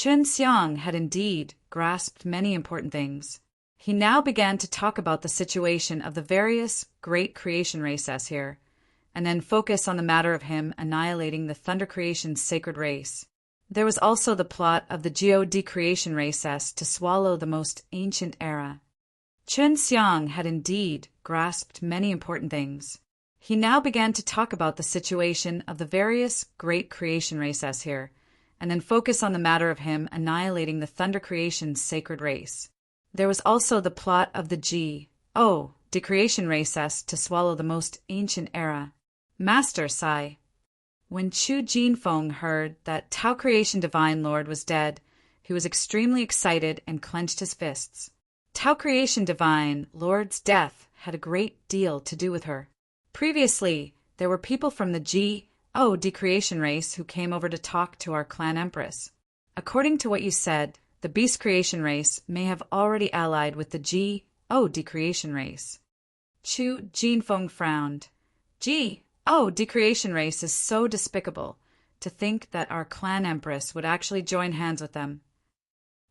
Chun Xiang had indeed grasped many important things. He now began to talk about the situation of the various great creation races here, and then focus on the matter of him annihilating the Thunder Creation's sacred race. There was also the plot of the Geo decreation races to swallow the most ancient era. Chun Xiang had indeed grasped many important things. He now began to talk about the situation of the various great creation races here, and then focus on the matter of him annihilating the Thunder Creation's sacred race. There was also the plot of the G.O. decreation races to swallow the most ancient era. Master Sai. When Chu Jinfeng heard that Tao Creation Divine Lord was dead, he was extremely excited and clenched his fists. Tao Creation Divine Lord's death had a great deal to do with her. Previously, there were people from the G.O. decreation race who came over to talk to our clan empress. According to what you said, the beast creation race may have already allied with the G.O. decreation race. Chu Jinfeng frowned. G.O. decreation race is so despicable. To think that our clan empress would actually join hands with them.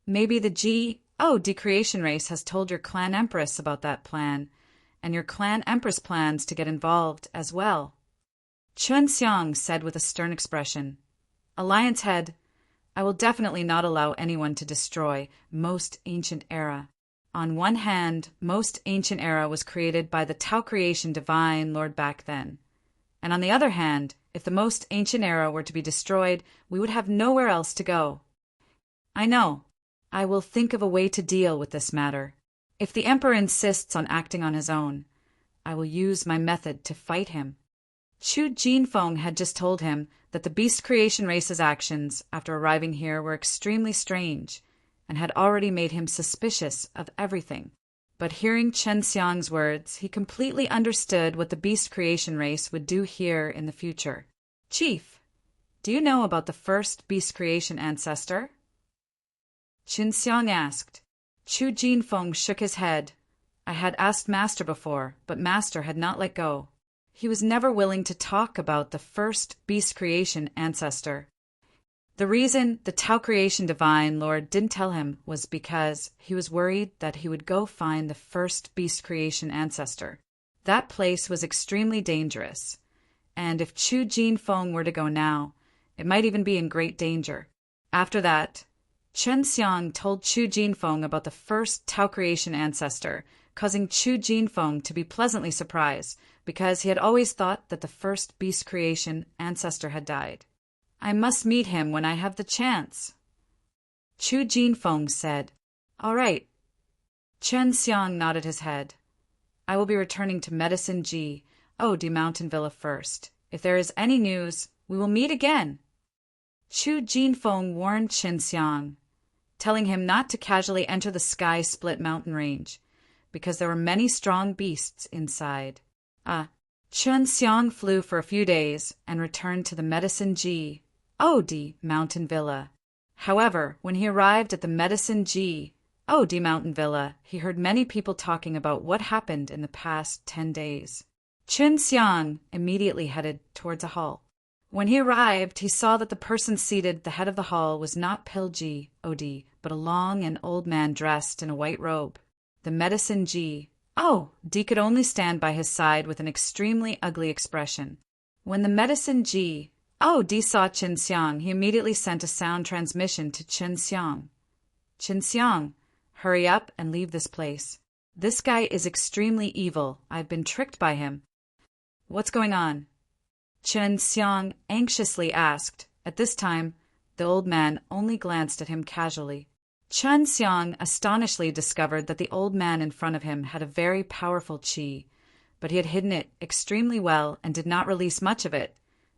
Maybe the G.O. decreation race has told your clan empress about that plan, and your clan empress plans to get involved as well. Chun Xiang said with a stern expression. Alliance head, I will definitely not allow anyone to destroy Most Ancient Era. On one hand, Most Ancient Era was created by the Tao Creation Divine Lord back then. And on the other hand, if the Most Ancient Era were to be destroyed, we would have nowhere else to go. I know. I will think of a way to deal with this matter. If the Emperor insists on acting on his own, I will use my method to fight him. Chu Jinfeng had just told him that the beast creation race's actions after arriving here were extremely strange, and had already made him suspicious of everything. But hearing Chun Xiang's words, he completely understood what the beast creation race would do here in the future. Chief, do you know about the first beast creation ancestor? Chun Xiang asked. Chu Jinfeng shook his head. I had asked Master before, but Master had not let go. He was never willing to talk about the first beast creation ancestor. The reason the Tao Creation Divine Lord didn't tell him was because he was worried that he would go find the first beast creation ancestor. That place was extremely dangerous, and if Chu Jinfeng were to go now, it might even be in great danger. After that, Chun Xiang told Chu Jinfeng about the first Tao Creation ancestor, causing Chu Jinfeng to be pleasantly surprised, because he had always thought that the first beast creation ancestor had died. I must meet him when I have the chance. Chu Jinfeng said, All right. Chun Xiang nodded his head. I will be returning to Medicine G.O. Mountain Villa first. If there is any news, we will meet again. Chu Jinfeng warned Chun Xiang, telling him not to casually enter the sky-split mountain range, because there were many strong beasts inside. Chun Xiang flew for a few days and returned to the Medicine G.O. Mountain Villa. However, when he arrived at the Medicine G.O. Mountain Villa, he heard many people talking about what happened in the past 10 days. Chun Xiang immediately headed towards a hall. When he arrived, he saw that the person seated at the head of the hall was not Pil G.O.D., but a long and old man dressed in a white robe. The Medicine G.O.D. could only stand by his side with an extremely ugly expression. When the Medicine G.O.D. saw Chun Xiang, he immediately sent a sound transmission to Chun Xiang. Chun Xiang, hurry up and leave this place. This guy is extremely evil. I've been tricked by him. What's going on? Chun Xiang anxiously asked. At this time, the old man only glanced at him casually. Chun Xiang astonishedly discovered that the old man in front of him had a very powerful qi, but he had hidden it extremely well and did not release much of it,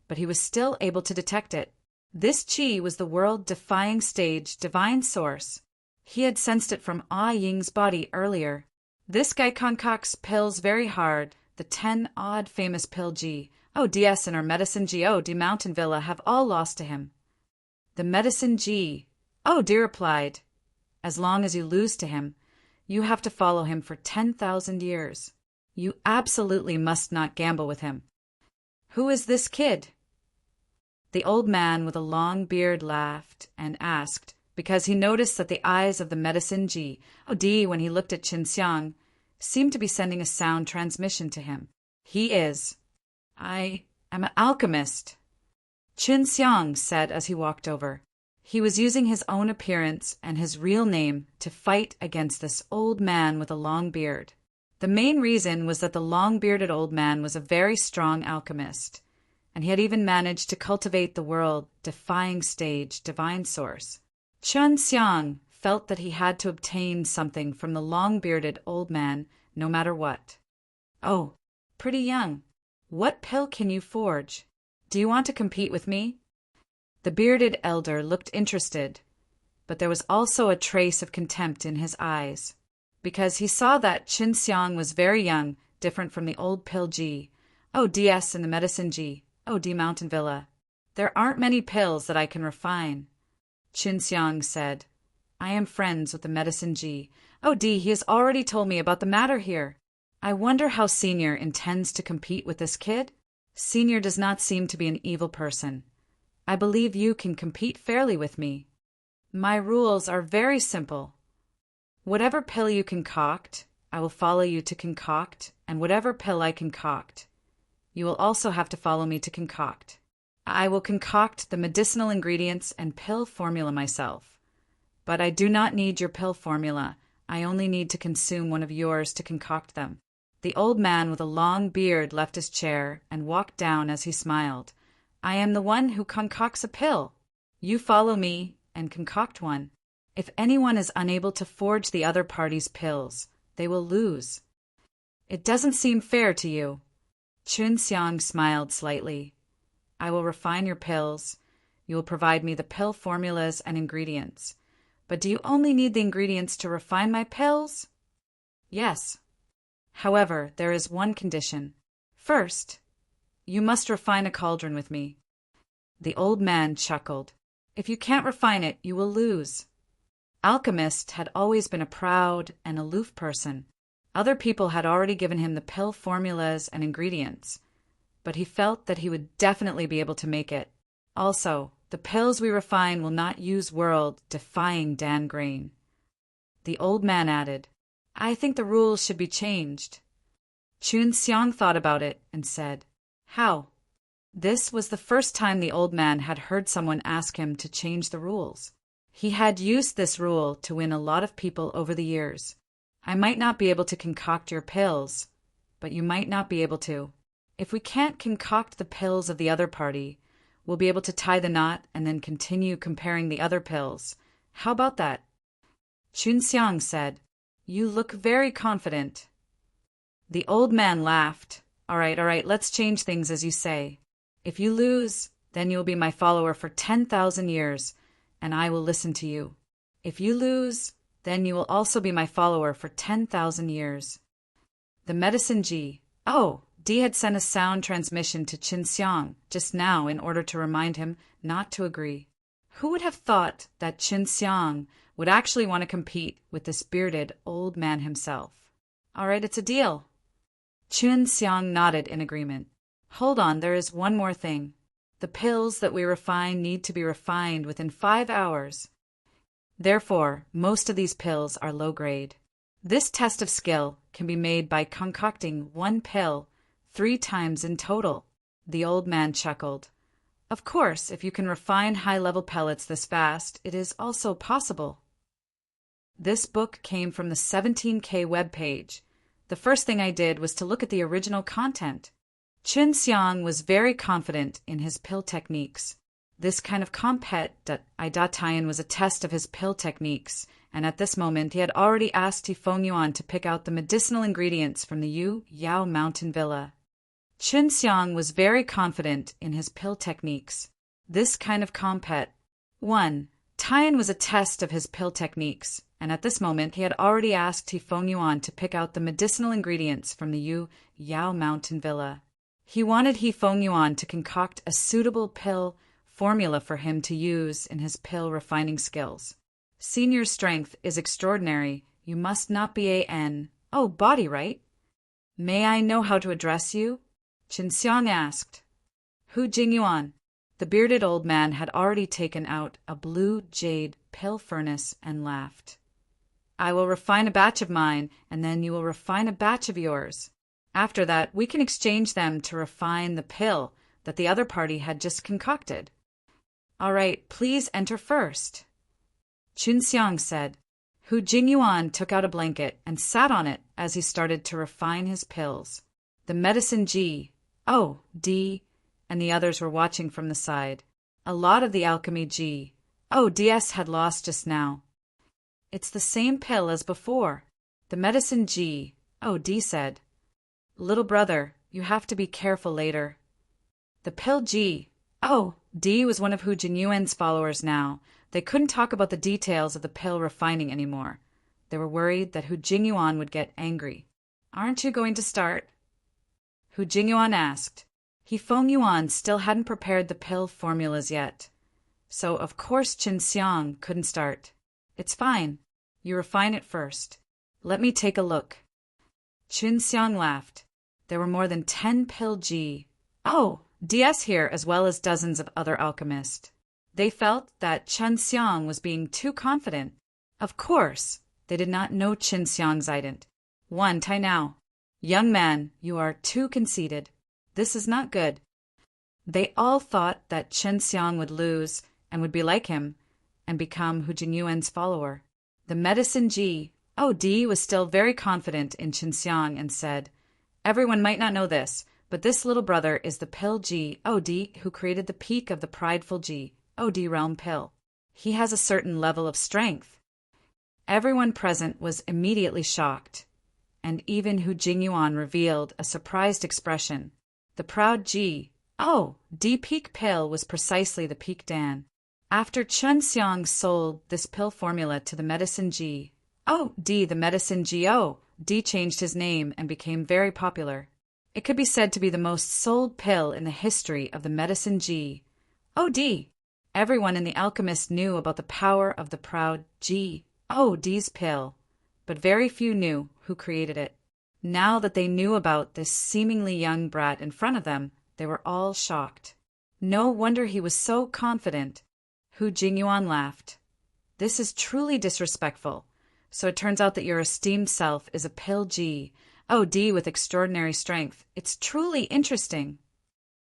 but he was still able to detect it. This qi was the world-defying stage divine source. He had sensed it from Ah Ying's body earlier. This guy concocts pills very hard. The 10 odd famous pill G.O.D.S. in our Medicine G.O.D. Mountain Villa have all lost to him. The Medicine G.O.D. replied, As long as you lose to him, you have to follow him for 10,000 years. You absolutely must not gamble with him. Who is this kid? The old man with a long beard laughed and asked, because he noticed that the eyes of the medicine G.O.D. when he looked at Qin Xiang seemed to be sending a sound transmission to him. I am an alchemist, Qin Xiang said as he walked over. He was using his own appearance and his real name to fight against this old man with a long beard. The main reason was that the long-bearded old man was a very strong alchemist, and he had even managed to cultivate the world-defying stage divine source. Qin Xiang felt that he had to obtain something from the long-bearded old man, no matter what. "Oh, pretty young. What pill can you forge? Do you want to compete with me?" The bearded elder looked interested, but there was also a trace of contempt in his eyes, because he saw that Qin Xiang was very young, different from the old pill G.O.D.S. in the medicine G.O.D. Mountain Villa. "There aren't many pills that I can refine," Qin Xiang said. "I am friends with the medicine G.O.D. He has already told me about the matter here. I wonder how Senior intends to compete with this kid? Senior does not seem to be an evil person. I believe you can compete fairly with me. My rules are very simple. Whatever pill you concoct, I will follow you to concoct, and whatever pill I concoct, you will also have to follow me to concoct. I will concoct the medicinal ingredients and pill formula myself. But I do not need your pill formula. I only need to consume one of yours to concoct them." The old man with a long beard left his chair and walked down as he smiled. "I am the one who concocts a pill. You follow me and concoct one. If anyone is unable to forge the other party's pills, they will lose." "It doesn't seem fair to you." Qin Xiang smiled slightly. "I will refine your pills. You will provide me the pill formulas and ingredients. But do you only need the ingredients to refine my pills?" "Yes. However, there is one condition. First, you must refine a cauldron with me." The old man chuckled. "If you can't refine it, you will lose." Alchemist had always been a proud and aloof person. Other people had already given him the pill formulas and ingredients, but he felt that he would definitely be able to make it. "Also, the pills we refine will not use world-defying Dan grain." The old man added, "I think the rules should be changed." Qin Xiang thought about it and said, "How?" This was the first time the old man had heard someone ask him to change the rules. He had used this rule to win a lot of people over the years. "I might not be able to concoct your pills, but you might not be able to. If we can't concoct the pills of the other party, we'll be able to tie the knot and then continue comparing the other pills. How about that?" Qin Xiang said, "You look very confident." The old man laughed. All right, let's change things as you say. If you lose, then you will be my follower for 10,000 years, and I will listen to you. If you lose, then you will also be my follower for 10,000 years." The medicine G.O.D. had sent a sound transmission to Qin Xiang just now in order to remind him not to agree. Who would have thought that Qin Xiang would actually want to compete with this bearded old man himself? "All right, it's a deal." Qin Xiang nodded in agreement. "Hold on, there is one more thing. The pills that we refine need to be refined within 5 hours. Therefore, most of these pills are low grade. This test of skill can be made by concocting one pill 3 times in total." The old man chuckled. "Of course, if you can refine high-level pellets this fast, it is also possible." This book came from the 17K webpage. The first thing I did was to look at the original content. Qin Xiang was very confident in his pill techniques. This kind of compet.I.Tian was a test of his pill techniques, and at this moment he had already asked Tifeng Yuan to pick out the medicinal ingredients from the Yao Mountain Villa. Qin Xiang was very confident in his pill techniques. This kind of compet.1. Tian was a test of his pill techniques, and at this moment he had already asked Tifeng Yuan to pick out the medicinal ingredients from the Yao Mountain Villa. He wanted Tifeng Yuan to concoct a suitable pill formula for him to use in his pill refining skills. "Senior strength is extraordinary. You must not be body, right? May I know how to address you?" Qin Xiang asked. "Hu Jingyuan." The bearded old man had already taken out a blue jade pill furnace and laughed. I will refine a batch of mine, and then you will refine a batch of yours. After that, we can exchange them to refine the pill that the other party had just concocted. All right, please enter first. Chunxiang said. Hu Jingyuan took out a blanket and sat on it as he started to refine his pills. The medicine G, O, D, and the others were watching from the side. A lot of the alchemy G, O, DS had lost just now. It's the same pill as before, the medicine G, O, D said. Little brother, you have to be careful later. The pill G, O, D was one of Hu Jinyuan's followers now. They couldn't talk about the details of the pill refining anymore. They were worried that Hu Jingyuan would get angry. Aren't you going to start? Hu Jingyuan asked. He Feng Yuan still hadn't prepared the pill formulas yet. So, of course, Qin Xiang couldn't start. It's fine. You refine it first. Let me take a look. Qin Xiang laughed. There were more than 10 pill G. Oh, DS here, as well as dozens of other alchemists. They felt that Qin Xiang was being too confident. Of course, they did not know Qin Xiang's ident. One Tai now. Young man, you are too conceited. This is not good. They all thought that Qin Xiang would lose and would be like him and become Hu Jinyuan's follower. The medicine G, O, D was still very confident in Qin Xiang and said, Everyone might not know this, but this little brother is the pill G, O, D who created the peak of the prideful G, O, D realm pill. He has a certain level of strength. Everyone present was immediately shocked, and even Hu Jingyuan revealed a surprised expression. The proud G, O, D peak pill was precisely the peak Dan. After Qin Xiang sold this pill formula to the medicine G, O, D, the medicine G, O, D changed his name and became very popular. It could be said to be the most sold pill in the history of the medicine G, O, D. Everyone in the Alchemist knew about the power of the proud G, O, D's pill, but very few knew who created it. Now that they knew about this seemingly young brat in front of them, they were all shocked. No wonder he was so confident. Hu Jingyuan laughed. This is truly disrespectful. So it turns out that your esteemed self is a pill G, O, D with extraordinary strength. It's truly interesting.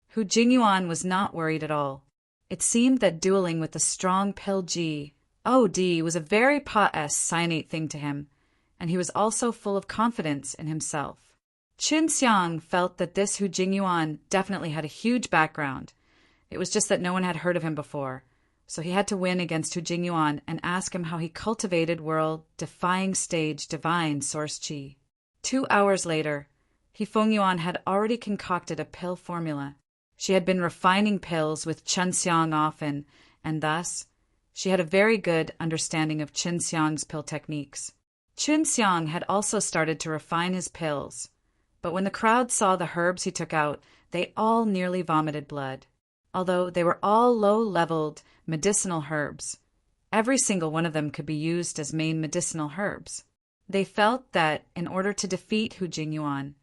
Hu Jingyuan was not worried at all. It seemed that dueling with the strong pill G, O, D was a very cyanate thing to him, and he was also full of confidence in himself. Qin Xiang felt that this Hu Jingyuan definitely had a huge background. It was just that no one had heard of him before, so he had to win against Hu Jingyuan and ask him how he cultivated world-defying stage divine source qi. 2 hours later, He Feng Yuan had already concocted a pill formula. She had been refining pills with Qin Xiang often, and thus she had a very good understanding of Qin Xiang's pill techniques. Qin Xiang had also started to refine his pills, but when the crowd saw the herbs he took out, they all nearly vomited blood. Although they were all low-leveled medicinal herbs, every single one of them could be used as main medicinal herbs. They felt that in order to defeat Hu Jingyuan,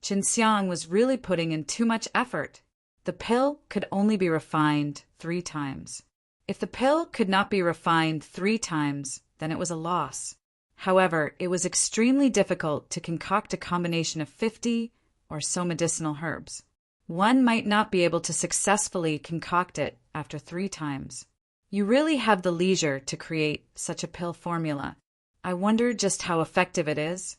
Qin Xiang was really putting in too much effort. The pill could only be refined 3 times. If the pill could not be refined 3 times, then it was a loss. However, it was extremely difficult to concoct a combination of 50 or so medicinal herbs. One might not be able to successfully concoct it after 3 times. You really have the leisure to create such a pill formula. I wonder just how effective it is.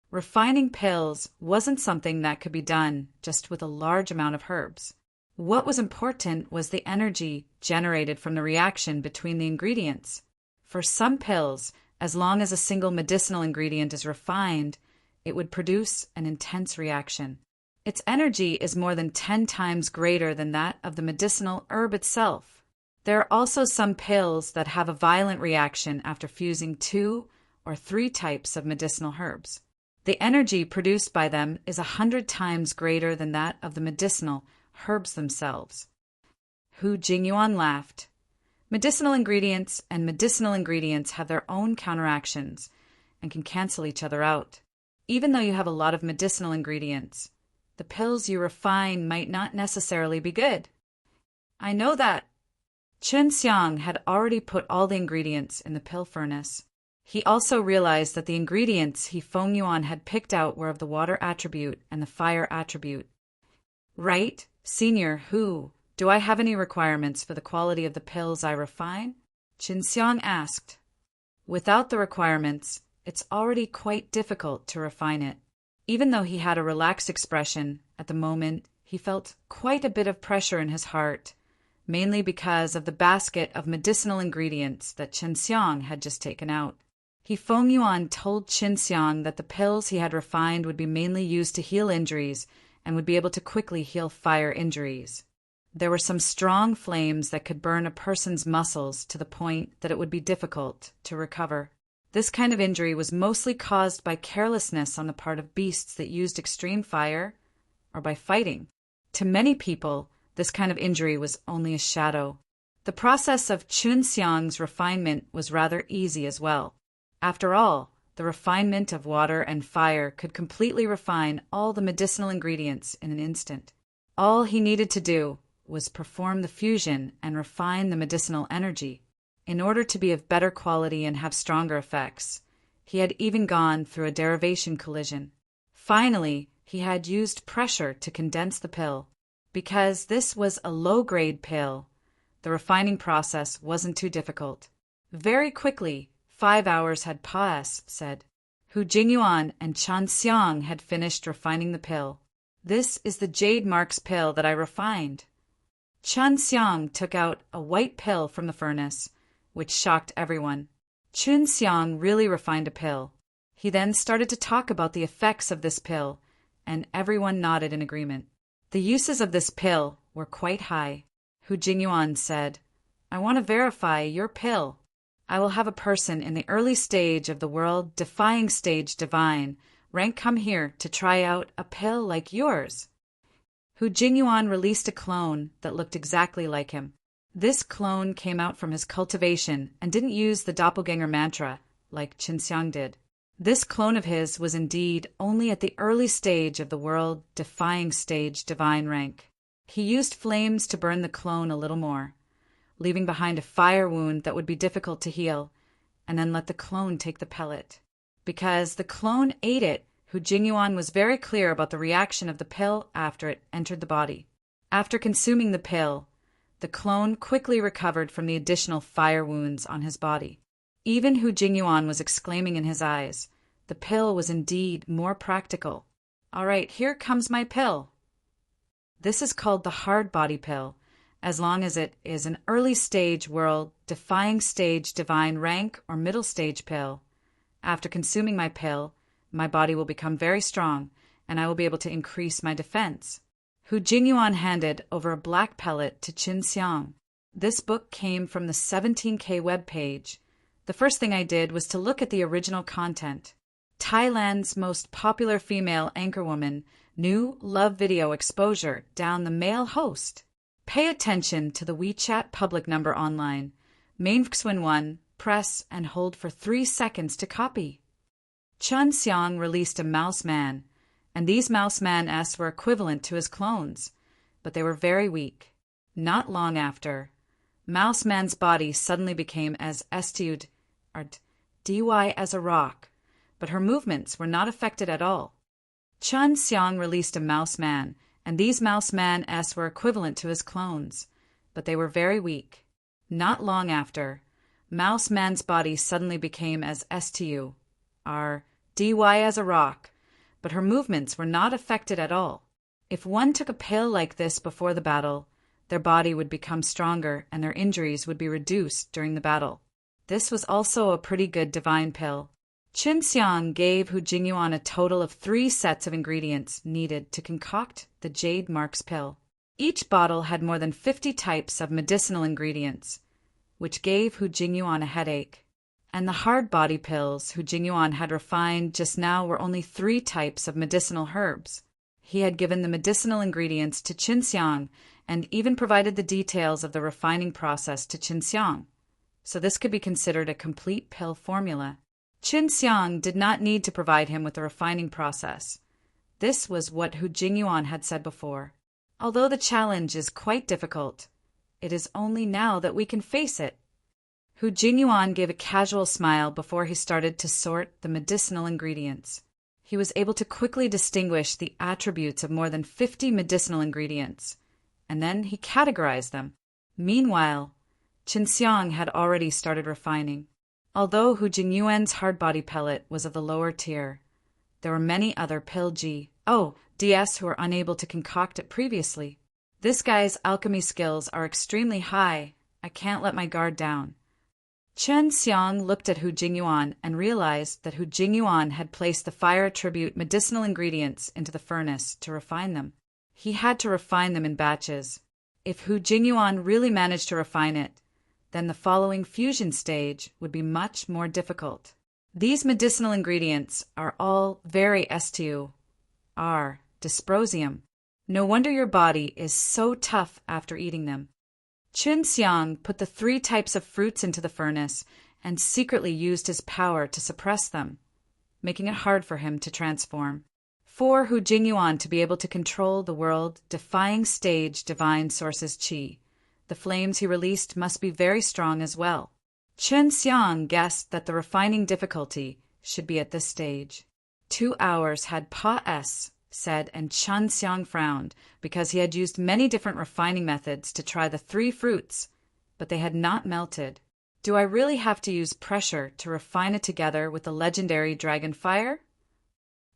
Refining pills wasn't something that could be done just with a large amount of herbs. What was important was the energy generated from the reaction between the ingredients. For some pills, as long as a single medicinal ingredient is refined, it would produce an intense reaction. Its energy is more than 10 times greater than that of the medicinal herb itself. There are also some pills that have a violent reaction after fusing 2 or 3 types of medicinal herbs. The energy produced by them is 100 times greater than that of the medicinal herbs themselves. Hu Jingyuan laughed. Medicinal ingredients and medicinal ingredients have their own counteractions and can cancel each other out. Even though you have a lot of medicinal ingredients, the pills you refine might not necessarily be good. I know that. Chen Xiang had already put all the ingredients in the pill furnace. He also realized that the ingredients he Feng Yuan had picked out were of the water attribute and the fire attribute. Right, Senior, do I have any requirements for the quality of the pills I refine? Chen Xiang asked. Without the requirements, it's already quite difficult to refine it. Even though he had a relaxed expression, at the moment, he felt quite a bit of pressure in his heart, mainly because of the basket of medicinal ingredients that Chen Xiang had just taken out. Feng Yuan told Chen Xiang that the pills he had refined would be mainly used to heal injuries and would be able to quickly heal fire injuries. There were some strong flames that could burn a person's muscles to the point that it would be difficult to recover. This kind of injury was mostly caused by carelessness on the part of beasts that used extreme fire or by fighting. To many people, this kind of injury was only a shadow. The process of Chen Xiang's refinement was rather easy as well. After all, the refinement of water and fire could completely refine all the medicinal ingredients in an instant. All he needed to do was perform the fusion and refine the medicinal energy. In order to be of better quality and have stronger effects, he had even gone through a derivation collision. Finally, he had used pressure to condense the pill. Because this was a low-grade pill, the refining process wasn't too difficult. Very quickly, 5 hours had passed, Hu Jingyuan and Chen Xiang had finished refining the pill. This is the jade marks pill that I refined. Chen Xiang took out a white pill from the furnace, which shocked everyone. Chen Xiang really refined a pill. He then started to talk about the effects of this pill, and everyone nodded in agreement. The uses of this pill were quite high. Hu Jingyuan said, I want to verify your pill. I will have a person in the early stage of the world defying stage divine rank come here to try out a pill like yours. Hu Jingyuan released a clone that looked exactly like him. This clone came out from his cultivation and didn't use the doppelganger mantra like Chen Xiang did. This clone of his was indeed only at the early stage of the world defying stage divine rank. He used flames to burn the clone a little more, leaving behind a fire wound that would be difficult to heal, and then let the clone take the pellet. Because the clone ate it, Hu Jingyuan was very clear about the reaction of the pill after it entered the body. After consuming the pill, the clone quickly recovered from the additional fire wounds on his body. Even Hu Jingyuan was exclaiming in his eyes. The pill was indeed more practical. All right, here comes my pill. This is called the hard body pill, as long as it is an early stage world defying stage divine rank or middle stage pill. After consuming my pill, my body will become very strong, and I will be able to increase my defense. Hu Jingyuan handed over a black pellet to Chen Xiang. This book came from the 17K webpage. The first thing I did was to look at the original content. Thailand's most popular female anchorwoman, new love video exposure down the male host. Pay attention to the WeChat public number online. Mainfxwin 1, press and hold for 3 seconds to copy. Chen Xiang released a mouse man, and these mouse man-s were equivalent to his clones, but they were very weak. Not long after, Mouse Man's body suddenly became as estude, or dy as a rock, but her movements were not affected at all. Chen Xiang released a Mouse Man, and these Mouse Man-s were equivalent to his clones, but they were very weak. Not long after, Mouse Man's body suddenly became as estu, or dy as a rock, but her movements were not affected at all. If one took a pill like this before the battle, their body would become stronger and their injuries would be reduced during the battle. This was also a pretty good divine pill. Chen Xiang gave Hu Jingyuan a total of 3 sets of ingredients needed to concoct the Jade Marks pill. Each bottle had more than 50 types of medicinal ingredients, which gave Hu Jingyuan a headache. And the hard body pills Hu Jingyuan had refined just now were only 3 types of medicinal herbs. He had given the medicinal ingredients to Chen Xiang and even provided the details of the refining process to Chen Xiang, so this could be considered a complete pill formula. Chen Xiang did not need to provide him with the refining process. This was what Hu Jingyuan had said before. Although the challenge is quite difficult, It is only now that we can face it. Hu Jingyuan gave a casual smile before he started to sort the medicinal ingredients. He was able to quickly distinguish the attributes of more than 50 medicinal ingredients, and then he categorized them. Meanwhile, Qinxiang had already started refining. Although Hu Jingyuan's hard body pellet was of the lower tier, there were many other DS who were unable to concoct it previously. This guy's alchemy skills are extremely high. I can't let my guard down. Chen Xiang looked at Hu Jingyuan and realized that Hu Jingyuan had placed the fire attribute medicinal ingredients into the furnace to refine them. He had to refine them in batches. If Hu Jingyuan really managed to refine it, then the following fusion stage would be much more difficult. These medicinal ingredients are all very dysprosium. No wonder your body is so tough after eating them. Chun Xiang put the 3 types of fruits into the furnace and secretly used his power to suppress them, making it hard for him to transform. For Hu Jingyuan to be able to control the world-defying stage divine source's qi, the flames he released must be very strong as well. Chun Xiang guessed that the refining difficulty should be at this stage. 2 hours had said, and Chun Xiang frowned because he had used many different refining methods to try the 3 fruits, but they had not melted. Do I really have to use pressure to refine it together with the legendary dragon fire?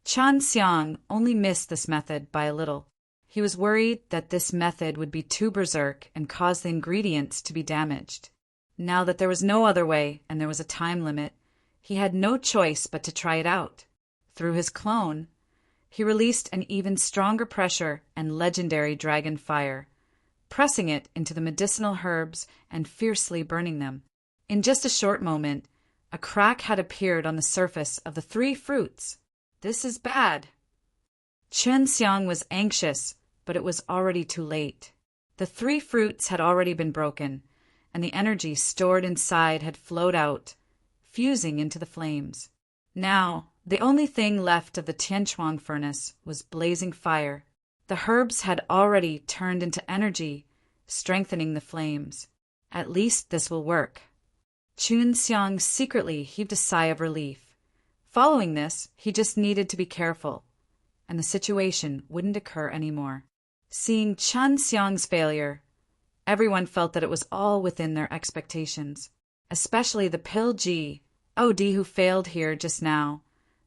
Chun Xiang only missed this method by a little. He was worried that this method would be too berserk and cause the ingredients to be damaged. Now that there was no other way and there was a time limit, he had no choice but to try it out. Through his clone, he released an even stronger pressure and legendary dragon fire, pressing it into the medicinal herbs and fiercely burning them. In just a short moment, a crack had appeared on the surface of the 3 fruits. This is bad. Chen Xiang was anxious, but it was already too late. The 3 fruits had already been broken, and the energy stored inside had flowed out, fusing into the flames. Now, the only thing left of the Tianchuang furnace was blazing fire. The herbs had already turned into energy, strengthening the flames. At least this will work. Chun Xiang secretly heaved a sigh of relief. Following this, he just needed to be careful, and the situation wouldn't occur anymore. Seeing Chun Xiang's failure, everyone felt that it was all within their expectations, especially the OD who failed here just now.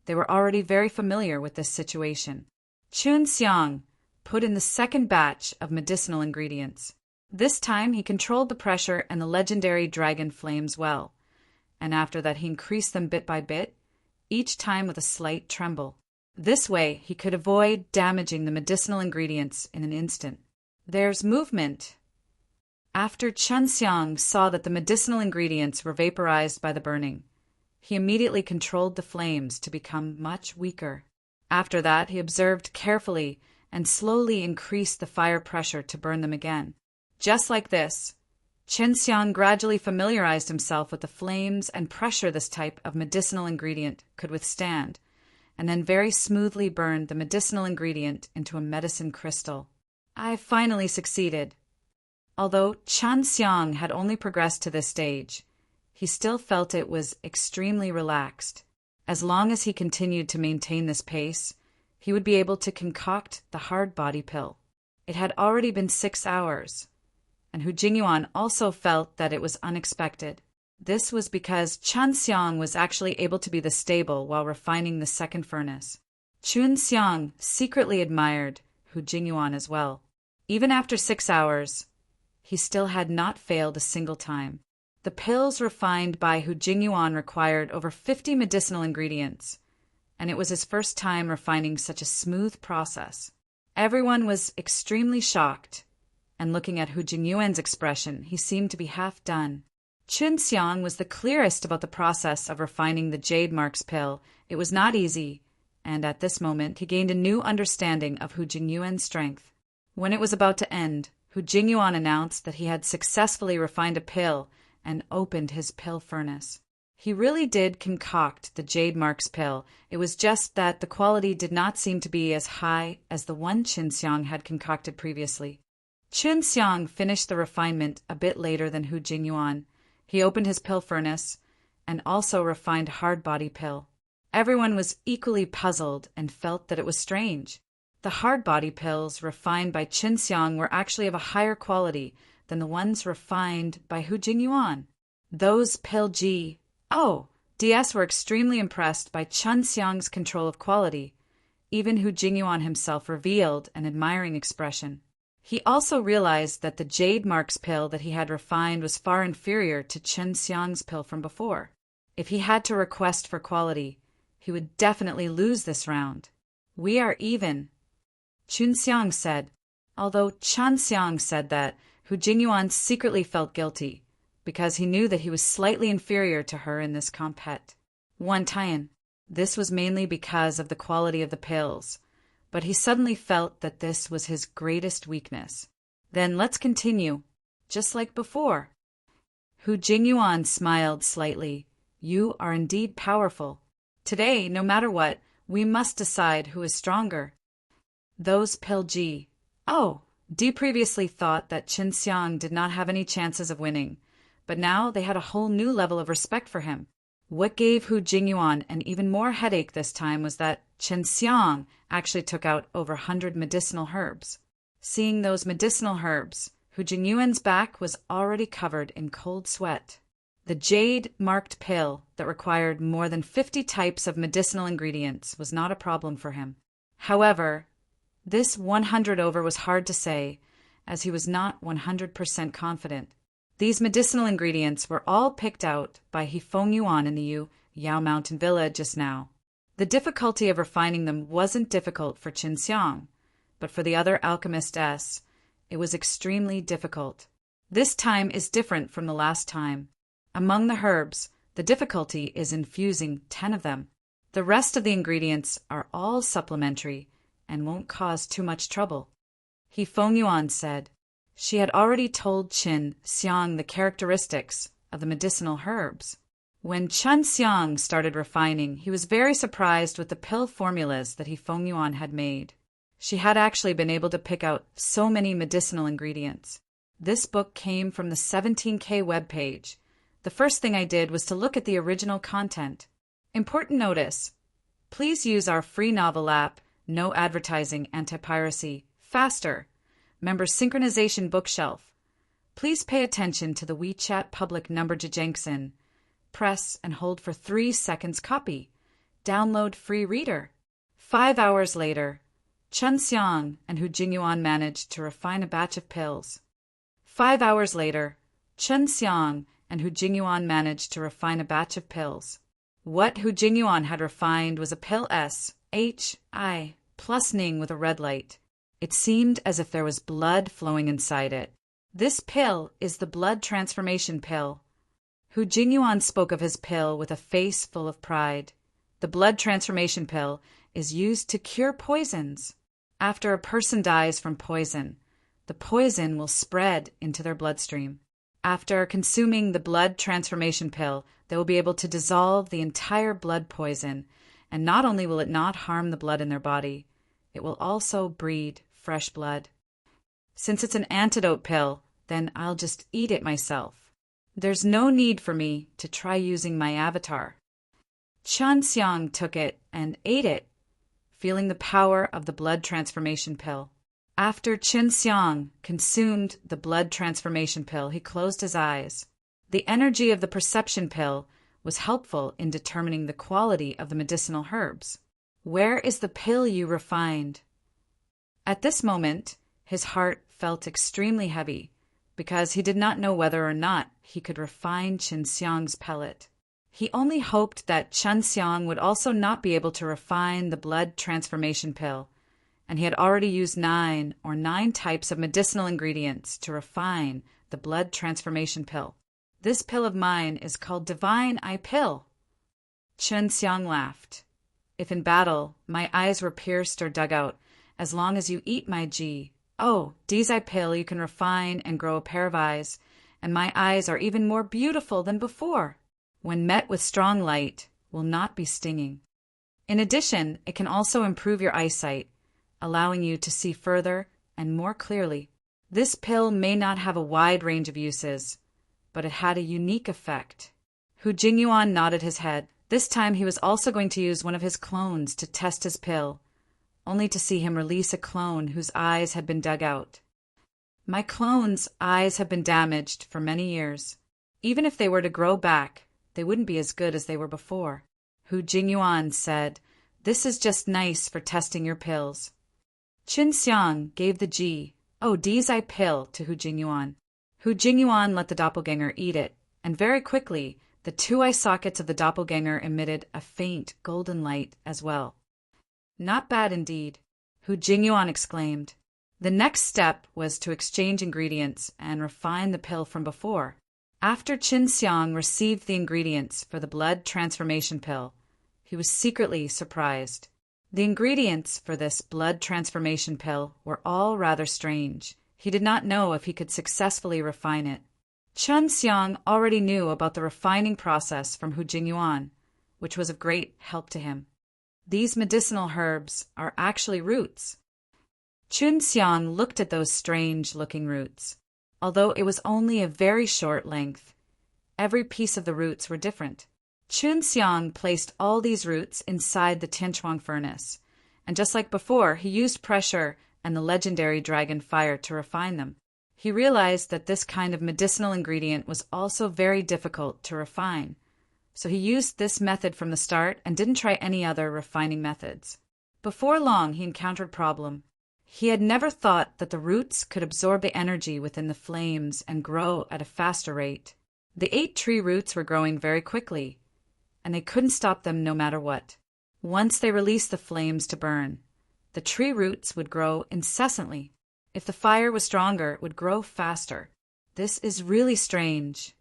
They were already very familiar with this situation. Chun Xiang put in the 2nd batch of medicinal ingredients. This time he controlled the pressure and the legendary dragon flames well, and after that he increased them bit by bit, each time with a slight tremble. This way he could avoid damaging the medicinal ingredients in an instant. There's movement. After Chun Xiang saw that the medicinal ingredients were vaporized by the burning, he immediately controlled the flames to become much weaker. After that, he observed carefully and slowly increased the fire pressure to burn them again. Just like this, Chen Xiang gradually familiarized himself with the flames and pressure this type of medicinal ingredient could withstand, and then very smoothly burned the medicinal ingredient into a medicine crystal. I finally succeeded. Although Chen Xiang had only progressed to this stage, he still felt it was extremely relaxed. As long as he continued to maintain this pace, he would be able to concoct the hard body pill. It had already been 6 hours, and Hu Jingyuan also felt that it was unexpected. This was because Chun Xiang was actually able to be the stable while refining the 2nd furnace. Chun Xiang secretly admired Hu Jingyuan as well. Even after 6 hours, he still had not failed a single time. The pills refined by Hu Jingyuan required over 50 medicinal ingredients, and it was his first time refining such a smooth process. Everyone was extremely shocked, and looking at Hu Jingyuan's expression, he seemed to be half done. Chun Xiang was the clearest about the process of refining the Jade Marks pill. It was not easy, and at this moment he gained a new understanding of Hu Jingyuan's strength. When it was about to end, Hu Jingyuan announced that he had successfully refined a pill and opened his pill furnace. He really did concoct the Jade Marks pill. It was just that the quality did not seem to be as high as the one Qin Xiang had concocted previously. Qin Xiang finished the refinement a bit later than Hu Jingyuan. He opened his pill furnace and also refined hard body pill. Everyone was equally puzzled and felt that it was strange. The hard body pills refined by Qin Xiang were actually of a higher quality than the ones refined by Hu Jingyuan. Those pill DS were extremely impressed by Qin Xiang's control of quality. Even Hu Jingyuan himself revealed an admiring expression. He also realized that the Jade Marks pill that he had refined was far inferior to Qin Xiang's pill from before. If he had to request for quality, he would definitely lose this round. We are even, Qin Xiang said, although Qin Xiang said that Hu Jingyuan secretly felt guilty because he knew that he was slightly inferior to her in this compet. This was mainly because of the quality of the pills, but he suddenly felt that this was his greatest weakness. Then let's continue, just like before. Hu Jingyuan smiled slightly. You are indeed powerful. Today, no matter what, we must decide who is stronger. Those pill D previously thought that Qin Xiang did not have any chances of winning, but now they had a whole new level of respect for him. What gave Hu Jingyuan an even more headache this time was that Qin Xiang actually took out over 100 medicinal herbs. Seeing those medicinal herbs, Hu Jingyuan's back was already covered in cold sweat. The jade-marked pill that required more than 50 types of medicinal ingredients was not a problem for him. However, this 100 over was hard to say, as he was not 100% confident. These medicinal ingredients were all picked out by Hifeng Yuan in the Yao Mountain Villa just now. The difficulty of refining them wasn't difficult for Qin Xiang, but for the other alchemists, it was extremely difficult. This time is different from the last time. Among the herbs, the difficulty is infusing 10 of them. The rest of the ingredients are all supplementary and won't cause too much trouble. Hifeng Yuan said. She had already told Qin Xiang the characteristics of the medicinal herbs. When Qin Xiang started refining, he was very surprised with the pill formulas that Hifeng Yuan had made. She had actually been able to pick out so many medicinal ingredients. This book came from the 17K webpage. The first thing I did was to look at the original content. Important notice. Please use our free novel app, No Advertising Anti-Piracy, faster. Member Synchronization Bookshelf. Please pay attention to the WeChat public number Jajangson. Press and hold for 3 seconds copy. Download free reader. 5 hours later, Qin Xiang and Hu Jingyuan managed to refine a batch of pills. 5 hours later, Qin Xiang and Hu Jingyuan managed to refine a batch of pills. What Hu Jingyuan had refined was a pill SHI plus Ning with a red light. It seemed as if there was blood flowing inside it. This pill is the blood transformation pill. Hu Jingyuan spoke of his pill with a face full of pride. The blood transformation pill is used to cure poisons. After a person dies from poison, the poison will spread into their bloodstream. After consuming the blood transformation pill, they will be able to dissolve the entire blood poison, and not only will it not harm the blood in their body, it will also breed fresh blood. Since it's an antidote pill, then I'll just eat it myself. There's no need for me to try using my avatar. Qin Xiang took it and ate it, feeling the power of the blood transformation pill. After Qin Xiang consumed the blood transformation pill, he closed his eyes. The energy of the perception pill was helpful in determining the quality of the medicinal herbs. Where is the pill you refined? At this moment, his heart felt extremely heavy, because he did not know whether or not he could refine Qin Xiang's pellet. He only hoped that Qin Xiang would also not be able to refine the blood transformation pill, and he had already used 9 types of medicinal ingredients to refine the blood transformation pill. This pill of mine is called Divine Eye Pill. Qin Xiang laughed. If in battle, my eyes were pierced or dug out, as long as you eat my D's eye pill, you can refine and grow a pair of eyes, and my eyes are even more beautiful than before. When met with strong light, will not be stinging. In addition, it can also improve your eyesight, allowing you to see further and more clearly. This pill may not have a wide range of uses, but it had a unique effect. Hu Jingyuan nodded his head. This time he was also going to use one of his clones to test his pill, only to see him release a clone whose eyes had been dug out. My clone's eyes have been damaged for many years. Even if they were to grow back, they wouldn't be as good as they were before. Hu Jingyuan said, "This is just nice for testing your pills." Qin Xiang gave the D's eye pill to Hu Jingyuan. Hu Jingyuan let the doppelganger eat it, and very quickly, the two eye sockets of the doppelganger emitted a faint golden light as well. "Not bad indeed," Hu Jingyuan exclaimed. The next step was to exchange ingredients and refine the pill from before. After Qin Xiang received the ingredients for the blood transformation pill, he was secretly surprised. The ingredients for this blood transformation pill were all rather strange. He did not know if he could successfully refine it. Qin Xiang already knew about the refining process from Hu Jingyuan, which was of great help to him. These medicinal herbs are actually roots. Qin Xiang looked at those strange-looking roots. Although it was only a very short length, every piece of the roots were different. Qin Xiang placed all these roots inside the Tianchuang furnace, and just like before, he used pressure and the legendary dragon fire to refine them. He realized that this kind of medicinal ingredient was also very difficult to refine, so he used this method from the start and didn't try any other refining methods. Before long, he encountered a problem. He had never thought that the roots could absorb the energy within the flames and grow at a faster rate. The 8 tree roots were growing very quickly, and they couldn't stop them no matter what. Once they released the flames to burn, the tree roots would grow incessantly. If the fire was stronger, it would grow faster. This is really strange.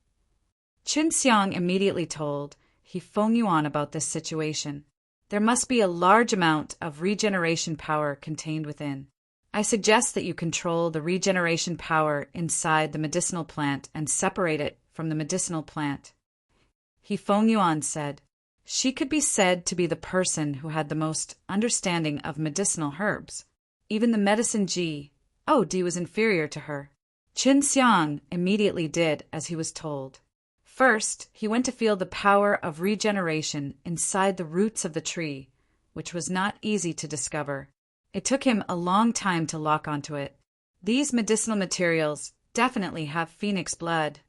Qin Xiang immediately told He Fengyuan about this situation. There must be a large amount of regeneration power contained within. I suggest that you control the regeneration power inside the medicinal plant and separate it from the medicinal plant. He Fengyuan said. She could be said to be the person who had the most understanding of medicinal herbs. Even the medicine D was inferior to her. Qin Xiang immediately did as he was told. First, he went to feel the power of regeneration inside the roots of the tree, which was not easy to discover. It took him a long time to lock onto it. These medicinal materials definitely have phoenix blood.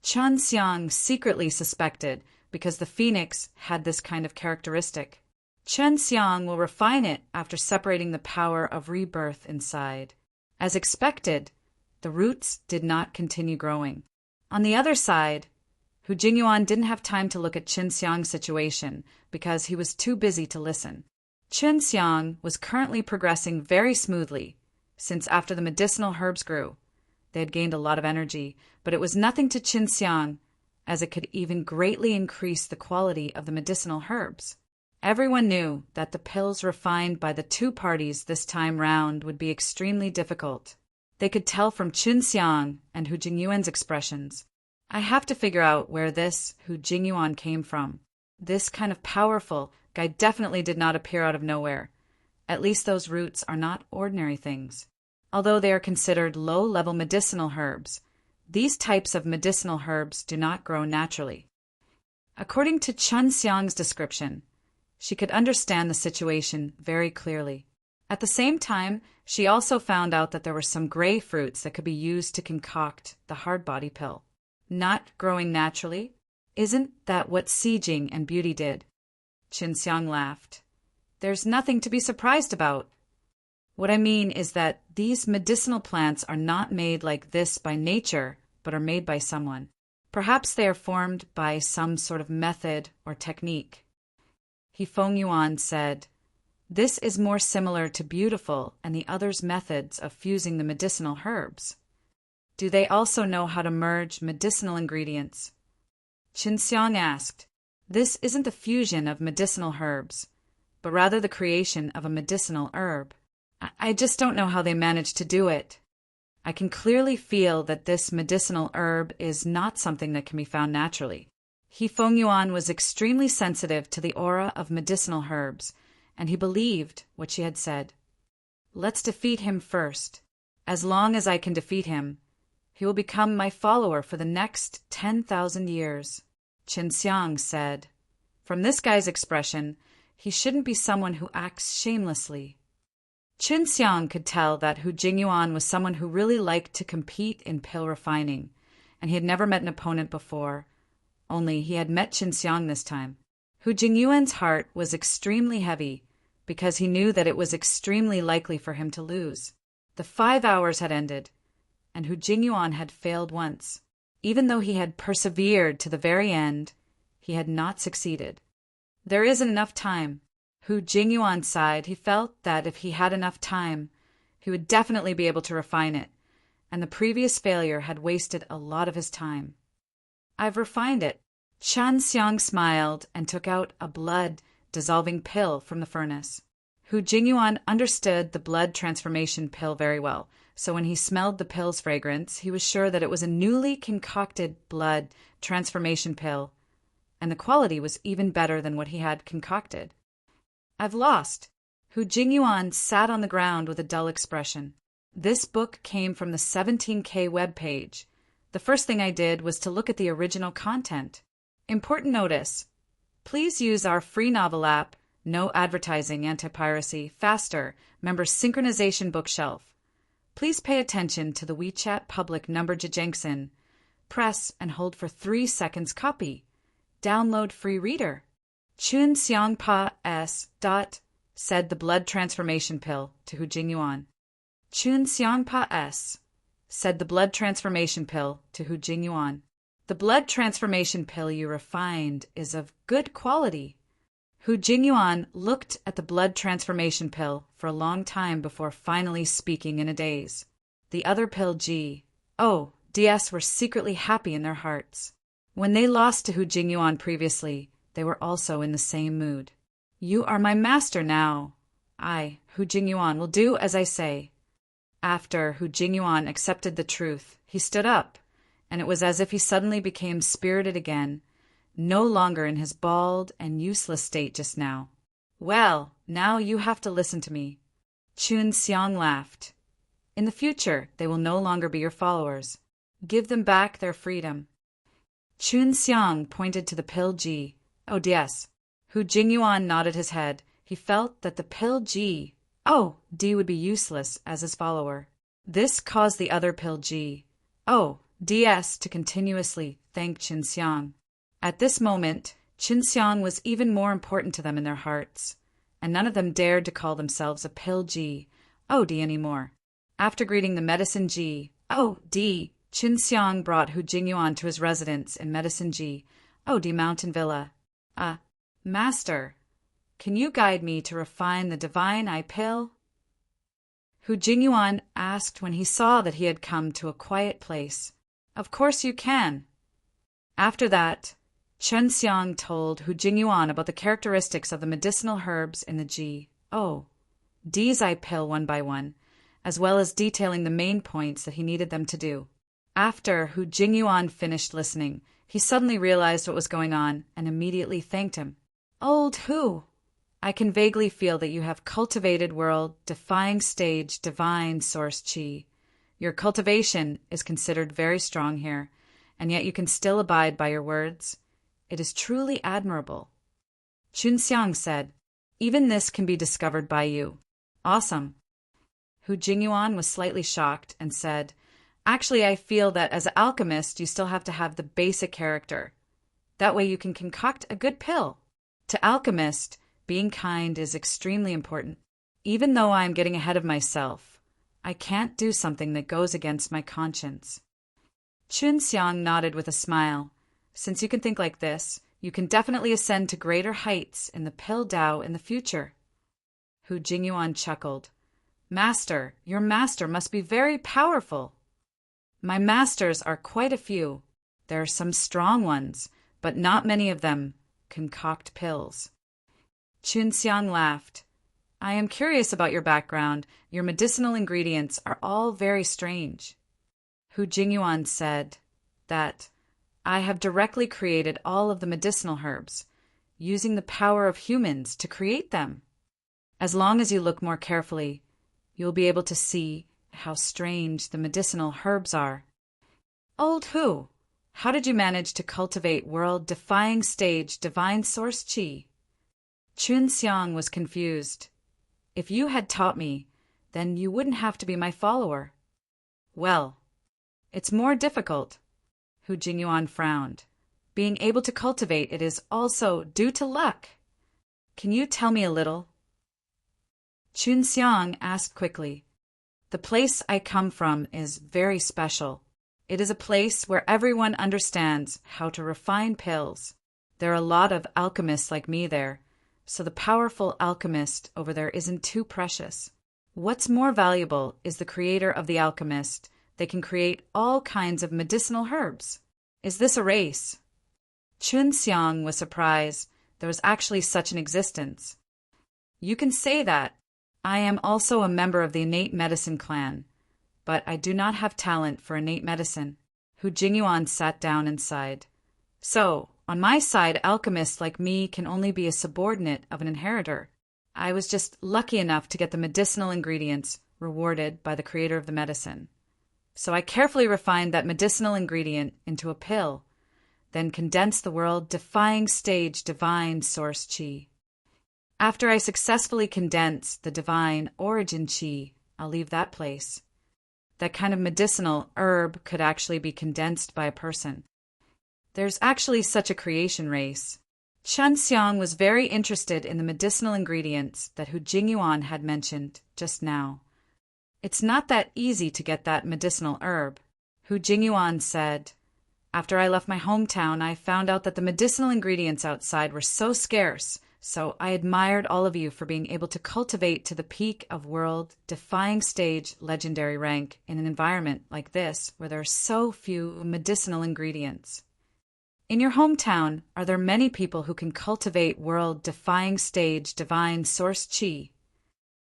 Qin Xiang secretly suspected because the phoenix had this kind of characteristic. Qin Xiang will refine it after separating the power of rebirth inside. As expected, the roots did not continue growing. On the other side, Hu Jingyuan didn't have time to look at Qin Xiang's situation because he was too busy to listen. Qin Xiang was currently progressing very smoothly, since after the medicinal herbs grew, they had gained a lot of energy, but it was nothing to Qin Xiang, as it could even greatly increase the quality of the medicinal herbs. Everyone knew that the pills refined by the two parties this time round would be extremely difficult. They could tell from Qin Xiang and Hu Jingyuan's expressions. I have to figure out where this Hu Jingyuan came from. This kind of powerful guy definitely did not appear out of nowhere. At least those roots are not ordinary things. Although they are considered low-level medicinal herbs, these types of medicinal herbs do not grow naturally. According to Qin Xiang's description, she could understand the situation very clearly. At the same time, she also found out that there were some gray fruits that could be used to concoct the hard body pill. Not growing naturally? Isn't that what Sijing and Beauty did? Qin Xiang laughed. There's nothing to be surprised about. What I mean is that these medicinal plants are not made like this by nature, but are made by someone. Perhaps they are formed by some sort of method or technique. He Fengyuan said, This is more similar to Beautiful and the others' methods of fusing the medicinal herbs. Do they also know how to merge medicinal ingredients? Qin Xiang asked. This isn't the fusion of medicinal herbs, but rather the creation of a medicinal herb. I just don't know how they managed to do it. I can clearly feel that this medicinal herb is not something that can be found naturally. He Fengyuan was extremely sensitive to the aura of medicinal herbs, and he believed what she had said. Let's defeat him first. As long as I can defeat him, he will become my follower for the next 10,000 years. Qin Xiang said. From this guy's expression, he shouldn't be someone who acts shamelessly. Qin Xiang could tell that Hu Jingyuan was someone who really liked to compete in pill refining, and he had never met an opponent before, only he had met Qin Xiang this time. Hu Jingyuan's heart was extremely heavy because he knew that it was extremely likely for him to lose. The 5 hours had ended, and Hu Jingyuan had failed once. Even though he had persevered to the very end, he had not succeeded. There isn't enough time. Hu Jingyuan sighed. He felt that if he had enough time, he would definitely be able to refine it, and the previous failure had wasted a lot of his time. I've refined it. Qin Xiang smiled and took out a blood-dissolving pill from the furnace. Hu Jingyuan understood the blood transformation pill very well, so when he smelled the pill's fragrance, he was sure that it was a newly concocted blood transformation pill, and the quality was even better than what he had concocted. I've lost. Hu Jingyuan sat on the ground with a dull expression. This book came from the 17K webpage. The first thing I did was to look at the original content. Important notice. Please use our free novel app, No Advertising Anti-Piracy, Faster, Member Synchronization Bookshelf. Please pay attention to the WeChat public number Jajangson. Press and hold for 3 seconds copy. Download free reader. Qin Xiang Pa S. said the blood transformation pill to Hu Jingyuan. Qin Xiang Pa S. said the blood transformation pill to Hu Jingyuan. The blood transformation pill you refined is of good quality. Hu Jingyuan looked at the blood transformation pill for a long time before finally speaking in a daze. The other pill DS were secretly happy in their hearts. When they lost to Hu Jingyuan previously, they were also in the same mood. You are my master now. I, Hu Jingyuan, will do as I say. After Hu Jingyuan accepted the truth, he stood up, and it was as if he suddenly became spirited again, no longer in his bald and useless state just now. Well, now you have to listen to me. Qin Xiang laughed. In the future, they will no longer be your followers. Give them back their freedom. Qin Xiang pointed to the pill DS. Hu Jingyuan nodded his head. He felt that the pill D would be useless as his follower. This caused the other pill DS to continuously thank Qin Xiang. At this moment, Qin Xiang was even more important to them in their hearts, and none of them dared to call themselves a pill anymore. After greeting the medicine Qin Xiang brought Hu Jingyuan to his residence in Medicine Mountain Villa. Master, can you guide me to refine the divine eye pill? Hu Jingyuan asked when he saw that he had come to a quiet place. Of course you can. After that, Qin Xiang told Hu Jingyuan about the characteristics of the medicinal herbs in the D's eye pill one by one, as well as detailing the main points that he needed them to do. After Hu Jingyuan finished listening, he suddenly realized what was going on and immediately thanked him. Old Hu, I can vaguely feel that you have cultivated world-defying stage divine source qi. Your cultivation is considered very strong here, and yet you can still abide by your words. It is truly admirable. Qin Xiang said, even this can be discovered by you. Awesome. Hu Jingyuan was slightly shocked and said, actually, I feel that as an alchemist, you still have to have the basic character. That way you can concoct a good pill. To alchemist, being kind is extremely important. Even though I am getting ahead of myself, I can't do something that goes against my conscience. Qin Xiang nodded with a smile. Since you can think like this, you can definitely ascend to greater heights in the pill Dao in the future. Hu Jingyuan chuckled. Master, your master must be very powerful. My masters are quite a few. There are some strong ones, but not many of them concoct pills. Qin Xiang laughed. I am curious about your background. Your medicinal ingredients are all very strange. Hu Jingyuan said that I have directly created all of the medicinal herbs, using the power of humans to create them. As long as you look more carefully, you'll be able to see how strange the medicinal herbs are. Old who? How did you manage to cultivate world-defying stage divine source qi? Chun Xiang was confused. If you had taught me, then you wouldn't have to be my follower. Well, it's more difficult. Hu Jingyuan frowned. Being able to cultivate it is also due to luck. Can you tell me a little? Chun Xiang asked quickly. The place I come from is very special. It is a place where everyone understands how to refine pills. There are a lot of alchemists like me there, so the powerful alchemist over there isn't too precious. What's more valuable is the creator of the alchemist. They can create all kinds of medicinal herbs. Is this a race? Chun Xiang was surprised there was actually such an existence. You can say that. I am also a member of the innate medicine clan, but I do not have talent for innate medicine. Hu Jingyuan sat down and sighed. So, on my side, alchemists like me can only be a subordinate of an inheritor. I was just lucky enough to get the medicinal ingredients rewarded by the creator of the medicine. So I carefully refined that medicinal ingredient into a pill, then condensed the world-defying stage divine source qi. After I successfully condense the divine origin qi, I'll leave that place. That kind of medicinal herb could actually be condensed by a person. There's actually such a creation race. Chun Xiang was very interested in the medicinal ingredients that Hu Jingyuan had mentioned just now. It's not that easy to get that medicinal herb. Hu Jingyuan said, after I left my hometown, I found out that the medicinal ingredients outside were so scarce, so I admired all of you for being able to cultivate to the peak of world-defying stage legendary rank in an environment like this where there are so few medicinal ingredients. In your hometown, are there many people who can cultivate world-defying stage divine source qi?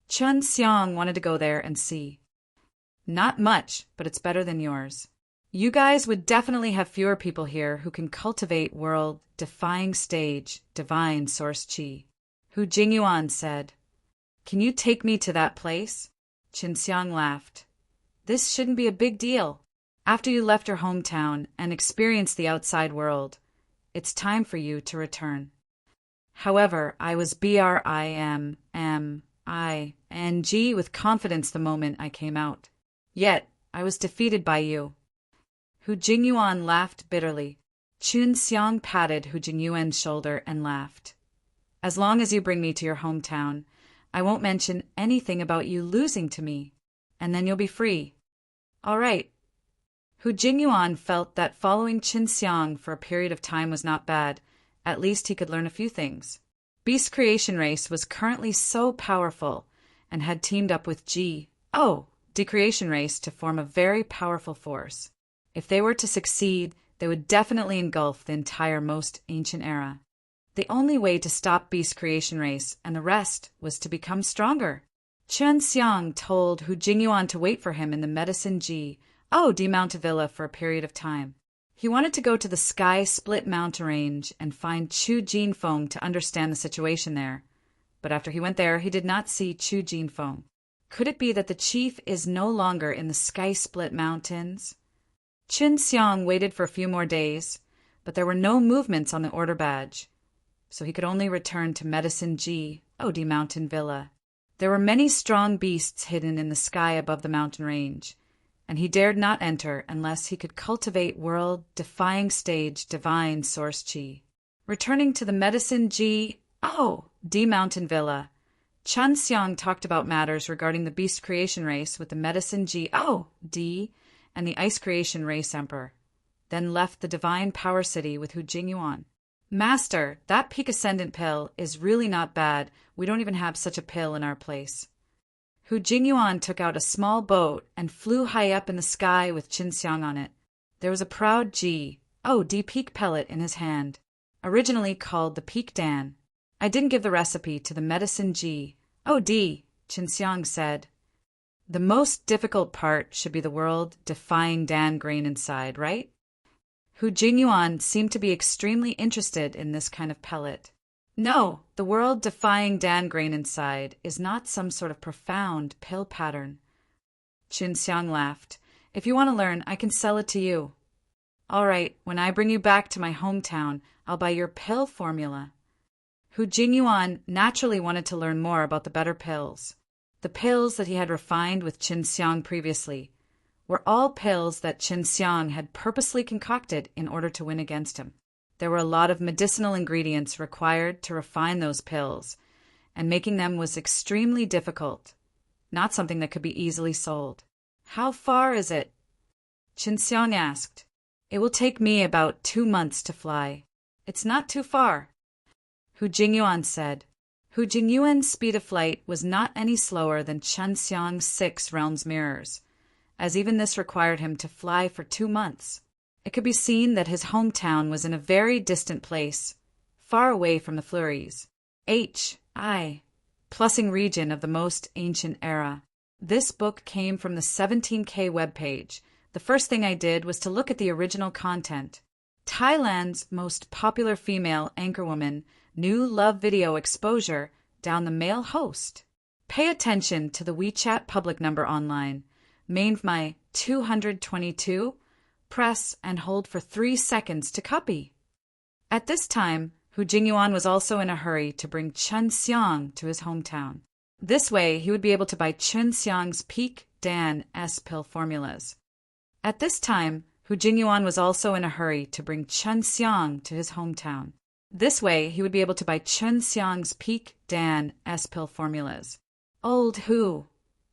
Chun Xiang wanted to go there and see. Not much, but it's better than yours. You guys would definitely have fewer people here who can cultivate world-defying stage divine source qi. Hu Jingyuan said, Can you take me to that place? Chun Xiang laughed. This shouldn't be a big deal. After you left your hometown and experienced the outside world, it's time for you to return. However, I was BRIMMING with confidence the moment I came out. Yet, I was defeated by you. Hu Jingyuan laughed bitterly. Chun Xiang patted Hu Jingyuan's shoulder and laughed. As long as you bring me to your hometown, I won't mention anything about you losing to me, and then you'll be free. All right. Hu Jingyuan felt that following Chun Xiang for a period of time was not bad. At least he could learn a few things. Beast Creation Race was currently so powerful and had teamed up with Decreation Race to form a very powerful force. If they were to succeed, they would definitely engulf the entire most ancient era. The only way to stop Beast Creation Race and the rest was to become stronger. Chun Xiang told Hu Jingyuan to wait for him in the Medicine D Mountain Villa for a period of time. He wanted to go to the Sky Split Mountain Range and find Chu Jinfeng to understand the situation there. But after he went there, he did not see Chu Jinfeng. Could it be that the chief is no longer in the Sky Split Mountains? Chun Xiang waited for a few more days, but there were no movements on the order badge, so he could only return to Medicine Mountain Villa. There were many strong beasts hidden in the sky above the mountain range, and he dared not enter unless he could cultivate world-defying stage divine source qi. Returning to the Medicine Mountain Villa, Chun Xiang talked about matters regarding the Beast Creation Race with the Medicine and the Ice Creation Race Emperor, then left the Divine Power City with Hu Jingyuan. Master, that Peak Ascendant pill is really not bad. We don't even have such a pill in our place. Hu Jingyuan took out a small boat and flew high up in the sky with Chun Xiang on it. There was a proud D Peak pellet in his hand, originally called the Peak Dan. I didn't give the recipe to the Medicine Chun Xiang said. The most difficult part should be the world-defying Dan grain inside, right? Hu Jingyuan seemed to be extremely interested in this kind of pellet. No, the world-defying Dan grain inside is not some sort of profound pill pattern. Qin Xiang laughed. If you want to learn, I can sell it to you. All right, when I bring you back to my hometown, I'll buy your pill formula. Hu Jingyuan naturally wanted to learn more about the better pills. The pills that he had refined with Qin Xiang previously were all pills that Qin Xiang had purposely concocted in order to win against him. There were a lot of medicinal ingredients required to refine those pills, and making them was extremely difficult, not something that could be easily sold. How far is it? Qin Xiang asked. It will take me about 2 months to fly. It's not too far. Hu Jingyuan said. Hu Jingyuan's speed of flight was not any slower than Qin Xiang's 6 realms mirrors, as even this required him to fly for 2 months. It could be seen that his hometown was in a very distant place, far away from the flurries. Plussing region of the most ancient era. This book came from the 17K webpage. The first thing I did was to look at the original content. Thailand's most popular female anchorwoman, new love video exposure down the male host. Pay attention to the WeChat public number online. Main my 222. Press and hold for 3 seconds to copy. At this time, Hu Jingyuan was also in a hurry to bring Qin Xiang to his hometown. This way, he would be able to buy Qin Xiang's Peak Dan S pill formulas. At this time, Hu Jingyuan was also in a hurry to bring Qin Xiang to his hometown. This way, he would be able to buy Qin Xiang's Peak Dan S pill formulas. Old Hu,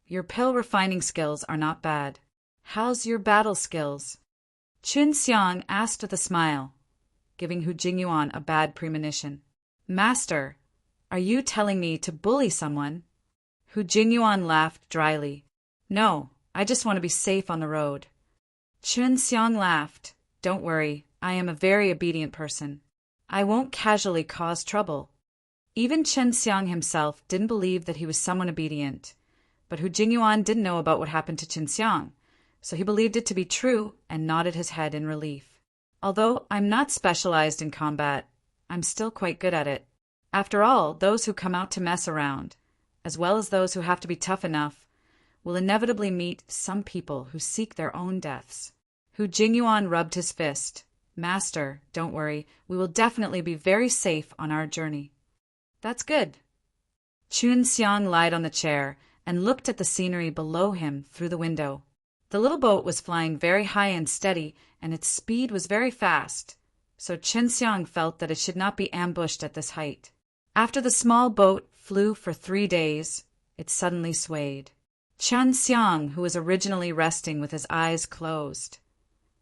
your pill refining skills are not bad. How's your battle skills? Qin Xiang asked with a smile, giving Hu Jingyuan a bad premonition. Master, are you telling me to bully someone? Hu Jingyuan laughed dryly. No, I just want to be safe on the road. Qin Xiang laughed. Don't worry, I am a very obedient person. I won't casually cause trouble. Even Qin Xiang himself didn't believe that he was someone obedient, but Hu Jingyuan didn't know about what happened to Qin Xiang, so he believed it to be true and nodded his head in relief. Although I'm not specialized in combat, I'm still quite good at it. After all, those who come out to mess around, as well as those who have to be tough enough, will inevitably meet some people who seek their own deaths. Hu Jingyuan rubbed his fist. Master, don't worry, we will definitely be very safe on our journey. That's good. Qin Xiang lied on the chair and looked at the scenery below him through the window. The little boat was flying very high and steady, and its speed was very fast, so Qin Xiang felt that it should not be ambushed at this height. After the small boat flew for 3 days, it suddenly swayed. Qin Xiang, who was originally resting with his eyes closed,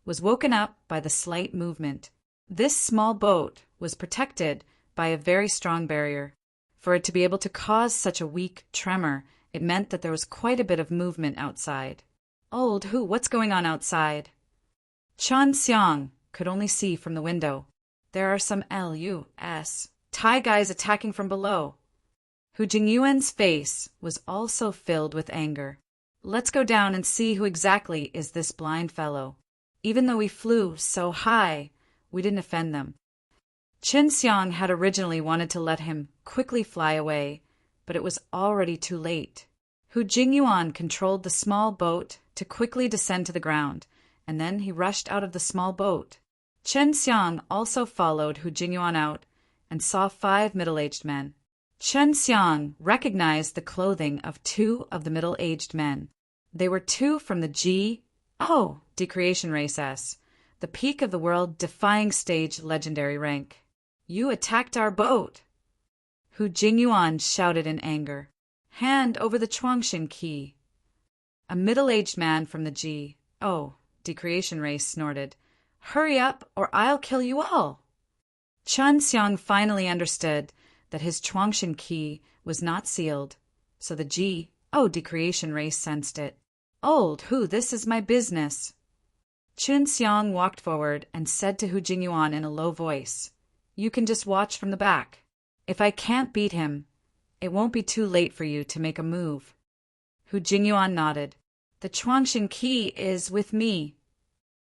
was woken up by the slight movement. This small boat was protected by a very strong barrier. For it to be able to cause such a weak tremor, it meant that there was quite a bit of movement outside. Old Hu, what's going on outside? Qin Xiang could only see from the window. There are some Thai guys attacking from below. Hu Jingyuan's face was also filled with anger. Let's go down and see who exactly is this blind fellow. Even though we flew so high, we didn't offend them. Qin Xiang had originally wanted to let him quickly fly away, but it was already too late. Hu Jingyuan controlled the small boat to quickly descend to the ground, and then he rushed out of the small boat. Qin Xiang also followed Hu Jingyuan out and saw 5 middle-aged men. Qin Xiang recognized the clothing of 2 of the middle-aged men. They were 2 from the Decreation Race S, the peak of the world-defying stage legendary rank. You attacked our boat! Hu Jingyuan shouted in anger. Hand over the Chuangshin key. A middle-aged man from the Decreation Race snorted. Hurry up, or I'll kill you all! Qin Xiang finally understood that his Chuangshin key was not sealed, so the Decreation Race sensed it. Old Hu, this is my business. Qin Xiang walked forward and said to Hu Jingyuan in a low voice, You can just watch from the back. If I can't beat him, it won't be too late for you to make a move. Hu Jingyuan nodded. The Chuangshin key is with me.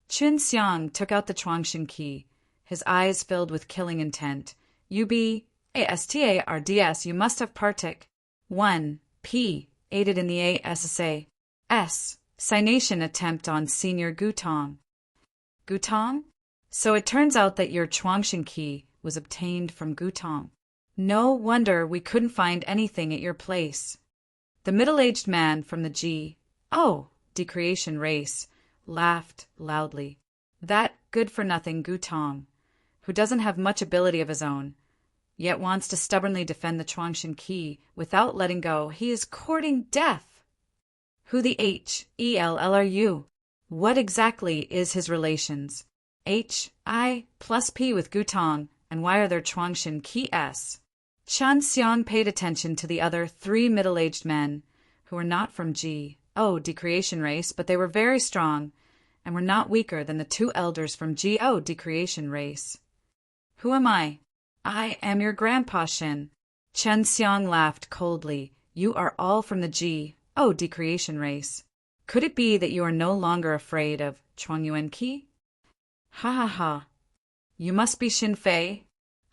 Qin Xiang took out the Chuangshin key, his eyes filled with killing intent. ASTARDS, you must have partic. 1. P. Aided in the ASSA. S. Signation attempt on Senior Gutong. Gutong? So it turns out that your Chuangshan key was obtained from Gutong. No wonder we couldn't find anything at your place. The middle-aged man from the decreation race laughed loudly. That good-for-nothing Gutong, who doesn't have much ability of his own, yet wants to stubbornly defend the Chuangshan key without letting go, he is courting death. Who the hell are you? What exactly is his relations? I plus P with Gutong, and why are there Chuangshan key S? Chen Xiang paid attention to the other 3 middle-aged men, who were not from decreation race, but they were very strong, and were not weaker than the 2 elders from decreation race. Who am I? I am your grandpa Shin. Chen Xiang laughed coldly. You are all from the decreation race. Could it be that you are no longer afraid of Chuangyuan Qi? Ha ha ha. You must be Xin Fei.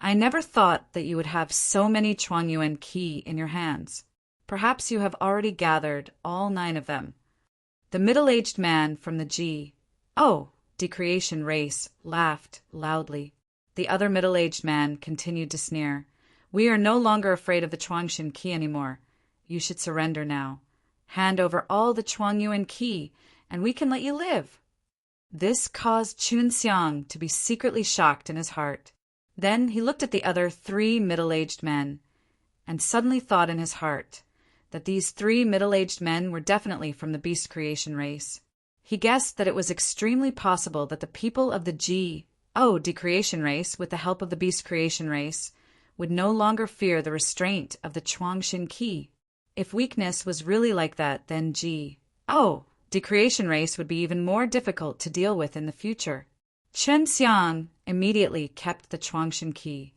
I never thought that you would have so many Chuangyuan Qi in your hands. Perhaps you have already gathered all 9 of them. The middle-aged man from the decreation race laughed loudly. The other middle-aged man continued to sneer. We are no longer afraid of the Chuangshan Qi anymore. You should surrender now. Hand over all the Chuangyuan Qi, and we can let you live. This caused Chun Xiang to be secretly shocked in his heart. Then he looked at the other 3 middle-aged men, and suddenly thought in his heart that these 3 middle-aged men were definitely from the beast creation race. He guessed that it was extremely possible that the people of the decreation race, with the help of the beast creation race, would no longer fear the restraint of the Chuangshan Qi. If weakness was really like that, then decreation race would be even more difficult to deal with in the future. Chen Xiang immediately kept the Chuangshan Qi.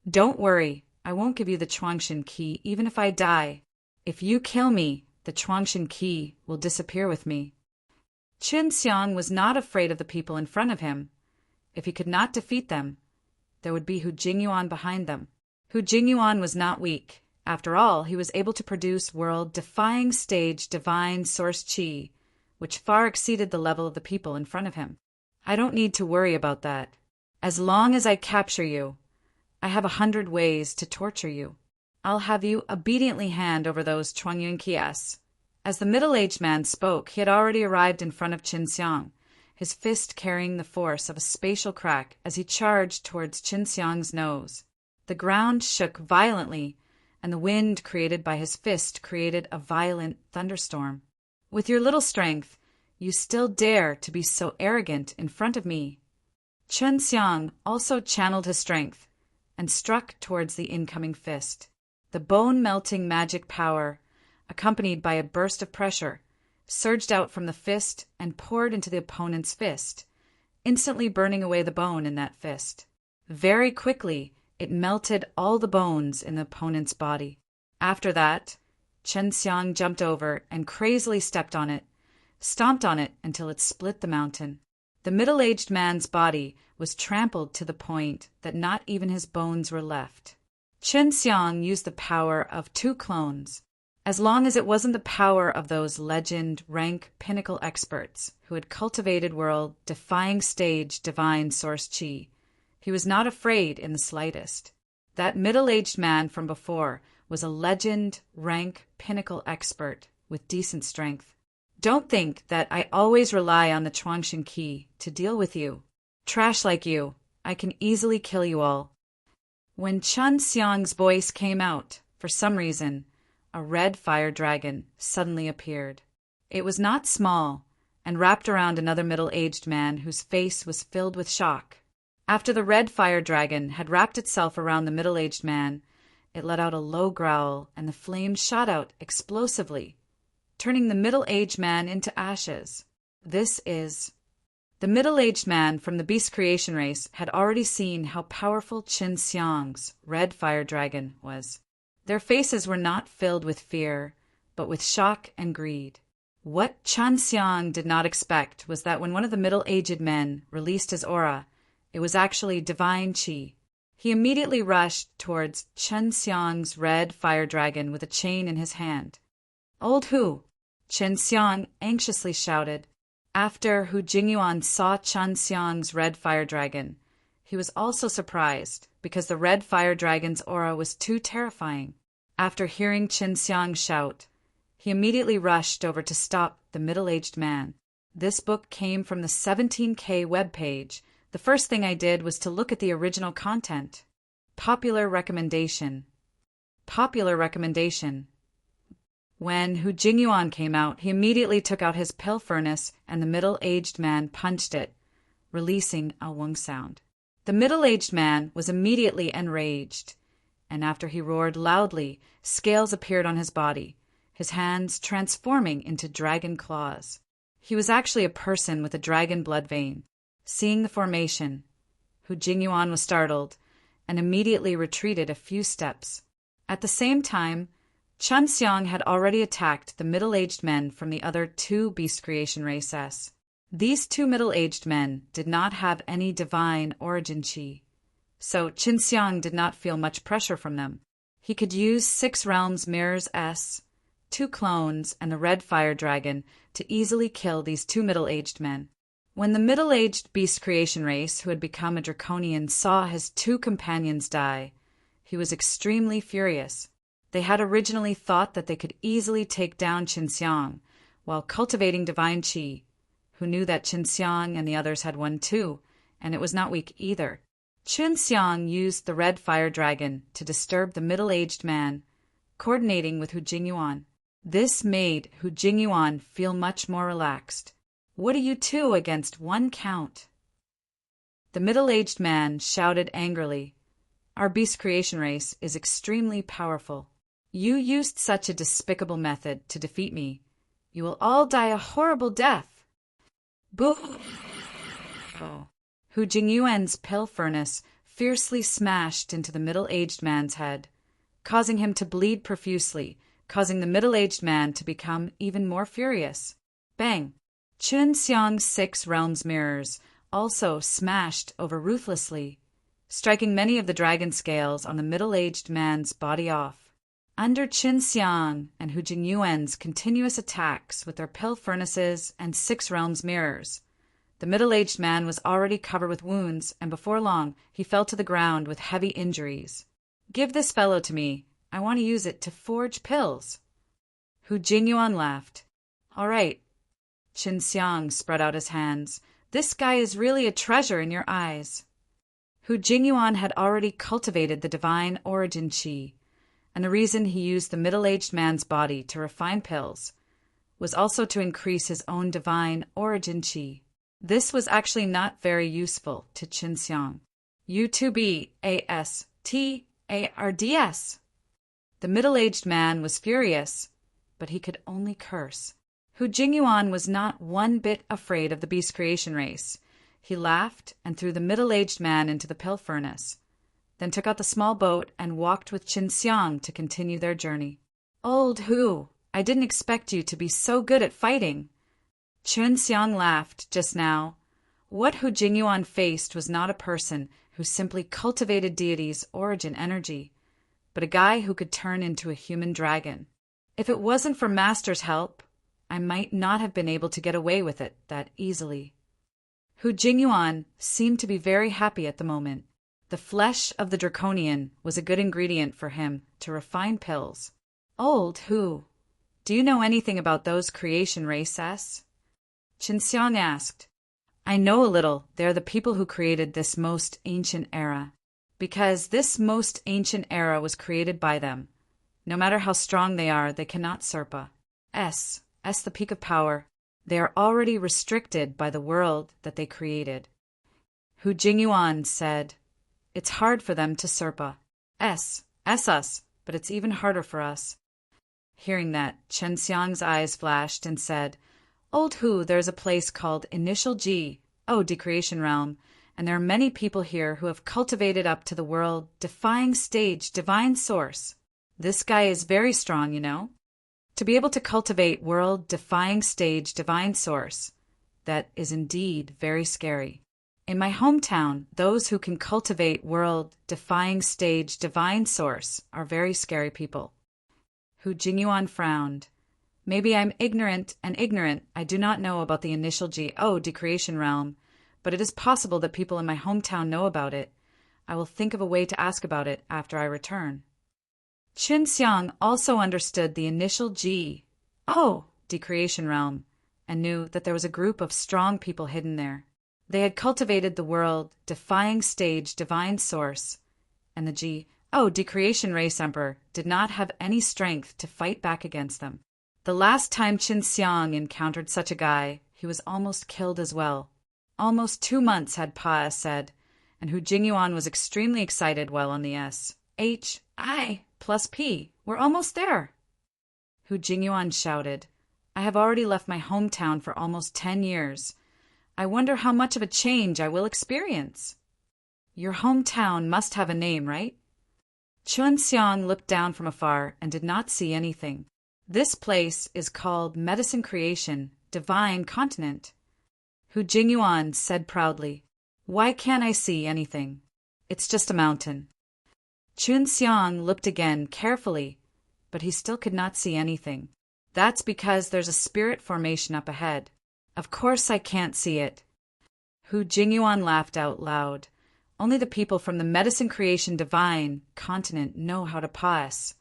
Don't worry, I won't give you the Chuangshan Qi even if I die. If you kill me, the Chuangshan Qi will disappear with me. Chen Xiang was not afraid of the people in front of him. If he could not defeat them, there would be Hu Jingyuan behind them. Hu Jingyuan was not weak. After all, he was able to produce world-defying stage divine source qi, which far exceeded the level of the people in front of him. I don't need to worry about that. As long as I capture you, I have 100 ways to torture you. I'll have you obediently hand over those Chuangyuan Qi's. As the middle-aged man spoke, he had already arrived in front of Qin Xiang, his fist carrying the force of a spatial crack as he charged towards Qin Xiang's nose. The ground shook violently, and the wind created by his fist created a violent thunderstorm. With your little strength, you still dare to be so arrogant in front of me. Chen Xiang also channeled his strength and struck towards the incoming fist. The bone-melting magic power, accompanied by a burst of pressure, surged out from the fist and poured into the opponent's fist, instantly burning away the bone in that fist. Very quickly, it melted all the bones in the opponent's body. After that, Chen Xiang jumped over and crazily stepped on it, stomped on it until it split the mountain. The middle-aged man's body was trampled to the point that not even his bones were left. Chen Xiang used the power of 2 clones. As long as it wasn't the power of those legend rank pinnacle experts who had cultivated world-defying stage divine source qi, he was not afraid in the slightest. That middle-aged man from before was a legend rank pinnacle expert with decent strength. Don't think that I always rely on the Chuangshan Qi to deal with you. Trash like you, I can easily kill you all. When Chen Xiang's voice came out, for some reason, a red fire dragon suddenly appeared. It was not small, and wrapped around another middle-aged man whose face was filled with shock. After the red fire dragon had wrapped itself around the middle-aged man, it let out a low growl, and the flames shot out explosively, turning the middle-aged man into ashes. The middle-aged man from the beast creation race had already seen how powerful Qin Xiang's red fire dragon was. Their faces were not filled with fear, but with shock and greed. What Chen Xiang did not expect was that when one of the middle-aged men released his aura, it was actually divine qi. He immediately rushed towards Chen Xiang's red fire dragon with a chain in his hand. Old Hu, Chen Xiang anxiously shouted. After Hu Jingyuan saw Chen Xiang's red fire dragon, he was also surprised because the red fire dragon's aura was too terrifying. After hearing Chen Xiang shout, he immediately rushed over to stop the middle-aged man. This book came from the 17K webpage. The first thing I did was to look at the original content. Popular recommendation. Popular recommendation. When Hu Jingyuan came out, he immediately took out his pill furnace and the middle-aged man punched it, releasing a wung sound. The middle-aged man was immediately enraged, and after he roared loudly, scales appeared on his body, his hands transforming into dragon claws. He was actually a person with a dragon blood vein. Seeing the formation, Hu Jingyuan was startled and immediately retreated a few steps. At the same time, Chen Xiang had already attacked the middle-aged men from the other two beast creation races. These two middle-aged men did not have any divine origin qi, so Chen Xiang did not feel much pressure from them. He could use 6 realms mirrors S, 2 clones, and the red fire dragon to easily kill these two middle-aged men. When the middle-aged beast creation race who had become a draconian saw his 2 companions die, he was extremely furious. They had originally thought that they could easily take down Chen Xiang while cultivating divine qi, who knew that Chen Xiang and the others had one too, and it was not weak either. Chen Xiang used the red fire dragon to disturb the middle-aged man, coordinating with Hu Jingyuan. This made Hu Jingyuan feel much more relaxed. What are you two against 1 count? The middle-aged man shouted angrily. Our beast creation race is extremely powerful. You used such a despicable method to defeat me. You will all die a horrible death. Boo! Hu Jingyuan's pill furnace fiercely smashed into the middle-aged man's head, causing him to bleed profusely, causing the middle-aged man to become even more furious. Bang! Chen Xiang's 6 realms mirrors also smashed over ruthlessly, striking many of the dragon scales on the middle-aged man's body off. Under Chen Xiang and Hu Jingyuan's continuous attacks with their pill furnaces and 6 realms mirrors, the middle-aged man was already covered with wounds, and before long he fell to the ground with heavy injuries. Give this fellow to me. I want to use it to forge pills. Hu Jingyuan laughed. All right. Chen Xiang spread out his hands. This guy is really a treasure in your eyes. Hu Jingyuan had already cultivated the divine origin qi, and the reason he used the middle-aged man's body to refine pills was also to increase his own divine origin qi. This was actually not very useful to Chen Xiang. U2BASTARDS. The middle-aged man was furious, but he could only curse. Hu Jingyuan was not one bit afraid of the beast creation race. He laughed and threw the middle-aged man into the pill furnace, then took out the small boat and walked with Chen Xiang to continue their journey. Old Hu, I didn't expect you to be so good at fighting. Chen Xiang laughed just now. What Hu Jingyuan faced was not a person who simply cultivated deity's origin energy, but a guy who could turn into a human dragon. If it wasn't for Master's help, I might not have been able to get away with it that easily. Hu Jingyuan seemed to be very happy at the moment. The flesh of the draconian was a good ingredient for him to refine pills. Old Hu, do you know anything about those creation races? Chen Xiang asked. I know a little. They're the people who created this most ancient era. Because this most ancient era was created by them. No matter how strong they are, they cannot Serpa. S, the peak of power. They are already restricted by the world that they created. Hu Jingyuan said, it's hard for them to Serpa. S us, but it's even harder for us. Hearing that, Chen Xiang's eyes flashed and said, Old Hu, there's a place called Initial G, Decreation Realm, and there are many people here who have cultivated up to the world defying stage divine source. This guy is very strong, you know. To be able to cultivate world defying stage divine source, that is indeed very scary. In my hometown, those who can cultivate world defying stage divine source are very scary people. Hu Jingyuan frowned. Maybe I'm ignorant, I do not know about the initial G.O. decreation realm, but it is possible that people in my hometown know about it. I will think of a way to ask about it after I return. Qin Xiang also understood the initial G.O. decreation realm and knew that there was a group of strong people hidden there. They had cultivated the world-defying stage divine source, and the G.O. decreation race emperor did not have any strength to fight back against them. The last time Qin Xiang encountered such a guy, he was almost killed as well. Almost 2 months had said, and Hu Jingyuan was extremely excited while on the SHI+P. We're almost there. Hu Jingyuan shouted, I have already left my hometown for almost 10 years. I wonder how much of a change I will experience. Your hometown must have a name, right? Qin Xiang looked down from afar and did not see anything. This place is called Medicine Creation, Divine Continent. Hu Jingyuan said proudly, Why can't I see anything? It's just a mountain. Qin Xiang looked again carefully, but he still could not see anything. That's because there's a spirit formation up ahead. Of course I can't see it. Hu Jingyuan laughed out loud. Only the people from the Medicine Creation Divine Continent know how to pass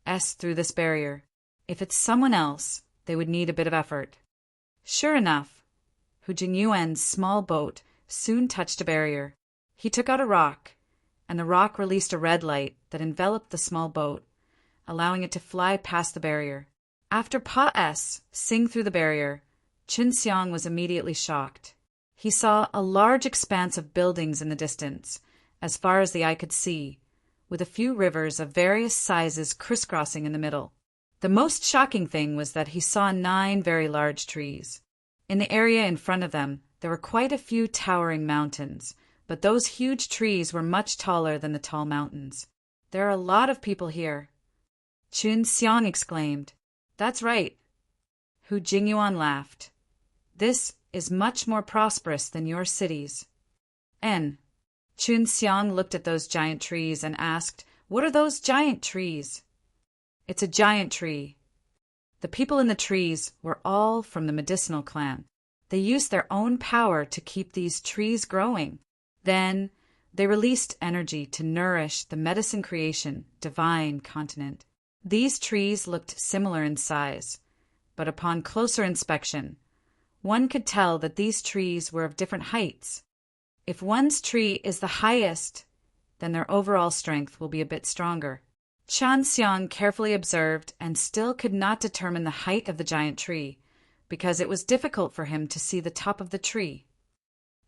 through this barrier. If it's someone else, they would need a bit of effort. Sure enough, Hu Jingyuan's small boat soon touched a barrier. He took out a rock, and the rock released a red light that enveloped the small boat, allowing it to fly past the barrier. After sing through the barrier, Qin Xiang was immediately shocked. He saw a large expanse of buildings in the distance, as far as the eye could see, with a few rivers of various sizes crisscrossing in the middle. The most shocking thing was that he saw 9 very large trees. In the area in front of them, there were quite a few towering mountains, but those huge trees were much taller than the tall mountains. There are a lot of people here. Qin Xiang exclaimed. That's right. Hu Jingyuan laughed. This is much more prosperous than your cities. Qin Xiang looked at those giant trees and asked, What are those giant trees? It's a giant tree. The people in the trees were all from the medicinal clan. They used their own power to keep these trees growing. Then they released energy to nourish the Medicine Creation Divine Continent. These trees looked similar in size, but upon closer inspection, one could tell that these trees were of different heights. If one's tree is the highest, then their overall strength will be a bit stronger. Qin Xiang carefully observed and still could not determine the height of the giant tree, because it was difficult for him to see the top of the tree.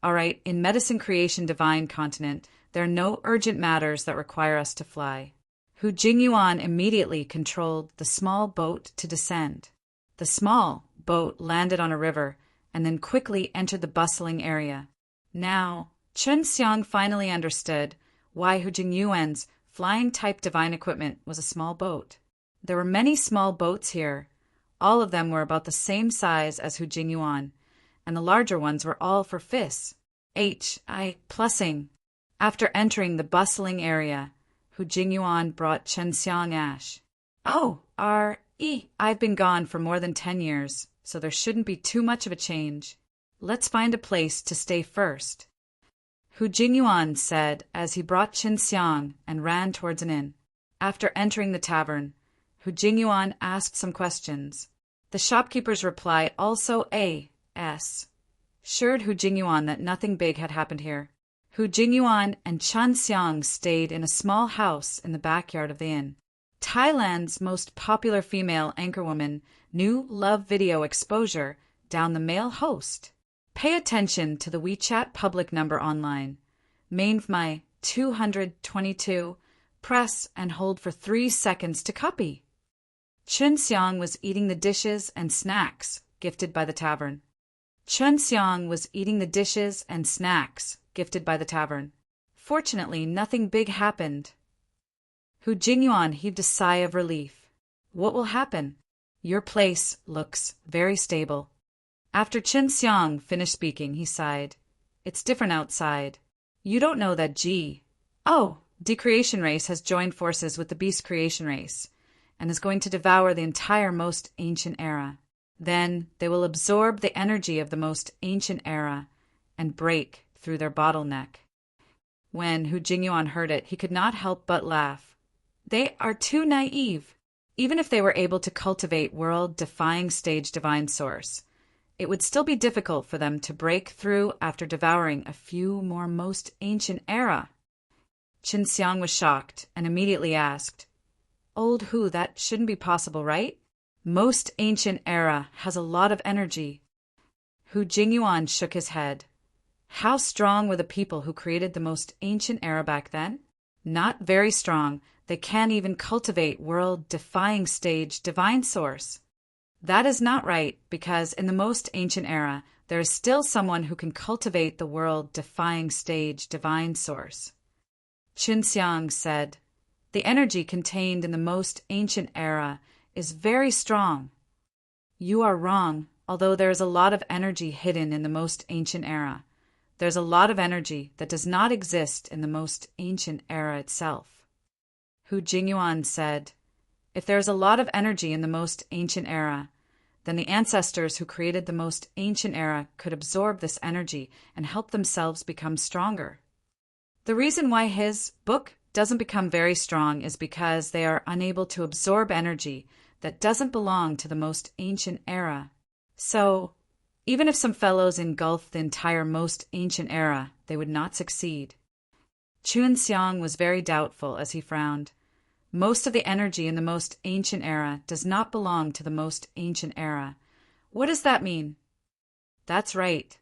All right, in Medicine Creation Divine Continent, there are no urgent matters that require us to fly. Hu Jingyuan immediately controlled the small boat to descend. The small boat landed on a river and then quickly entered the bustling area. Now, Qin Xiang finally understood why Hu Jingyuan's flying-type divine equipment was a small boat. There were many small boats here. All of them were about the same size as Hu Jingyuan, and the larger ones were all for HI+ing. After entering the bustling area, Hu Jingyuan brought Qin Xiang ash. Oh, I've been gone for more than 10 years, so there shouldn't be too much of a change. Let's find a place to stay first. Hu Jingyuan said as he brought Qin Xiang and ran towards an inn. After entering the tavern, Hu Jingyuan asked some questions. The shopkeeper's reply also assured Hu Jingyuan that nothing big had happened here. Hu Jingyuan and Qin Xiang stayed in a small house in the backyard of the inn. Thailand's most popular female anchorwoman knew love video exposure down the male host. Pay attention to the WeChat public number online. My 222. Press and hold for 3 seconds to copy. Qin Xiang was eating the dishes and snacks gifted by the tavern. Fortunately, nothing big happened. Hu Jingyuan heaved a sigh of relief. What will happen? Your place looks very stable. After Qin Xiang finished speaking, he sighed. It's different outside. You don't know that decreation race has joined forces with the beast creation race, and is going to devour the entire most ancient era. Then they will absorb the energy of the most ancient era and break through their bottleneck. When Hu Jingyuan heard it, he could not help but laugh. They are too naive. Even if they were able to cultivate world-defying stage divine source, it would still be difficult for them to break through after devouring a few more most ancient era. Qin Xiang was shocked and immediately asked, "Old Hu, that shouldn't be possible, right? Most ancient era has a lot of energy." Hu Jingyuan shook his head. How strong were the people who created the most ancient era back then? Not very strong. They can't even cultivate world-defying stage divine source. That is not right, because in the most ancient era, there is still someone who can cultivate the world-defying stage divine source. Qin Xiang said, "The energy contained in the most ancient era is very strong." "You are wrong, although there is a lot of energy hidden in the most ancient era. There's a lot of energy that does not exist in the most ancient era itself." Hu Jingyuan said, "If there is a lot of energy in the most ancient era, then the ancestors who created the most ancient era could absorb this energy and help themselves become stronger. The reason why his book doesn't become very strong is because they are unable to absorb energy that doesn't belong to the most ancient era. So, even if some fellows engulfed the entire most ancient era, they would not succeed." Qin Xiang was very doubtful as he frowned. Most of the energy in the most ancient era does not belong to the most ancient era. What does that mean? That's right.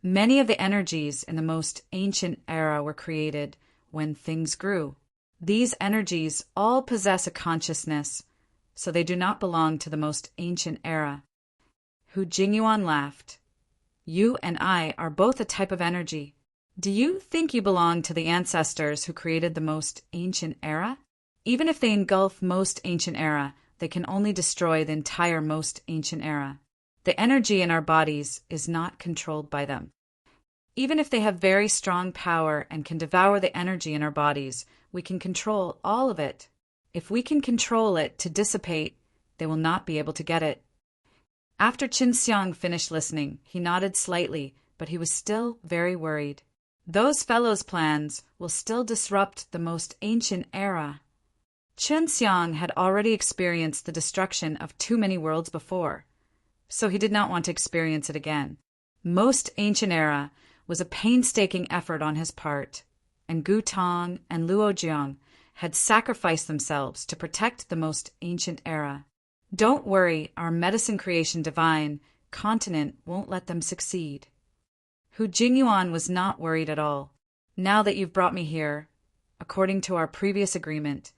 Many of the energies in the most ancient era were created when things grew. These energies all possess a consciousness, so they do not belong to the most ancient era. Hu Jingyuan laughed. "You and I are both a type of energy. Do you think you belong to the ancestors who created the most ancient era? Even if they engulf most ancient era, they can only destroy the entire most ancient era. The energy in our bodies is not controlled by them. Even if they have very strong power and can devour the energy in our bodies, we can control all of it. If we can control it to dissipate, they will not be able to get it." After Qin Xiang finished listening, he nodded slightly, but he was still very worried. Those fellows' plans will still disrupt the most ancient era. Qin Xiang had already experienced the destruction of too many worlds before, so he did not want to experience it again. Most ancient era was a painstaking effort on his part, and Gu Tong and Luo Jiang had sacrificed themselves to protect the most ancient era. Don't worry, our medicine creation divine continent won't let them succeed. Hu Jingyuan was not worried at all. Now that you've brought me here, according to our previous agreement,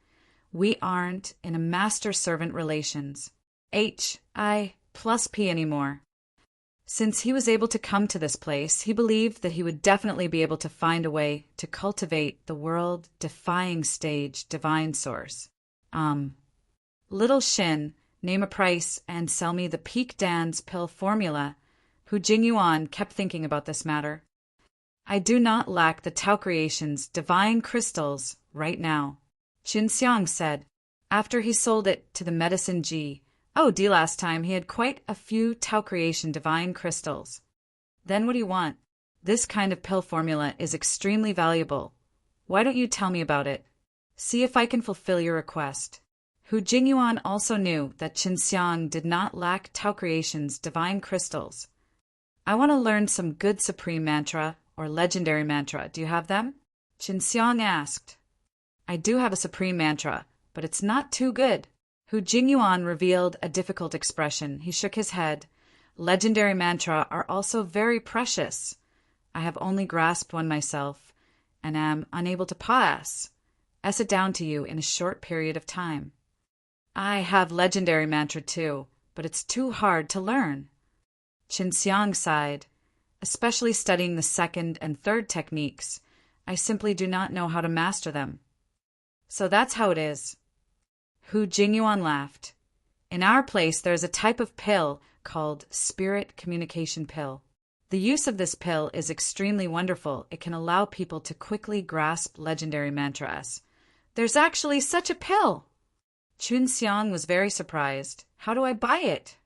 we aren't in a master-servant relations, HI+P anymore. Since he was able to come to this place, he believed that he would definitely be able to find a way to cultivate the world-defying stage divine source. Little Shin, name a price and sell me the Peak Dan's pill formula. Hu Jingyuan kept thinking about this matter. "I do not lack the Tao Creation's divine crystals right now," Qin Xiang said, after he sold it to the Medicine G. D last time he had quite a few Tao Creation divine crystals. "Then what do you want? This kind of pill formula is extremely valuable. Why don't you tell me about it? See if I can fulfill your request." Hu Jingyuan also knew that Qin Xiang did not lack Tao Creation's divine crystals. "I want to learn some good supreme mantra or legendary mantra. Do you have them?" Qin Xiang asked. "I do have a supreme mantra, but it's not too good." Hu Jingyuan revealed a difficult expression. He shook his head. "Legendary mantra are also very precious. I have only grasped one myself, and am unable to pass it down to you in a short period of time." "I have legendary mantra too, but it's too hard to learn." Qin Xiang sighed. "Especially studying the second and third techniques, I simply do not know how to master them." "So that's how it is." Hu Jingyuan laughed. "In our place there is a type of pill called Spirit Communication Pill. The use of this pill is extremely wonderful. It can allow people to quickly grasp legendary mantras." "There's actually such a pill!" Chun Xiang was very surprised. How do I buy it?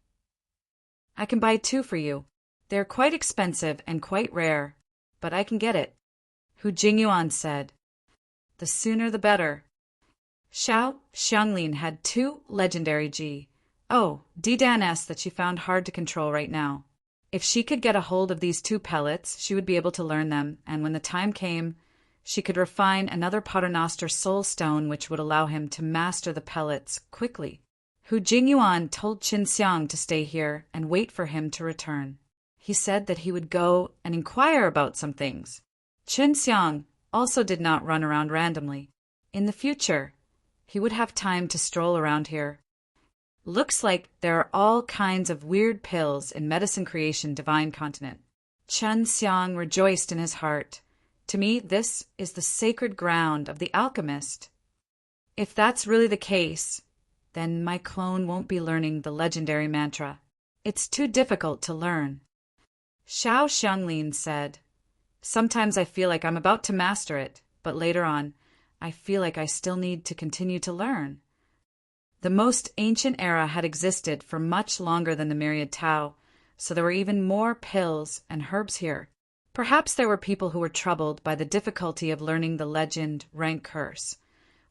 I can buy 2 for you. They're quite expensive and quite rare, but I can get it. Hu Jingyuan said. The sooner the better. Xiao Xianglin had 2 legendary G. Oh, Didan S that she found hard to control right now. If she could get a hold of these 2 pellets, she would be able to learn them, and when the time came, she could refine another Paternoster soul stone which would allow him to master the pellets quickly. Hu Jingyuan told Qin Xiang to stay here and wait for him to return. He said that he would go and inquire about some things. Qin Xiang also did not run around randomly. In the future, he would have time to stroll around here. Looks like there are all kinds of weird pills in Medicine Creation Divine Continent. Qin Xiang rejoiced in his heart. To me, this is the sacred ground of the alchemist. If that's really the case, then my clone won't be learning the legendary mantra. It's too difficult to learn. Xiao Xianglin said, Sometimes I feel like I'm about to master it, but later on, I feel like I still need to continue to learn. The most ancient era had existed for much longer than the myriad Tao, so there were even more pills and herbs here. Perhaps there were people who were troubled by the difficulty of learning the legend rank curse,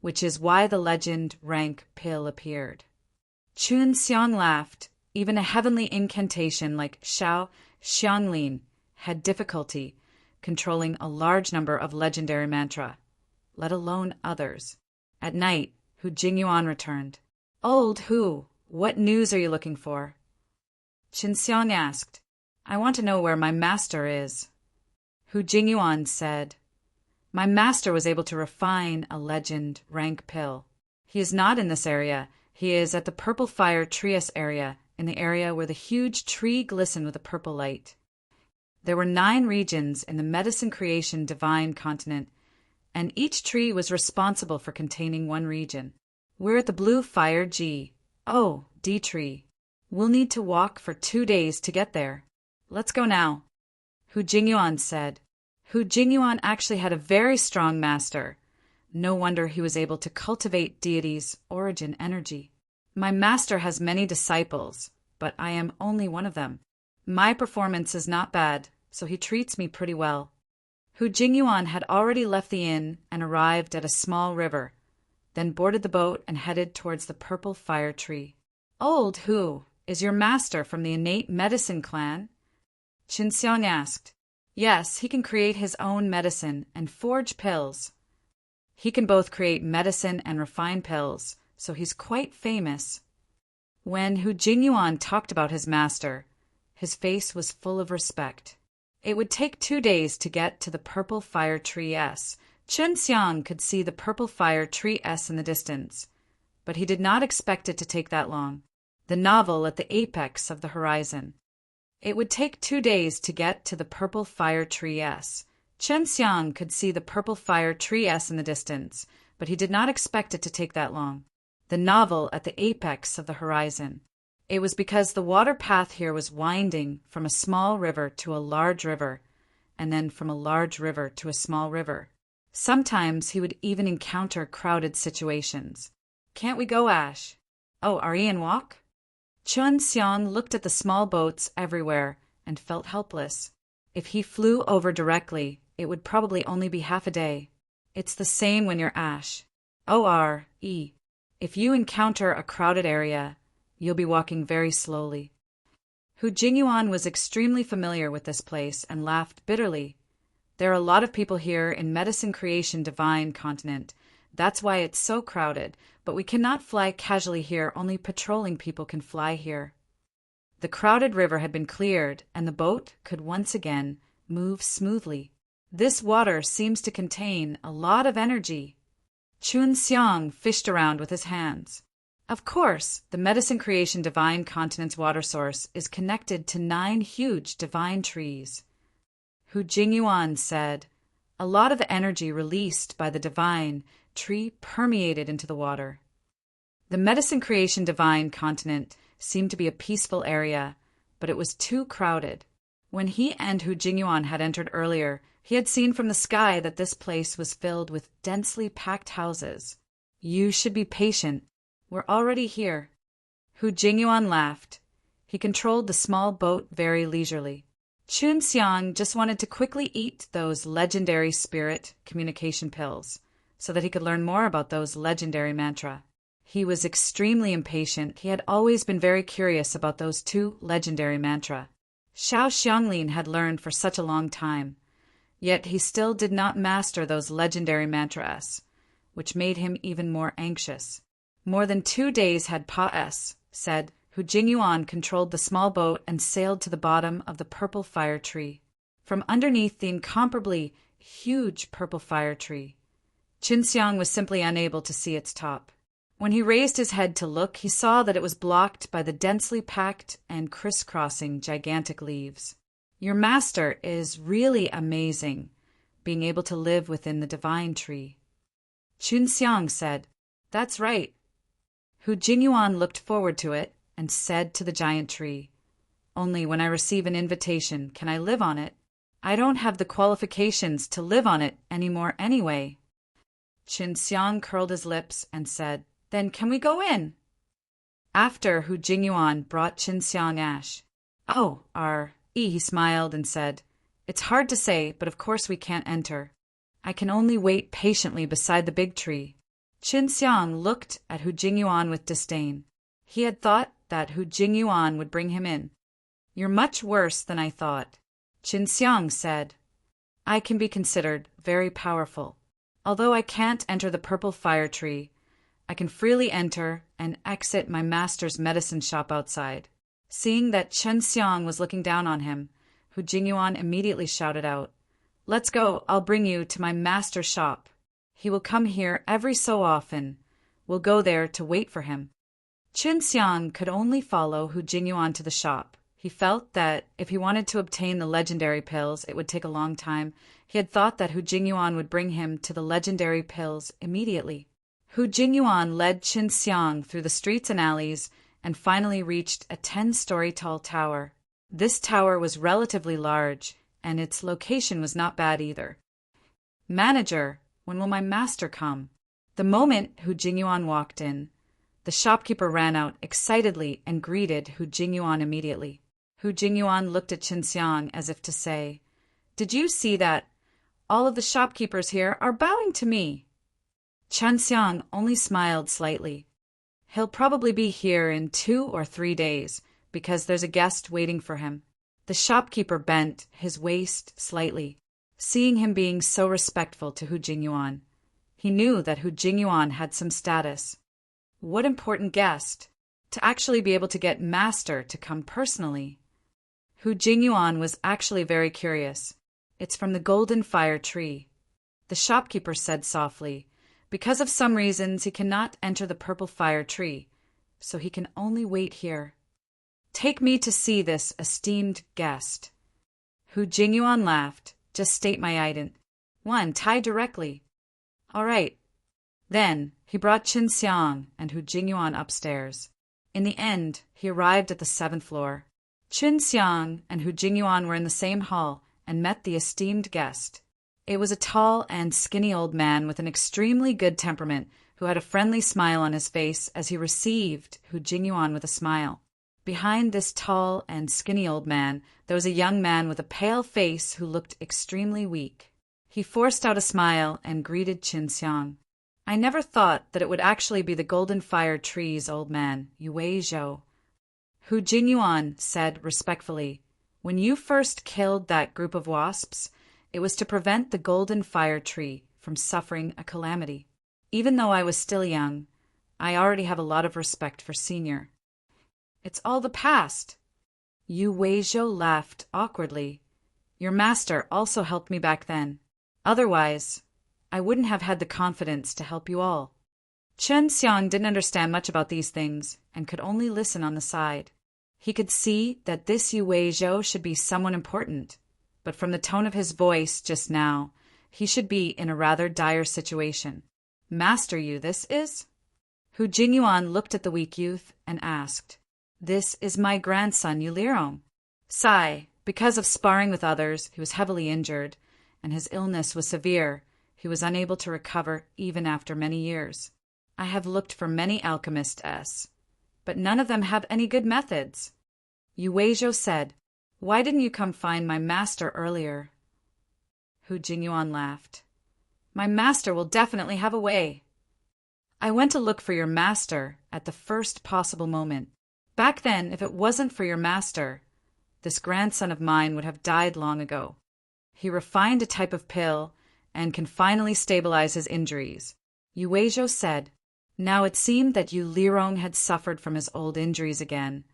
which is why the legend rank pill appeared. Chun Xiang laughed. Even a heavenly incantation like Xiao Xianglin had difficulty controlling a large number of legendary mantra, let alone others. At night, Hu Jingyuan returned. Old Hu, what news are you looking for? Qin Xiang asked. I want to know where my master is. Hu Jingyuan said, My master was able to refine a legend rank pill. He is not in this area. He is at the Purple Fire Trias area, in the area where the huge tree glistened with a purple light. There were 9 regions in the Medicine Creation Divine Continent, and each tree was responsible for containing one region. We're at the Blue Fire G. Oh, D tree. We'll need to walk for 2 days to get there. Let's go now. Hu Jingyuan said. Hu Jingyuan actually had a very strong master. No wonder he was able to cultivate deity's origin energy. My master has many disciples, but I am only one of them. My performance is not bad, so he treats me pretty well. Hu Jingyuan had already left the inn and arrived at a small river, then boarded the boat and headed towards the Purple Fire Tree. Old Hu, is your master from the innate medicine clan? Qin Xiang asked. Yes, he can create his own medicine and forge pills. He can both create medicine and refine pills, so he's quite famous. When Hu Jingyuan talked about his master, his face was full of respect. It would take 2 days to get to the Purple Fire Tree S. Qin Xiang could see the Purple Fire Tree S in the distance, but he did not expect it to take that long. The novel at the apex of the horizon. It would take 2 days to get to the Purple Fire Tree S. Qin Xiang could see the Purple Fire Tree S in the distance, but he did not expect it to take that long. The novel at the apex of the horizon. It was because the water path here was winding from a small river to a large river, and then from a large river to a small river. Sometimes he would even encounter crowded situations. Can't we go, Ash? Oh, are Ian walk? Qin Xiang looked at the small boats everywhere and felt helpless. If he flew over directly, it would probably only be half a day. It's the same when you're Ash. O-R-E. If you encounter a crowded area, you'll be walking very slowly. Hu Jingyuan was extremely familiar with this place and laughed bitterly. There are a lot of people here in Medicine Creation Divine Continent. That's why it's so crowded, but we cannot fly casually here. Only patrolling people can fly here. The crowded river had been cleared, and the boat could once again move smoothly. This water seems to contain a lot of energy. Qin Xiang fished around with his hands. Of course, the Medicine Creation Divine Continent's water source is connected to 9 huge divine trees. Hu Jingyuan said, a lot of the energy released by the divine tree permeated into the water. The Medicine Creation Divine Continent seemed to be a peaceful area, but it was too crowded. When he and Hu Jingyuan had entered earlier, he had seen from the sky that this place was filled with densely packed houses. You should be patient. We're already here. Hu Jingyuan laughed. He controlled the small boat very leisurely. Chun Xiang just wanted to quickly eat those legendary spirit communication pills so that he could learn more about those legendary mantra. He was extremely impatient. He had always been very curious about those two legendary mantra. Xiao Xianglin had learned for such a long time, yet he still did not master those legendary mantras, which made him even more anxious. More than 2 days had said. Hu Jingyuan controlled the small boat and sailed to the bottom of the purple fire tree. From underneath the incomparably huge purple fire tree, Qin Xiang was simply unable to see its top. When he raised his head to look, he saw that it was blocked by the densely packed and crisscrossing gigantic leaves. Your master is really amazing, being able to live within the divine tree. Qin Xiang said, "That's right." Hu Jingyuan looked forward to it and said to the giant tree, "Only when I receive an invitation can I live on it. I don't have the qualifications to live on it anymore anyway." Qin Xiang curled his lips and said, "Then can we go in?" After Hu Jingyuan brought Qin Xiang ash. He smiled and said, "It's hard to say, but of course we can't enter. I can only wait patiently beside the big tree." Qin Xiang looked at Hu Jingyuan with disdain. He had thought that Hu Jingyuan would bring him in. "You're much worse than I thought," Qin Xiang said. "I can be considered very powerful. Although I can't enter the purple fire tree, I can freely enter and exit my master's medicine shop outside." Seeing that Qin Xiang was looking down on him, Hu Jingyuan immediately shouted out, "Let's go, I'll bring you to my master's shop. He will come here every so often. We'll go there to wait for him." Qin Xiang could only follow Hu Jingyuan to the shop. He felt that if he wanted to obtain the legendary pills, it would take a long time. He had thought that Hu Jingyuan would bring him to the legendary pills immediately. Hu Jingyuan led Qin Xiang through the streets and alleys and finally reached a 10-story tall tower. This tower was relatively large, and its location was not bad either. "Manager, when will my master come?" The moment Hu Jingyuan walked in, the shopkeeper ran out excitedly and greeted Hu Jingyuan immediately. Hu Jingyuan looked at Qin Xiang as if to say, "Did you see that? All of the shopkeepers here are bowing to me." Qin Xiang only smiled slightly. "He'll probably be here in 2 or 3 days, because there's a guest waiting for him." The shopkeeper bent his waist slightly, seeing him being so respectful to Hu Jingyuan. He knew that Hu Jingyuan had some status. What important guest! To actually be able to get master to come personally. Hu Jingyuan was actually very curious. "It's from the golden fire tree," the shopkeeper said softly. "Because of some reasons he cannot enter the purple fire tree, so he can only wait here. Take me to see this esteemed guest." Hu Jingyuan laughed. "Just state my item. 1. Tie directly." "All right." Then he brought Qin Xiang and Hu Jingyuan upstairs. In the end, he arrived at the 7th floor. Qin Xiang and Hu Jingyuan were in the same hall and met the esteemed guest. It was a tall and skinny old man with an extremely good temperament who had a friendly smile on his face as he received Hu Jingyuan with a smile. Behind this tall and skinny old man, there was a young man with a pale face who looked extremely weak. He forced out a smile and greeted Qin Xiang. "I never thought that it would actually be the golden fire tree's old man, Yue Zhou." Hu Jingyuan said respectfully, "When you first killed that group of wasps, it was to prevent the golden fire tree from suffering a calamity. Even though I was still young, I already have a lot of respect for senior." "It's all the past." Yue Zhou laughed awkwardly. "Your master also helped me back then. Otherwise, I wouldn't have had the confidence to help you all." Qin Xiang didn't understand much about these things and could only listen on the side. He could see that this Yue Zhou should be someone important, but from the tone of his voice just now, he should be in a rather dire situation. "Master Yu, this is?" Hu Jingyuan looked at the weak youth and asked, "This is my grandson Yulirong." Sigh, because of sparring with others, he was heavily injured, and his illness was severe. He was unable to recover even after many years. I have looked for many alchemists, but none of them have any good methods. Yu Weizhou said, "Why didn't you come find my master earlier?" Hu Jingyuan laughed. "My master will definitely have a way. I went to look for your master at the first possible moment. Back then, if it wasn't for your master, this grandson of mine would have died long ago. He refined a type of pill and can finally stabilize his injuries." Yu Weizhou said. Now it seemed that Yu Lirong had suffered from his old injuries again,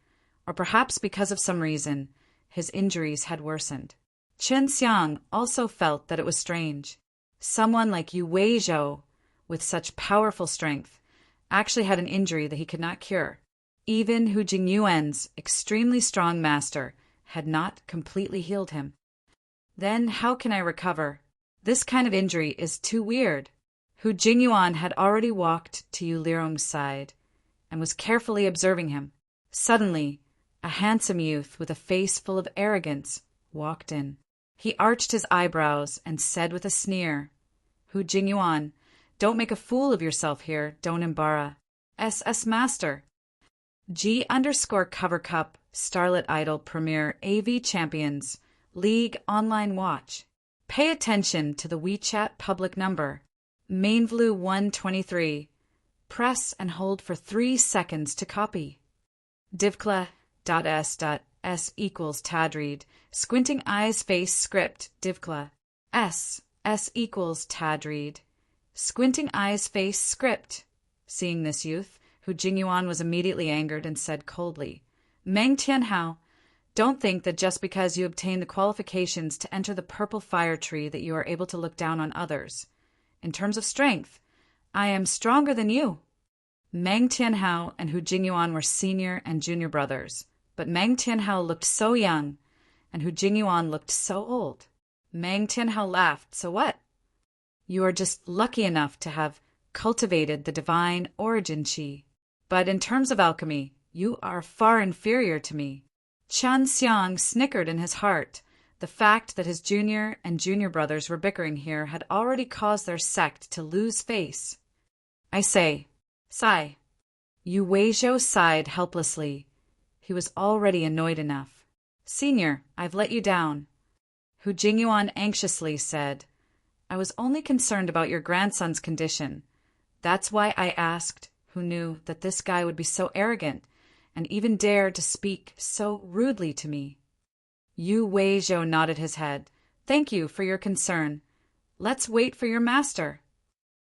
or perhaps because of some reason, his injuries had worsened. Chen Xiang also felt that it was strange. Someone like Yu Weizhou, with such powerful strength, actually had an injury that he could not cure. Even Hu Jingyuan's extremely strong master had not completely healed him. Then how can I recover? This kind of injury is too weird. Hu Jingyuan had already walked to Yu Lirong's side and was carefully observing him. Suddenly, a handsome youth with a face full of arrogance walked in. He arched his eyebrows and said with a sneer, "Hu Jingyuan, don't make a fool of yourself here, don't embarrass SS Master. G_Cover Cup Starlit Idol Premier AV Champions League Online Watch. Pay attention to the WeChat public number. Mainvlu 123. Press and hold for 3 seconds to copy. Divkla.s equals Tadreed. Squinting eyes face script. Divkla. S equals Tadreed. Squinting eyes face script. Seeing this youth, Hu Jingyuan was immediately angered and said coldly, "Meng Tianhao, don't think that just because you obtain the qualifications to enter the purple fire tree that you are able to look down on others. In terms of strength, I am stronger than you." Meng Tianhao and Hu Jingyuan were senior and junior brothers, but Meng Tianhao looked so young, and Hu Jingyuan looked so old. Meng Tianhao laughed, "So what? You are just lucky enough to have cultivated the divine origin qi. But in terms of alchemy, you are far inferior to me." Chen Xiang snickered in his heart. The fact that his junior and junior brothers were bickering here had already caused their sect to lose face. "I say, sigh." Yu Weizhou sighed helplessly. He was already annoyed enough. "Senior, I've let you down." Hu Jingyuan anxiously said, "I was only concerned about your grandson's condition. That's why I asked, who knew that this guy would be so arrogant and even dare to speak so rudely to me." Yu Weizhou nodded his head. "Thank you for your concern. Let's wait for your master."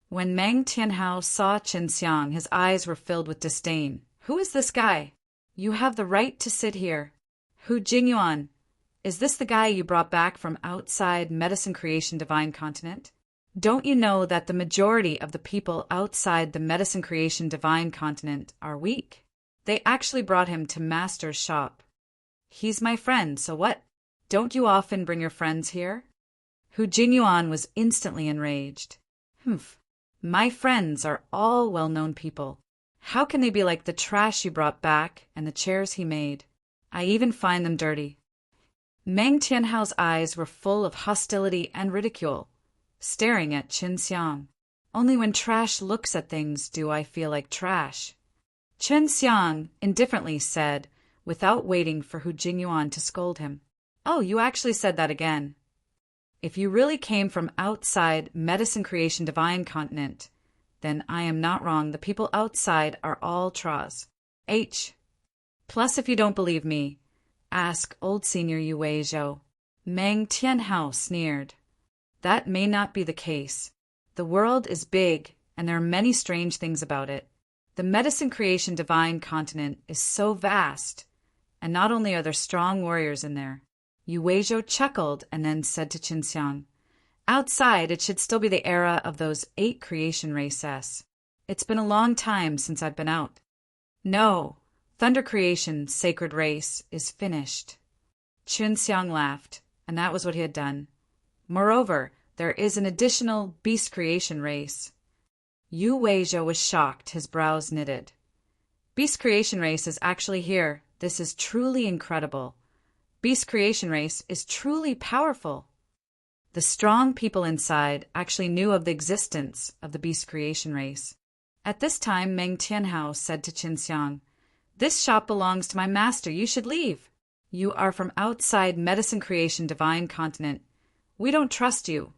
When Meng Tianhao saw Chen Xiang, his eyes were filled with disdain. "Who is this guy? You have the right to sit here." "Hu Jingyuan, is this the guy you brought back from outside Medicine Creation Divine Continent? Don't you know that the majority of the people outside the Medicine Creation Divine Continent are weak? They actually brought him to Master's shop. He's my friend, so what? Don't you often bring your friends here?" Hu Jingyuan was instantly enraged. "Humph. My friends are all well-known people. How can they be like the trash you brought back and the chairs he made? I even find them dirty." Meng Tianhao's eyes were full of hostility and ridicule, staring at Chen Xiang. "Only when trash looks at things do I feel like trash." Chen Xiang indifferently said, without waiting for Hu Jingyuan to scold him. "Oh, you actually said that again. If you really came from outside Medicine Creation Divine Continent, then I am not wrong. The people outside are all Tras. Plus, if you don't believe me, ask old senior Yu Weizhou." Meng Tianhao sneered. "That may not be the case. The world is big, and there are many strange things about it. The Medicine Creation Divine Continent is so vast, and not only are there strong warriors in there." Yu Weizhou chuckled and then said to Chen Xiang, "Outside, it should still be the era of those 8 creation races. It's been a long time since I've been out." "No, Thunder Creation Sacred Race is finished." Chen Xiang laughed, and that was what he had done. "Moreover, there is an additional Beast Creation race." Yu Weizhou was shocked, his brows knitted. "Beast Creation Race is actually here. This is truly incredible. Beast Creation Race is truly powerful." The strong people inside actually knew of the existence of the Beast Creation Race. At this time, Meng Tianhao said to Qin Xiang, "This shop belongs to my master. You should leave. You are from outside Medicine Creation Divine Continent. We don't trust you."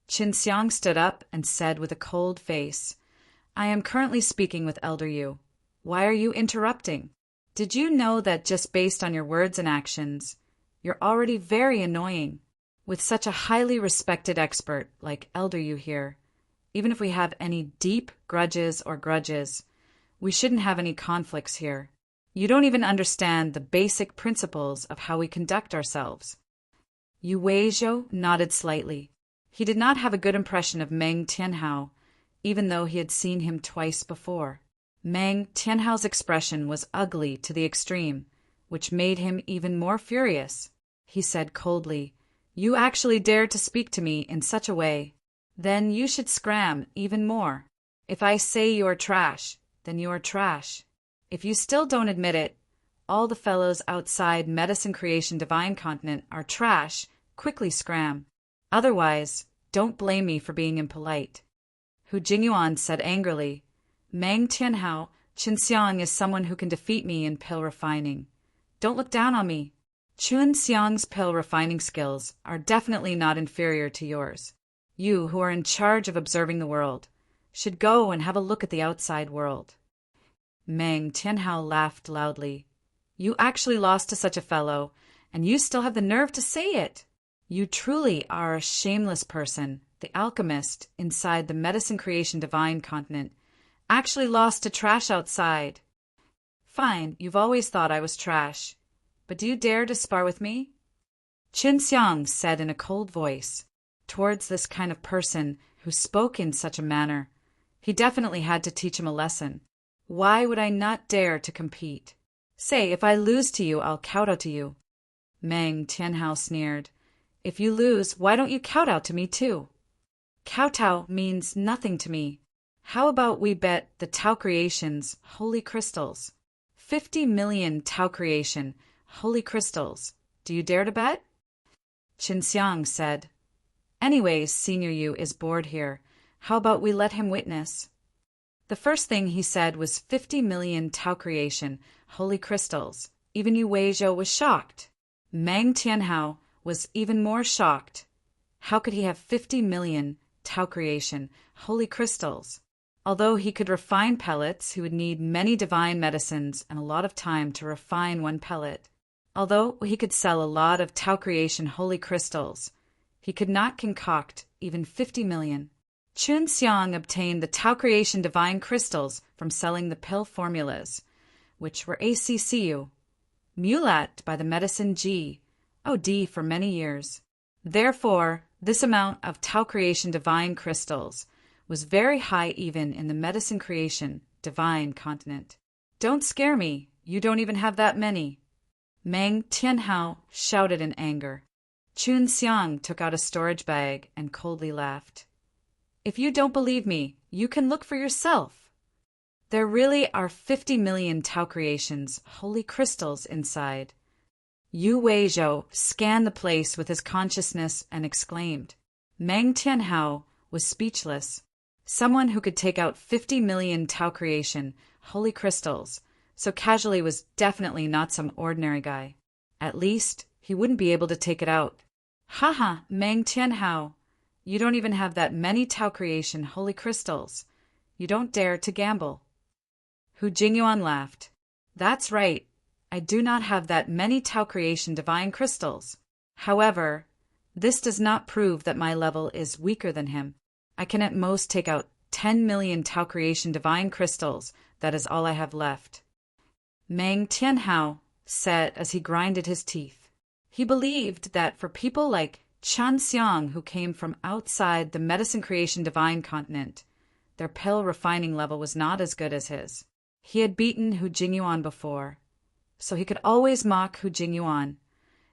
Qin Xiang stood up and said with a cold face, "I am currently speaking with Elder Yu. Why are you interrupting? Did you know that just based on your words and actions, you're already very annoying? With such a highly respected expert like Elder Yu here, even if we have any deep grudges, we shouldn't have any conflicts here. You don't even understand the basic principles of how we conduct ourselves." Yu Weizhou nodded slightly. He did not have a good impression of Meng Tianhao, even though he had seen him twice before. Meng Tianhao's expression was ugly to the extreme, which made him even more furious. He said coldly, "You actually dared to speak to me in such a way. Then you should scram even more. If I say you are trash, then you are trash. If you still don't admit it, all the fellows outside Medicine Creation Divine Continent are trash, quickly scram. Otherwise, don't blame me for being impolite." Hu Jingyuan said angrily, "Meng Tianhao, Qin Xiang is someone who can defeat me in pill refining. Don't look down on me. Qin Xiang's pill refining skills are definitely not inferior to yours. You, who are in charge of observing the world, should go and have a look at the outside world." Meng Tianhao laughed loudly. "You actually lost to such a fellow, and you still have the nerve to say it. You truly are a shameless person. The alchemist inside the Medicine Creation Divine Continent actually lost to trash outside. Fine, you've always thought I was trash, but do you dare to spar with me?" Qin Xiang said in a cold voice. Towards this kind of person who spoke in such a manner, he definitely had to teach him a lesson. Why would I not dare to compete? Say, if I lose to you, I'll kowtow to you. Meng Tianhao sneered. "If you lose, why don't you kowtow to me too?" "Kowtow means nothing to me. How about we bet the Tao Creation's holy crystals? 50 million Tao Creation holy crystals. Do you dare to bet?" Qin Xiang said, "Anyways, Senior Yu is bored here. How about we let him witness?" The first thing he said was 50 million Tao Creation holy crystals. Even Yu Weizhou was shocked. Meng Tianhao was even more shocked. How could he have 50 million Tao Creation holy crystals? Although he could refine pellets, he would need many divine medicines and a lot of time to refine one pellet. Although he could sell a lot of Tao Creation holy crystals, he could not concoct even 50 million. Qin Xiang obtained the Tao Creation divine crystals from selling the pill formulas, which were ACCU, Mulat by the medicine G, OD for many years. Therefore, this amount of Tao Creation divine crystals was very high even in the Medicine Creation Divine Continent. "Don't scare me. You don't even have that many." Meng Tianhao shouted in anger. Qin Xiang took out a storage bag and coldly laughed. "If you don't believe me, you can look for yourself. There really are 50 million Tao Creations holy crystals inside." Yu Weizhou scanned the place with his consciousness and exclaimed. Meng Tianhao was speechless. Someone who could take out 50 million Tao Creation holy crystals so casually was definitely not some ordinary guy. At least, he wouldn't be able to take it out. "Haha, Meng Tianhao, you don't even have that many Tao Creation holy crystals. You don't dare to gamble." Hu Jingyuan laughed. "That's right. I do not have that many Tao Creation divine crystals. However, this does not prove that my level is weaker than him. I can at most take out 10 million Tao Creation divine crystals. That is all I have left." Meng Tianhao said as he grinded his teeth. He believed that for people like Qin Xiang who came from outside the Medicine Creation Divine Continent, their pill refining level was not as good as his. He had beaten Hu Jingyuan before, so he could always mock Hu Jingyuan,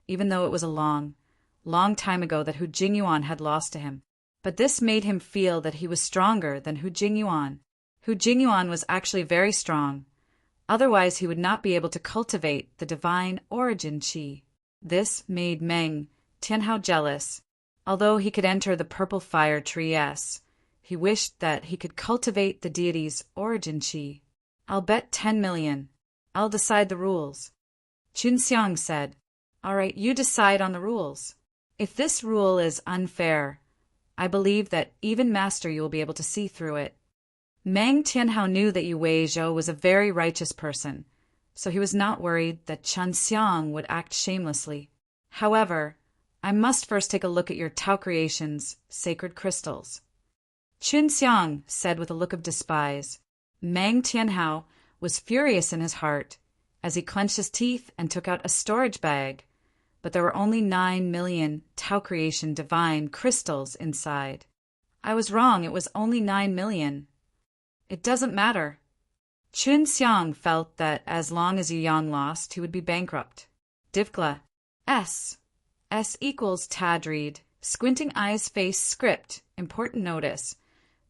even though it was a long time ago that Hu Jingyuan had lost to him. But this made him feel that he was stronger than Hu Jingyuan. Hu Jingyuan was actually very strong. Otherwise, he would not be able to cultivate the divine origin qi. This made Meng Tianhao jealous. Although he could enter the purple fire tree, yes, He wished that he could cultivate the deity's origin chi. I'll bet 10 million. I'll decide the rules. Chunxiang said, All right, you decide on the rules. If this rule is unfair, I believe that even Master you will be able to see through it. Meng Tianhao knew that Yu Weizhou was a very righteous person, so he was not worried that Chunxiang would act shamelessly. However, I must first take a look at your Tao Creation's sacred crystals. Chunxiang said with a look of despise. Meng Tianhao was furious in his heart as he clenched his teeth and took out a storage bag, but there were only 9 million Tao Creation divine crystals inside. I was wrong, it was only 9 million. It doesn't matter. Chunxiang felt that as long as Yu Yang lost, he would be bankrupt. Divkla. S equals Tadreed. Squinting eyes face script. Important notice.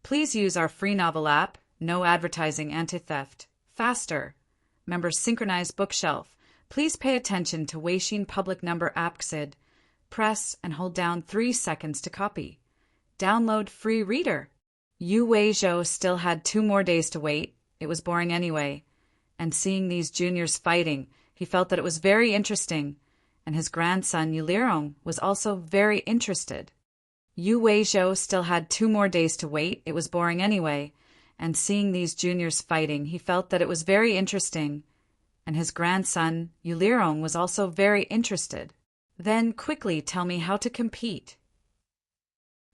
Please use our free novel app, no advertising anti-theft. Faster. Members synchronized bookshelf. Please pay attention to Weixin public number AppXid. Press and hold down 3 seconds to copy. Download free reader. Yu Weizhou still had 2 more days to wait. It was boring anyway. And seeing these juniors fighting, he felt that it was very interesting, and his grandson Yu Lirong was also very interested. Yu Weizhou still had 2 more days to wait. It was boring anyway. And seeing these juniors fighting, he felt that it was very interesting, and his grandson Yu Lirong was also very interested. Then quickly tell me how to compete.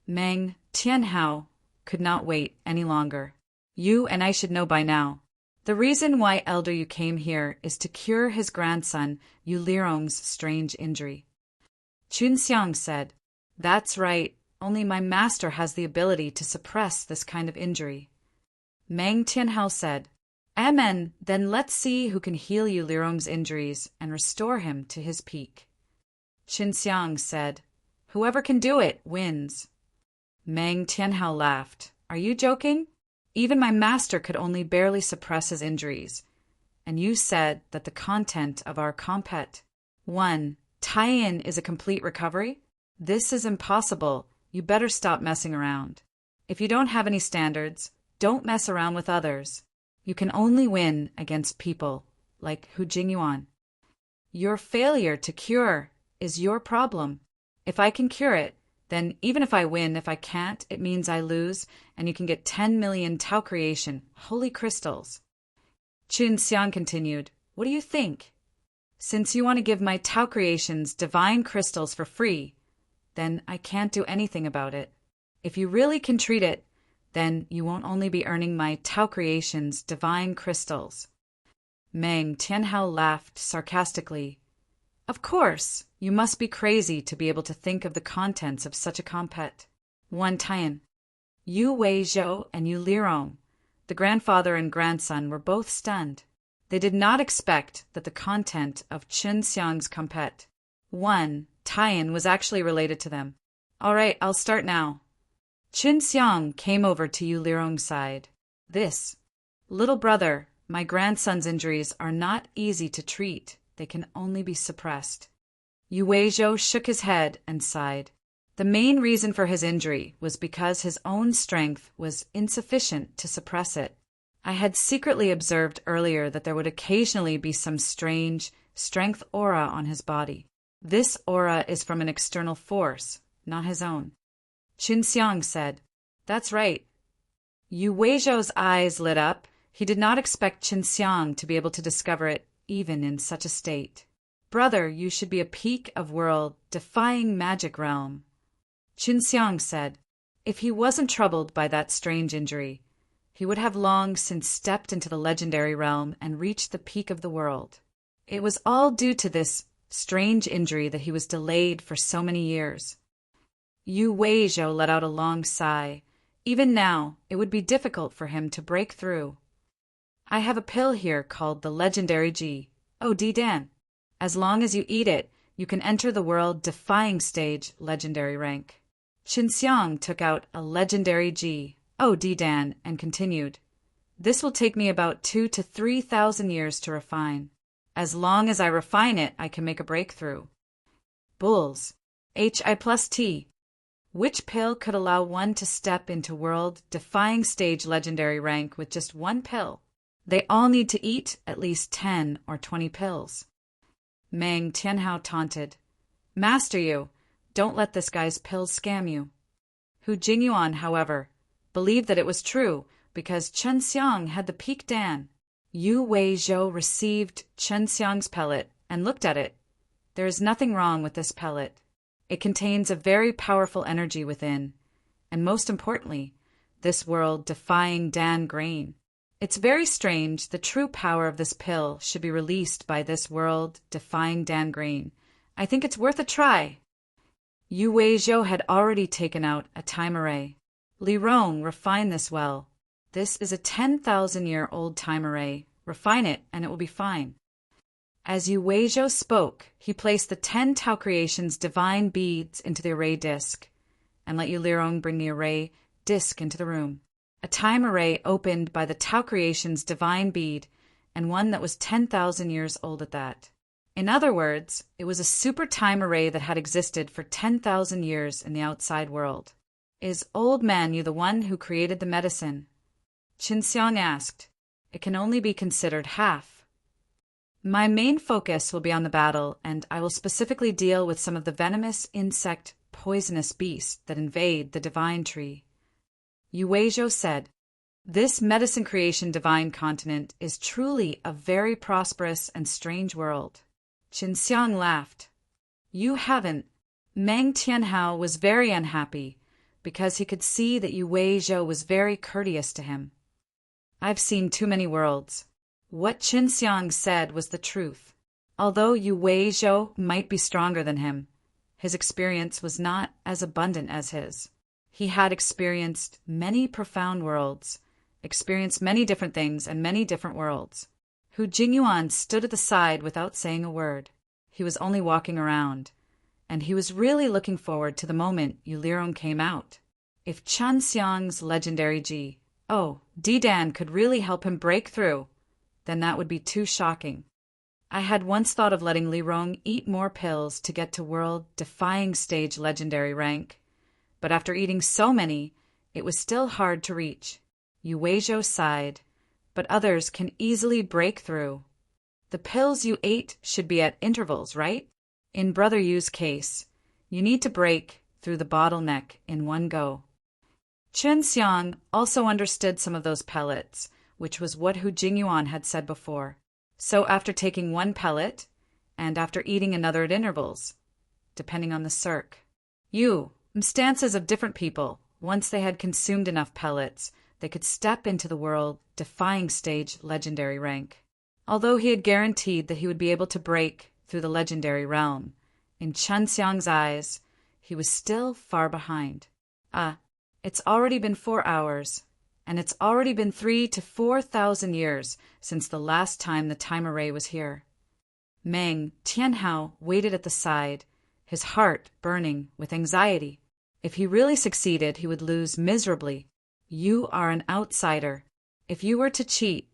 Meng Tianhao could not wait any longer. You and I should know by now. The reason why Elder Yu came here is to cure his grandson Yu Lirong's strange injury. Chunxiang said, That's right, only my master has the ability to suppress this kind of injury. Meng Tianhao said, Amen, then let's see who can heal Yu Lirong's injuries and restore him to his peak. Chunxiang said, Whoever can do it wins. Meng Tianhao laughed. Are you joking? Even my master could only barely suppress his injuries. And you said that the content of our compet 1 tie-in is a complete recovery? This is impossible. You better stop messing around. If you don't have any standards, don't mess around with others. You can only win against people like Hu Jingyuan. Your failure to cure is your problem. If I can cure it, then even if I win, if I can't, it means I lose, and you can get 10 million Tao Creation, holy crystals. Chunxiang continued, What do you think? Since you want to give my Tao Creations divine crystals for free, then I can't do anything about it. If you really can treat it, then you won't only be earning my Tao Creations divine crystals. Meng Tianhao laughed sarcastically. Of course, you must be crazy to be able to think of the contents of such a compet. 1 tie-in. Yu Weizhou and Yu Lirong, the grandfather and grandson, were both stunned. They did not expect that the content of Chunxiang's compet 1 tie-in was actually related to them. All right, I'll start now. Chunxiang came over to Yu Lirong's side. This, little brother, my grandson's injuries are not easy to treat. They can only be suppressed. Yu Weizhou shook his head and sighed. The main reason for his injury was because his own strength was insufficient to suppress it. I had secretly observed earlier that there would occasionally be some strange strength aura on his body. This aura is from an external force, not his own. Chunxiang said, That's right. Yu Weizhou's eyes lit up. He did not expect Chunxiang to be able to discover it even in such a state. Brother, you should be a peak of world-defying magic realm. Chunxiang said, If he wasn't troubled by that strange injury, he would have long since stepped into the legendary realm and reached the peak of the world. It was all due to this strange injury that he was delayed for so many years. Yu Weizhou let out a long sigh. Even now, it would be difficult for him to break through. I have a pill here called the Legendary G. Oh, D-Dan. As long as you eat it, you can enter the world-defying stage legendary rank. Chunxiang took out a Legendary G. Oh, D-Dan, and continued. This will take me about 2,000 to 3,000 years to refine. As long as I refine it, I can make a breakthrough. Bulls. HI plus T. Which pill could allow one to step into world-defying stage legendary rank with just one pill? They all need to eat at least 10 or 20 pills. Meng Tianhao taunted. Master you, don't let this guy's pills scam you. Hu Jingyuan, however, believed that it was true because Chen Xiang had the peak Dan. Yu Weizhou received Chen Xiang's pellet and looked at it. There is nothing wrong with this pellet. It contains a very powerful energy within, and most importantly, this world-defying Dan grain. It's very strange the true power of this pill should be released by this world-defying Dan grain. I think it's worth a try. Yu Weizhou had already taken out a time array. Li Rong refined this well. This is a 10,000-year-old time array. Refine it, and it will be fine. As Yu Weizhou spoke, he placed the 10 Tao Creations divine beads into the array disc, and let Yu Lirong bring the array disc into the room. A time array opened by the Tao Creations divine bead, and one that was 10,000 years old at that. In other words, it was a super time array that had existed for 10,000 years in the outside world. Is Old Man Yu the one who created the medicine? Qin Xiang asked. It can only be considered half. My main focus will be on the battle, and I will specifically deal with some of the venomous insect poisonous beasts that invade the divine tree. Yu Weizhou said, This medicine creation divine continent is truly a very prosperous and strange world. Qin Xiang laughed. You haven't. Meng Tianhao was very unhappy because he could see that Yu Weizhou was very courteous to him. I've seen too many worlds. What Qin Xiang said was the truth. Although Yu Weizhou might be stronger than him, his experience was not as abundant as his. He had experienced many profound worlds, experienced many different things and many different worlds. Hu Jingyuan stood at the side without saying a word. He was only walking around, and he was really looking forward to the moment Yu Lirong came out. If Chen Xiang's legendary Didan could really help him break through, then that would be too shocking. I had once thought of letting Li Rong eat more pills to get to world-defying stage legendary rank, but after eating so many, it was still hard to reach. Yu Weizhou sighed, but others can easily break through. The pills you ate should be at intervals, right? In Brother Yu's case, you need to break through the bottleneck in one go. Qin Xiang also understood some of those pellets, which was what Hu Jingyuan had said before. So after taking one pellet, and after eating another at intervals, depending on the circ. Stances of different people, once they had consumed enough pellets, they could step into the world-defying stage legendary rank. Although he had guaranteed that he would be able to break through the legendary realm, in Chen Xiang's eyes, he was still far behind. It's already been 4 hours, and it's already been 3,000 to 4,000 years since the last time the time array was here. Meng Tianhao waited at the side, his heart burning with anxiety. If he really succeeded, he would lose miserably. You are an outsider. If you were to cheat,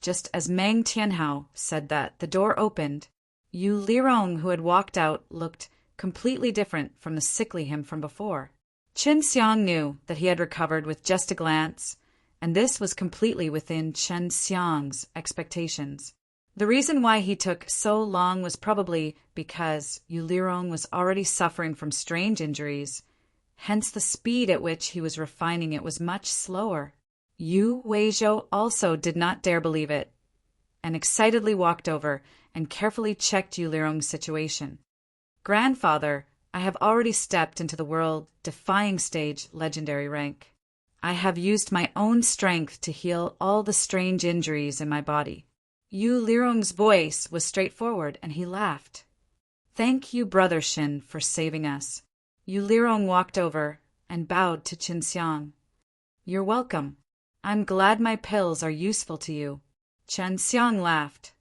just as Meng Tianhao said that, the door opened. Yu Lirong, who had walked out, looked completely different from the sickly him from before. Qin Xiang knew that he had recovered with just a glance, and this was completely within Chen Xiang's expectations. The reason why he took so long was probably because Yu Lirong was already suffering from strange injuries, hence the speed at which he was refining it was much slower. Yu Weizhou also did not dare believe it, and excitedly walked over and carefully checked Yu Lirong's situation. Grandfather, I have already stepped into the world-defying stage legendary rank. I have used my own strength to heal all the strange injuries in my body. Yu Lirong's voice was straightforward, and he laughed. Thank you, Brother Shin, for saving us. Yu Lirong walked over and bowed to Qin Xiang. You're welcome. I'm glad my pills are useful to you. Chen Xiang laughed.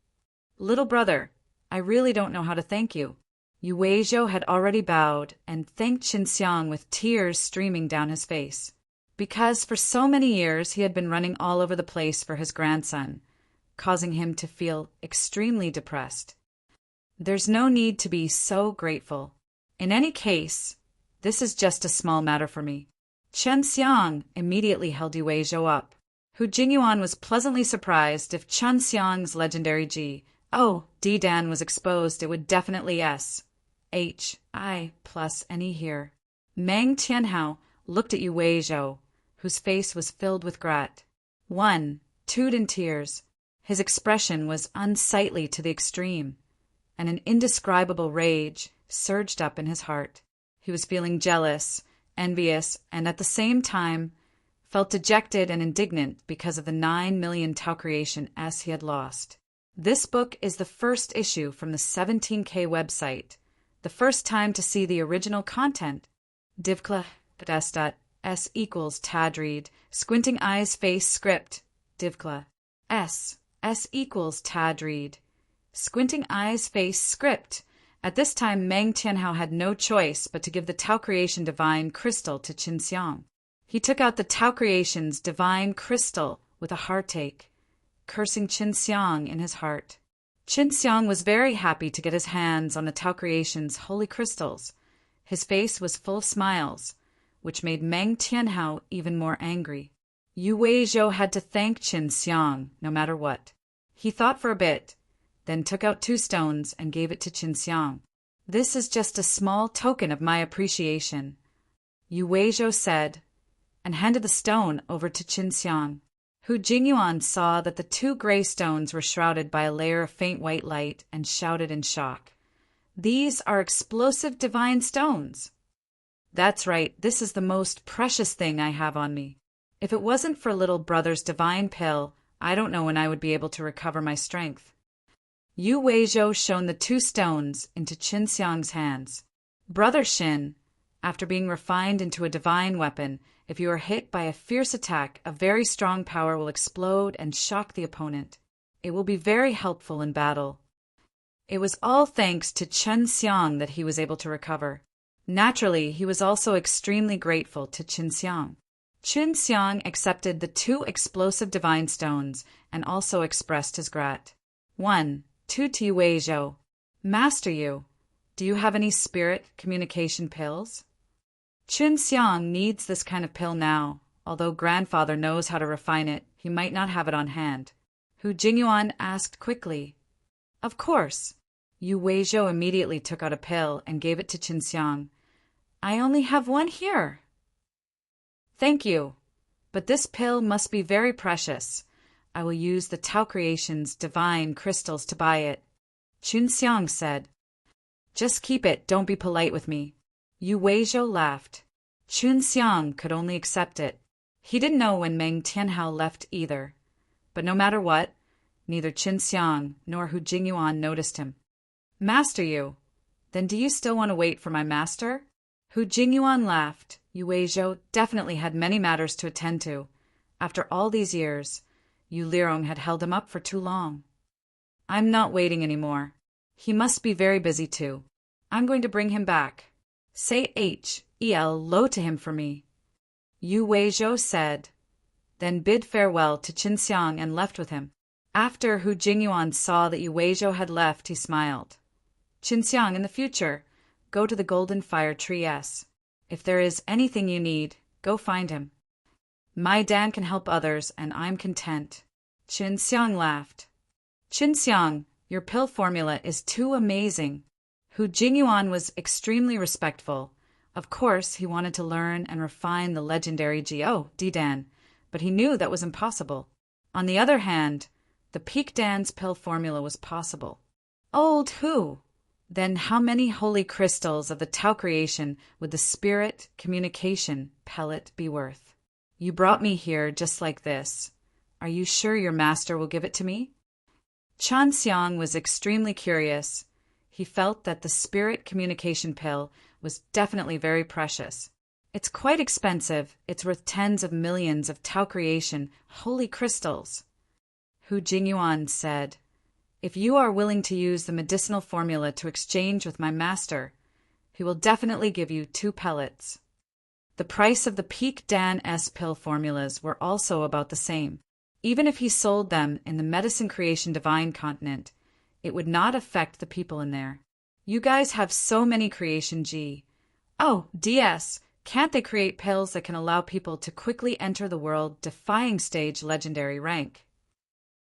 Little brother, I really don't know how to thank you. Yu Weizhou had already bowed and thanked Qin Xiang with tears streaming down his face. Because for so many years he had been running all over the place for his grandson, causing him to feel extremely depressed. There's no need to be so grateful. In any case, This is just a small matter for me. Chen Xiang immediately held Yu Weizhou up. Hu Jingyuan was pleasantly surprised. If Chen Xiang's legendary D Dan was exposed, it would definitely I plus any here. Meng Tianhao looked at Yu Weizhou, whose face was filled with gratitude and tears. His expression was unsightly to the extreme, and an indescribable rage surged up in his heart. He was feeling jealous, envious, and at the same time felt dejected and indignant because of the 9 million Tao Creation S he had lost. This book is the first issue from the 17K website, the first time to see the original content. Divkla.s equals Tadreed, squinting eyes face script. Divkla S equals Tadreed, squinting eyes face script. At this time, Meng Tianhao had no choice but to give the Tao Creation Divine Crystal to Qin Xiang. He took out the Tao Creation's Divine Crystal with a heartache, cursing Qin Xiang in his heart. Qin Xiang was very happy to get his hands on the Tao Creation's holy crystals. His face was full of smiles, which made Meng Tianhao even more angry. Yu Weizhou had to thank Qin Xiang no matter what. He thought for a bit, then took out 2 stones and gave it to Qin Xiang. This is just a small token of my appreciation, Yu Weizhou said, and handed the stone over to Qin Xiang. Hu Jingyuan saw that the 2 gray stones were shrouded by a layer of faint white light and shouted in shock. These are explosive divine stones. That's right, this is the most precious thing I have on me. If it wasn't for little brother's divine pill, I don't know when I would be able to recover my strength. Yu Weizhou shone the 2 stones into Qin Xiang's hands. Brother Xin, after being refined into a divine weapon, if you are hit by a fierce attack, a very strong power will explode and shock the opponent. It will be very helpful in battle. It was all thanks to Qin Xiang that he was able to recover. Naturally, he was also extremely grateful to Qin Xiang. Qin Xiang accepted the 2 explosive divine stones and also expressed his gratitude to Yu Weizhou. Master Yu, do you have any spirit communication pills? Qin Xiang needs this kind of pill now. Although grandfather knows how to refine it, he might not have it on hand. Hu Jingyuan asked quickly. Of course. Yu Weizhou immediately took out a pill and gave it to Qin Xiang. I only have 1 here. Thank you, but this pill must be very precious. I will use the Tao Creation's divine crystals to buy it, Qin Xiang said. Just keep it, don't be polite with me. Yu Weizhou laughed. Qin Xiang could only accept it. He didn't know when Meng Tianhao left either. But no matter what, neither Qin Xiang nor Hu Jingyuan noticed him. Master Yu, then do you still want to wait for my master? Hu Jingyuan laughed. Yu Weizhou definitely had many matters to attend to. After all these years, Yu Lirong had held him up for too long. I'm not waiting anymore. He must be very busy too. I'm going to bring him back. Say hello to him for me. Yu Weizhou said, then bid farewell to Qin Xiang and left with him. After Hu Jingyuan saw that Yu Weizhou had left, he smiled. Qin Xiang, in the future, go to the Golden Fire Tree S. If there is anything you need, go find him. My Dan can help others, and I'm content. Qin Xiang laughed. Qin Xiang, your pill formula is too amazing. Hu Jingyuan was extremely respectful. Of course, he wanted to learn and refine the legendary Dan, but he knew that was impossible. On the other hand, the Peak Dan's pill formula was possible. Old Hu! Then how many holy crystals of the Tao Creation would the spirit communication pellet be worth? You brought me here just like this. Are you sure your master will give it to me? Qin Xiang was extremely curious. He felt that the spirit communication pill was definitely very precious. It's quite expensive. It's worth tens of millions of Tao Creation holy crystals. Hu Jingyuan said, if you are willing to use the medicinal formula to exchange with my master, he will definitely give you 2 pellets. The price of the Peak Dan S pill formulas were also about the same. Even if he sold them in the Medicine Creation Divine continent, it would not affect the people in there. You guys have so many creation G. Oh, DS, can't they create pills that can allow people to quickly enter the world-defying stage legendary rank?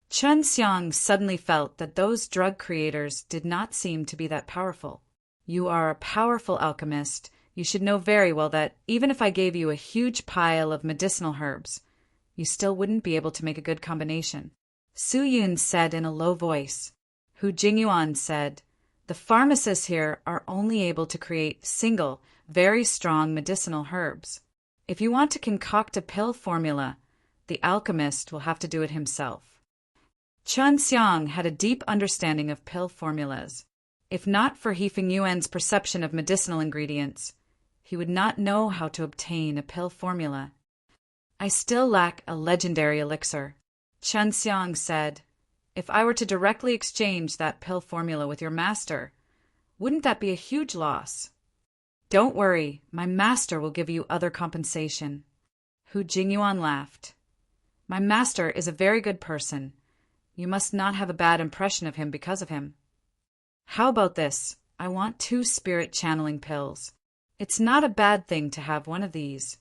Chun Xiang suddenly felt that those drug creators did not seem to be that powerful. You are a powerful alchemist. You should know very well that even if I gave you a huge pile of medicinal herbs, you still wouldn't be able to make a good combination. Su Yun said in a low voice. Hu Jingyuan said, the pharmacists here are only able to create single, very strong medicinal herbs. If you want to concoct a pill formula, the alchemist will have to do it himself. Chun Xiang had a deep understanding of pill formulas. If not for He Fengyuan's perception of medicinal ingredients, he would not know how to obtain a pill formula. I still lack a legendary elixir. Chun Xiang said, if I were to directly exchange that pill formula with your master, wouldn't that be a huge loss? Don't worry, my master will give you other compensation. Hu Jingyuan laughed. My master is a very good person. You must not have a bad impression of him because of him. How about this? I want 2 spirit channeling pills. It's not a bad thing to have one of these.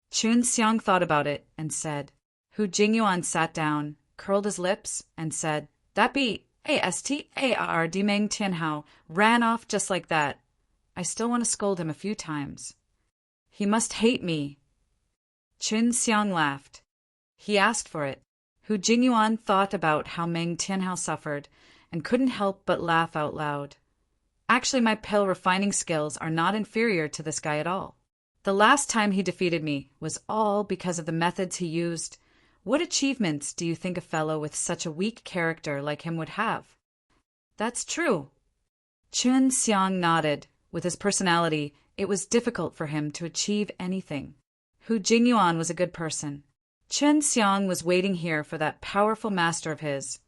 Chun Xiang thought about it and said. Hu Jingyuan sat down, curled his lips, and said, that be ASTAR Meng Tianhao ran off just like that. I still want to scold him a few times. He must hate me. Chun Xiang laughed. He asked for it. Hu Jingyuan thought about how Meng Tianhao suffered and couldn't help but laugh out loud. Actually, my pill refining skills are not inferior to this guy at all. The last time he defeated me was all because of the methods he used. What achievements do you think a fellow with such a weak character like him would have? That's true. Chun Xiang nodded. With his personality, it was difficult for him to achieve anything. Hu Jingyuan was a good person. Chun Xiang was waiting here for that powerful master of his.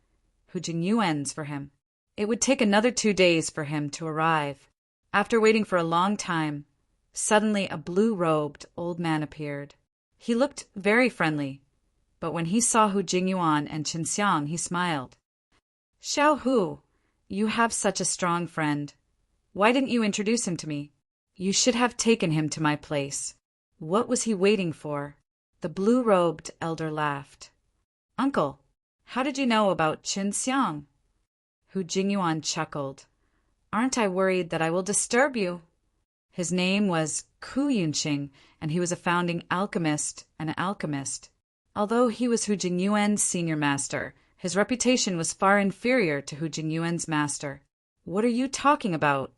Hu Jingyuan's for him. It would take another 2 days for him to arrive. After waiting for a long time, suddenly a blue-robed old man appeared. He looked very friendly, but when he saw Hu Jingyuan and Chun Xiang, he smiled. Xiao Hu, you have such a strong friend. Why didn't you introduce him to me? You should have taken him to my place. What was he waiting for? The blue-robed elder laughed. Uncle, how did you know about Chun Xiang? Hu Jingyuan chuckled. Aren't I worried that I will disturb you? His name was Ku Yunqing, and he was a founding alchemist and an alchemist. Although he was Hu Jingyuan's senior master, his reputation was far inferior to Hu Jingyuan's master. What are you talking about?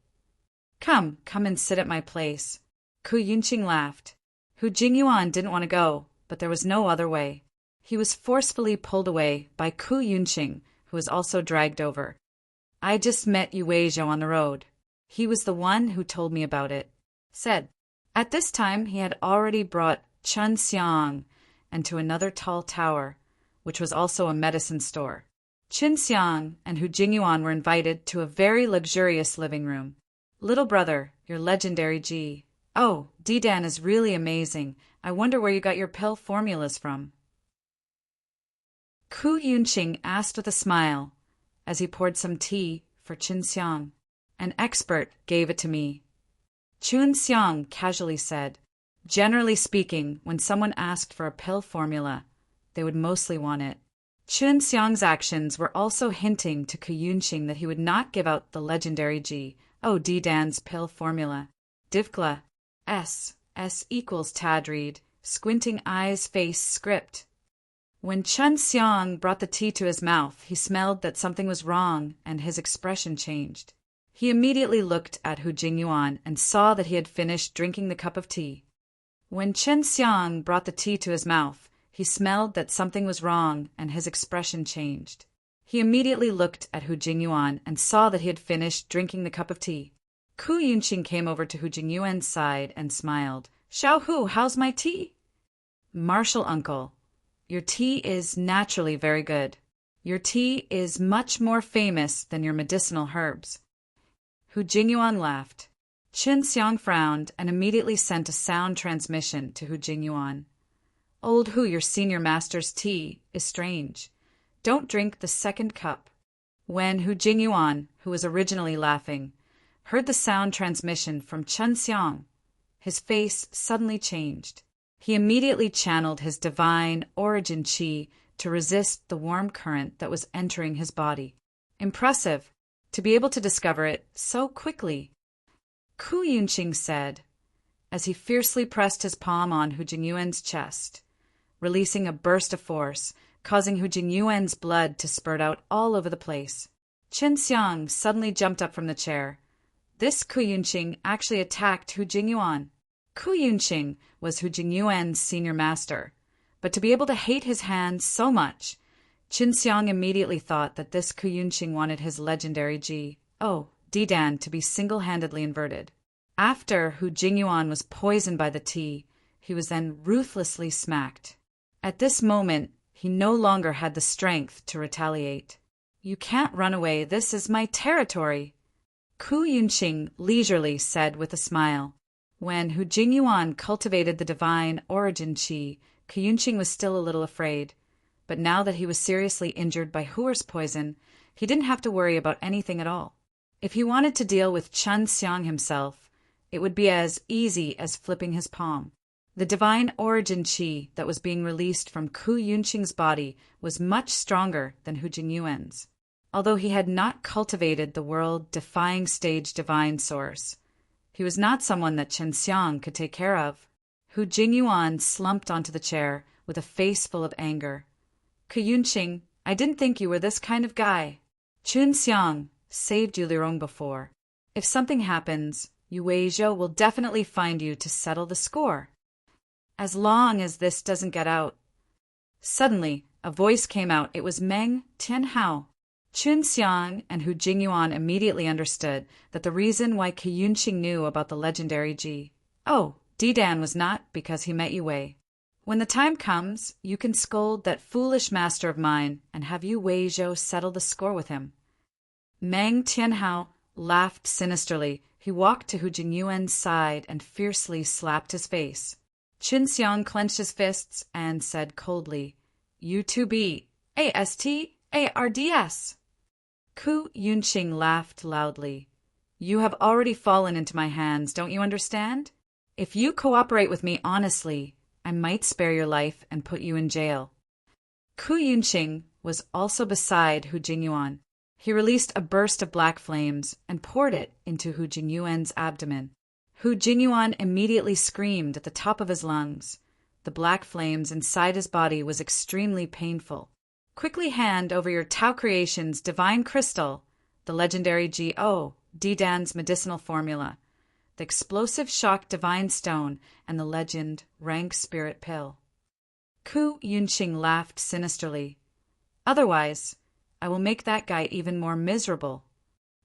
Come and sit at my place. Ku Yunqing laughed. Hu Jingyuan didn't want to go, but there was no other way. He was forcefully pulled away by Ku Yunqing, who was also dragged over. I just met Yu Weizhou on the road. He was the one who told me about it. Said. At this time he had already brought Chun Xiang and to another tall tower, which was also a medicine store. Chun Xiang and Hu Jingyuan were invited to a very luxurious living room. Little brother, your legendary Ji. Oh, Didan is really amazing. I wonder where you got your pill formulas from. Ku Yunqing asked with a smile as he poured some tea for Chun Xiang. An expert gave it to me. Chun Xiang casually said, generally speaking, when someone asked for a pill formula, they would mostly want it. Chun Xiang's actions were also hinting to Ku Yunqing that he would not give out the legendary Ji, Didan's pill formula. Divkla, S equals Tadreed, squinting eyes face script. When Chun Xiang brought the tea to his mouth, he smelled that something was wrong, and his expression changed. He immediately looked at Hu Jingyuan and saw that he had finished drinking the cup of tea. When Chun Xiang brought the tea to his mouth, he smelled that something was wrong, and his expression changed. He immediately looked at Hu Jingyuan and saw that he had finished drinking the cup of tea. Ku Yunqing came over to Hu Jingyuan's side and smiled. Xiao Hu, how's my tea? Martial uncle, your tea is naturally very good. Your tea is much more famous than your medicinal herbs. Hu Jingyuan laughed. Chun Xiang frowned and immediately sent a sound transmission to Hu Jingyuan. Old Hu, your senior master's tea is strange. Don't drink the second cup. When Hu Jingyuan, who was originally laughing, heard the sound transmission from Chun Xiang, his face suddenly changed. He immediately channeled his divine origin chi to resist the warm current that was entering his body. Impressive, to be able to discover it so quickly. Ku Yunqing said, as he fiercely pressed his palm on Hu Jingyuan's chest, releasing a burst of force, causing Hu Jingyuan's blood to spurt out all over the place. Qin Xiang suddenly jumped up from the chair. This Ku Yunqing actually attacked Hu Jingyuan. Ku Yunqing was Hu Jingyuan's senior master, but to be able to hate his hand so much, Qin Xiang immediately thought that this Ku Yunqing wanted his legendary Didan to be single-handedly inverted. After Hu Jingyuan was poisoned by the tea, he was then ruthlessly smacked. At this moment, he no longer had the strength to retaliate. "You can't run away, this is my territory," Ku Yunqing leisurely said with a smile. When Hu Jingyuan cultivated the divine origin chi, Ku Yunqing was still a little afraid. But now that he was seriously injured by Huer's poison, he didn't have to worry about anything at all. If he wanted to deal with Qin Xiang himself, it would be as easy as flipping his palm. The divine origin chi that was being released from Ku Yunqing's body was much stronger than Hu Jingyuan's. Although he had not cultivated the world-defying stage divine source, he was not someone that Qin Xiang could take care of. Hu Jingyuan slumped onto the chair with a face full of anger. "Ku Yunqing, I didn't think you were this kind of guy. Qin Xiang saved you Lirong before. If something happens, Yu Weizhou will definitely find you to settle the score. As long as this doesn't get out." Suddenly, a voice came out. It was Meng Tianhao. Qin Xiang and Hu Jingyuan immediately understood that the reason why Ku Yunqing knew about the legendary Didan was not because he met Yu Wei. "When the time comes, you can scold that foolish master of mine and have Yu Weizhou settle the score with him." Meng Tianhao laughed sinisterly. He walked to Hu Jingyuan's side and fiercely slapped his face. Qin Xiang clenched his fists and said coldly, "You two be ASTARDS." Ku Yunqing laughed loudly. "You have already fallen into my hands, don't you understand? If you cooperate with me honestly, I might spare your life and put you in jail." Ku Yunqing was also beside Hu Jingyuan. He released a burst of black flames and poured it into Hu Jingyuan's abdomen. Hu Jingyuan immediately screamed at the top of his lungs. The black flames inside his body was extremely painful. "Quickly hand over your Tao Creations divine crystal, the legendary Didan's medicinal formula, the explosive shock divine stone, and the legend rank spirit pill." Ku Yunqing laughed sinisterly. "Otherwise, I will make that guy even more miserable."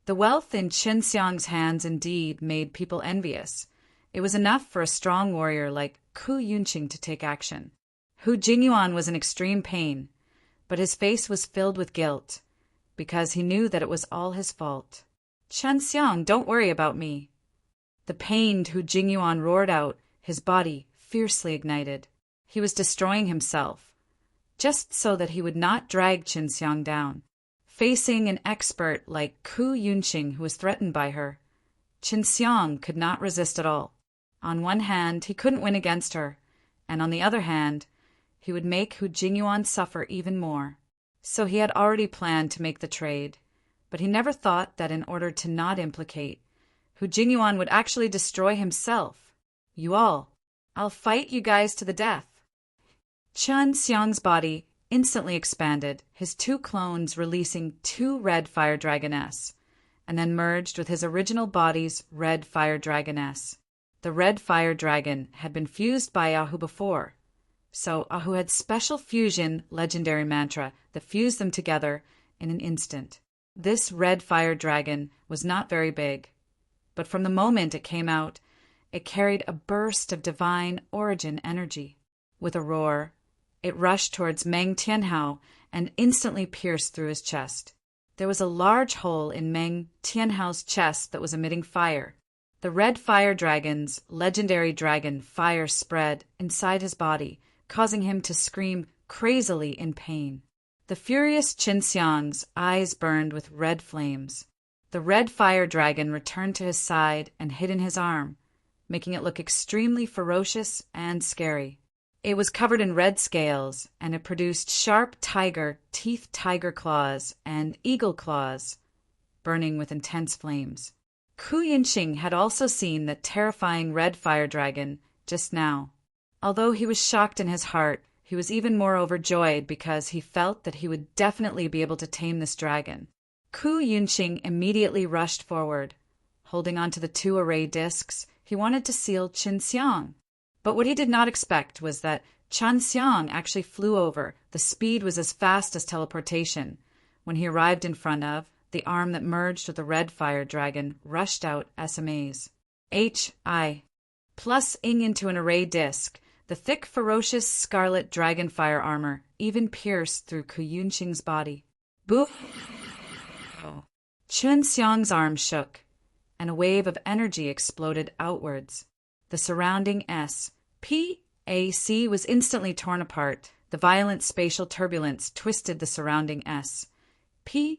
The wealth in Qin Xiang's hands indeed made people envious. It was enough for a strong warrior like Ku Yunqing to take action. Hu Jingyuan was in extreme pain, but his face was filled with guilt, because he knew that it was all his fault. "Qin Xiang, don't worry about me." The pained Hu Jingyuan roared out, his body fiercely ignited. He was destroying himself, just so that he would not drag Qin Xiang down. Facing an expert like Ku Yunqing, who was threatened by her, Qin Xiang could not resist at all. On one hand, he couldn't win against her, and on the other hand, he would make Hu Jingyuan suffer even more. So he had already planned to make the trade, but he never thought that in order to not implicate, Hu Jingyuan would actually destroy himself. I'll fight you guys to the death." Qin Xiang's body instantly expanded, his two clones releasing two red fire dragoness, and then merged with his original body's red fire dragoness. The red fire dragon had been fused by Ahu before, so Ahu had special fusion legendary mantra that fused them together in an instant. This red fire dragon was not very big, but from the moment it came out, it carried a burst of divine origin energy. With a roar, it rushed towards Meng Tianhao and instantly pierced through his chest. There was a large hole in Meng Tianhao's chest that was emitting fire. The red fire dragon's legendary dragon fire spread inside his body, causing him to scream crazily in pain. The furious Qin Xiang's eyes burned with red flames. The red fire dragon returned to his side and hid in his arm, making it look extremely ferocious and scary. It was covered in red scales, and it produced sharp teeth tiger claws, and eagle claws, burning with intense flames. Ku Yinxing had also seen the terrifying red fire dragon just now. Although he was shocked in his heart, he was even more overjoyed because he felt that he would definitely be able to tame this dragon. Ku Yinxing immediately rushed forward. Holding onto the 2 array discs, he wanted to seal Qin Xiang. But what he did not expect was that Qin Xiang actually flew over. The speed was as fast as teleportation. When he arrived in front of, the arm that merged with the red fire dragon rushed out SMAs. H.I. plus ing into an array disc. The thick, ferocious scarlet dragon fire armor even pierced through Ku Yinxing's body. Boo! Qin Xiang's arm shook, and a wave of energy exploded outwards. The surrounding SPAC was instantly torn apart. The violent spatial turbulence twisted the surrounding SPAC,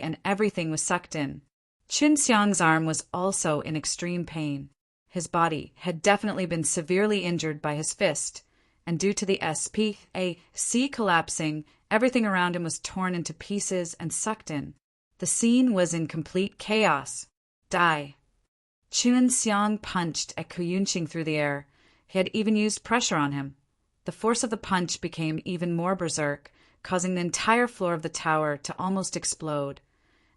and everything was sucked in. Qin Xiang's arm was also in extreme pain. His body had definitely been severely injured by his fist, and due to the SPAC collapsing, everything around him was torn into pieces and sucked in. The scene was in complete chaos. Die. Qin Xiang punched at Ku Yinxing through the air. He had even used pressure on him. The force of the punch became even more berserk, causing the entire floor of the tower to almost explode,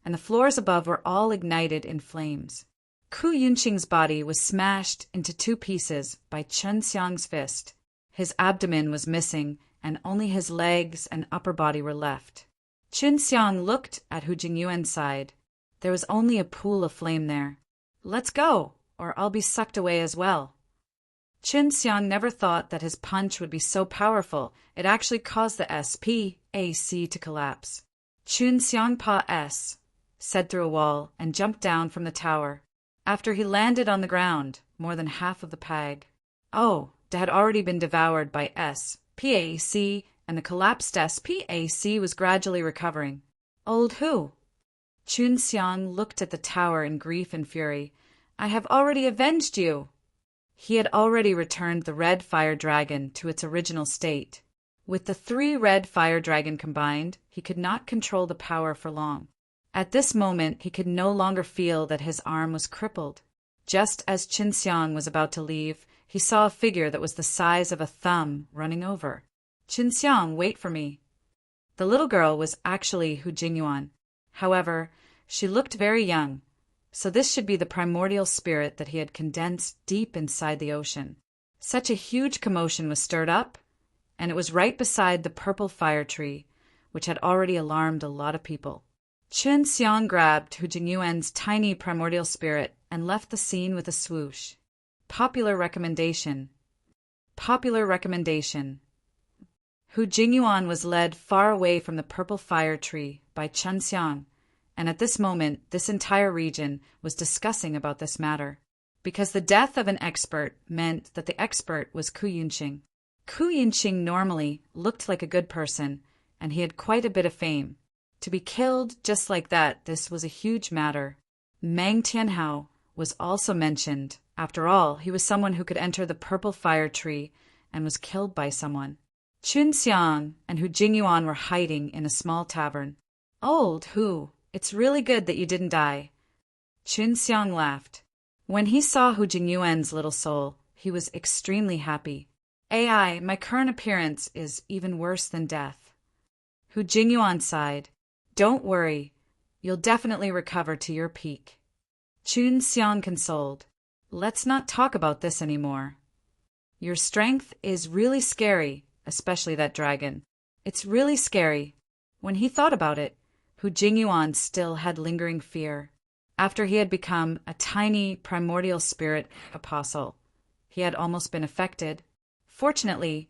and the floors above were all ignited in flames. Ku Yinxing's body was smashed into 2 pieces by Qin Xiang's fist. His abdomen was missing, and only his legs and upper body were left. Qin Xiang looked at Hu Jingyuan's side. There was only a pool of flame there. Let's go, or I'll be sucked away as well. Qin Xiang never thought that his punch would be so powerful. It actually caused the SPAC to collapse. Qin Xiang said through a wall and jumped down from the tower. After he landed on the ground, more than half of the PAG had already been devoured by SPAC, and the collapsed SPAC was gradually recovering. Old who? Qin Xiang looked at the tower in grief and fury. I have already avenged you. He had already returned the red fire dragon to its original state. With the 3 red fire dragon combined, he could not control the power for long. At this moment, he could no longer feel that his arm was crippled. Just as Qin Xiang was about to leave, he saw a figure that was the size of a thumb running over. Qin Xiang, wait for me. The little girl was actually Hu Jingyuan. However, she looked very young, so this should be the primordial spirit that he had condensed deep inside the ocean. Such a huge commotion was stirred up, and it was right beside the purple fire tree, which had already alarmed a lot of people. Qin Xiang grabbed Hu Jingyuan's tiny primordial spirit and left the scene with a swoosh. Popular recommendation. Hu Jingyuan was led far away from the purple fire tree by Qin Xiang, and at this moment this entire region was discussing about this matter, because the death of an expert meant that the expert was Ku Yinxing. Ku Yinxing normally looked like a good person, and he had quite a bit of fame. To be killed just like that, this was a huge matter. Meng Tianhao was also mentioned. After all, he was someone who could enter the purple fire tree and was killed by someone. Qin Xiang and Hu Jingyuan were hiding in a small tavern. Old Hu, it's really good that you didn't die. Qin Xiang laughed. When he saw Hu Jingyuan's little soul, he was extremely happy. AI, my current appearance is even worse than death. Hu Jingyuan sighed. Don't worry, you'll definitely recover to your peak. Qin Xiang consoled. Let's not talk about this anymore. Your strength is really scary, especially that dragon. It's really scary. When he thought about it, Hu Jingyuan still had lingering fear. After he had become a tiny primordial spirit apostle, he had almost been affected. Fortunately,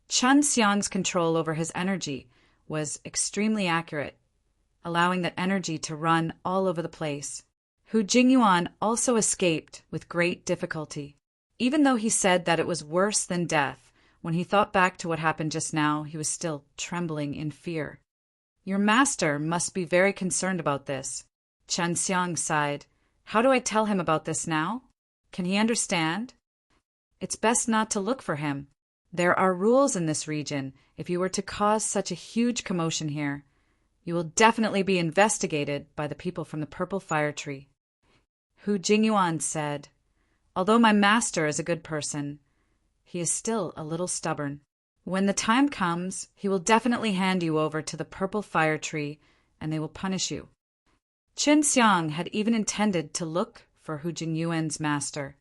Qin Xiang's control over his energy was extremely accurate, allowing that energy to run all over the place. Hu Jingyuan also escaped with great difficulty. Even though he said that it was worse than death, when he thought back to what happened just now, he was still trembling in fear. Your master must be very concerned about this. Qin Xiang sighed. How do I tell him about this now? Can he understand? It's best not to look for him. There are rules in this region. If you were to cause such a huge commotion here, you will definitely be investigated by the people from the Purple Fire Tree. Hu Jingyuan said, although my master is a good person, he is still a little stubborn. When the time comes, he will definitely hand you over to the Purple Fire Tree, and they will punish you. Qin Xiang had even intended to look for Hu Jingyuan's master.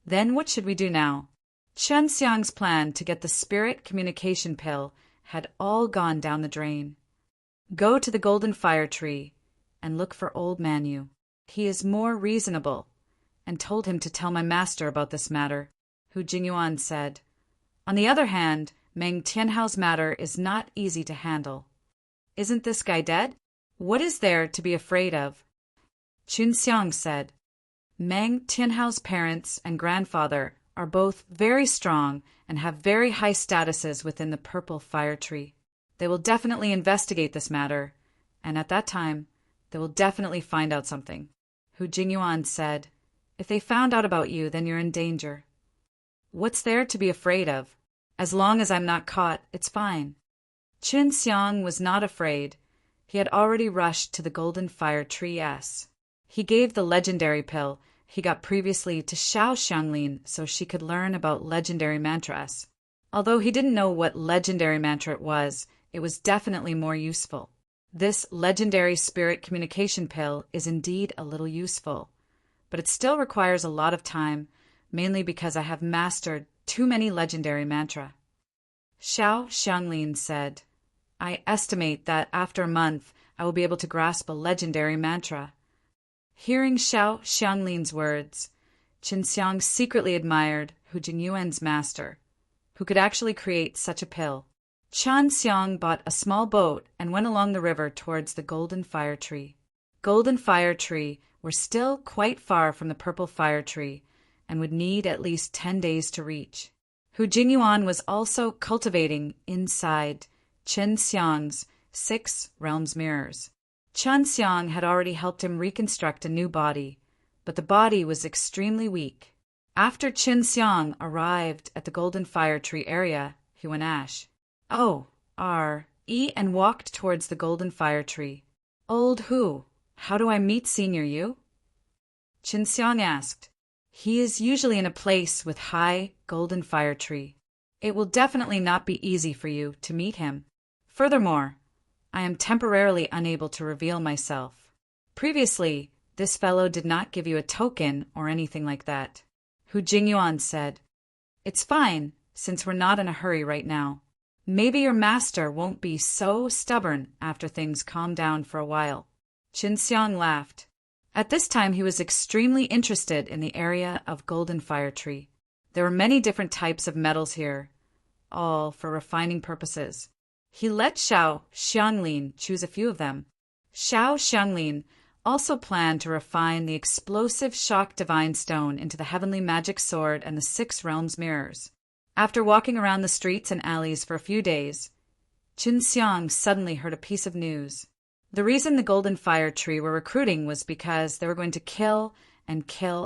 Then what should we do now? Qin Xiang's plan to get the spirit communication pill had all gone down the drain. Go to the Golden Fire Tree and look for Old Manu. He is more reasonable, and told him to tell my master about this matter, Hu Jingyuan said. On the other hand, Meng Tianhao's matter is not easy to handle. Isn't this guy dead? What is there to be afraid of? Qin Xiang said, Meng Tianhao's parents and grandfather are both very strong and have very high statuses within the Purple Fire Tree. They will definitely investigate this matter, and at that time, they will definitely find out something. Hu Jingyuan said, if they found out about you, then you're in danger. What's there to be afraid of? As long as I'm not caught, it's fine. Qin Xiang was not afraid. He had already rushed to the Golden Fire Tree S. He gave the legendary pill he got previously to Xiao Xianglin so she could learn about legendary mantras. Although he didn't know what legendary mantra it was definitely more useful. This legendary spirit communication pill is indeed a little useful, but it still requires a lot of time, mainly because I have mastered too many legendary mantra. Xiao Xianglin said, I estimate that after a month I will be able to grasp a legendary mantra. Hearing Xiao Xianglin's words, Qin Xiang secretly admired Hu Jingyuan's master, who could actually create such a pill. Qin Xiang bought a small boat and went along the river towards the Golden Fire Tree. Golden Fire Tree were still quite far from the Purple Fire Tree and would need at least 10 days to reach. Hu Jingyuan was also cultivating inside Qin Xiang's 6 realms mirrors. Qin Xiang had already helped him reconstruct a new body, but the body was extremely weak. After Qin Xiang arrived at the Golden Fire Tree area, he went ash. And walked towards the Golden Fire Tree. Old Hu, how do I meet Senior Yu? Qin Xiang asked. He is usually in a place with high Golden Fire Tree. It will definitely not be easy for you to meet him. Furthermore, I am temporarily unable to reveal myself. Previously, this fellow did not give you a token or anything like that. Hu Jingyuan said, It's fine, since we're not in a hurry right now. Maybe your master won't be so stubborn after things calm down for a while. Qin Xiang laughed. At this time he was extremely interested in the area of Golden Fire Tree. There were many different types of metals here, all for refining purposes. He let Xiao Xianglin choose a few of them. Xiao Xianglin also planned to refine the explosive shock divine stone into the heavenly magic sword and the 6 realms mirrors. After walking around the streets and alleys for a few days, Qin Xiang suddenly heard a piece of news. The reason the Golden Fire Tree were recruiting was because they were going to kill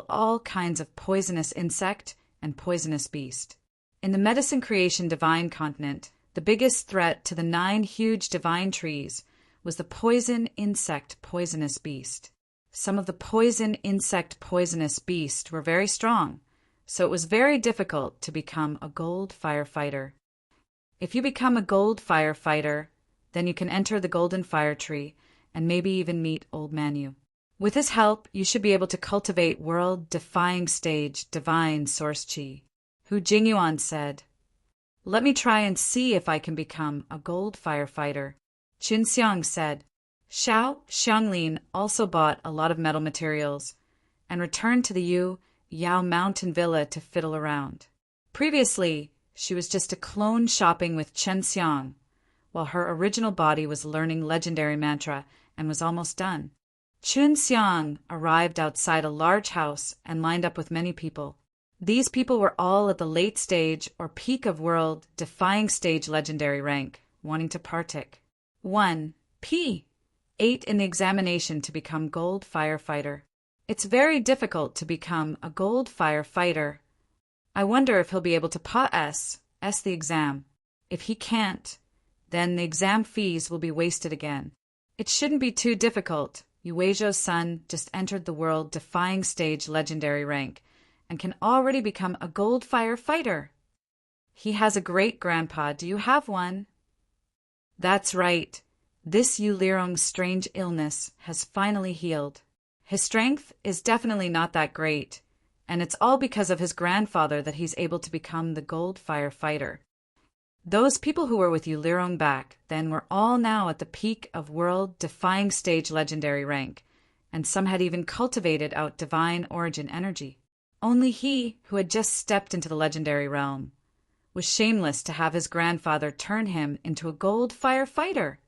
all kinds of poisonous insect and poisonous beast. In the medicine creation divine continent, the biggest threat to the 9 huge divine trees was the poison insect poisonous beast. Some of the poison insect poisonous beast were very strong, so it was very difficult to become a gold firefighter. If you become a gold firefighter, then you can enter the Golden Fire Tree and maybe even meet Old Manu. With his help, you should be able to cultivate world-defying stage divine source chi. Hu Jingyuan said, Let me try and see if I can become a gold firefighter. Qin Xiang said. Xiao Xianglin also bought a lot of metal materials and returned to the Yao Mountain Villa to fiddle around. Previously, she was just a clone shopping with Qin Xiang, while her original body was learning legendary mantra and was almost done. Qin Xiang arrived outside a large house and lined up with many people. These people were all at the late stage or peak of world-defying stage legendary rank, wanting to partake. 1. P. 8 in the examination to become gold firefighter. It's very difficult to become a gold fire fighter. I wonder if he'll be able to pass the exam. If he can't, then the exam fees will be wasted again. It shouldn't be too difficult. Yueizhou's son just entered the world-defying stage legendary rank and can already become a gold fire fighter. He has a great-grandpa. Do you have one? That's right. This Yu Lirong's strange illness has finally healed. His strength is definitely not that great, and it's all because of his grandfather that he's able to become the gold fire fighter. Those people who were with Yu Lirong back then were all now at the peak of world-defying stage legendary rank, and some had even cultivated out divine origin energy. Only he, who had just stepped into the legendary realm, was shameless to have his grandfather turn him into a gold fire fighter.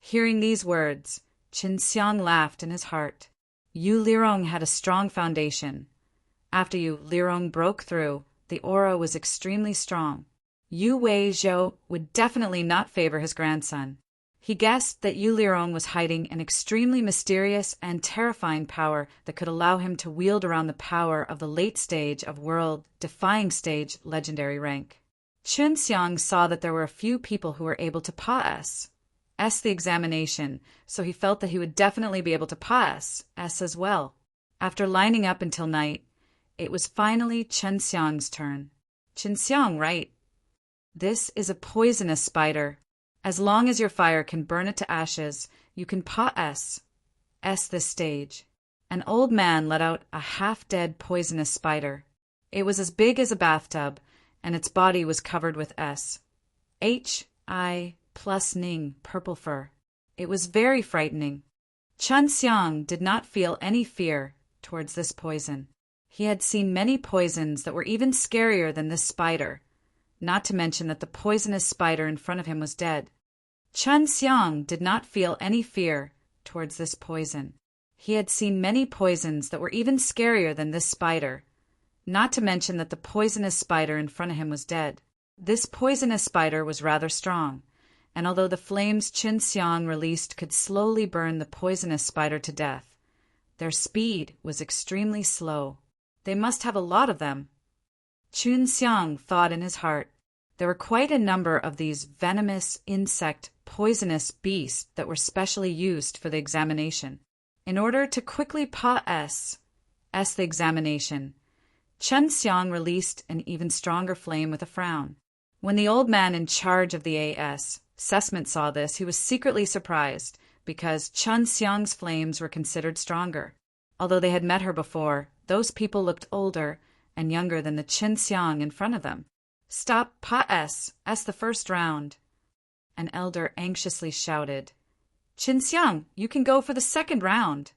Hearing these words, Qin Xiang laughed in his heart. Yu Lirong had a strong foundation. After Yu Lirong broke through, the aura was extremely strong. Yu Weizhou would definitely not favor his grandson. He guessed that Yu Lirong was hiding an extremely mysterious and terrifying power that could allow him to wield around the power of the late stage of world-defying stage legendary rank. Qin Xiang saw that there were a few people who were able to pass the examination, so he felt that he would definitely be able to pass as well. After lining up until night, it was finally Qin Xiang's turn. Qin Xiang, right? This is a poisonous spider. As long as your fire can burn it to ashes, you can pass this stage. An old man let out a half-dead poisonous spider. It was as big as a bathtub, and its body was covered with H.I. plus Ning purple fur. It was very frightening. Qin Xiang did not feel any fear towards this poison. He had seen many poisons that were even scarier than this spider, not to mention that the poisonous spider in front of him was dead. Qin Xiang did not feel any fear towards this poison. He had seen many poisons that were even scarier than this spider, not to mention that the poisonous spider in front of him was dead. This poisonous spider was rather strong, and although the flames Qin Xiang released could slowly burn the poisonous spider to death, their speed was extremely slow. They must have a lot of them. Qin Xiang thought in his heart. There were quite a number of these venomous insect poisonous beasts that were specially used for the examination. In order to quickly pass the examination, Qin Xiang released an even stronger flame with a frown. When the old man in charge of the assessment saw this, he was secretly surprised because Qin Xiang's flames were considered stronger. Although they had met her before, those people looked older and younger than the Qin Xiang in front of them. Stop pass the first round. An elder anxiously shouted. Qin Xiang, you can go for the second round.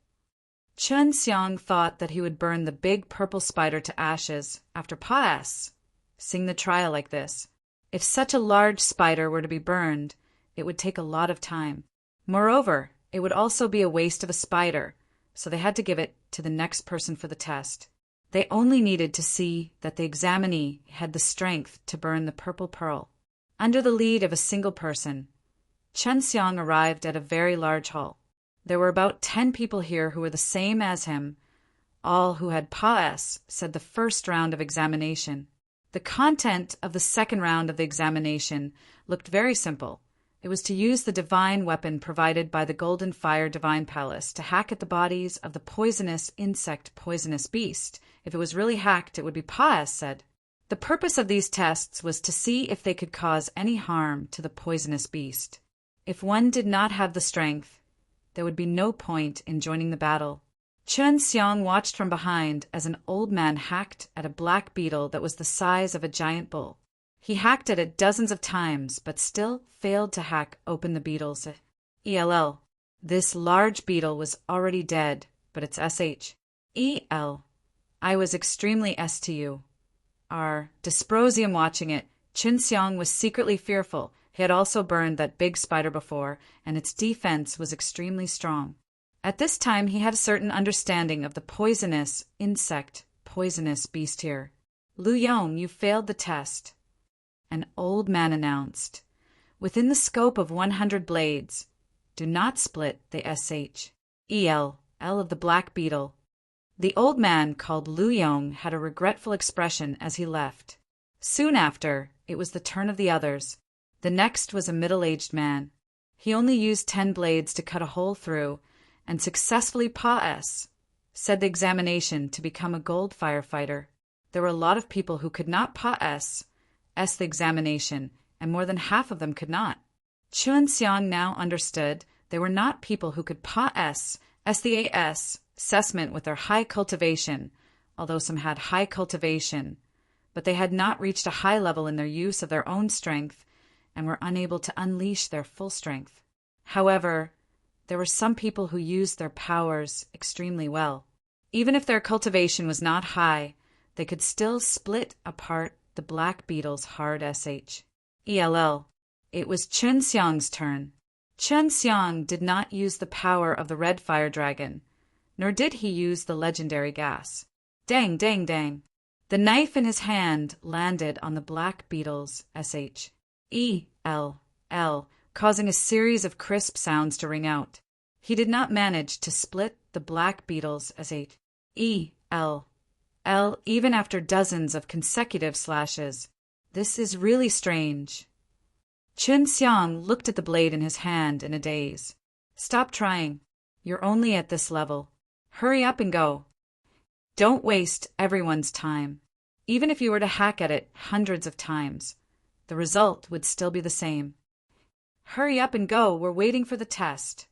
Qin Xiang thought that he would burn the big purple spider to ashes after passing the trial like this. If such a large spider were to be burned, it would take a lot of time. Moreover, it would also be a waste of a spider, so they had to give it to the next person for the test. They only needed to see that the examinee had the strength to burn the purple pearl. Under the lead of a single person, Qin Xiang arrived at a very large hall. There were about 10 people here who were the same as him, all who had said the first round of examination. The content of the second round of the examination looked very simple. It was to use the divine weapon provided by the Golden Fire Divine Palace to hack at the bodies of the poisonous insect poisonous beast. If it was really hacked, it would be said. The purpose of these tests was to see if they could cause any harm to the poisonous beast. If one did not have the strength, there would be no point in joining the battle. Qin Xiang watched from behind as an old man hacked at a black beetle that was the size of a giant bull. He hacked at it dozens of times, but still failed to hack open the beetle's ELL. This large beetle was already dead, but its SHEL. I was extremely STU. Dysprosium watching it, Qin Xiang was secretly fearful. He had also burned that big spider before, and its defense was extremely strong. At this time, he had a certain understanding of the poisonous insect, poisonous beast here. Lu Yong, you failed the test. An old man announced. Within the scope of 100 blades, do not split the SHEL of the black beetle. The old man, called Lu Yong, had a regretful expression as he left. Soon after, it was the turn of the others. The next was a middle-aged man. He only used 10 blades to cut a hole through, and successfully said the examination to become a gold firefighter. There were a lot of people who could not the examination, and more than half of them could not. Chun Xiang now understood they were not people who could the assessment with their high cultivation, although some had high cultivation, but they had not reached a high level in their use of their own strength and were unable to unleash their full strength. However, there were some people who used their powers extremely well. Even if their cultivation was not high, they could still split apart the black beetle's hard ell. It was Chun Xiang's turn. Chun Xiang did not use the power of the red fire dragon, nor did he use the legendary gas. Dang, dang, dang. The knife in his hand landed on the black beetle's ell, causing a series of crisp sounds to ring out. He did not manage to split the black beetle's ell, even after dozens of consecutive slashes. This is really strange. Chun Xiang looked at the blade in his hand in a daze. Stop trying. You're only at this level. Hurry up and go. Don't waste everyone's time. Even if you were to hack at it hundreds of times, the result would still be the same. Hurry up and go, we're waiting for the test.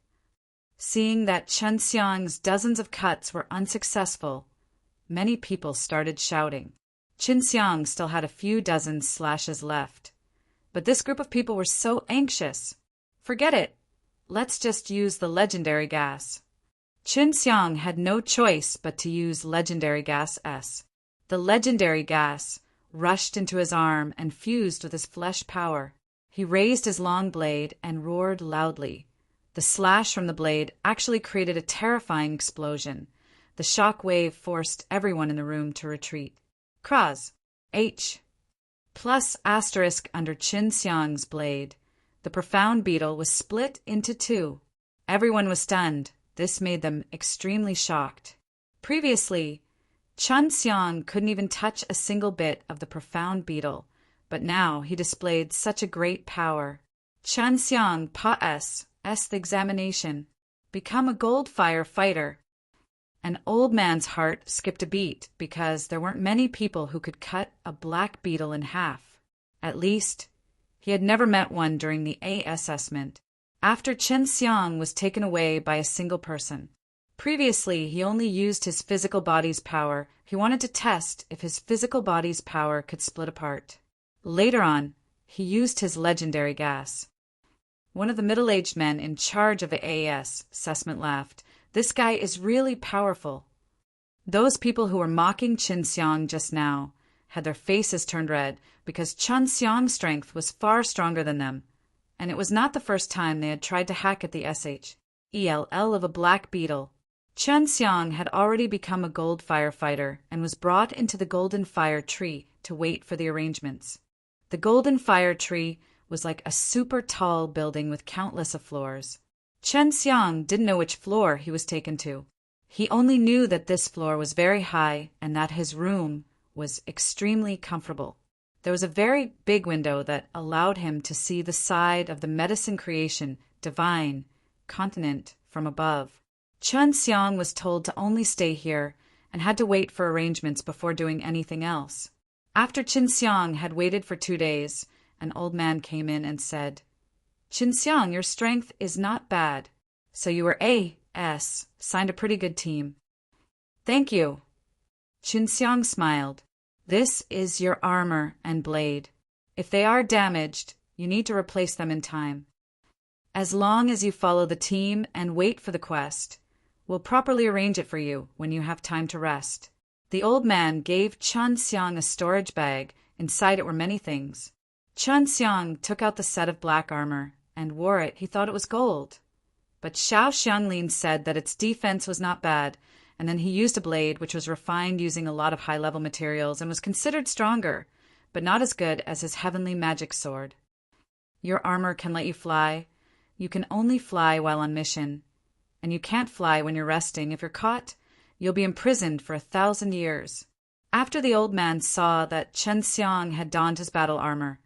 Seeing that Chun Xiang's dozens of cuts were unsuccessful, many people started shouting. Chun Xiang still had a few dozen slashes left, but this group of people were so anxious. Forget it. Let's just use the legendary gas. Chun Xiang had no choice but to use legendary gas. The legendary gas rushed into his arm and fused with his flesh power. He raised his long blade and roared loudly. The slash from the blade actually created a terrifying explosion. The shock wave forced everyone in the room to retreat. Kraz. H. Plus asterisk under Chun Xiang's blade. The profound beetle was split into 2. Everyone was stunned. This made them extremely shocked. Previously, Chun Xiang couldn't even touch a single bit of the profound beetle, but now he displayed such a great power. Chun Xiang the examination. Become a gold fire fighter. An old man's heart skipped a beat because there weren't many people who could cut a black beetle in half. At least, he had never met one during the assessment. After Chun Xiang was taken away by a single person. Previously, he only used his physical body's power. He wanted to test if his physical body's power could split apart. Later on, he used his legendary gas. One of the middle-aged men in charge of the assessment laughed. This guy is really powerful. Those people who were mocking Chun Xiang just now had their faces turned red because Chun Xiang's strength was far stronger than them, and it was not the first time they had tried to hack at the ell of a black beetle. Chun Xiang had already become a gold firefighter and was brought into the golden fire tree to wait for the arrangements. The golden fire tree was like a super tall building with countless of floors. Chun Xiang didn't know which floor he was taken to. He only knew that this floor was very high and that his room was extremely comfortable. There was a very big window that allowed him to see the side of the medicine creation, divine, continent from above. Chun Xiang was told to only stay here and had to wait for arrangements before doing anything else. After Chun Xiang had waited for 2 days, an old man came in and said, Chun Xiang, your strength is not bad. So you were signed a pretty good team. Thank you. Chun Xiang smiled. This is your armor and blade. If they are damaged, you need to replace them in time. As long as you follow the team and wait for the quest, we'll properly arrange it for you when you have time to rest. The old man gave Chun Xiang a storage bag. Inside it were many things. Chun Xiang took out the set of black armor and wore it. He thought it was gold. But Xiao Xianglin said that its defense was not bad, and then he used a blade which was refined using a lot of high-level materials and was considered stronger, but not as good as his heavenly magic sword. Your armor can let you fly. You can only fly while on mission, and you can't fly when you're resting. If you're caught, You'll be imprisoned for 1,000 years. After the old man saw that Chen Xiang had donned his battle armor,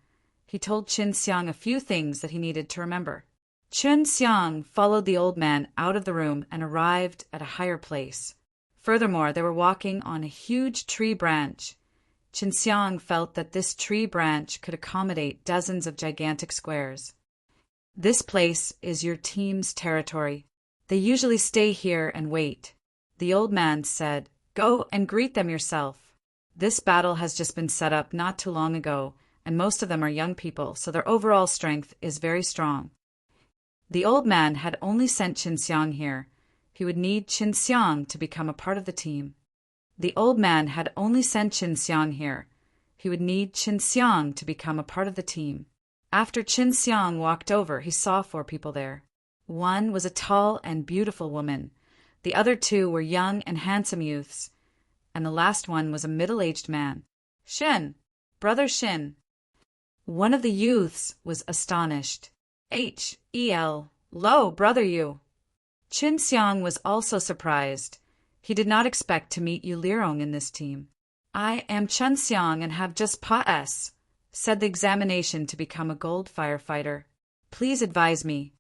he told Qin Xiang a few things that he needed to remember. Qin Xiang followed the old man out of the room and arrived at a higher place. Furthermore, they were walking on a huge tree branch. Qin Xiang felt that this tree branch could accommodate dozens of gigantic squares. This place is your team's territory. They usually stay here and wait. The old man said, "Go and greet them yourself. This battle has just been set up not too long ago, and most of them are young people, so their overall strength is very strong." The old man had only sent Qin Xiang here. He would need Qin Xiang to become a part of the team. The old man had only sent Qin Xiang here. He would need Qin Xiang to become a part of the team. After Qin Xiang walked over, he saw 4 people there. One was a tall and beautiful woman. The other 2 were young and handsome youths. And the last one was a middle-aged man. "Shin, brother Shin." One of the youths was astonished. "H.E.L. Lo, brother you." Qin Xiang was also surprised. He did not expect to meet Yu Lirong in this team. "I am Chen Xiang and have just said the examination to become a gold firefighter. Please advise me."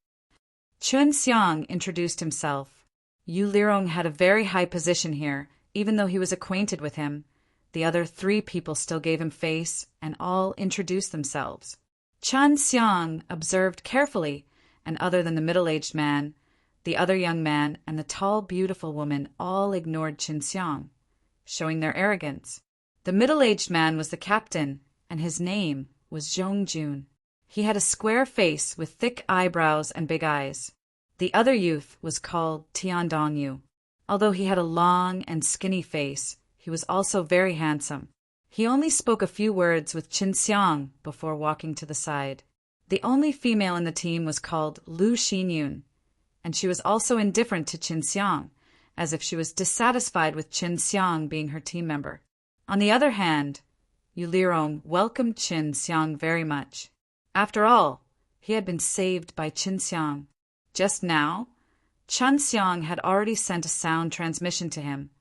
Qin Xiang introduced himself. Yu Lirong had a very high position here, even though he was acquainted with him. The other 3 people still gave him face, and all introduced themselves. Chen Xiang observed carefully, and other than the middle-aged man, the other young man, and the tall, beautiful woman all ignored Qin Xiang, showing their arrogance. The middle-aged man was the captain, and his name was Zhongjun. He had a square face with thick eyebrows and big eyes. The other youth was called Tiandongyu. Although he had a long and skinny face, he was also very handsome. He only spoke a few words with Qin Xiang before walking to the side. The only female in the team was called Lu Xinyun, and she was also indifferent to Qin Xiang, as if she was dissatisfied with Qin Xiang being her team member. On the other hand, Yu Lirong welcomed Qin Xiang very much. After all, he had been saved by Qin Xiang. Just now, Qin Xiang had already sent a sound transmission to him,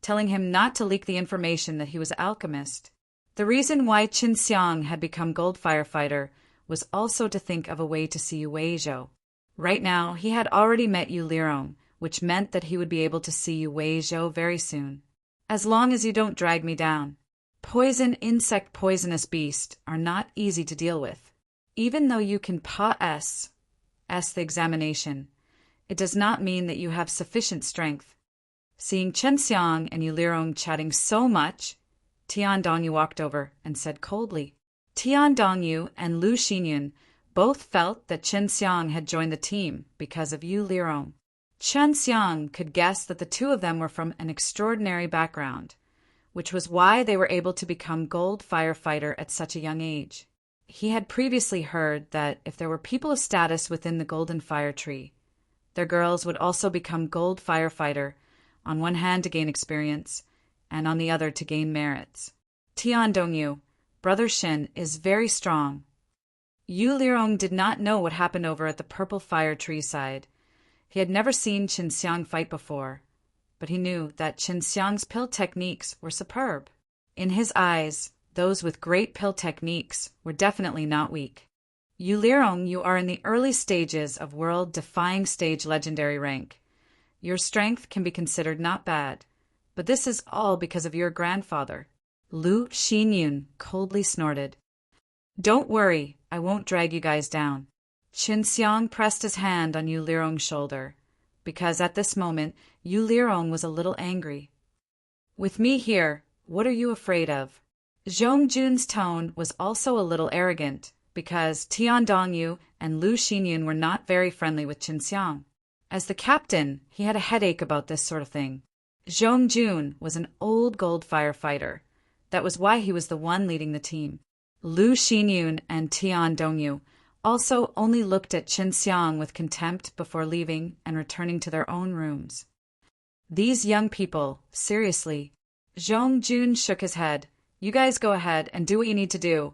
telling him not to leak the information that he was an alchemist. The reason why Qin Xiang had become gold firefighter was also to think of a way to see Yu Weizhou. Right now, he had already met Yu Lirong, which meant that he would be able to see Yu Weizhou very soon. "As long as you don't drag me down. Poison insect poisonous beast are not easy to deal with. Even though you can pass the examination, it does not mean that you have sufficient strength." Seeing Chen Xiang and Yu Lirong chatting so much, Tiandongyu walked over and said coldly. Tiandongyu and Lu Xinyun both felt that Chen Xiang had joined the team because of Yu Lirong. Chen Xiang could guess that the 2 of them were from an extraordinary background, which was why they were able to become gold firefighter at such a young age. He had previously heard that if there were people of status within the golden fire tree, their girls would also become gold firefighter, on one hand to gain experience, and on the other to gain merits. Tiandongyu, brother Shin, is very strong. Yu Lirong did not know what happened over at the purple fire tree side. He had never seen Qin Xiang fight before, but he knew that Qin Xiang's pill techniques were superb. In his eyes, those with great pill techniques were definitely not weak. Yu Lirong, you are in the early stages of world-defying stage legendary rank. Your strength can be considered not bad, but this is all because of your grandfather. Lu Xinyun coldly snorted. "Don't worry, I won't drag you guys down." Qin Xiang pressed his hand on Yu Lirong's shoulder, because at this moment Yu Lirong was a little angry. "With me here, what are you afraid of?" Zhongjun's tone was also a little arrogant, because Tiandongyu and Lu Xinyun were not very friendly with Qin Xiang. As the captain, he had a headache about this sort of thing. Zhongjun was an old gold firefighter. That was why he was the one leading the team. Lu Xinyun and Tiandongyu also only looked at Qin Xiang with contempt before leaving and returning to their own rooms. These young people, seriously. Zhongjun shook his head. "You guys go ahead and do what you need to do.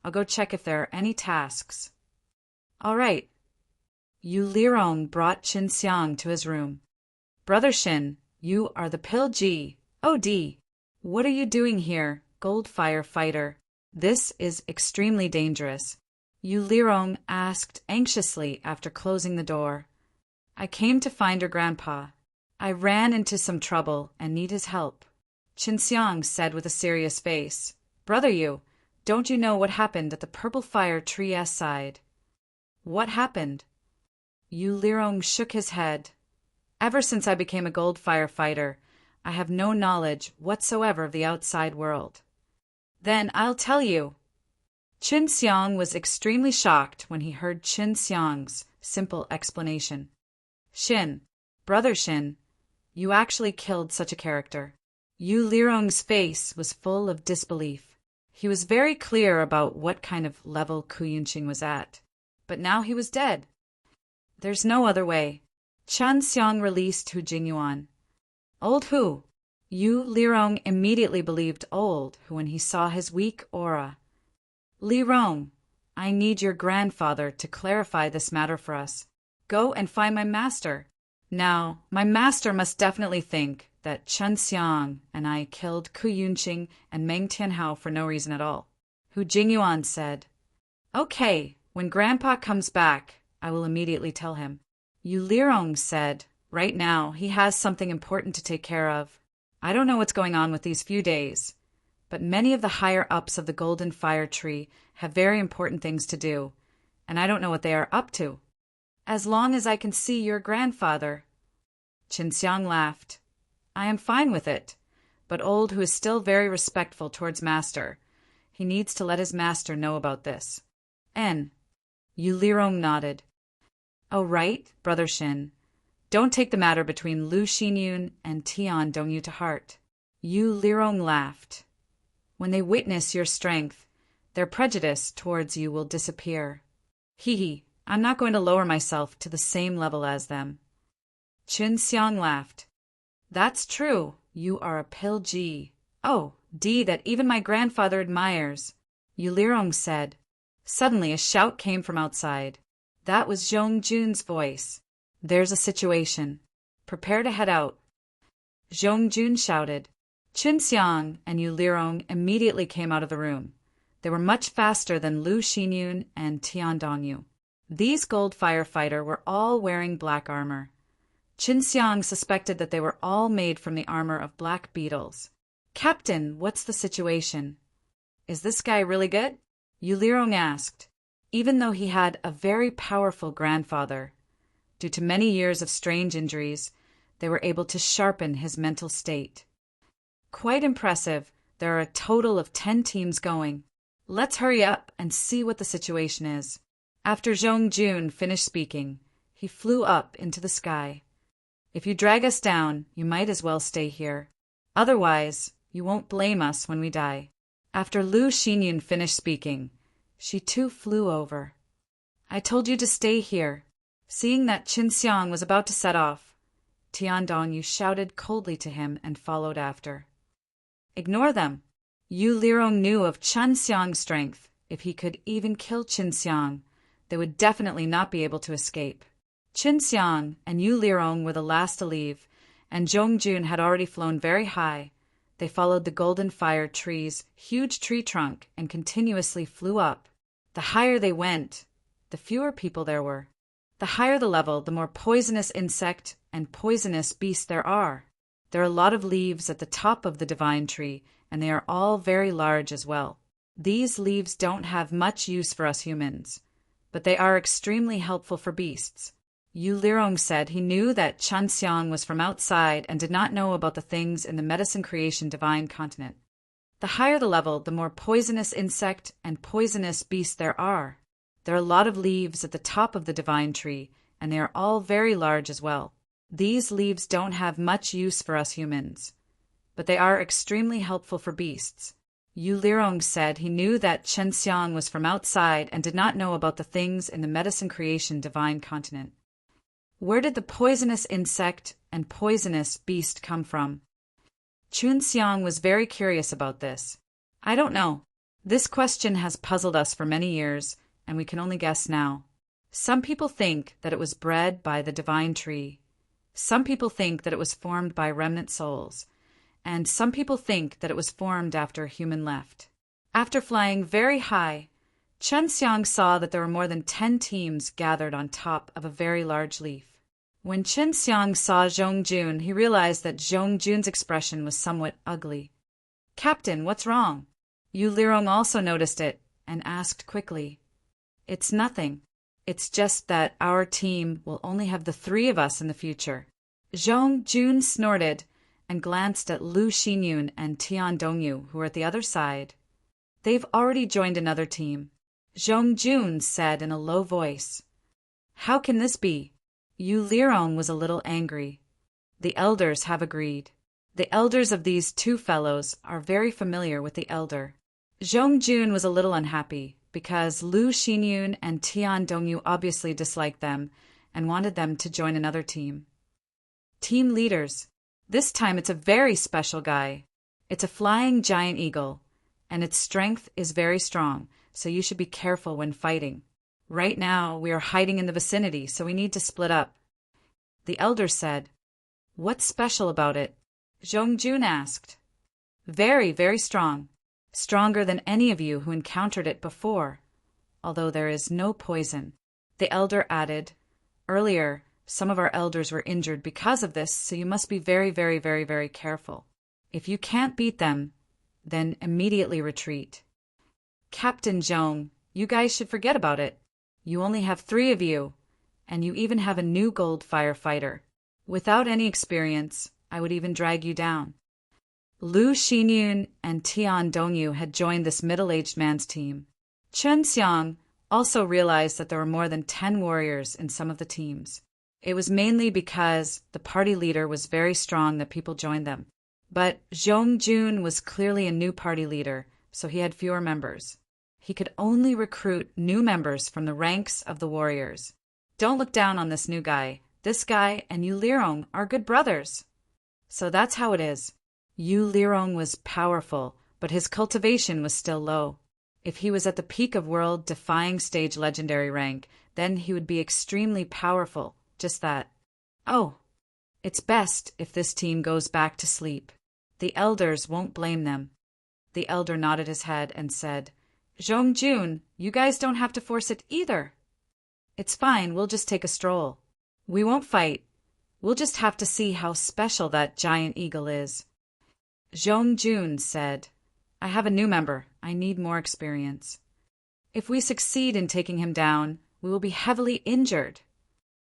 I'll go check if there are any tasks." "All right." Yu Lirong brought Qin Xiang to his room. "Brother Shin, You are the Pilji. OD. What are you doing here, Goldfire Fighter? This is extremely dangerous. Yu Lirong asked anxiously after closing the door. I came to find your grandpa. I ran into some trouble and need his help. Qin Xiang said with a serious face. Brother Yu, don't you know what happened at the Purple Fire Tree's side? What happened? Yu Lirong shook his head. Ever since I became a Goldfire Fighter, I have no knowledge whatsoever of the outside world. Then I'll tell you. Qin Xiang was extremely shocked when he heard Qin Xiang's simple explanation. Shin, Brother Shin, you actually killed such a character. Yu Lirong's face was full of disbelief. He was very clear about what kind of level Ku Yunqing was at, but now he was dead. There's no other way. Qin Xiang released Hu Jingyuan. Old Hu. Yu Lirong immediately believed Old Hu when he saw his weak aura. Lirong, I need your grandfather to clarify this matter for us. Go and find my master. Now, my master must definitely think that Qin Xiang and I killed Ku Yunqing and Meng Tianhao for no reason at all. Hu Jingyuan said, Okay, when Grandpa comes back, I will immediately tell him. Yu Lirong said, Right now, he has something important to take care of. I don't know what's going on with these few days, but many of the higher-ups of the Golden Fire Tree have very important things to do, and I don't know what they are up to. As long as I can see your grandfather. Qin Xiang laughed. I am fine with it, but Old Hu is still very respectful towards Master. He needs to let his master know about this. N. Yu Lirong nodded. Oh, right, Brother Shin. Don't take the matter between Lu Xinyun and Tian Dongyu to heart. Yu Lirong laughed. When they witness your strength, their prejudice towards you will disappear. Hee, I'm not going to lower myself to the same level as them. Qin Xiang laughed. That's true. You are a Pilji. Oh, D that even my grandfather admires. Yu Lirong said. Suddenly a shout came from outside. That was Zhong Jun's voice. There's a situation. Prepare to head out. Zhong Jun shouted. Qin Xiang and Yu Lirong immediately came out of the room. They were much faster than Lu Xinyun and Tian Dongyu. These Gold Firefighter were all wearing black armor. Qin Xiang suspected that they were all made from the armor of black beetles. Captain, what's the situation? Is this guy really good? Yu Lirong asked. Even though he had a very powerful grandfather, due to many years of strange injuries, they were able to sharpen his mental state. Quite impressive. There are a total of 10 teams going. Let's hurry up and see what the situation is. After Zhong Jun finished speaking, he flew up into the sky. If you drag us down, you might as well stay here. Otherwise, you won't blame us when we die. After Lu Xinyun finished speaking, she too flew over. I told you to stay here. Seeing that Qin Xiang was about to set off, Tian Dongyu shouted coldly to him and followed after. Ignore them. Yu Lirong knew of Qin Xiang's strength. If he could even kill Qin Xiang, they would definitely not be able to escape. Qin Xiang and Yu Lirong were the last to leave, and Zhong Jun had already flown very high. They followed the Golden Fire Tree's huge tree trunk and continuously flew up. The higher they went, the fewer people there were. The higher the level, the more poisonous insect and poisonous beast there are. There are a lot of leaves at the top of the divine tree, and they are all very large as well. These leaves don't have much use for us humans, but they are extremely helpful for beasts. Yu Lirong said he knew that Qin Xiang was from outside and did not know about the things in the medicine creation divine continent. The higher the level, the more poisonous insect and poisonous beast there are. There are a lot of leaves at the top of the divine tree, and they are all very large as well. These leaves don't have much use for us humans, but they are extremely helpful for beasts. Yu Lirong said he knew that Qin Xiang was from outside and did not know about the things in the medicine creation divine continent. Where did the poisonous insect and poisonous beast come from? Qin Xiang was very curious about this. I don't know. This question has puzzled us for many years, and we can only guess now. Some people think that it was bred by the divine tree. Some people think that it was formed by remnant souls, and some people think that it was formed after a human left. After flying very high, Chen Xiang saw that there were more than 10 teams gathered on top of a very large leaf. When Chen Xiang saw Zhong Jun, he realized that Zhong Jun's expression was somewhat ugly. "Captain, what's wrong?" Yu Lirong also noticed it and asked quickly. "It's nothing. It's just that our team will only have the 3 of us in the future." Zhong Jun snorted and glanced at Lu Xinyun and Tian Dongyu, who were at the other side. "They've already joined another team," Zhong Jun said in a low voice. "How can this be?" Yu Lirong was a little angry. "The elders have agreed. The elders of these 2 fellows are very familiar with the elder." Zhong Jun was a little unhappy, because Lu Xinyun and Tian Dongyu obviously disliked them and wanted them to join another team. Team leaders. This time it's a very special guy. It's a flying giant eagle, and its strength is very strong, so you should be careful when fighting. Right now, we are hiding in the vicinity, so we need to split up. The elder said. "What's special about it?" Zhong Jun asked. "Very, very strong. Stronger than any of you who encountered it before, although there is no poison." The elder added, "Earlier, some of our elders were injured because of this, so you must be very, very, very, very careful. If you can't beat them, then immediately retreat." "Captain Zhong, you guys should forget about it. You only have 3 of you, and you even have a new gold firefighter. Without any experience, I would even drag you down." Lu Xinyun and Tian Dongyu had joined this middle-aged man's team. Chen Xiang also realized that there were more than 10 warriors in some of the teams. It was mainly because the party leader was very strong that people joined them. But Zhong Jun was clearly a new party leader, so he had fewer members. He could only recruit new members from the ranks of the warriors. Don't look down on this new guy. This guy and Yu Lirong are good brothers. So that's how it is. Yu Lirong was powerful, but his cultivation was still low. If he was at the peak of world-defying stage legendary rank, then he would be extremely powerful, just that. "Oh, it's best if this team goes back to sleep. The elders won't blame them." The elder nodded his head and said, "Zhong Jun, you guys don't have to force it either. It's fine, we'll just take a stroll. We won't fight. We'll just have to see how special that giant eagle is." Zhong Jun said, "I have a new member. I need more experience. If we succeed in taking him down, we will be heavily injured."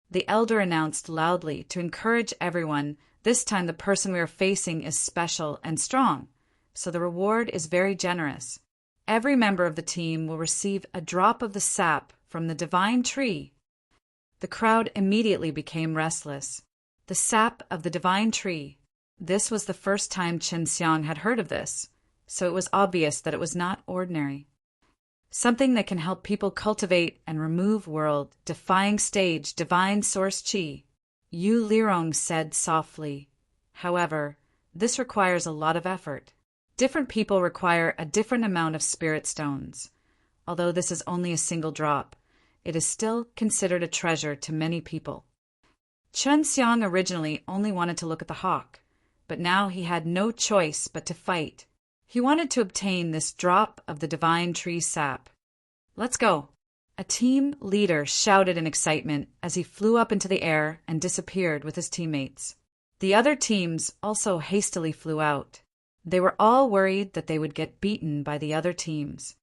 The elder announced loudly to encourage everyone, "This time the person we are facing is special and strong, so the reward is very generous. Every member of the team will receive a drop of the sap from the divine tree." The crowd immediately became restless. The sap of the divine tree. This was the first time Chen Xiang had heard of this, so it was obvious that it was not ordinary. Something that can help people cultivate and remove world-defying stage divine source qi. Yu Lirong said softly. "However, this requires a lot of effort. Different people require a different amount of spirit stones. Although this is only a single drop, it is still considered a treasure to many people." Chen Xiang originally only wanted to look at the hawk, but now he had no choice but to fight. He wanted to obtain this drop of the divine tree sap. "Let's go." A team leader shouted in excitement as he flew up into the air and disappeared with his teammates. The other teams also hastily flew out. They were all worried that they would get beaten by the other teams.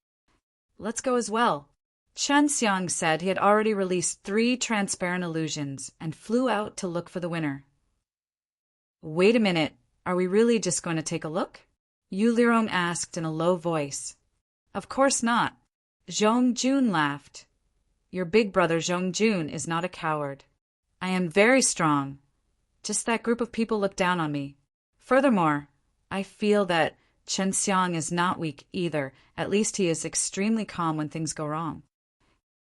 "Let's go as well." Chen Xiang said he had already released 3 transparent illusions and flew out to look for the winner. "Wait a minute, are we really just going to take a look?" Yu Lirong asked in a low voice. "Of course not." Zhong Jun laughed. "Your big brother Zhong Jun is not a coward. I am very strong. Just that group of people look down on me. Furthermore, I feel that Chen Xiang is not weak either. At least he is extremely calm when things go wrong.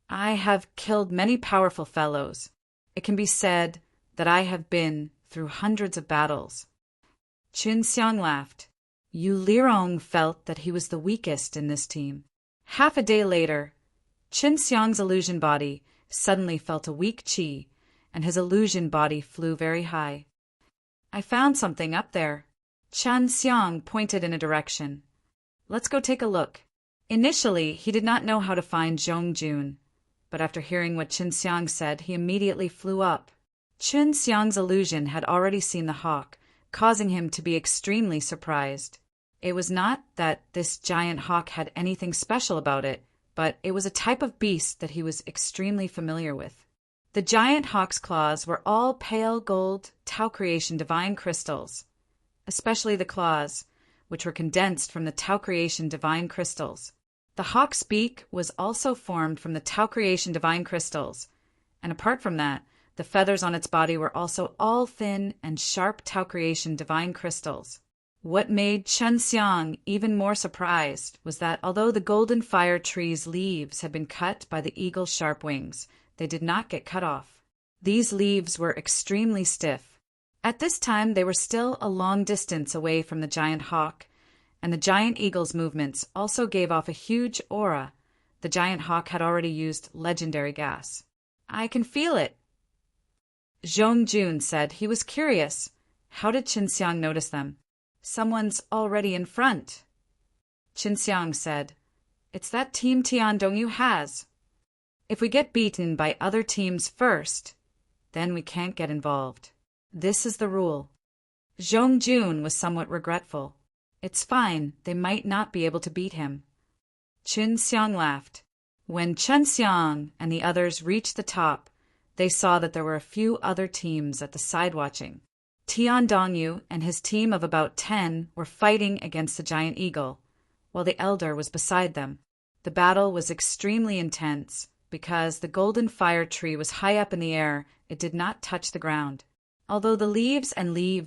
I have killed many powerful fellows. It can be said that I have been through hundreds of battles." Chen Xiang laughed. Yu Lirong felt that he was the weakest in this team. Half a day later, Chen Xiang's illusion body suddenly felt a weak qi, and his illusion body flew very high. I found something up there. Chen Xiang pointed in a direction. Let's go take a look. Initially, he did not know how to find Zhong Jun, but after hearing what Chen Xiang said, he immediately flew up. Chen Xiang's illusion had already seen the hawk, causing him to be extremely surprised. It was not that this giant hawk had anything special about it, but it was a type of beast that he was extremely familiar with. The giant hawk's claws were all pale gold Tao creation divine crystals, especially the claws, which were condensed from the Tao creation divine crystals. The hawk's beak was also formed from the Tao creation divine crystals, and apart from that, the feathers on its body were also all thin and sharp Tao creation divine crystals. What made Chen Xiang even more surprised was that although the golden fire tree's leaves had been cut by the eagle's sharp wings, they did not get cut off. These leaves were extremely stiff. At this time, they were still a long distance away from the giant hawk, and the giant eagle's movements also gave off a huge aura. The giant hawk had already used legendary gas. I can feel it. Zhong Jun said he was curious. How did Chen Xiang notice them? Someone's already in front. Chen Xiang said, It's that team Tian Dongyu has. If we get beaten by other teams first, then we can't get involved. This is the rule. Zhong Jun was somewhat regretful. It's fine, they might not be able to beat him. Chen Xiang laughed. When Chen Xiang and the others reached the top, they saw that there were a few other teams at the side watching. Tian Dongyu and his team of about 10 were fighting against the giant eagle, while the elder was beside them. The battle was extremely intense. Because the golden fire tree was high up in the air, it did not touch the ground. Although the leaves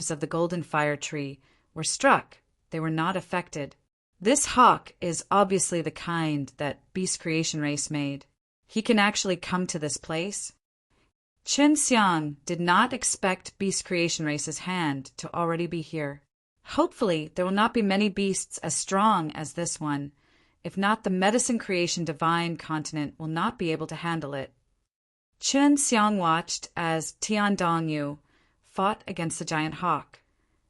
of the golden fire tree were struck, they were not affected. This hawk is obviously the kind that Beast Creation Race made. He can actually come to this place. Chen Xiang did not expect Beast Creation Race's hand to already be here. Hopefully, there will not be many beasts as strong as this one. If not, the Medicine Creation Divine continent will not be able to handle it. Chen Xiang watched as Tian Dongyu fought against the giant hawk,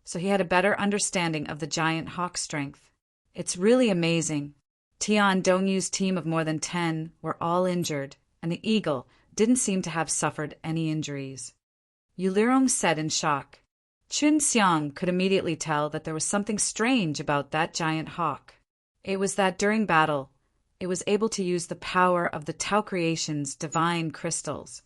so he had a better understanding of the giant hawk's strength. It's really amazing. Tian Dongyu's team of more than 10 were all injured, and the eagle didn't seem to have suffered any injuries. Yu Lirong said in shock. Chen Xiang could immediately tell that there was something strange about that giant hawk. It was that during battle, it was able to use the power of the Tao Creation's divine crystals.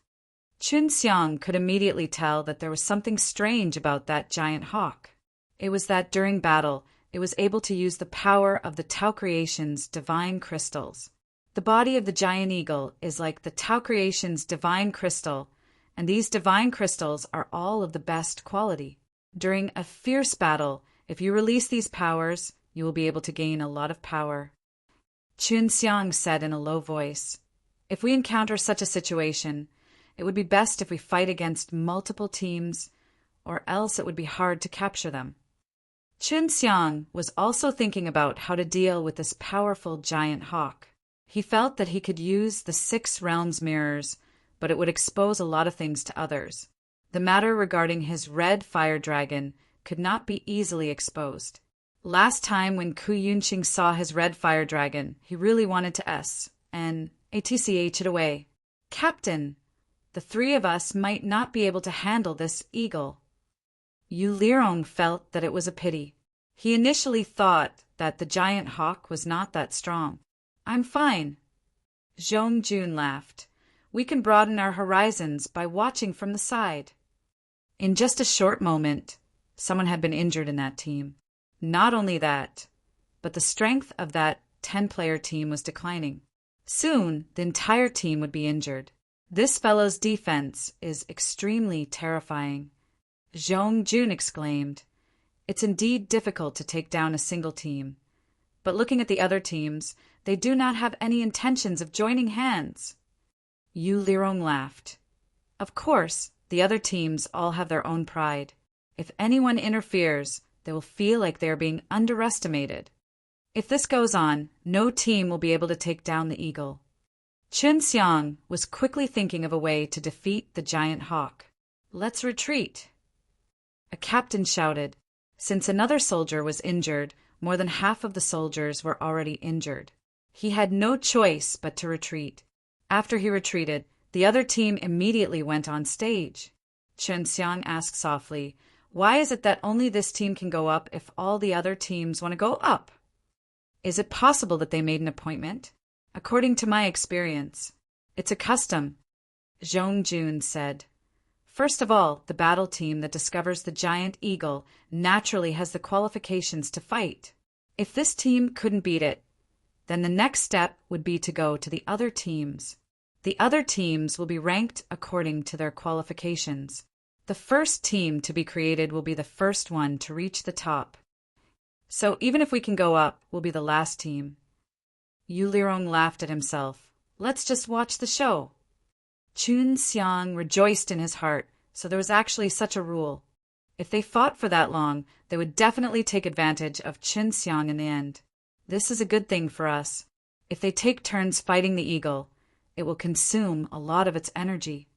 Chen Xiang could immediately tell that there was something strange about that giant hawk. It was that during battle, it was able to use the power of the Tao Creation's divine crystals. The body of the giant eagle is like the Tao Creation's divine crystal, and these divine crystals are all of the best quality. During a fierce battle, if you release these powers, you will be able to gain a lot of power. Chen Xiang said in a low voice, If we encounter such a situation, it would be best if we fight against multiple teams, or else it would be hard to capture them. Chen Xiang was also thinking about how to deal with this powerful giant hawk. He felt that he could use the 6 realms mirrors, but it would expose a lot of things to others. The matter regarding his red fire dragon could not be easily exposed. Last time when Ku Yunqing saw his red fire dragon, he really wanted to ATCH it away. Captain, the 3 of us might not be able to handle this eagle. Yu Lirong felt that it was a pity. He initially thought that the giant hawk was not that strong. I'm fine. Zhong Jun laughed. We can broaden our horizons by watching from the side. In just a short moment, someone had been injured in that team. Not only that, but the strength of that 10-player team was declining. Soon, the entire team would be injured. This fellow's defense is extremely terrifying. Zhong Jun exclaimed. It's indeed difficult to take down a single team. But looking at the other teams, they do not have any intentions of joining hands. Yu Lirong laughed. Of course, the other teams all have their own pride. If anyone interferes, they will feel like they are being underestimated. If this goes on, no team will be able to take down the eagle. Qin Xiang was quickly thinking of a way to defeat the giant hawk. Let's retreat, a captain shouted. Since another soldier was injured, more than half of the soldiers were already injured. He had no choice but to retreat. After he retreated, the other team immediately went on stage. Qin Xiang asked softly, "Why is it that only this team can go up if all the other teams want to go up? Is it possible that they made an appointment?" "According to my experience, it's a custom," Zhong Jun said. "First of all, the battle team that discovers the giant eagle naturally has the qualifications to fight. If this team couldn't beat it, then the next step would be to go to the other teams. The other teams will be ranked according to their qualifications. The first team to be created will be the first one to reach the top. So even if we can go up, we'll be the last team." Yu Lirong laughed at himself. "Let's just watch the show." Qin Xiang rejoiced in his heart, so there was actually such a rule. If they fought for that long, they would definitely take advantage of Qin Xiang in the end. This is a good thing for us. If they take turns fighting the eagle, it will consume a lot of its energy.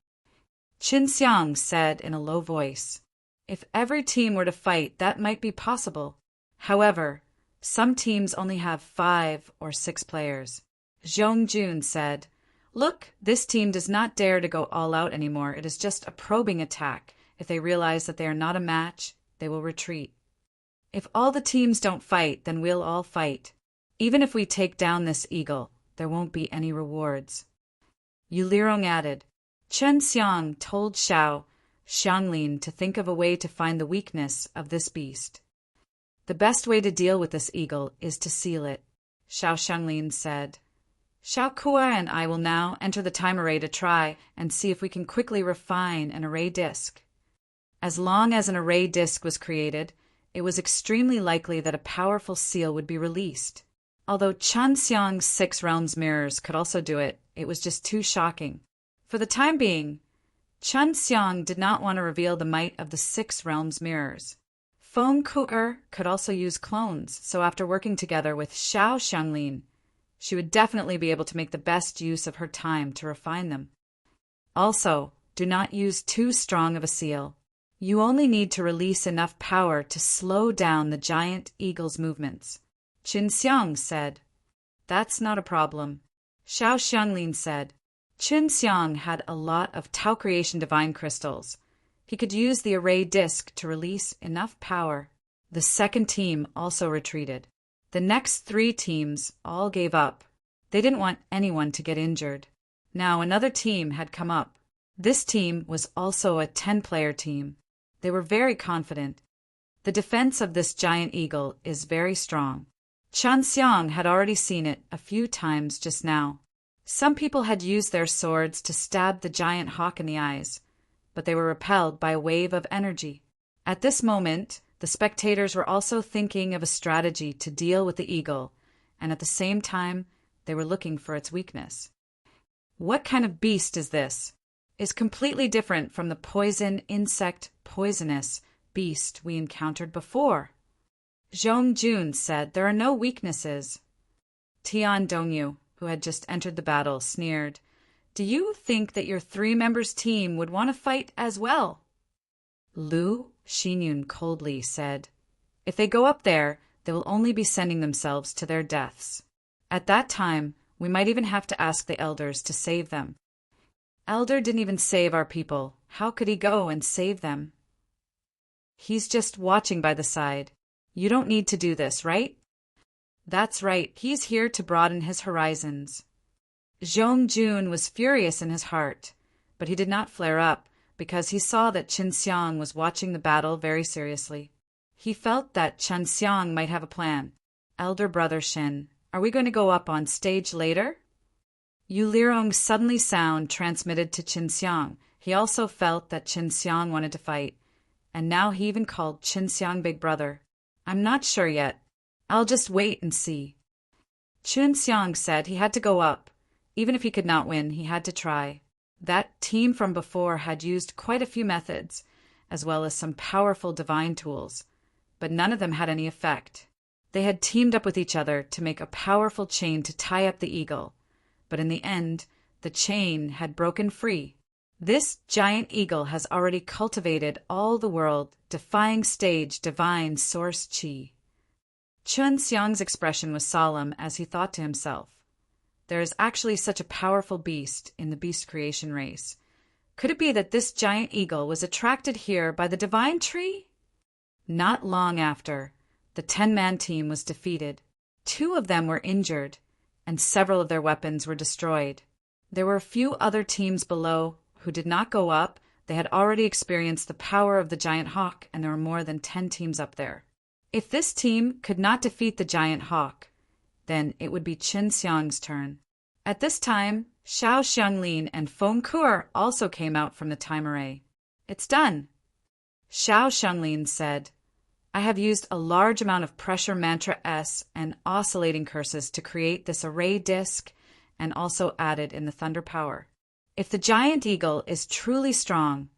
Qin Xiang said in a low voice, "If every team were to fight, that might be possible. However, some teams only have 5 or 6 players." Zhong Jun said, "Look, this team does not dare to go all out anymore. It is just a probing attack. If they realize that they are not a match, they will retreat. If all the teams don't fight, then we'll all fight. Even if we take down this eagle, there won't be any rewards." Yu Lirong added, "Chen Xiang told Xianglin to think of a way to find the weakness of this beast. The best way to deal with this eagle is to seal it," Xianglin said. "Xiaokua and I will now enter the time array to try and see if we can quickly refine an array disk." As long as an array disk was created, it was extremely likely that a powerful seal would be released. Although Chen Xiang's 6 realms mirrors could also do it, it was just too shocking. For the time being, Chen Xiang did not want to reveal the might of the 6 realms mirrors. Feng Ku'er could also use clones, so after working together with Xianglin, she would definitely be able to make the best use of her time to refine them. Also, do not use too strong of a seal. You only need to release enough power to slow down the giant eagle's movements. Qin Xiang said. "That's not a problem," Xianglin said. Qin Xiang had a lot of Tao Creation Divine crystals. He could use the array disk to release enough power. The second team also retreated. The next 3 teams all gave up. They didn't want anyone to get injured. Now another team had come up. This team was also a 10-player team. They were very confident. The defense of this giant eagle is very strong. Chen Xiang had already seen it a few times just now. Some people had used their swords to stab the giant hawk in the eyes, but they were repelled by a wave of energy. At this moment, the spectators were also thinking of a strategy to deal with the eagle, and at the same time, they were looking for its weakness. What kind of beast is this? Is completely different from the poisonous beast we encountered before. Zhong Jun said there are no weaknesses. Tian Dongyu, who had just entered the battle, sneered, "Do you think that your 3 members team would want to fight as well?" Lu Xinyun coldly said, "If they go up there, they will only be sending themselves to their deaths. At that time, we might even have to ask the elders to save them." "Elder didn't even save our people. How could he go and save them?" "He's just watching by the side. You don't need to do this, right?" "That's right. He's here to broaden his horizons." Zhong Jun was furious in his heart, but he did not flare up because he saw that Qin Xiang was watching the battle very seriously. He felt that Qin Xiang might have a plan. "Elder brother Shin, are we going to go up on stage later?" Yu Lirong's suddenly sound transmitted to Qin Xiang. He also felt that Qin Xiang wanted to fight, and now he even called Qin Xiang big brother. "I'm not sure yet. I'll just wait and see." Qin Xiang said he had to go up. Even if he could not win, he had to try. That team from before had used quite a few methods, as well as some powerful divine tools, but none of them had any effect. They had teamed up with each other to make a powerful chain to tie up the eagle, but in the end, The chain had broken free. This giant eagle has already cultivated all the world, defying stage divine source chi. Chun Xiang's expression was solemn as he thought to himself, there is actually such a powerful beast in the beast creation race. Could it be that this giant eagle was attracted here by the divine tree? Not long after, the 10-man team was defeated. 2 of them were injured, and several of their weapons were destroyed. There were a few other teams below who did not go up. They had already experienced the power of the giant hawk, and there were more than 10 teams up there. If this team could not defeat the giant hawk, then it would be Qin Xiang's turn. At this time, Xiao Xianglin and Feng Kuo also came out from the time array. It's done. Xiao Xianglin said, I have used a large amount of pressure mantra S and oscillating curses to create this array disk and also added in the thunder power. If the giant eagle is truly strong,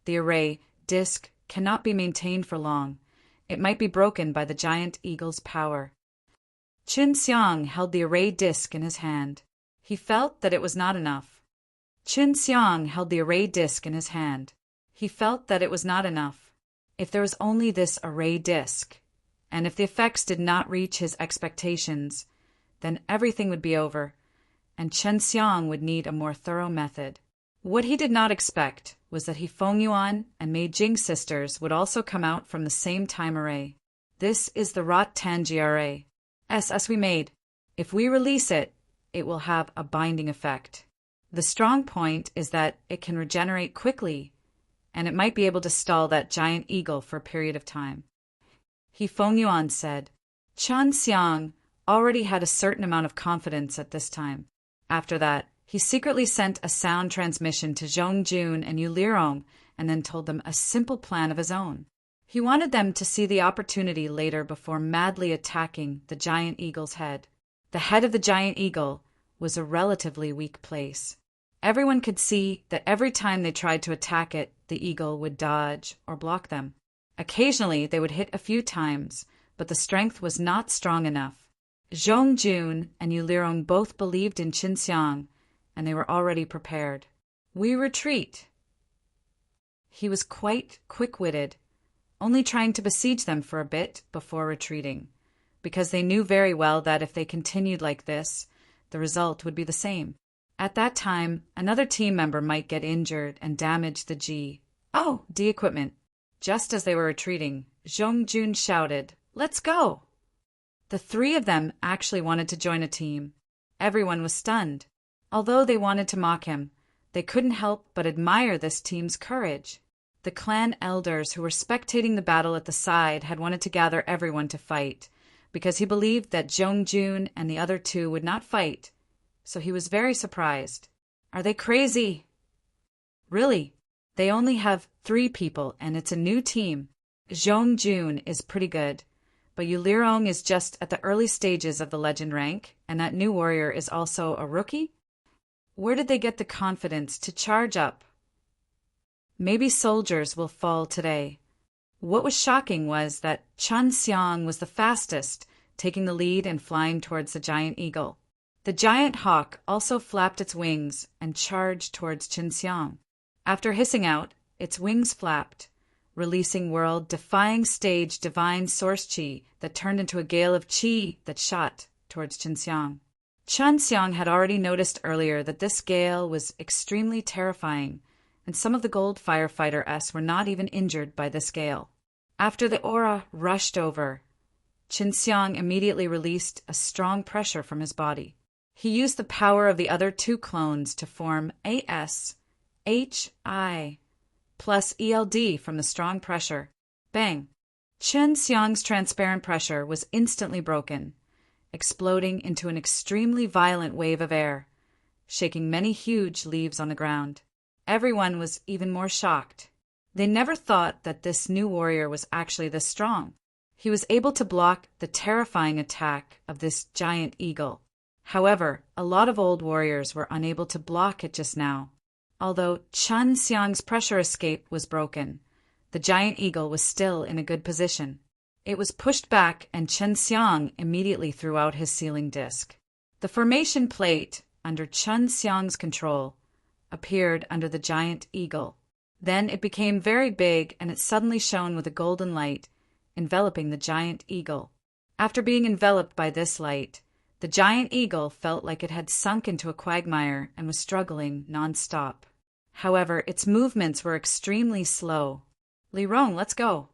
the array disk cannot be maintained for long. It might be broken by the giant eagle's power. Qin Xiang held the array disk in his hand. He felt that it was not enough. Qin Xiang held the array disk in his hand. He felt that it was not enough. If there was only this array disk, and if the effects did not reach his expectations, then everything would be over, and Qin Xiang would need a more thorough method. What he did not expect was that Feng Yuan and Mei Jing sisters would also come out from the same time array. This is the Rot Tanji array. As we made. If we release it, it will have a binding effect. The strong point is that it can regenerate quickly, and it might be able to stall that giant eagle for a period of time. Feng Yuan said. Qin Xiang already had a certain amount of confidence at this time. After that, he secretly sent a sound transmission to Zhong Jun and Yu Lirong and then told them a simple plan of his own. He wanted them to see the opportunity later before madly attacking the giant eagle's head. The head of the giant eagle was a relatively weak place. Everyone could see that every time they tried to attack it, the eagle would dodge or block them. Occasionally, they would hit a few times, but the strength was not strong enough. Zhong Jun and Yu Lirong both believed in Qin Xiang, and they were already prepared. We retreat. He was quite quick-witted, only trying to besiege them for a bit before retreating, because they knew very well that if they continued like this, the result would be the same. At that time, another team member might get injured and damage the D equipment. Just as they were retreating, Zhong Jun shouted, "Let's go!" The 3 of them actually wanted to join a team. Everyone was stunned. Although they wanted to mock him, they couldn't help but admire this team's courage. The clan elders who were spectating the battle at the side had wanted to gather everyone to fight, because he believed that Zhong Jun and the other 2 would not fight, so he was very surprised. Are they crazy? Really, they only have 3 people and it's a new team. Zhong Jun is pretty good, but Yu Lirong is just at the early stages of the legend rank, and that new warrior is also a rookie? Where did they get the confidence to charge up? Maybe soldiers will fall today. What was shocking was that Qin Xiang was the fastest, taking the lead and flying towards the giant eagle. The giant hawk also flapped its wings and charged towards Qin Xiang. After hissing out, its wings flapped, releasing world-defying stage divine source chi that turned into a gale of chi that shot towards Qin Xiang. Qin Xiang had already noticed earlier that this gale was extremely terrifying, and some of the gold firefighter S were not even injured by this gale. After the aura rushed over, Qin Xiang immediately released a strong pressure from his body. He used the power of the other 2 clones to form ASHI plus ELD from the strong pressure. Bang! Qin Xiang's transparent pressure was instantly broken, exploding into an extremely violent wave of air, shaking many huge leaves on the ground. Everyone was even more shocked. They never thought that this new warrior was actually this strong. He was able to block the terrifying attack of this giant eagle. However, a lot of old warriors were unable to block it just now. Although Qin Xiang's pressure escape was broken, the giant eagle was still in a good position. It was pushed back and Qin Xiang immediately threw out his sealing disc. The formation plate under Chun Xiang's control, appeared under the giant eagle. Then it became very big, and it suddenly shone with a golden light, enveloping the giant eagle. After being enveloped by this light, the giant eagle felt like it had sunk into a quagmire and was struggling non-stop. However, its movements were extremely slow. "Li Rong, let's go."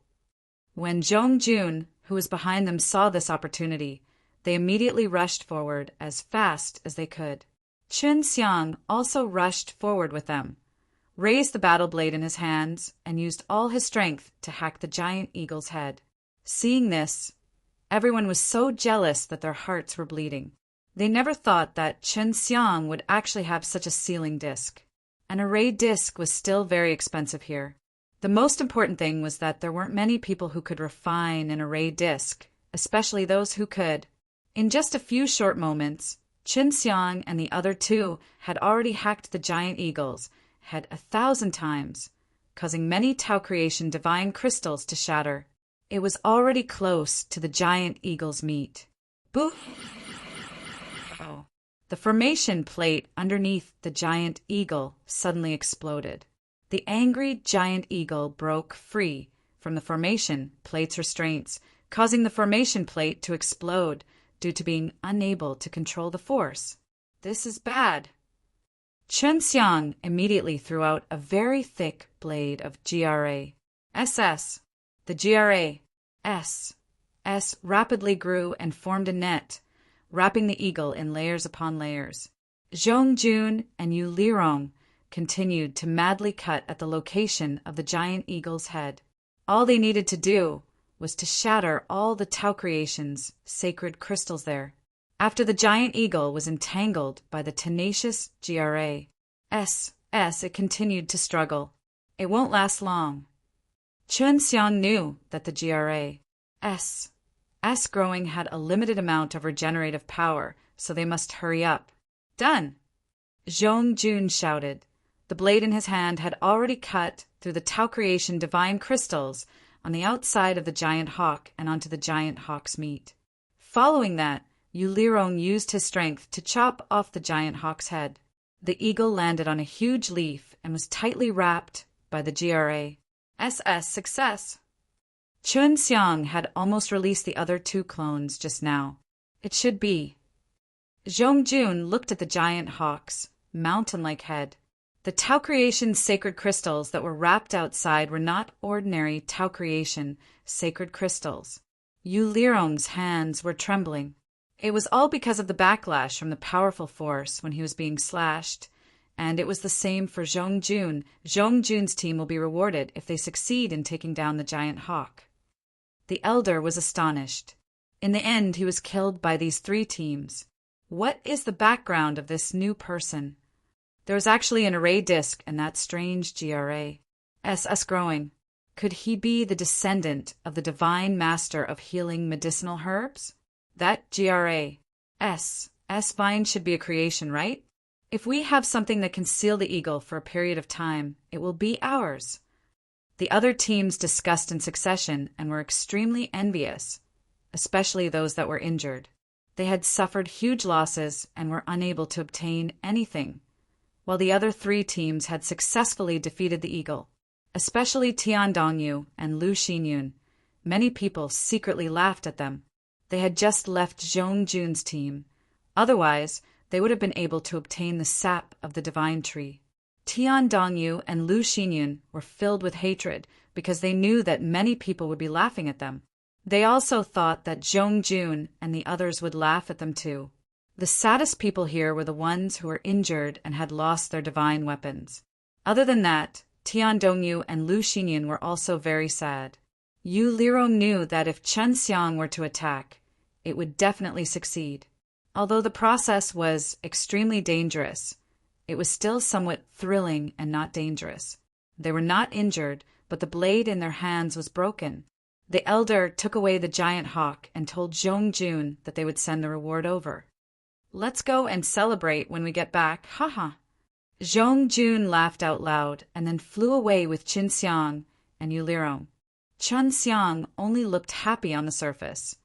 When Zhong Jun, who was behind them, saw this opportunity, they immediately rushed forward as fast as they could. Chun Xiang also rushed forward with them, raised the battle blade in his hands, and used all his strength to hack the giant eagle's head. Seeing this, everyone was so jealous that their hearts were bleeding. They never thought that Chun Xiang would actually have such a sealing disc. An array disc was still very expensive here. The most important thing was that there weren't many people who could refine an array disc, especially those who could. In just a few short moments, Chun Xiang and the other two had already hacked the giant eagle's head 1,000 times, causing many Tao creation divine crystals to shatter. It was already close to the giant eagle's meat. Boo! Oh. The formation plate underneath the giant eagle suddenly exploded. The angry giant eagle broke free from the formation plate's restraints, causing the formation plate to explode due to being unable to control the force. This is bad. Chun Xiang immediately threw out a very thick blade of GRA. SS. The GRA. S rapidly grew and formed a net, wrapping the eagle in layers upon layers. Zhong Jun and Yu Lirong continued to madly cut at the location of the giant eagle's head. All they needed to do was to shatter all the Tao creation's sacred crystals there. After the giant eagle was entangled by the tenacious GRA, it continued to struggle. It won't last long. Chun Xiang knew that the GRA S growing had a limited amount of regenerative power, so they must hurry up. Done! Zhong Jun shouted. The blade in his hand had already cut through the Tao creation divine crystals on the outside of the giant hawk and onto the giant hawk's meat. Following that, Yu Lirong used his strength to chop off the giant hawk's head. The eagle landed on a huge leaf and was tightly wrapped by the GRA. Success! Chun Xiang had almost released the other two clones just now. It should be. Zhong Jun looked at the giant hawk's mountain-like head. The Tao creation sacred crystals that were wrapped outside were not ordinary Tao creation sacred crystals. Yu Lirong's hands were trembling. It was all because of the backlash from the powerful force when he was being slashed, and it was the same for Zhong Jun. Zhong Jun's team will be rewarded if they succeed in taking down the giant hawk. The elder was astonished. In the end, he was killed by these three teams. What is the background of this new person? There was actually an array disc and that strange GRA. SS growing. Could he be the descendant of the divine master of healing medicinal herbs? That GRA. S vine should be a creation, right? If we have something that can seal the eagle for a period of time, it will be ours. The other teams discussed in succession and were extremely envious, especially those that were injured. They had suffered huge losses and were unable to obtain anything, while the other three teams had successfully defeated the eagle, especially Tian Dongyu and Lu Xinyun. Many people secretly laughed at them. They had just left Zhong Jun's team. Otherwise, they would have been able to obtain the sap of the divine tree. Tian Dongyu and Lu Xinyun were filled with hatred because they knew that many people would be laughing at them. They also thought that Zhong Jun and the others would laugh at them too. The saddest people here were the ones who were injured and had lost their divine weapons. Other than that, Tian Dongyu and Lu Xinyun were also very sad. Yu Lirong knew that if Chun Xiang were to attack, it would definitely succeed. Although the process was extremely dangerous, it was still somewhat thrilling and not dangerous. They were not injured, but the blade in their hands was broken. The elder took away the giant hawk and told Zhong Jun that they would send the reward over. Let's go and celebrate when we get back, haha. Zhong Jun laughed out loud and then flew away with Chun Xiang and Yu Lirong. Chun Xiang only looked happy on the surface,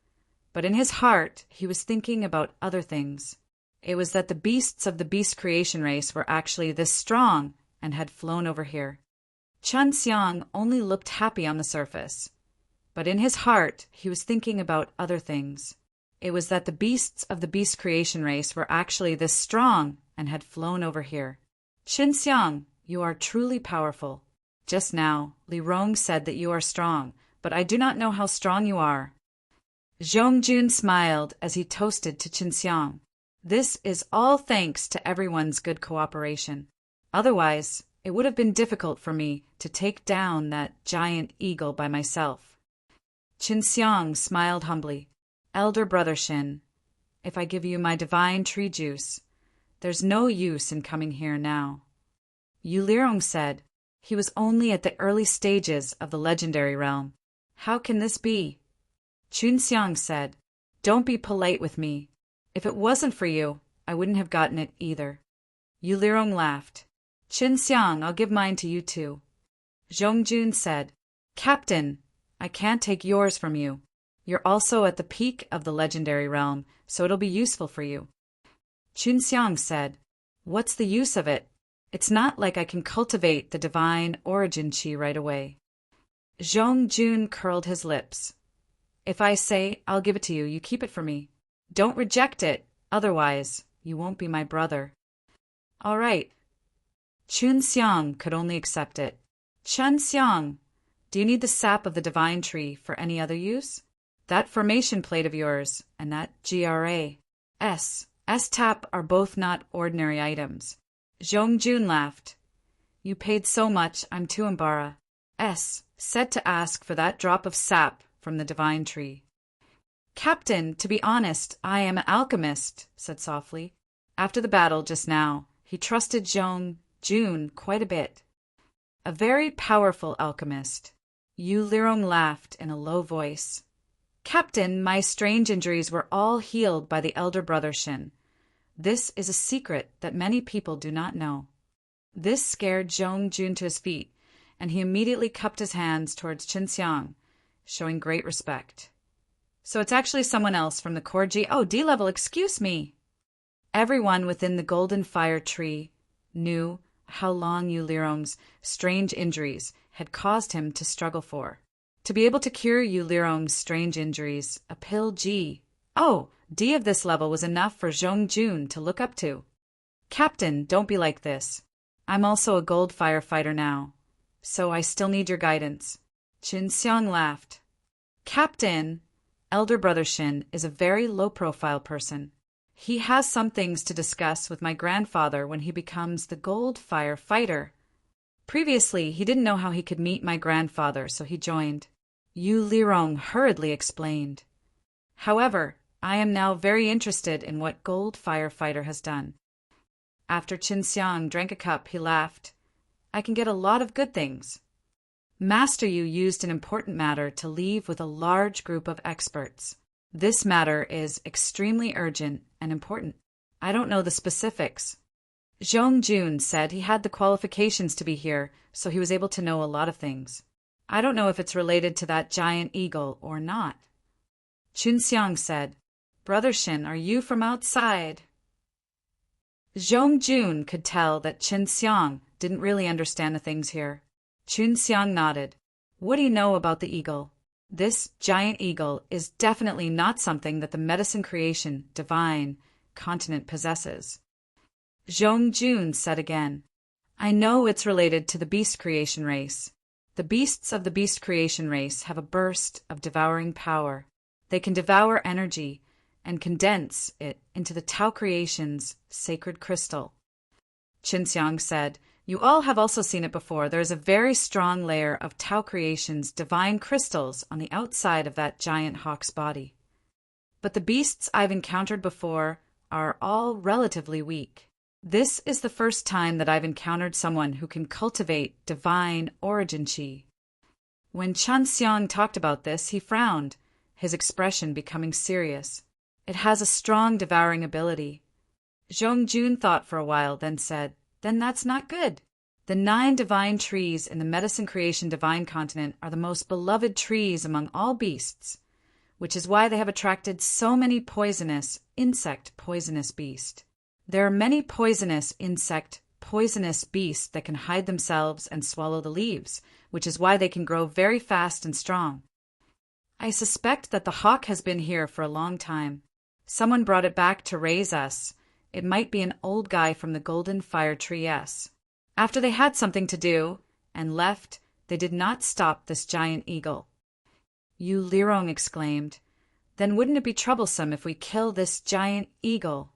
but in his heart he was thinking about other things. It was that the beasts of the beast creation race were actually this strong and had flown over here. Chun Xiang only looked happy on the surface, but in his heart he was thinking about other things. It was that the beasts of the beast creation race were actually this strong and had flown over here. Qin Xiang, you are truly powerful. Just now, Li Rong said that you are strong, but I do not know how strong you are. Zhongjun smiled as he toasted to Qin Xiang. This is all thanks to everyone's good cooperation. Otherwise, it would have been difficult for me to take down that giant eagle by myself. Qin Xiang smiled humbly. Elder brother Shin, if I give you my divine tree juice, there's no use in coming here now. Yu Lirong said, he was only at the early stages of the legendary realm. How can this be? Chun Xiang said, don't be polite with me. If it wasn't for you, I wouldn't have gotten it either. Yu Lirong laughed. Qin Xiang, I'll give mine to you too. Zhongjun said, Captain, I can't take yours from you. You're also at the peak of the legendary realm, so it'll be useful for you. Chun Xiang said, what's the use of it? It's not like I can cultivate the divine origin qi right away. Zhongjun curled his lips. If I say I'll give it to you, you keep it for me. Don't reject it, otherwise you won't be my brother. All right. Chun Xiang could only accept it. Chun Xiang, do you need the sap of the divine tree for any other use? That formation plate of yours and that S-tap are both not ordinary items. Zhongjun laughed. You paid so much, I'm too embarrassed. Said to ask for that drop of sap from the divine tree. Captain, to be honest, I am an alchemist, said softly. After the battle just now, he trusted Zhongjun quite a bit. A very powerful alchemist. Yu Lirong laughed in a low voice. Captain, my strange injuries were all healed by the elder brother Shin. This is a secret that many people do not know. This scared Zhongjun to his feet, and he immediately cupped his hands towards Qin Xiang, showing great respect. So it's actually someone else from the core G. Oh, D-level, excuse me. Everyone within the golden fire tree knew how long Yu Lirong's strange injuries had caused him to struggle for. To be able to cure Yu Lirong's strange injuries, a pill G. Oh, D of this level was enough for Zhongjun to look up to. Captain, don't be like this. I'm also a gold firefighter now, so I still need your guidance. Qin Xiang laughed. Captain, elder brother Shin is a very low-profile person. He has some things to discuss with my grandfather when he becomes the gold firefighter. Previously, he didn't know how he could meet my grandfather, so he joined. Yu Lirong hurriedly explained. However, I am now very interested in what gold firefighter has done. After Qin Xiang drank a cup, he laughed. I can get a lot of good things. Master Yu used an important matter to leave with a large group of experts. This matter is extremely urgent and important. I don't know the specifics. Zhongjun said he had the qualifications to be here, so he was able to know a lot of things. I don't know if it's related to that giant eagle or not. Qin Xiang said, Brother Shin, are you from outside? Zhongjun could tell that Qin Xiang didn't really understand the things here. Qin Xiang nodded. What do you know about the eagle? This giant eagle is definitely not something that the medicine creation divine continent possesses. Zhongjun said again, I know it's related to the beast creation race. The beasts of the beast creation race have a burst of devouring power. They can devour energy and condense it into the Tao creation's sacred crystal. Qin Xiang said, You all have also seen it before. There is a very strong layer of Tao creation's divine crystals on the outside of that giant hawk's body. But the beasts I've encountered before are all relatively weak. This is the first time that I've encountered someone who can cultivate divine origin qi. When Qin Xiang talked about this, he frowned, his expression becoming serious. It has a strong devouring ability. Zhongjun thought for a while, then said, Then that's not good. The 9 divine trees in the medicine creation divine continent are the most beloved trees among all beasts, which is why they have attracted so many poisonous beasts. There are many poisonous beasts that can hide themselves and swallow the leaves, which is why they can grow very fast and strong. I suspect that the hawk has been here for a long time. Someone brought it back to raise us. It might be an old guy from the golden fire tree, yes. After they had something to do and left, they did not stop this giant eagle. Yu Lirong exclaimed, "Then wouldn't it be troublesome if we kill this giant eagle?"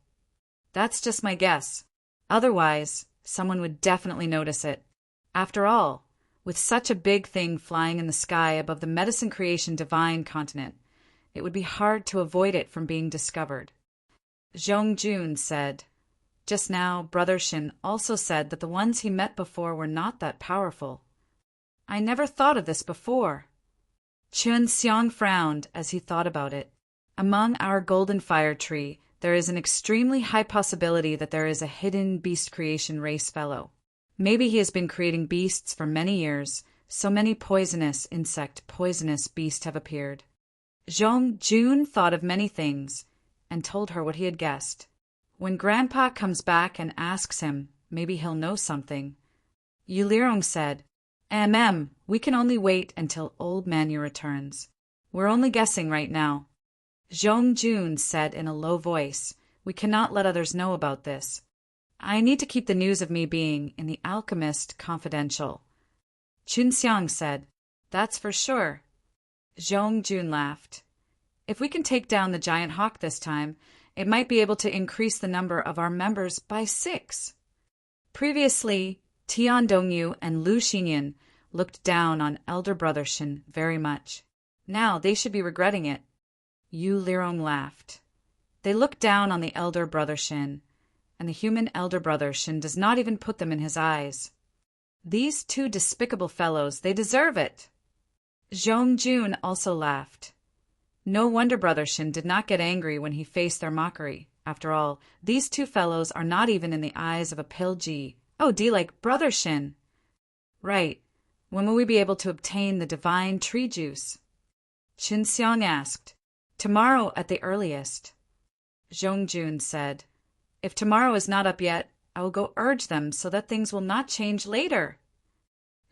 "That's just my guess. Otherwise, someone would definitely notice it. After all, with such a big thing flying in the sky above the medicine creation divine continent, it would be hard to avoid it from being discovered." Zhongjun said, "Just now, Brother Shin also said that the ones he met before were not that powerful." "I never thought of this before." Chun Xiang frowned as he thought about it. "Among our golden fire tree, there is an extremely high possibility that there is a hidden beast creation race fellow. Maybe he has been creating beasts for many years, so many poisonous beasts have appeared." Zhongjun thought of many things and told her what he had guessed. "When Grandpa comes back and asks him, maybe he'll know something." Yu Lirong said, We can only wait until old Manu returns. We're only guessing right now." Zhongjun said in a low voice, "We cannot let others know about this. I need to keep the news of me being in the Alchemist confidential." Chun Xiang said, "That's for sure." Zhongjun laughed. "If we can take down the giant hawk this time, it might be able to increase the number of our members by 6. Previously, Tian Dongyu and Lu Xinyan looked down on elder brother Shin very much. Now they should be regretting it." Yu Lirong laughed. "They look down on the elder brother Shin, and the human elder brother Shin does not even put them in his eyes. These two despicable fellows, they deserve it." Zhongjun also laughed. No wonder Brother Shin did not get angry when he faced their mockery. After all, these two fellows are not even in the eyes of a Pilji. Oh, D like Brother Shin. "Right. When will we be able to obtain the divine tree juice?" Qin Xiang asked. "Tomorrow at the earliest." Zhongjun said, "If tomorrow is not up yet, I will go urge them so that things will not change later."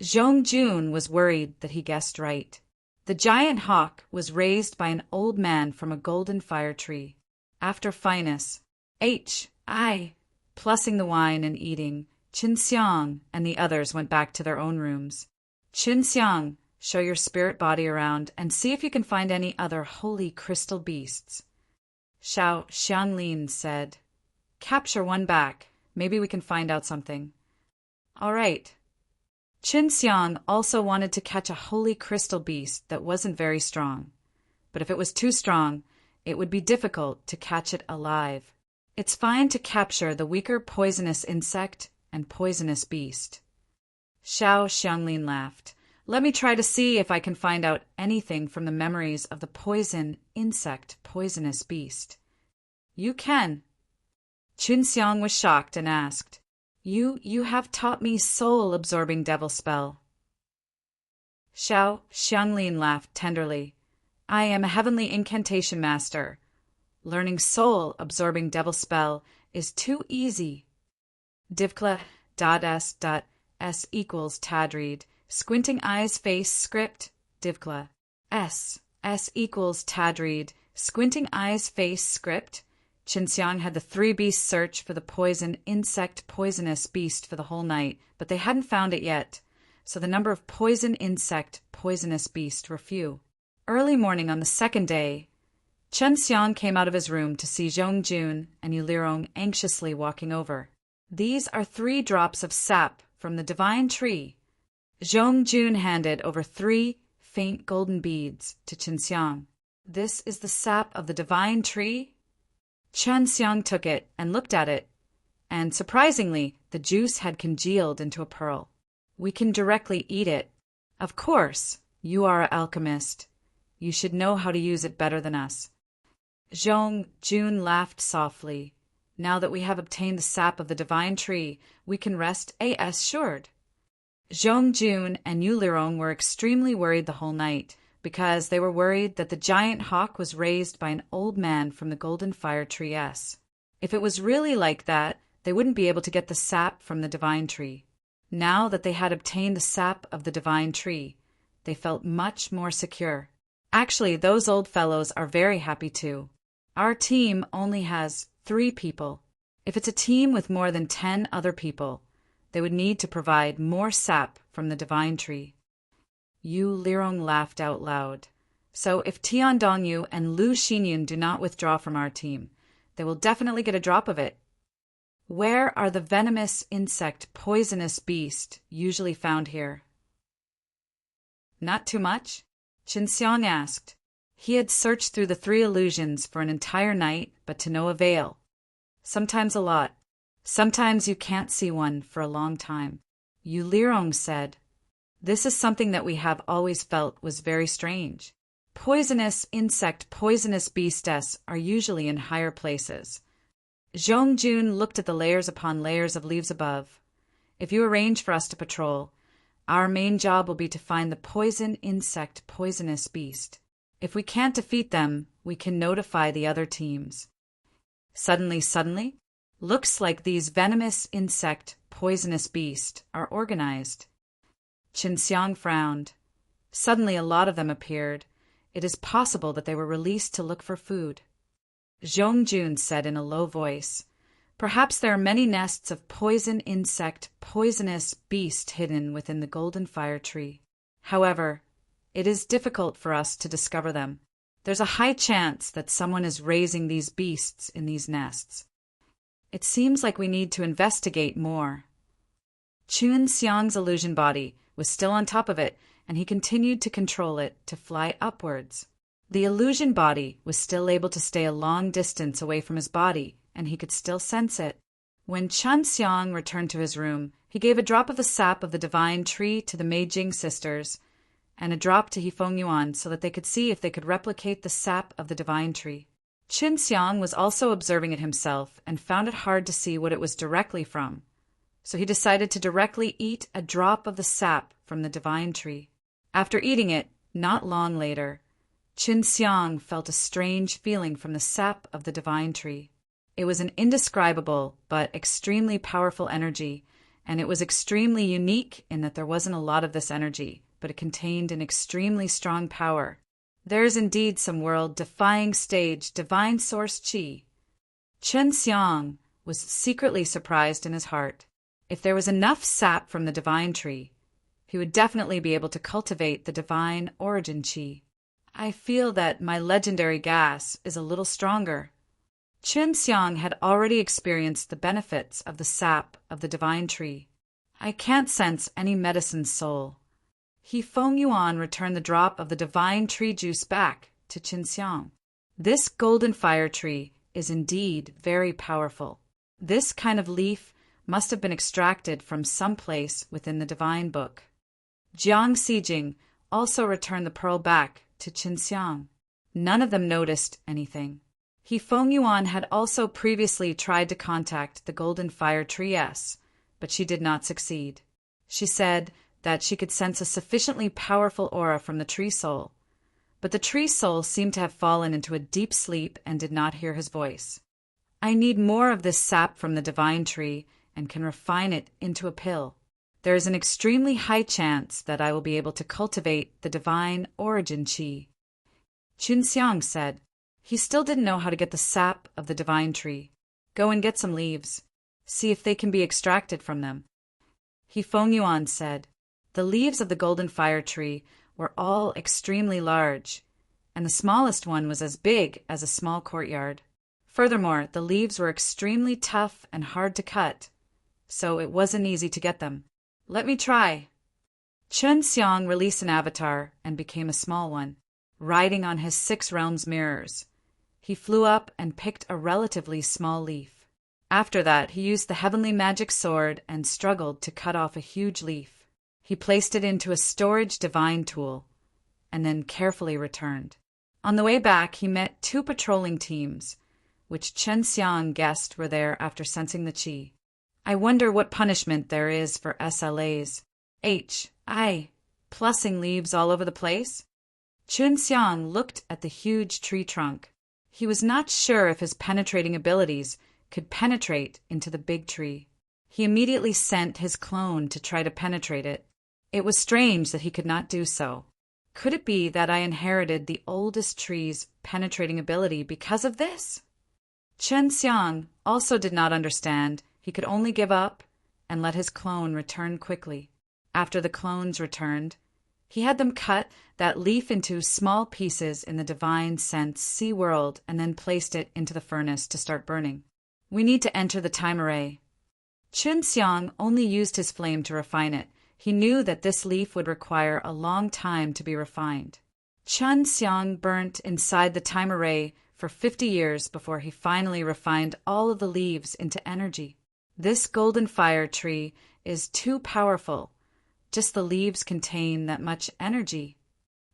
Zhongjun was worried that he guessed right. The giant hawk was raised by an old man from a golden fire tree. After Finus, plussing the wine and eating, Qin Xiang and the others went back to their own rooms. "Qin Xiang, show your spirit body around and see if you can find any other holy crystal beasts." Xiao Xianglin said, "Capture one back. Maybe we can find out something." "All right." Qin Xiang also wanted to catch a holy crystal beast that wasn't very strong. But if it was too strong, it would be difficult to catch it alive. It's fine to capture the weaker poisonous insect and poisonous beast. Xiao Xianglin laughed. "Let me try to see if I can find out anything from the memories of the poison insect poisonous beast." "You can." Qin Xiang was shocked and asked, You have taught me soul-absorbing devil spell." Xiao Xianglin laughed tenderly. "I am a heavenly incantation master. Learning soul-absorbing devil spell is too easy." Divkla.s equals Tadreed. Squinting eyes face script. Divkla. S equals Tadreed. Squinting eyes face script. Qin Xiang had the 3 beasts search for the poison insect poisonous beast for the whole night, but they hadn't found it yet, so the number of poison insect poisonous beast were few. Early morning on the second day, Qin Xiang came out of his room to see Zhongjun and Yu Lirong anxiously walking over. "These are 3 drops of sap from the divine tree." Zhongjun handed over 3 faint golden beads to Qin Xiang. "This is the sap of the divine tree?" Qin Xiang took it and looked at it, and surprisingly, the juice had congealed into a pearl. "We can directly eat it." "Of course, you are an alchemist. You should know how to use it better than us." Zhongjun laughed softly. "Now that we have obtained the sap of the divine tree, we can rest assured." Zhongjun and Yu Lirong were extremely worried the whole night, because they were worried that the giant hawk was raised by an old man from the golden fire tree. If it was really like that, they wouldn't be able to get the sap from the divine tree. Now that they had obtained the sap of the divine tree, they felt much more secure. Actually, those old fellows are very happy too. Our team only has 3 people. If it's a team with more than 10 other people, they would need to provide more sap from the divine tree. Yu Lirong laughed out loud. So if Tian Dongyu and Lu Xinyun do not withdraw from our team, they will definitely get a drop of it. Where are the venomous insect poisonous beast usually found here? Not too much? Qin Xiang asked. He had searched through the 3 illusions for an entire night, but to no avail. Sometimes a lot. Sometimes you can't see one for a long time. Yu Lirong said. This is something that we have always felt was very strange. Poisonous insect, poisonous beastess are usually in higher places. Zhongjun looked at the layers upon layers of leaves above. If you arrange for us to patrol, our main job will be to find the poison insect, poisonous beast. If we can't defeat them, we can notify the other teams. Suddenly, looks like these venomous insect, poisonous beast are organized. Qin Xiang frowned. Suddenly a lot of them appeared. It is possible that they were released to look for food. Zhongjun said in a low voice, perhaps there are many nests of poison insect, poisonous beast hidden within the golden fire tree. However, it is difficult for us to discover them. There's a high chance that someone is raising these beasts in these nests. It seems like we need to investigate more. Qin Xiang's illusion body was still on top of it, and he continued to control it to fly upwards. The illusion body was still able to stay a long distance away from his body, and he could still sense it. When Qin Xiang returned to his room, he gave a drop of the sap of the divine tree to the Meijing sisters, and a drop to Hifeng Yuan so that they could see if they could replicate the sap of the divine tree. Qin Xiang was also observing it himself and found it hard to see what it was directly from, so he decided to directly eat a drop of the sap from the divine tree. After eating it, not long later, Qin Xiang felt a strange feeling from the sap of the divine tree. It was an indescribable but extremely powerful energy, and it was extremely unique in that there wasn't a lot of this energy, but it contained an extremely strong power. There is indeed some world-defying stage divine source qi. Qin Xiang was secretly surprised in his heart. If there was enough sap from the divine tree, he would definitely be able to cultivate the divine origin qi. I feel that my legendary gas is a little stronger. Qin Xiang had already experienced the benefits of the sap of the divine tree. I can't sense any medicine soul. Hifeng Yuan returned the drop of the divine tree juice back to Qin Xiang. This golden fire tree is indeed very powerful. This kind of leaf must have been extracted from some place within the divine book. Jiang Xijing also returned the pearl back to Qin Xiang. None of them noticed anything. Hifeng Yuan had also previously tried to contact the golden fire tree-ess, but she did not succeed. She said that she could sense a sufficiently powerful aura from the tree soul, but the tree soul seemed to have fallen into a deep sleep and did not hear his voice. I need more of this sap from the divine tree and can refine it into a pill. There is an extremely high chance that I will be able to cultivate the divine origin qi. Qin Xiang said. He still didn't know how to get the sap of the divine tree. Go and get some leaves. See if they can be extracted from them. Hifeng Yuan said. The leaves of the golden fire tree were all extremely large, and the smallest one was as big as a small courtyard. Furthermore, the leaves were extremely tough and hard to cut, so it wasn't easy to get them. Let me try. Qin Xiang released an avatar and became a small one, riding on his 6 realms mirrors. He flew up and picked a relatively small leaf. After that, he used the heavenly magic sword and struggled to cut off a huge leaf. He placed it into a storage divine tool, and then carefully returned. On the way back, he met 2 patrolling teams, which Qin Xiang guessed were there after sensing the qi. I wonder what punishment there is for SLAs. Plussing leaves all over the place? Qin Xiang looked at the huge tree trunk. He was not sure if his penetrating abilities could penetrate into the big tree. He immediately sent his clone to try to penetrate it. It was strange that he could not do so. Could it be that I inherited the oldest tree's penetrating ability because of this? Chen Xiang also did not understand. He could only give up and let his clone return quickly. After the clones returned, he had them cut that leaf into small pieces in the divine sense sea world and then placed it into the furnace to start burning. We need to enter the time array. Chen Xiang only used his flame to refine it. He knew that this leaf would require a long time to be refined. Chen Xiang burnt inside the time array for 50 years before he finally refined all of the leaves into energy. This golden fire tree is too powerful. Just the leaves contain that much energy.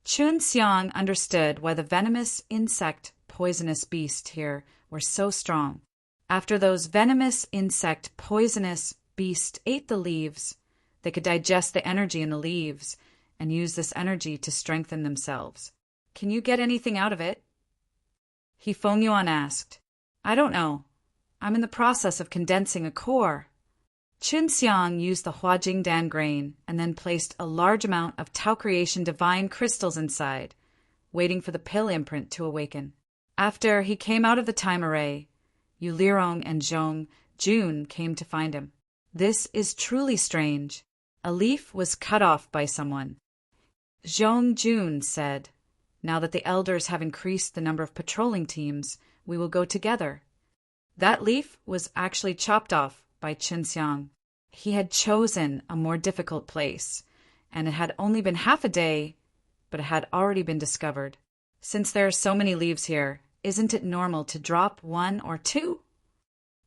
Chen Xiang understood why the venomous insect poisonous beast here were so strong. After those venomous insect poisonous beast ate the leaves, they could digest the energy in the leaves and use this energy to strengthen themselves. Can you get anything out of it? He Fengyuan asked. I don't know. I'm in the process of condensing a core. Chen Xiang used the Huajingdan grain and then placed a large amount of Tao Creation divine crystals inside, waiting for the pill imprint to awaken. After he came out of the time array, Yu Lirong and Zhong Jun came to find him. This is truly strange. A leaf was cut off by someone. Zhong Jun said, now that the elders have increased the number of patrolling teams, we will go together. That leaf was actually chopped off by Chen Xiang. He had chosen a more difficult place, and it had only been half a day, but it had already been discovered. Since there are so many leaves here, isn't it normal to drop one or two?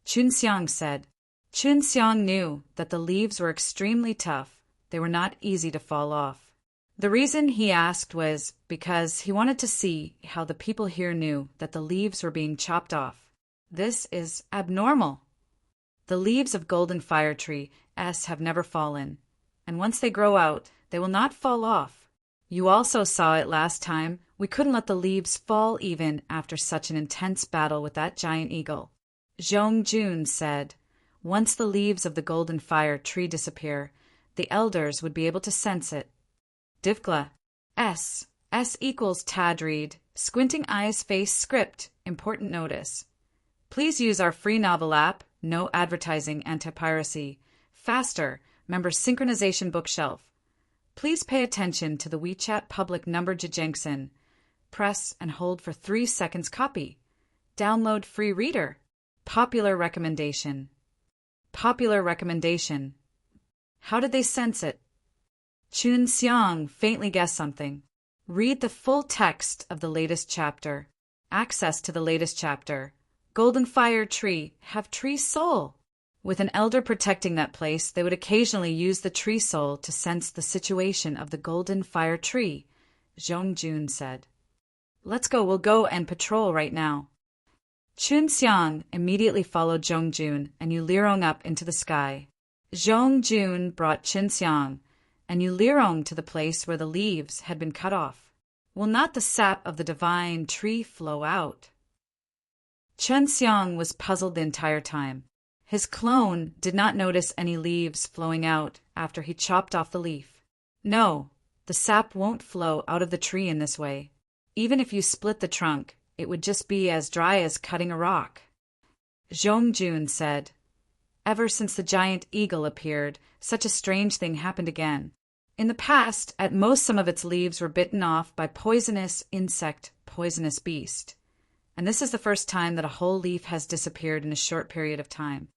Chen Xiang said. Chen Xiang knew that the leaves were extremely tough. They were not easy to fall off. The reason he asked was because he wanted to see how the people here knew that the leaves were being chopped off. This is abnormal. The leaves of golden fire tree S have never fallen, and once they grow out, they will not fall off. You also saw it last time. We couldn't let the leaves fall even after such an intense battle with that giant eagle. Zhong Jun said, once the leaves of the golden fire tree disappear, the elders would be able to sense it. Divgla. S equals Tadreed. Squinting Eyes Face Script. Important notice. Please use our free novel app, no advertising, anti-piracy. Faster, member synchronization bookshelf. Please pay attention to the WeChat public number Jijengsen. Press and hold for 3 seconds copy. Download free reader. Popular recommendation. Popular recommendation. How did they sense it? Chen Xiang faintly guessed something. Read the full text of the latest chapter. Access to the latest chapter. Golden Fire Tree, have tree soul. With an elder protecting that place, they would occasionally use the tree soul to sense the situation of the Golden Fire Tree, Zhong Jun said. Let's go, we'll go and patrol right now. Chen Xiang immediately followed Zhong Jun and Yu Lirong up into the sky. Zhong Jun brought Chen Xiang and Yu Lirong to the place where the leaves had been cut off. Will not the sap of the divine tree flow out? Chen Xiang was puzzled the entire time. His clone did not notice any leaves flowing out after he chopped off the leaf. No, the sap won't flow out of the tree in this way. Even if you split the trunk, it would just be as dry as cutting a rock. Zhong Jun said, ever since the giant eagle appeared, such a strange thing happened again. In the past, at most some of its leaves were bitten off by poisonous insect, poisonous beast. And this is the first time that a whole leaf has disappeared in a short period of time.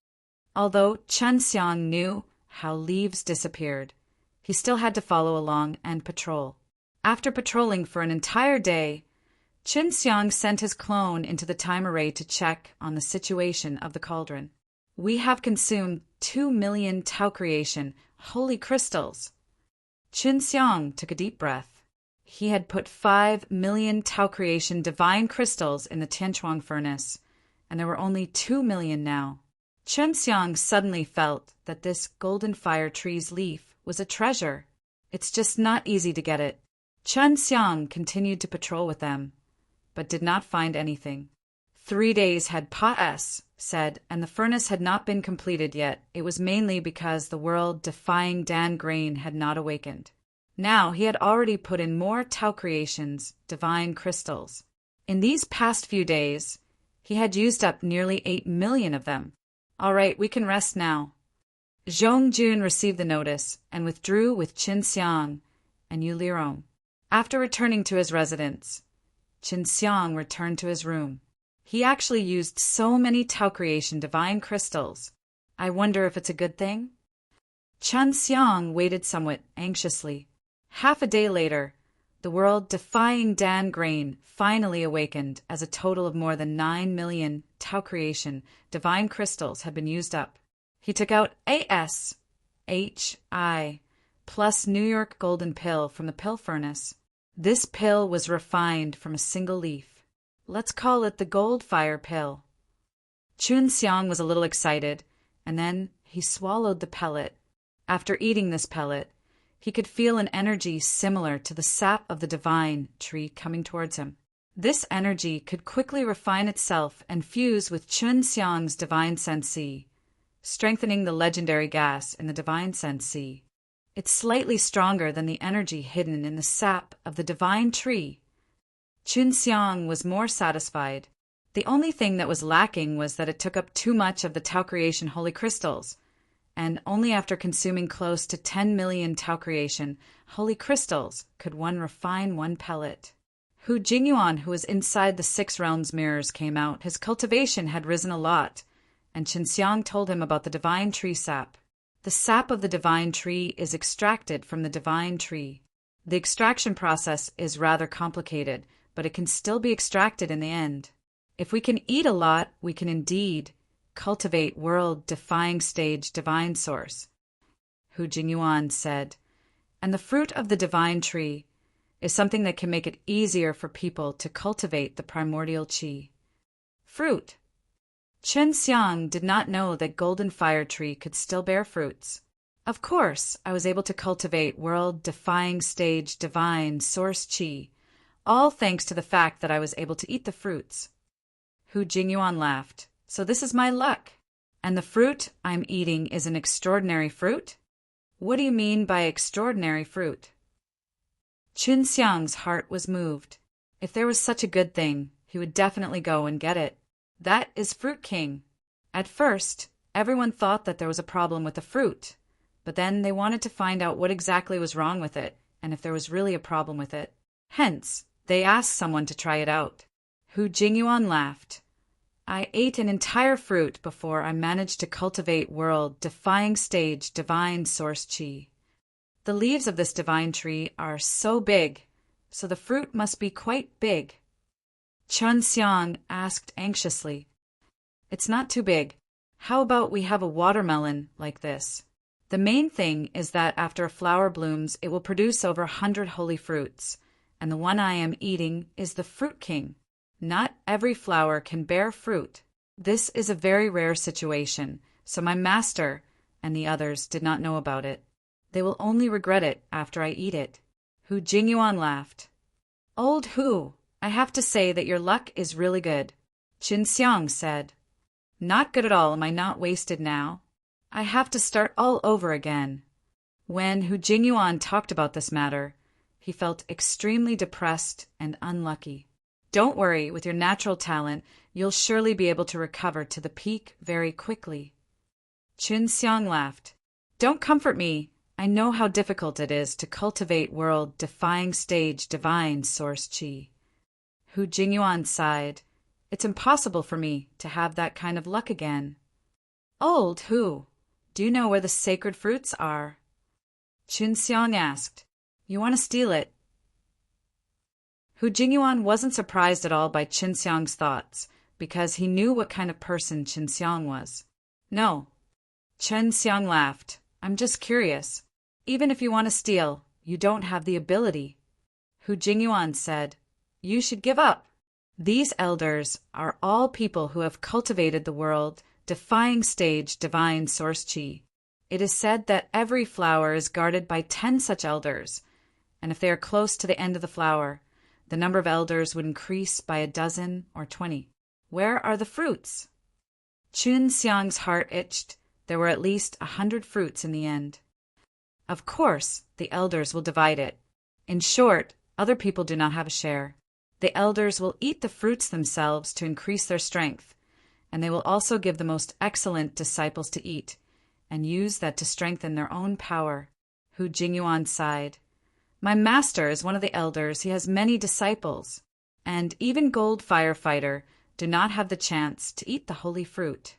Although Chen Xiang knew how leaves disappeared, he still had to follow along and patrol. After patrolling for an entire day, Chen Xiang sent his clone into the time array to check on the situation of the cauldron. We have consumed 2 million Tao Creation, holy crystals. Chen Xiang took a deep breath. He had put 5 million Tao Creation divine crystals in the Tianchuang furnace, and there were only 2 million now. Chen Xiang suddenly felt that this golden fire tree's leaf was a treasure. It's just not easy to get it. Chen Xiang continued to patrol with them, but did not find anything. 3 days had said, and the furnace had not been completed yet. It was mainly because the world-defying Dan Grain had not awakened. Now he had already put in more Tao creations, divine crystals. In these past few days, he had used up nearly 8 million of them. All right, we can rest now. Zhong Jun received the notice and withdrew with Qin Xiang and Yu Lirong. After returning to his residence, Qin Xiang returned to his room. He actually used so many Tao creation divine crystals. I wonder if it's a good thing? Qin Xiang waited somewhat anxiously. Half a day later, the world-defying Dan Grain finally awakened as a total of more than 9 million Tao creation divine crystals had been used up. He took out ASHI plus New York golden pill from the pill furnace. This pill was refined from a single leaf. Let's call it the gold fire pill. Qin Xiang was a little excited, and then he swallowed the pellet. After eating this pellet, he could feel an energy similar to the sap of the divine tree coming towards him. This energy could quickly refine itself and fuse with Qin Xiang's divine sensi, strengthening the legendary gas in the divine sensi. It's slightly stronger than the energy hidden in the sap of the divine tree. Qin Xiang was more satisfied. The only thing that was lacking was that it took up too much of the Tao creation holy crystals, and only after consuming close to 10 million Tao creation holy crystals could one refine one pellet. Hu Jingyuan, who was inside the 6 realms mirrors, came out. His cultivation had risen a lot, and Qin Xiang told him about the divine tree sap. The sap of the divine tree is extracted from the divine tree. The extraction process is rather complicated, but it can still be extracted in the end. If we can eat a lot, we can indeed cultivate world-defying stage divine source, Hu Jingyuan said. And the fruit of the divine tree is something that can make it easier for people to cultivate the primordial qi. Fruit. Qin Xiang did not know that golden fire tree could still bear fruits. Of course, I was able to cultivate world-defying stage divine source qi, all thanks to the fact that I was able to eat the fruits. Hu Jingyuan laughed. So this is my luck. And the fruit I'm eating is an extraordinary fruit? What do you mean by extraordinary fruit? Qin Xiang's heart was moved. If there was such a good thing, he would definitely go and get it. That is Fruit King. At first, everyone thought that there was a problem with the fruit, but then they wanted to find out what exactly was wrong with it, and if there was really a problem with it. Hence, they asked someone to try it out. Hu Jingyuan laughed. I ate an entire fruit before I managed to cultivate world-defying stage divine source qi. The leaves of this divine tree are so big, so the fruit must be quite big. Qin Xiang asked anxiously. It's not too big. How about we have a watermelon like this? The main thing is that after a flower blooms, it will produce over 100 holy fruits, and the one I am eating is the Fruit King. Not every flower can bear fruit. This is a very rare situation, so my master and the others did not know about it. They will only regret it after I eat it. Hu Jingyuan laughed. Old Hu, I have to say that your luck is really good, Qin Xiang said. Not good at all. Am I not wasted now? I have to start all over again. When Hu Jingyuan talked about this matter, he felt extremely depressed and unlucky. Don't worry, with your natural talent, you'll surely be able to recover to the peak very quickly. Qin Xiang laughed. Don't comfort me. I know how difficult it is to cultivate world-defying stage divine source qi. Hu Jingyuan sighed. It's impossible for me to have that kind of luck again. Old Hu, do you know where the sacred fruits are? Qin Xiang asked. You want to steal it? Hu Jingyuan wasn't surprised at all by Qin Xiang's thoughts, because he knew what kind of person Qin Xiang was. No. Qin Xiang laughed. I'm just curious. Even if you want to steal, you don't have the ability. Hu Jingyuan said, You should give up. These elders are all people who have cultivated the world-defying stage divine source qi. It is said that every flower is guarded by 10 such elders, and if they are close to the end of the flower, the number of elders would increase by 12 or 20. Where are the fruits? Chun Xiang's heart itched. There were at least 100 fruits in the end. Of course, the elders will divide it. In short, other people do not have a share. The elders will eat the fruits themselves to increase their strength, and they will also give the most excellent disciples to eat, and use that to strengthen their own power. Hu Jingyuan sighed. My master is one of the elders. He has many disciples, and even Gold Firefighter do not have the chance to eat the holy fruit.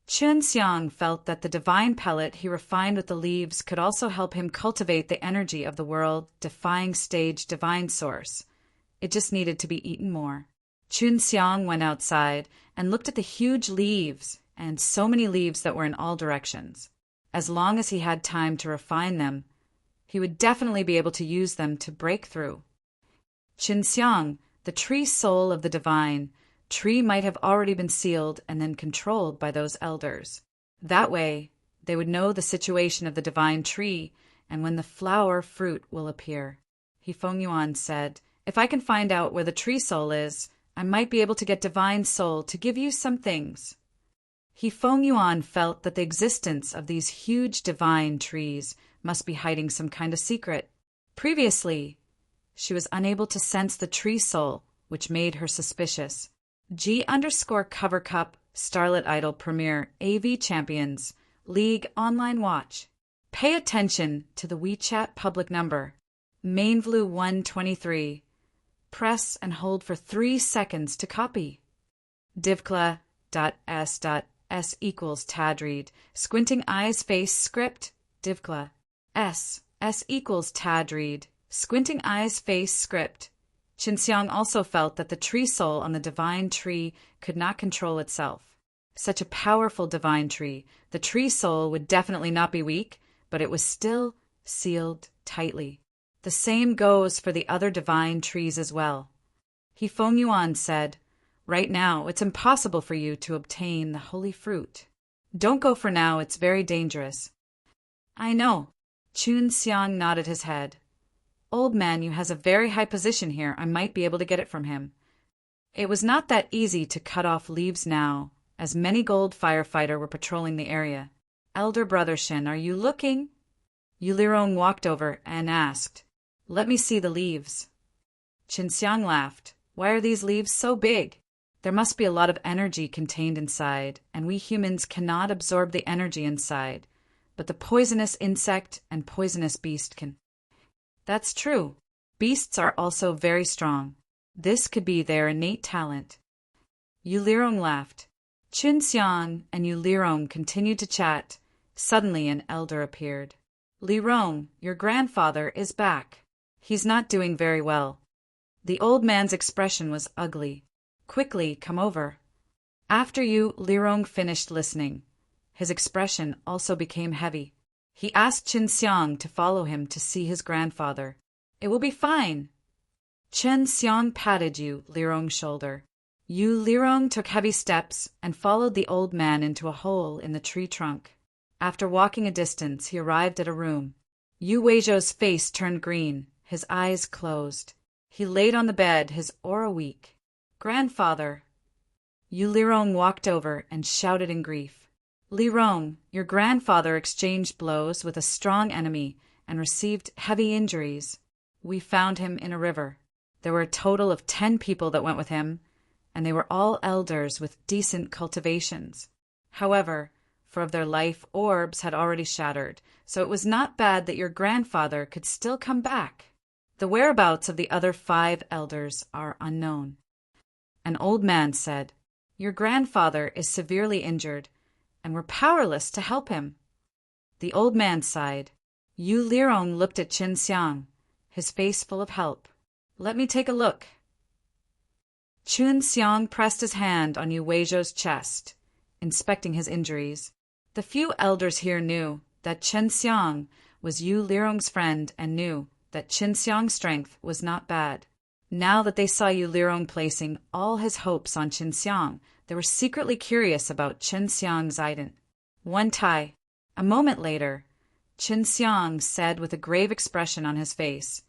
Chun Xiang felt that the divine pellet he refined with the leaves could also help him cultivate the energy of the world-defying stage divine source. It just needed to be eaten more. Chun Xiang went outside and looked at the huge leaves, and so many leaves that were in all directions. As long as he had time to refine them, he would definitely be able to use them to break through. Chun Xiang, the tree soul of the divine, tree might have already been sealed and then controlled by those elders. That way, they would know the situation of the divine tree and when the flower fruit will appear. He Fengyuan said, if I can find out where the tree soul is, I might be able to get divine soul to give you some things. He Fengyuan felt that the existence of these huge divine trees must be hiding some kind of secret. Previously, she was unable to sense the tree soul, which made her suspicious. G_Cover Cup Starlit Idol Premier AV Champions League Online Watch. Pay attention to the WeChat public number. Mainvlu 123. Press and hold for 3 seconds to copy. Divkla.s equals Tadreed. Squinting eyes face script. Divkla. S equals Tadreed. Squinting eyes face script. Chun Xiang also felt that the tree soul on the divine tree could not control itself. Such a powerful divine tree, the tree soul would definitely not be weak, but it was still sealed tightly. The same goes for the other divine trees as well. He Fengyuan said, right now it's impossible for you to obtain the holy fruit. Don't go for now, it's very dangerous. I know. Chun Xiang nodded his head. Old man Yu has a very high position here. I might be able to get it from him. It was not that easy to cut off leaves now, as many Gold Firefighter were patrolling the area. Elder Brother Shin, are you looking? Yu Lirong walked over and asked, let me see the leaves. Chun Xiang laughed. Why are these leaves so big? There must be a lot of energy contained inside, and we humans cannot absorb the energy inside, but the poisonous insect and poisonous beast can. That's true. Beasts are also very strong. This could be their innate talent. Yu Lirong laughed. Chun Xiang and Yu Lirong continued to chat. Suddenly an elder appeared. Lirong, your grandfather is back. He's not doing very well. The old man's expression was ugly. Quickly, come over. After Yu Lirong finished listening, his expression also became heavy. He asked Chun Xiang to follow him to see his grandfather. It will be fine. Chun Xiang patted Yu Lirong's shoulder. Yu Lirong took heavy steps and followed the old man into a hole in the tree trunk. After walking a distance, he arrived at a room. Yu Weizhou's face turned green, his eyes closed. He laid on the bed, his aura weak. Grandfather. Yu Lirong walked over and shouted in grief. Lirong, your grandfather exchanged blows with a strong enemy and received heavy injuries. We found him in a river. There were a total of 10 people that went with him, and they were all elders with decent cultivations. However, 4 of their life orbs had already shattered, so it was not bad that your grandfather could still come back. The whereabouts of the other 5 elders are unknown. An old man said, your grandfather is severely injured, and we're powerless to help him. The old man sighed. Yu Lirong looked at Chun Xiang, his face full of help. Let me take a look. Chun Xiang pressed his hand on Yu Weizhou's chest, inspecting his injuries. The few elders here knew that Chun Xiang was Yu Lirong's friend and knew that Chun Xiang's strength was not bad. Now that they saw Yu Lirong placing all his hopes on Chun Xiang, they were secretly curious about Chun Xiang's ident. One Tai. A moment later, Chun Xiang said with a grave expression on his face,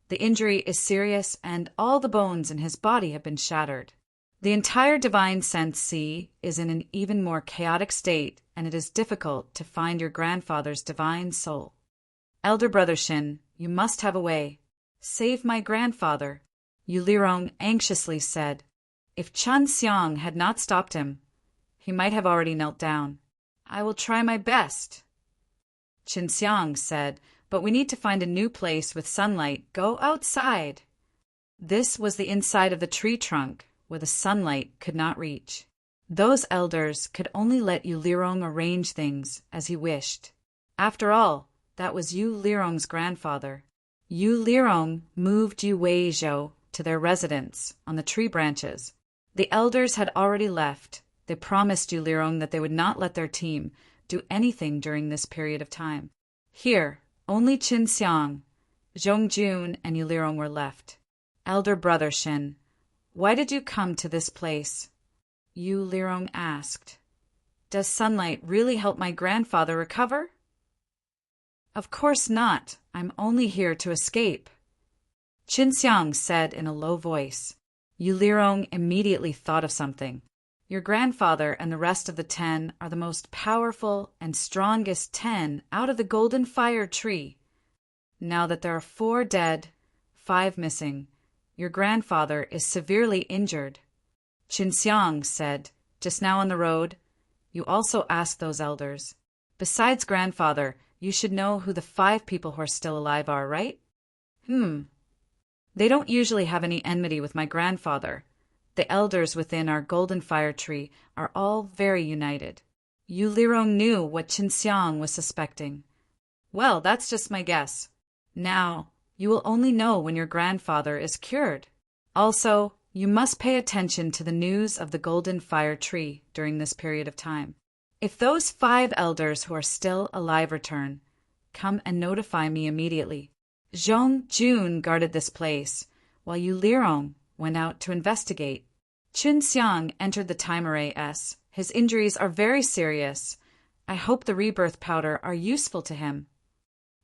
the injury is serious and all the bones in his body have been shattered. The entire divine sense sea is in an even more chaotic state, and it is difficult to find your grandfather's divine soul. Elder brother Shin, you must have a way. Save my grandfather, Yu Lirong anxiously said. If Chun Xiang had not stopped him, he might have already knelt down. I will try my best, Qin Xiang said, but we need to find a new place with sunlight. Go outside. This was the inside of the tree trunk, where the sunlight could not reach. Those elders could only let Yu Lirong arrange things as he wished. After all, that was Yu Lirong's grandfather. Yu Lirong moved Yu Weizhou to their residence on the tree branches. The elders had already left. They promised Yu Lirong that they would not let their team do anything during this period of time. Here, only Qin Xiang, Zhongjun, and Yu Lirong were left. Elder brother Shin, why did you come to this place? Yu Lirong asked. Does sunlight really help my grandfather recover? Of course not. I'm only here to escape, Qin Xiang said in a low voice. Yu Lirong immediately thought of something. Your grandfather and the rest of the 10 are the most powerful and strongest 10 out of the golden fire tree. Now that there are 4 dead, 5 missing, your grandfather is severely injured. Qin Xiang said, just now on the road, you also asked those elders. Besides grandfather, you should know who the 5 people who are still alive are, right? They don't usually have any enmity with my grandfather. The elders within our golden fire tree are all very united. Yu Lirong knew what Qin Xiang was suspecting. Well, that's just my guess. Now, you will only know when your grandfather is cured. Also, you must pay attention to the news of the golden fire tree during this period of time. If those 5 elders who are still alive return, come and notify me immediately. Zhongjun guarded this place, while Yu Lirong went out to investigate. Qin Xiang entered the time array S. His injuries are very serious. I hope the rebirth powder are useful to him.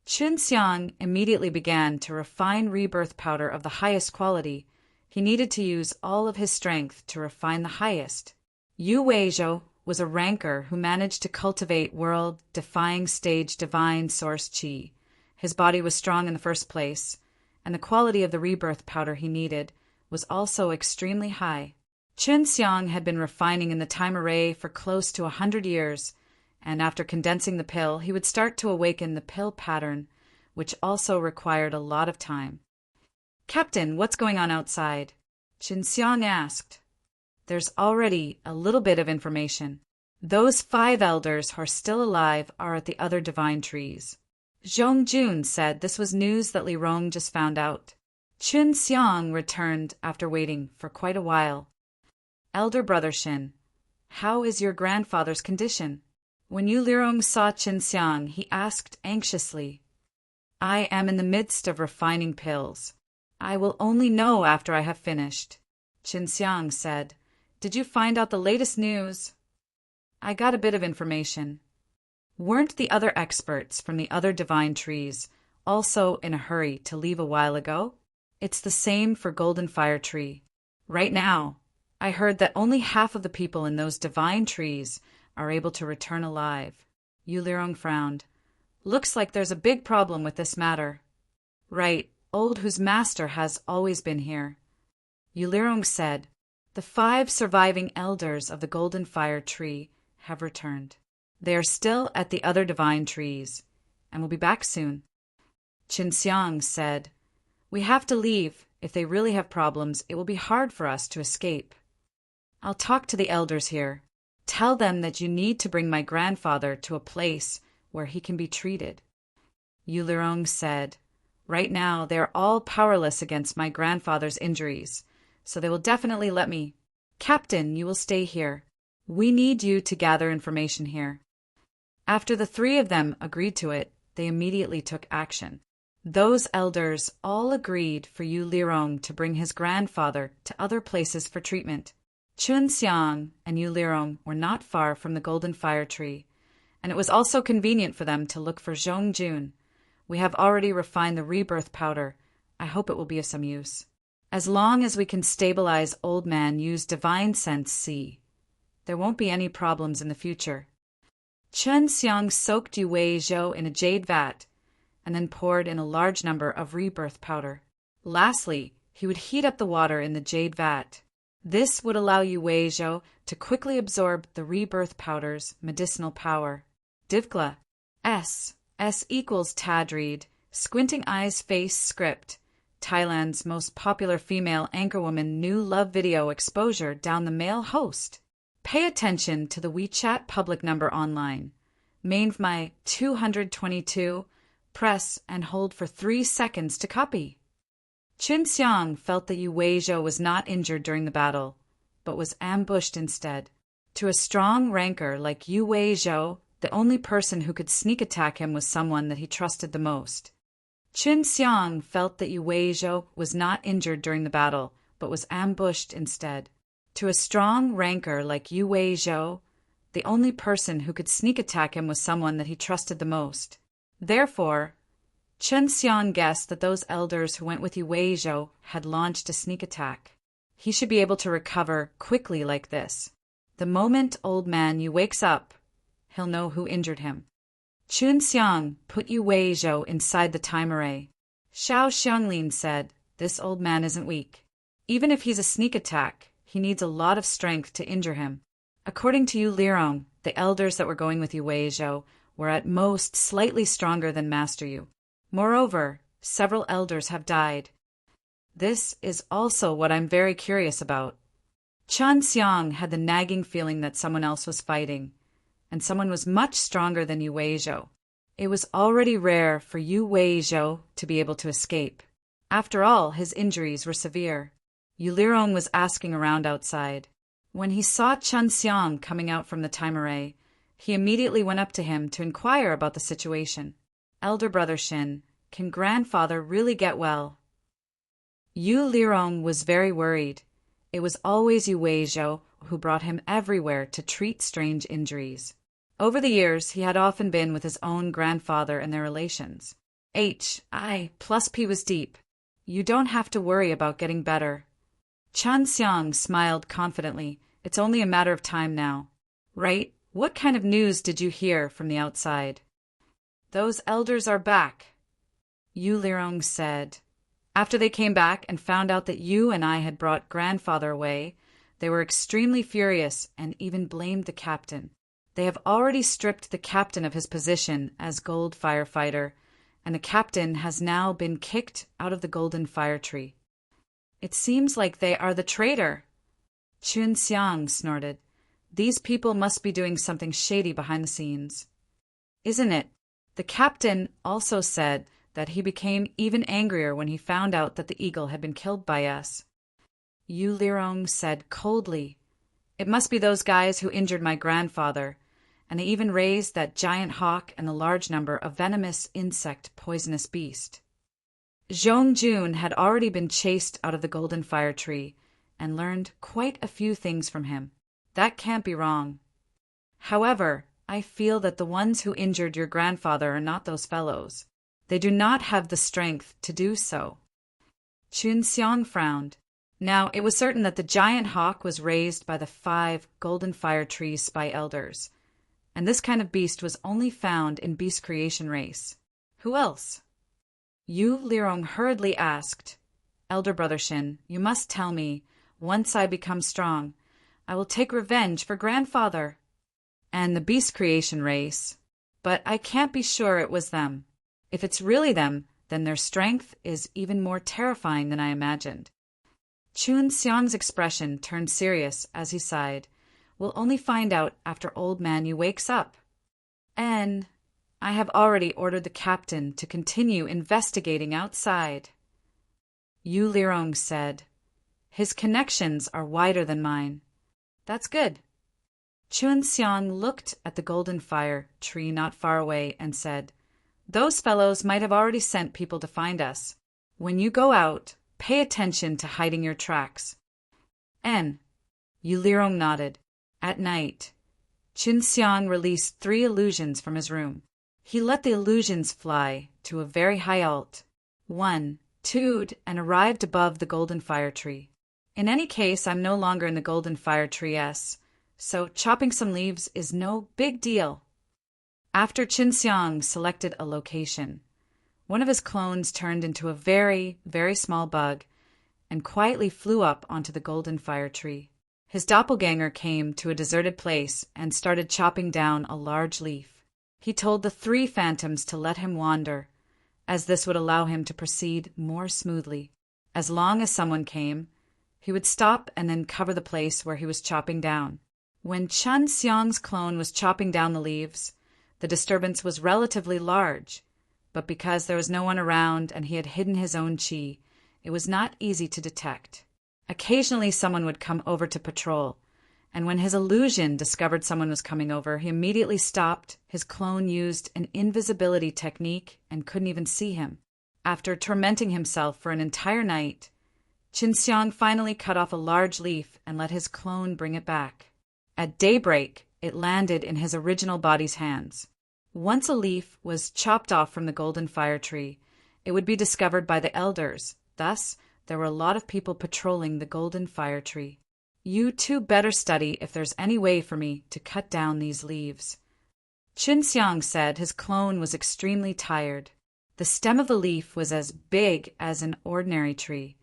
Qin Xiang immediately began to refine rebirth powder of the highest quality. He needed to use all of his strength to refine the highest. Yu Weizhou was a ranker who managed to cultivate world-defying stage divine source qi. His body was strong in the first place, and the quality of the rebirth powder he needed was also extremely high. Qin Xiang had been refining in the time array for close to 100 years, and after condensing the pill, he would start to awaken the pill pattern, which also required a lot of time. Captain, what's going on outside? Qin Xiang asked. There's already a little bit of information. Those 5 elders who are still alive are at the other divine trees. Zhongjun said this was news that Lirong just found out. Qin Xiang returned after waiting for quite a while. Elder brother Shin, how is your grandfather's condition? When Yu Lirong saw Qin Xiang, he asked anxiously. I am in the midst of refining pills. I will only know after I have finished, Qin Xiang said. Did you find out the latest news? I got a bit of information. Weren't the other experts from the other divine trees also in a hurry to leave a while ago? It's the same for Golden Fire Tree. Right now, I heard that only half of the people in those divine trees are able to return alive. Yu Lirong frowned. Looks like there's a big problem with this matter. Right, old whose master has always been here. Yu Lirong said, the 5 surviving elders of the Golden Fire Tree have returned. They are still at the other divine trees, and will be back soon. Qin Xiang said, we have to leave. If they really have problems, it will be hard for us to escape. I'll talk to the elders here. Tell them that you need to bring my grandfather to a place where he can be treated. Yu Lirong said, right now they are all powerless against my grandfather's injuries, so they will definitely let me. Captain, you will stay here. We need you to gather information here. After the 3 of them agreed to it, they immediately took action. Those elders all agreed for Yu Lirong to bring his grandfather to other places for treatment. Qin Xiang and Yu Lirong were not far from the Golden Fire Tree, and it was also convenient for them to look for Zhongjun. We have already refined the rebirth powder. I hope it will be of some use. As long as we can stabilize Old Man Yu's divine sense C, there won't be any problems in the future. Chen Xiang soaked Yu Wei Zhou in a jade vat and then poured in a large number of rebirth powder. Lastly, he would heat up the water in the jade vat. This would allow Yu Wei Zhou to quickly absorb the rebirth powder's medicinal power. Divkla. S equals Tadreed, Squinting Eyes Face Script, Thailand's most popular female anchorwoman new love video exposure down the male host. Pay attention to the WeChat public number online. Main my 222, press and hold for 3 seconds to copy. Qin Xiang felt that Yu Weizhou was not injured during the battle, but was ambushed instead. To a strong ranker like Yu Weizhou, the only person who could sneak attack him was someone that he trusted the most. Qin Xiang felt that Yu Weizhou was not injured during the battle, but was ambushed instead. To a strong ranker like Yu Weizhou, the only person who could sneak attack him was someone that he trusted the most. Therefore, Chen Xiang guessed that those elders who went with Yu Weizhou had launched a sneak attack. He should be able to recover quickly like this. The moment Old Man Yu wakes up, he'll know who injured him. Chun Xiang put Yu Weizhou inside the time array. Xiao Xianglin said, "This old man isn't weak. Even if he's a sneak attack, he needs a lot of strength to injure him." According to Yu Lirong, the elders that were going with Yu Weizhou were at most slightly stronger than Master Yu. Moreover, several elders have died. This is also what I'm very curious about. Chan Xiang had the nagging feeling that someone else was fighting, and someone was much stronger than Yu Weizhou. It was already rare for Yu Weizhou to be able to escape. After all, his injuries were severe. Yu Lirong was asking around outside. When he saw Chen Xiang coming out from the time array, he immediately went up to him to inquire about the situation. "Elder brother Shin, can grandfather really get well?" Yu Lirong was very worried. It was always Yu Weizhou who brought him everywhere to treat strange injuries. Over the years, he had often been with his own grandfather and their relations. P was deep. "You don't have to worry about getting better." Chan Xiang smiled confidently. "It's only a matter of time now." "Right? What kind of news did you hear from the outside?" "Those elders are back," Yu Lirong said. "After they came back and found out that you and I had brought grandfather away, they were extremely furious and even blamed the captain. They have already stripped the captain of his position as gold firefighter, and the captain has now been kicked out of the golden fire tree." "It seems like they are the traitor," Chun Xiang snorted. "These people must be doing something shady behind the scenes." "Isn't it?" The captain also said that he became even angrier when he found out that the eagle had been killed by us. Yu Lirong said coldly, "It must be those guys who injured my grandfather, and they even raised that giant hawk and the large number of venomous insect poisonous beast." Zhong Jun had already been chased out of the golden fire tree and learned quite a few things from him. That can't be wrong. However, I feel that the ones who injured your grandfather are not those fellows. They do not have the strength to do so. Chun Xiang frowned. Now, it was certain that the giant hawk was raised by the 5 golden fire trees spy elders, and this kind of beast was only found in beast creation race. Who else? Yu Lirong hurriedly asked, "Elder brother Shin, you must tell me. Once I become strong, I will take revenge for grandfather." "And the beast creation race. But I can't be sure it was them. If it's really them, then their strength is even more terrifying than I imagined." Chun Xiang's expression turned serious as he sighed. "We'll only find out after Old Man Yu wakes up. And I have already ordered the captain to continue investigating outside." Yu Lirong said, "His connections are wider than mine." "That's good." Chun Xiang looked at the golden fire tree not far away and said, "Those fellows might have already sent people to find us. When you go out, pay attention to hiding your tracks." Yu Lirong nodded. At night, Chun Xiang released 3 illusions from his room. He let the illusions fly to a very high alt. 1. tooed, and arrived above the golden fire tree. In any case, I'm no longer in the golden fire tree, so chopping some leaves is no big deal. After Qinxiang selected a location, one of his clones turned into a very, very small bug and quietly flew up onto the golden fire tree. His doppelganger came to a deserted place and started chopping down a large leaf. He told the 3 phantoms to let him wander, as this would allow him to proceed more smoothly. As long as someone came, he would stop and then cover the place where he was chopping down. When Chen Xiang's clone was chopping down the leaves, the disturbance was relatively large, but because there was no one around and he had hidden his own qi, it was not easy to detect. Occasionally someone would come over to patrol, and when his illusion discovered someone was coming over, he immediately stopped. His clone used an invisibility technique and couldn't even see him. After tormenting himself for an entire night, Qinxiang finally cut off a large leaf and let his clone bring it back. At daybreak, it landed in his original body's hands. Once a leaf was chopped off from the golden fire tree, it would be discovered by the elders. Thus, there were a lot of people patrolling the golden fire tree. You two better study if there's any way for me to cut down these leaves. Qinxiang said his clone was extremely tired. The stem of the leaf was as big as an ordinary tree,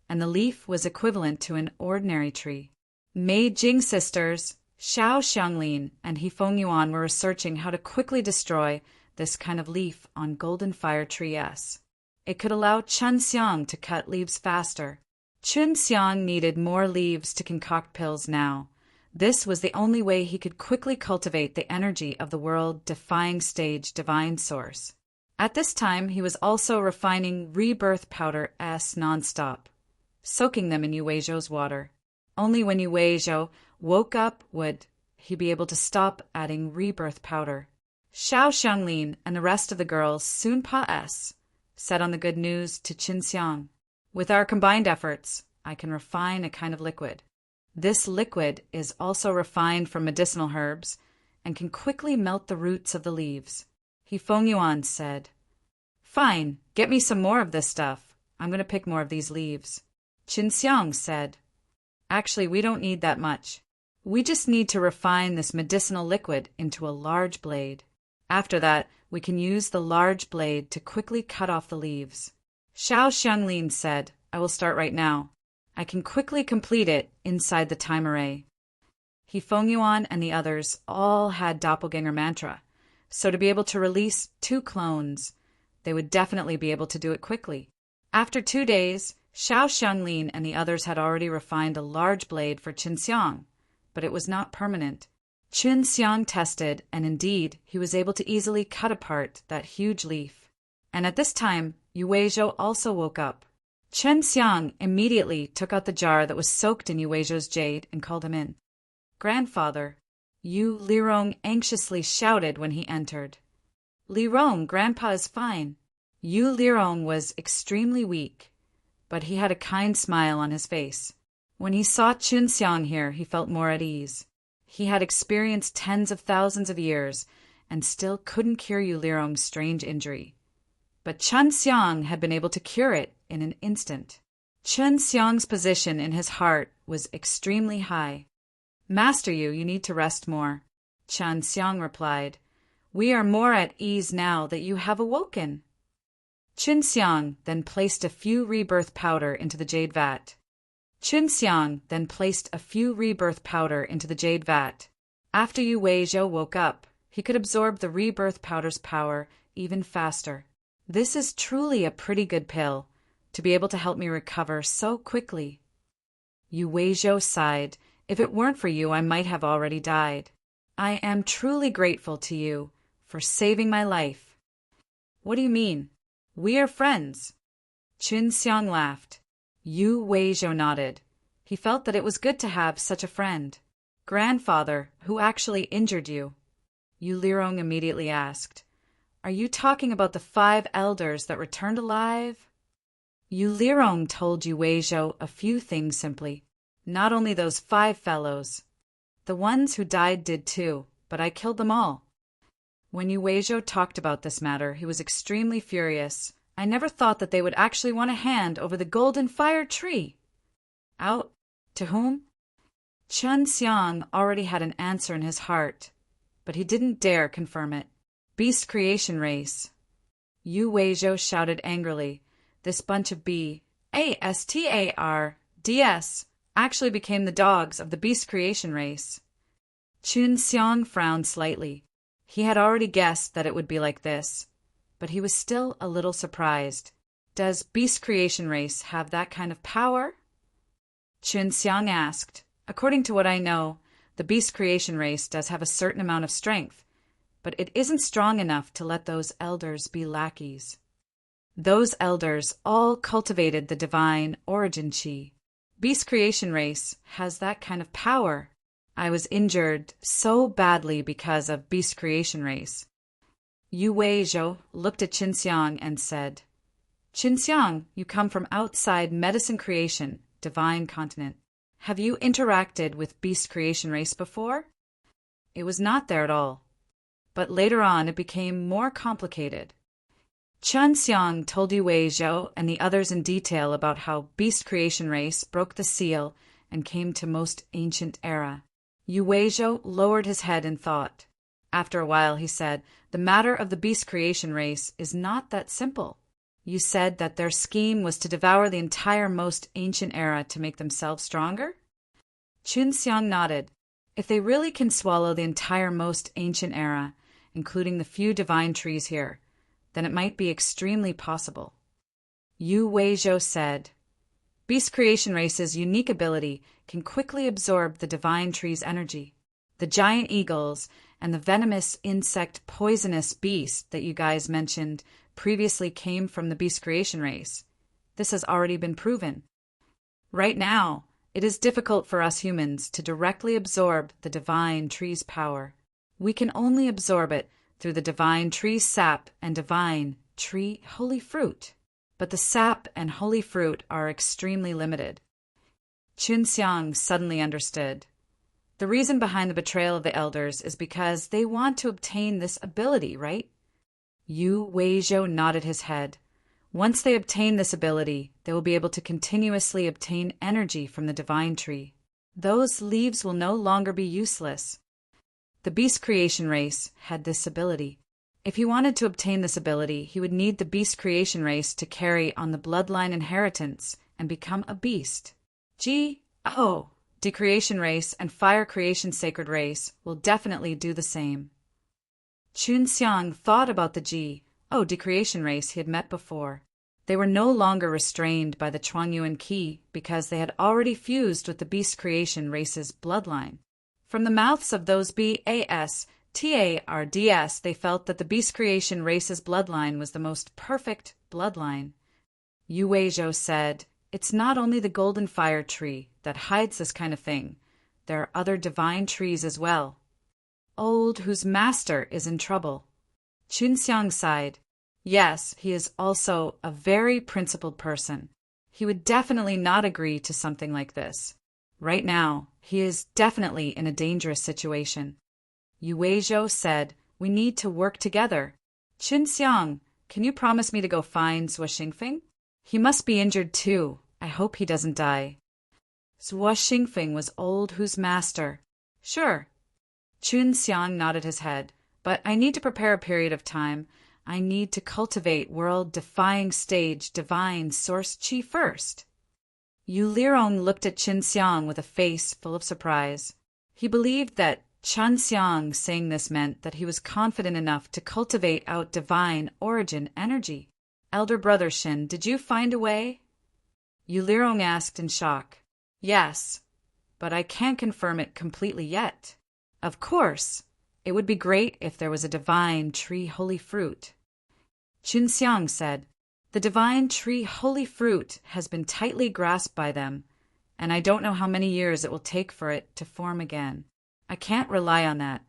and the leaf was equivalent to an ordinary tree. Mei Jing sisters, Xiao Xianglin and He Fengyuan were researching how to quickly destroy this kind of leaf on golden fire tree S. It could allow Chen Xiang to cut leaves faster. Chen Xiang needed more leaves to concoct pills now. This was the only way he could quickly cultivate the energy of the world-defying stage divine source. At this time, he was also refining rebirth powder S nonstop, soaking them in Yu Weizhou's water. Only when Yu Weizhou woke up would he be able to stop adding rebirth powder. Xiao Xianglin and the rest of the girls soon said on the good news to Qinxiang. With our combined efforts, I can refine a kind of liquid. This liquid is also refined from medicinal herbs and can quickly melt the roots of the leaves. He Fengyuan said, Fine, get me some more of this stuff. I'm going to pick more of these leaves. Qinxiang said, Actually, we don't need that much. We just need to refine this medicinal liquid into a large blade. After that, we can use the large blade to quickly cut off the leaves. Xiao Xianglin said, I will start right now. I can quickly complete it inside the time array. He Fengyuan and the others all had doppelganger mantra, so to be able to release 2 clones, they would definitely be able to do it quickly. After 2 days, Xiao Xianglin and the others had already refined a large blade for Qinxiang, but it was not permanent. Qinxiang tested, and indeed, he was able to easily cut apart that huge leaf. And at this time, Yu Weizhou also woke up. Qinxiang immediately took out the jar that was soaked in Yu Weizhou's jade and called him in. Grandfather, Yu Lirong anxiously shouted when he entered. Lirong, Grandpa is fine. Yu Lirong was extremely weak, but he had a kind smile on his face. When he saw Qinxiang here, he felt more at ease. He had experienced tens of thousands of years and still couldn't cure Yu Lirong's strange injury. But Chen Xiang had been able to cure it in an instant. Chen Xiang's position in his heart was extremely high. Master Yu, you need to rest more. Chen Xiang replied, We are more at ease now that you have awoken. Qinxiang then placed a few rebirth powder into the jade vat. After Yu Weizhou woke up, he could absorb the rebirth powder's power even faster. This is truly a pretty good pill, to be able to help me recover so quickly. Yu Weizhou sighed. If it weren't for you, I might have already died. I am truly grateful to you for saving my life. What do you mean? We are friends. Qinxiang laughed. Yu Weizhou nodded. He felt that it was good to have such a friend. Grandfather, who actually injured you? Yu Lirong immediately asked. Are you talking about the 5 elders that returned alive? Yu Lirong told Yu Weizhou a few things simply. Not only those 5 fellows. The ones who died did too, but I killed them all. When Yu Weizhou talked about this matter, he was extremely furious, I never thought that they would actually want to hand over the golden fire tree. Out? To whom? Chun Xiang already had an answer in his heart, but he didn't dare confirm it. Beast creation race. Yu Weizhou shouted angrily. This bunch of B-A-S-T-A-R-D-S actually became the dogs of the beast creation race. Chun Xiang frowned slightly. He had already guessed that it would be like this, but he was still a little surprised. Does beast creation race have that kind of power? Chun Xiang asked. According to what I know, the beast creation race does have a certain amount of strength, but it isn't strong enough to let those elders be lackeys. Those elders all cultivated the divine origin chi. Beast creation race has that kind of power. I was injured so badly because of beast creation race. Yu Weizhou looked at Qin Xiang and said, Qin Xiang, you come from outside medicine creation, divine continent. Have you interacted with beast creation race before? It was not there at all. But later on it became more complicated. Chun Xiang told Yu Weizhou and the others in detail about how beast creation race broke the seal and came to most ancient era. Yu Weizhou lowered his head in thought. After a while he said, the matter of the beast creation race is not that simple. You said that their scheme was to devour the entire most ancient era to make themselves stronger? Chun Xiang nodded. If they really can swallow the entire most ancient era, including the few divine trees here, then it might be extremely possible. Yu Weizhou said, Beast creation race's unique ability can quickly absorb the divine tree's energy. The giant eagles and the venomous insect poisonous beast that you guys mentioned previously came from the beast creation race. This has already been proven. Right now, it is difficult for us humans to directly absorb the divine tree's power. We can only absorb it through the divine tree's sap and divine tree holy fruit. But the sap and holy fruit are extremely limited. Chun Xiang suddenly understood. The reason behind the betrayal of the elders is because they want to obtain this ability, right? Yu Weizhou nodded his head. Once they obtain this ability, they will be able to continuously obtain energy from the divine tree. Those leaves will no longer be useless. The beast creation race had this ability. If he wanted to obtain this ability, he would need the beast creation race to carry on the bloodline inheritance and become a beast. Decreation race and fire creation sacred race will definitely do the same. Chun Xiang thought about the decreation race he had met before. They were no longer restrained by the Chuangyuan Qi because they had already fused with the beast creation race's bloodline. From the mouths of those BASTARDS, they felt that the beast creation race's bloodline was the most perfect bloodline. Yu Weizhou said, It's not only the golden fire tree that hides this kind of thing. There are other divine trees as well. Old whose master is in trouble. Chun Xiang sighed. Yes, he is also a very principled person. He would definitely not agree to something like this. Right now, he is definitely in a dangerous situation. Yu Weizhou said, We need to work together. Chun Xiang, can you promise me to go find Zhuo Xingfeng? He must be injured too. I hope he doesn't die. Zhuo Xingfeng was old whose master. Sure. Chun Xiang nodded his head. But I need to prepare a period of time. I need to cultivate world-defying stage divine source chi first. Yu Lirong looked at Qin Xiang with a face full of surprise. He believed that Chun Xiang saying this meant that he was confident enough to cultivate out divine origin energy. Elder brother Shin, did you find a way? Yu Lirong asked in shock. Yes, but I can't confirm it completely yet. Of course, it would be great if there was a divine tree holy fruit. Chun Xiang said, The divine tree holy fruit has been tightly grasped by them, and I don't know how many years it will take for it to form again. I can't rely on that.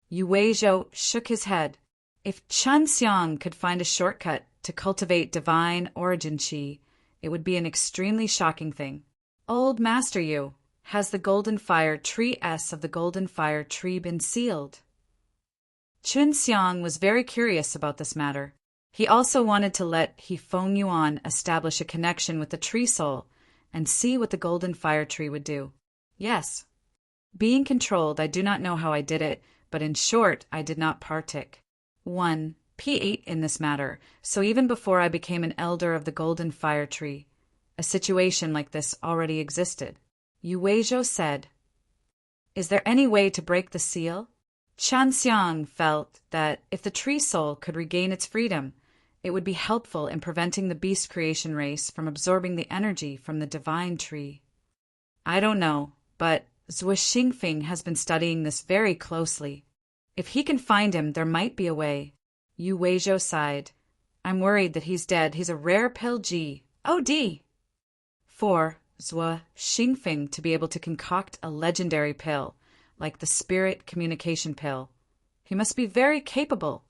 Yu Weizhou shook his head. If Chun Xiang could find a shortcut to cultivate divine origin chi, it would be an extremely shocking thing. Old Master Yu, has the golden fire tree S of the golden fire tree been sealed? Chun Xiang was very curious about this matter. He also wanted to let He Feng Yuan establish a connection with the tree soul and see what the golden fire tree would do. Yes. Being controlled, I do not know how I did it, but in short, I did not partic. 1. P8 in this matter, so even before I became an elder of the golden fire tree, a situation like this already existed. Yu Weizhou said, "Is there any way to break the seal?" Chan Xiang felt that if the tree soul could regain its freedom, it would be helpful in preventing the beast creation race from absorbing the energy from the divine tree. I don't know, but Zhuo Xingfeng has been studying this very closely. If he can find him, there might be a way. Yu Weizhou sighed. I'm worried that he's dead. He's a rare pill G. OD! 4. Zhuo Xingfeng to be able to concoct a legendary pill, like the spirit communication pill. He must be very capable.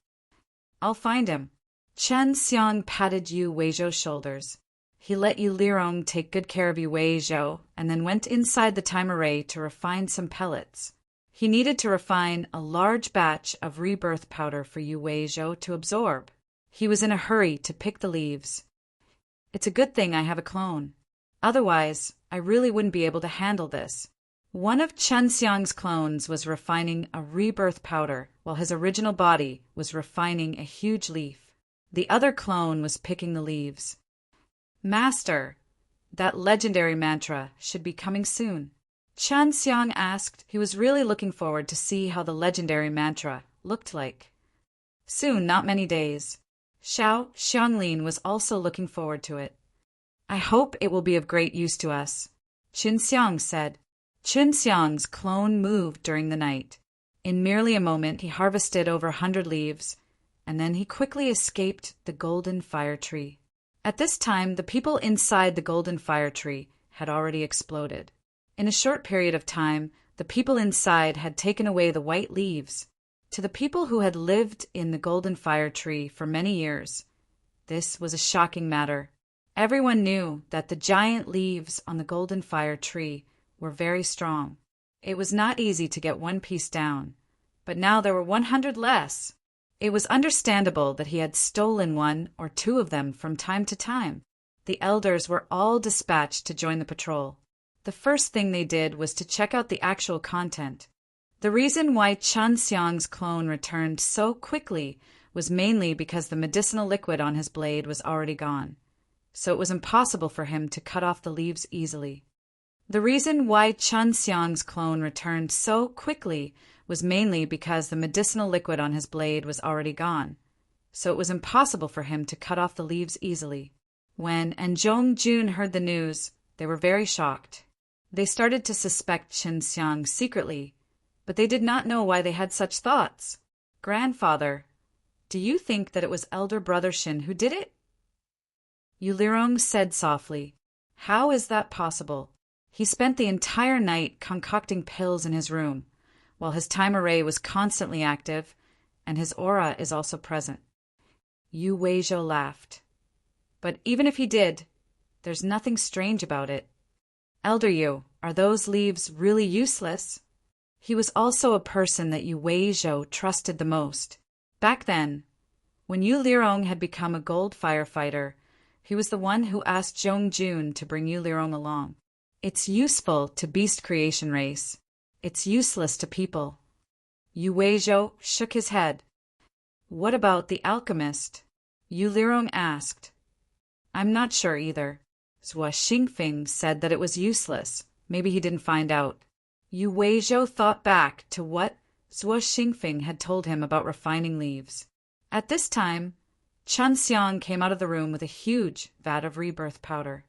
I'll find him. Chen Xiang patted Yu Weizhou's shoulders. He let Yu Lirong take good care of Yu Weizhou and then went inside the time array to refine some pellets. He needed to refine a large batch of rebirth powder for Yu Weizhou to absorb. He was in a hurry to pick the leaves. It's a good thing I have a clone. Otherwise, I really wouldn't be able to handle this. One of Chen Xiang's clones was refining a rebirth powder, while his original body was refining a huge leaf. The other clone was picking the leaves. Master, that legendary mantra should be coming soon. Chen Xiang asked. He was really looking forward to see how the legendary mantra looked like. Soon, not many days. Xiao Xianglin was also looking forward to it. I hope it will be of great use to us, Qin Xiang said. Qin Xiang's clone moved during the night. In merely a moment, he harvested over 100 leaves, and then he quickly escaped the golden fire tree. At this time, the people inside the golden fire tree had already exploded. In a short period of time, the people inside had taken away the white leaves. To the people who had lived in the golden fire tree for many years, this was a shocking matter. Everyone knew that the giant leaves on the golden fire tree were very strong. It was not easy to get one piece down, but now there were 100 less. It was understandable that he had stolen 1 or 2 of them from time to time. The elders were all dispatched to join the patrol. The first thing they did was to check out the actual content. The reason why Chen Xiang's clone returned so quickly was mainly because the medicinal liquid on his blade was already gone, so it was impossible for him to cut off the leaves easily. The reason why Chen Xiang's clone returned so quickly was mainly because the medicinal liquid on his blade was already gone, so it was impossible for him to cut off the leaves easily. When Anzhong Jun heard the news, they were very shocked. They started to suspect Qin Xiang secretly, but they did not know why they had such thoughts. Grandfather, do you think that it was elder brother Shin who did it? Yu Lirong said softly, How is that possible? He spent the entire night concocting pills in his room, while his time array was constantly active, and his aura is also present. Yu Weizhou laughed. But even if he did, there's nothing strange about it. Elder Yu, are those leaves really useless? He was also a person that Yu Weizhou trusted the most. Back then, when Yu Lirong had become a gold firefighter, he was the one who asked Zhong Jun to bring Yu Lirong along. It's useful to beast creation race. It's useless to people. Yu Weizhou shook his head. What about the alchemist? Yu Lirong asked. I'm not sure either. Zhuo Xingfeng said that it was useless. Maybe he didn't find out. Yu Weizhou thought back to what Zhuo Xingfeng had told him about refining leaves. At this time, Chen Xiang came out of the room with a huge vat of rebirth powder.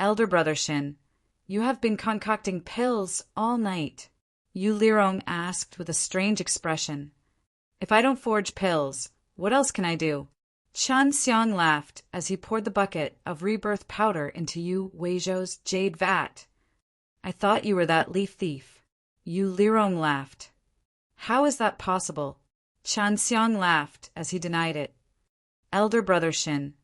Elder brother Shin, you have been concocting pills all night. Yu Lirong asked with a strange expression. If I don't forge pills, what else can I do? Chen Xiang laughed as he poured the bucket of rebirth powder into Yu Weizhou's jade vat. I thought you were that leaf thief. Yu Lirong laughed. How is that possible? Chen Xiang laughed as he denied it. Elder brother Shin,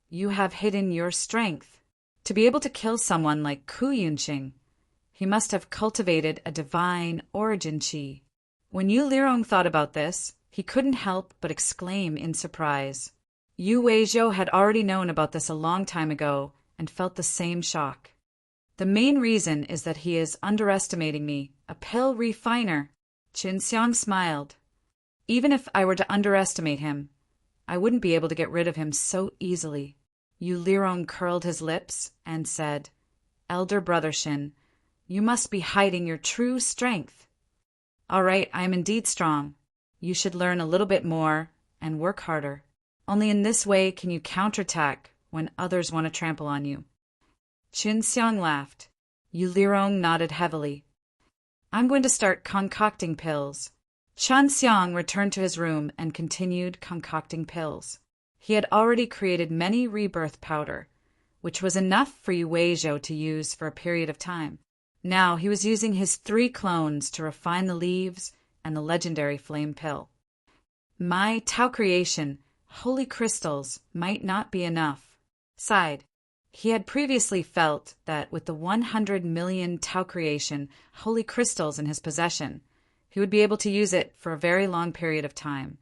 you have hidden your strength. To be able to kill someone like Ku Yunqing, he must have cultivated a divine origin qi. When Yu Lirong thought about this, he couldn't help but exclaim in surprise. Yu Weizhou had already known about this a long time ago and felt the same shock. The main reason is that he is underestimating me, a pill refiner. Qin Xiang smiled. Even if I were to underestimate him, I wouldn't be able to get rid of him so easily. Yu Lirong curled his lips and said, Elder brother Shin, you must be hiding your true strength. All right, I am indeed strong. You should learn a little bit more and work harder. Only in this way can you counterattack when others want to trample on you. Qin Xiang laughed. Yu Lirong nodded heavily. I'm going to start concocting pills. Qin Xiang returned to his room and continued concocting pills. He had already created many rebirth powder, which was enough for Yu Weizhou to use for a period of time. Now he was using his 3 clones to refine the leaves and the legendary flame pill. My Tao creation, holy crystals, might not be enough. Sighed. He had previously felt that with the 100 million Tao creation, holy crystals in his possession, he would be able to use it for a very long period of time.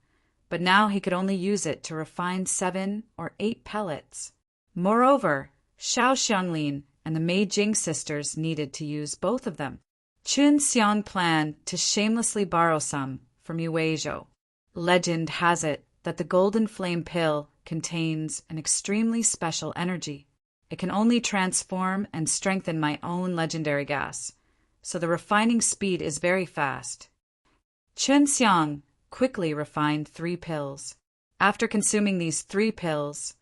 But now he could only use it to refine 7 or 8 pellets. Moreover, Xiao Xianglin and the Mei Jing sisters needed to use both of them. Qin Xiang planned to shamelessly borrow some from Yu Weizhou. Legend has it that the golden flame pill contains an extremely special energy. It can only transform and strengthen my own legendary gas, so the refining speed is very fast. Qin Xiang quickly refined 3 pills. After consuming these 3 pills,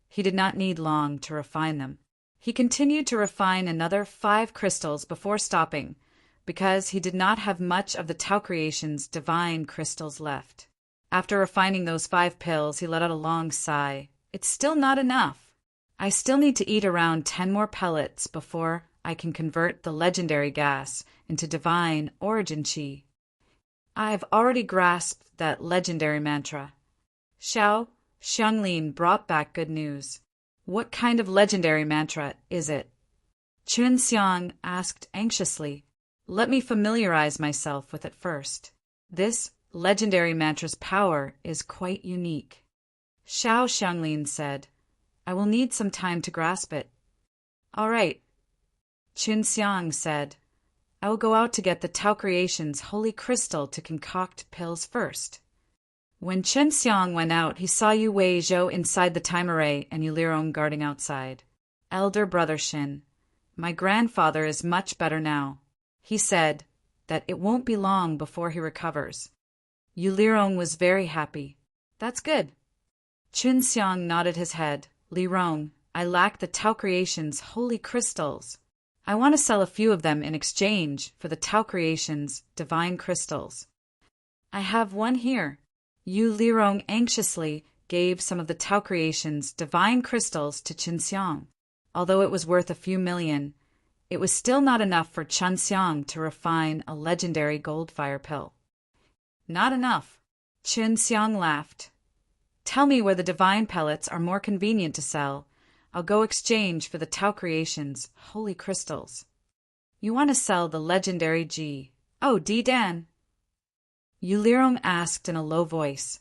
he did not need long to refine them. He continued to refine another 5 crystals before stopping, because he did not have much of the Tao Creation's divine crystals left. After refining those 5 pills, he let out a long sigh. It's still not enough. I still need to eat around 10 more pellets before I can convert the legendary gas into divine origin qi. I've already grasped that legendary mantra. Xiao Xianglin brought back good news. What kind of legendary mantra is it? Qin Xiang asked anxiously. Let me familiarize myself with it first. This legendary mantra's power is quite unique. Xiao Xianglin said, I will need some time to grasp it. All right. Qin Xiang said, I will go out to get the Tao Creation's holy crystal to concoct pills first. When Qin Xiang went out, he saw Yu Weizhou inside the time array and Yu Lirong guarding outside. Elder brother Shin, my grandfather is much better now. He said that it won't be long before he recovers. Yu Lirong was very happy. That's good. Qin Xiang nodded his head. Lirong, I lack the Tao Creation's holy crystals. I want to sell a few of them in exchange for the Tao Creation's divine crystals. I have one here. Yu Lirong anxiously gave some of the Tao Creation's divine crystals to Qin Xiang. Although it was worth a few million, it was still not enough for Qin Xiang to refine a legendary gold fire pill. Not enough. Qin Xiang laughed. Tell me where the divine pellets are more convenient to sell. I'll go exchange for the Tao Creation's holy crystals. You want to sell the legendary G. Oh, Dan. Yu Lirong asked in a low voice.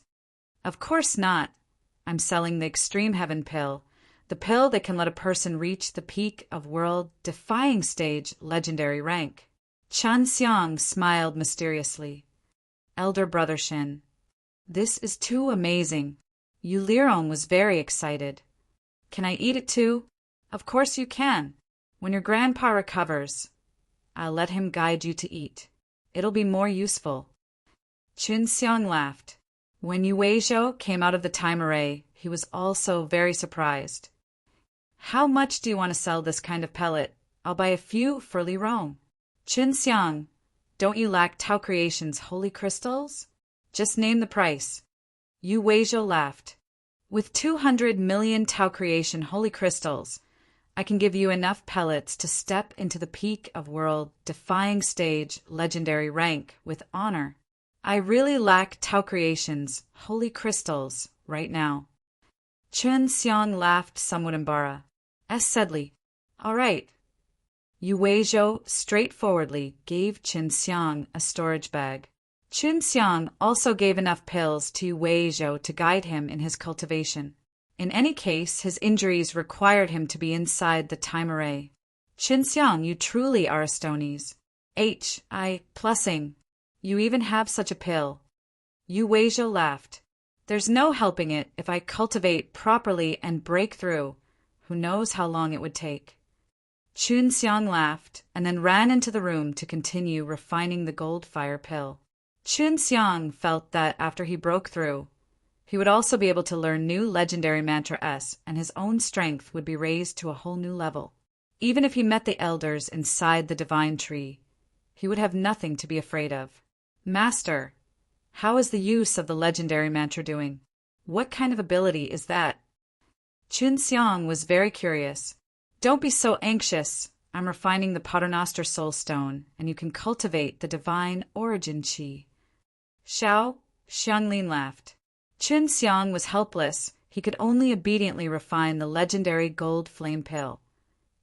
Of course not. I'm selling the Extreme Heaven pill, the pill that can let a person reach the peak of world-defying stage legendary rank. Qin Xiang smiled mysteriously. Elder brother Shin, this is too amazing. Yu Lirong was very excited. Can I eat it too? Of course you can. When your grandpa recovers, I'll let him guide you to eat. It'll be more useful. Qin Xiang laughed. When Yu Weizhou came out of the time array, he was also very surprised. How much do you want to sell this kind of pellet? I'll buy a few for Lirong. Qin Xiang, don't you lack Tao Creation's holy crystals? Just name the price. Yu Weizhou laughed. With 200 million Tao Creation holy crystals, I can give you enough pellets to step into the peak of world-defying stage legendary rank with honor. I really lack Tao Creation's holy crystals right now. Qin Xiang laughed somewhat embarrassed. Sedley, all right. Yu Weizhou straightforwardly gave Qin Xiang a storage bag. Qin Xiang also gave enough pills to Yu Weizhou to guide him in his cultivation. In any case, his injuries required him to be inside the time array. Qin Xiang, you truly are a Stonies. Plussing. You even have such a pill. Yu Weizhou laughed. There's no helping it if I cultivate properly and break through. Who knows how long it would take. Qin Xiang laughed and then ran into the room to continue refining the gold fire pill. Qin Xiang felt that after he broke through, he would also be able to learn new legendary mantra S, and his own strength would be raised to a whole new level. Even if he met the elders inside the divine tree, he would have nothing to be afraid of. Master, how is the use of the legendary mantra doing? What kind of ability is that? Qin Xiang was very curious. Don't be so anxious. I'm refining the Paternoster Soul Stone, and you can cultivate the divine origin chi. Xianglin laughed. Qin Xiang was helpless. He could only obediently refine the legendary gold flame pill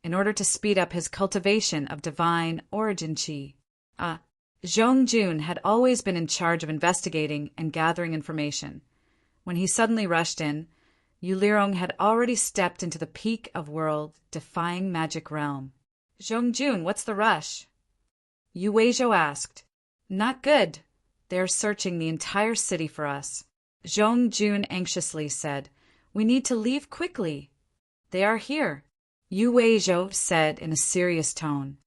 in order to speed up his cultivation of divine origin chi. Zhong Jun had always been in charge of investigating and gathering information. When he suddenly rushed in, Yu Lirong had already stepped into the peak of world-defying magic realm. Zhong Jun, what's the rush? Yu Weizhou asked. Not good. They are searching the entire city for us. Zhong Jun anxiously said, We need to leave quickly. They are here, Yu Weizhou said in a serious tone.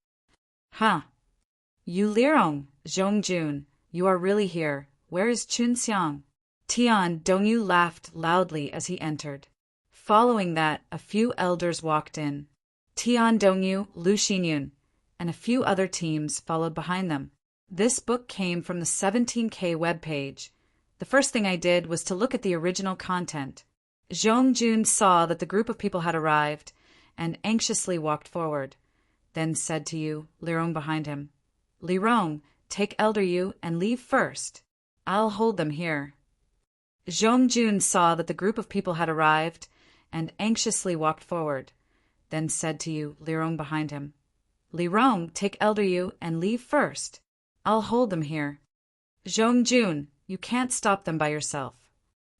Yu Lirong, Zhong Jun, you are really here. Where is Qin Xiang? Tian Dongyu laughed loudly as he entered. Following that, a few elders walked in. Tian Dongyu, Lu Xinyun, and a few other teams followed behind them. This book came from the 17K webpage. The first thing I did was to look at the original content. Zhong Jun saw that the group of people had arrived and anxiously walked forward, then said to Yu Lirong behind him, Lirong, take Elder Yu and leave first. I'll hold them here. Zhong Jun saw that the group of people had arrived and anxiously walked forward, then said to Yu Lirong behind him, Lirong, take Elder Yu and leave first. I'll hold them here. Zhong Jun, you can't stop them by yourself.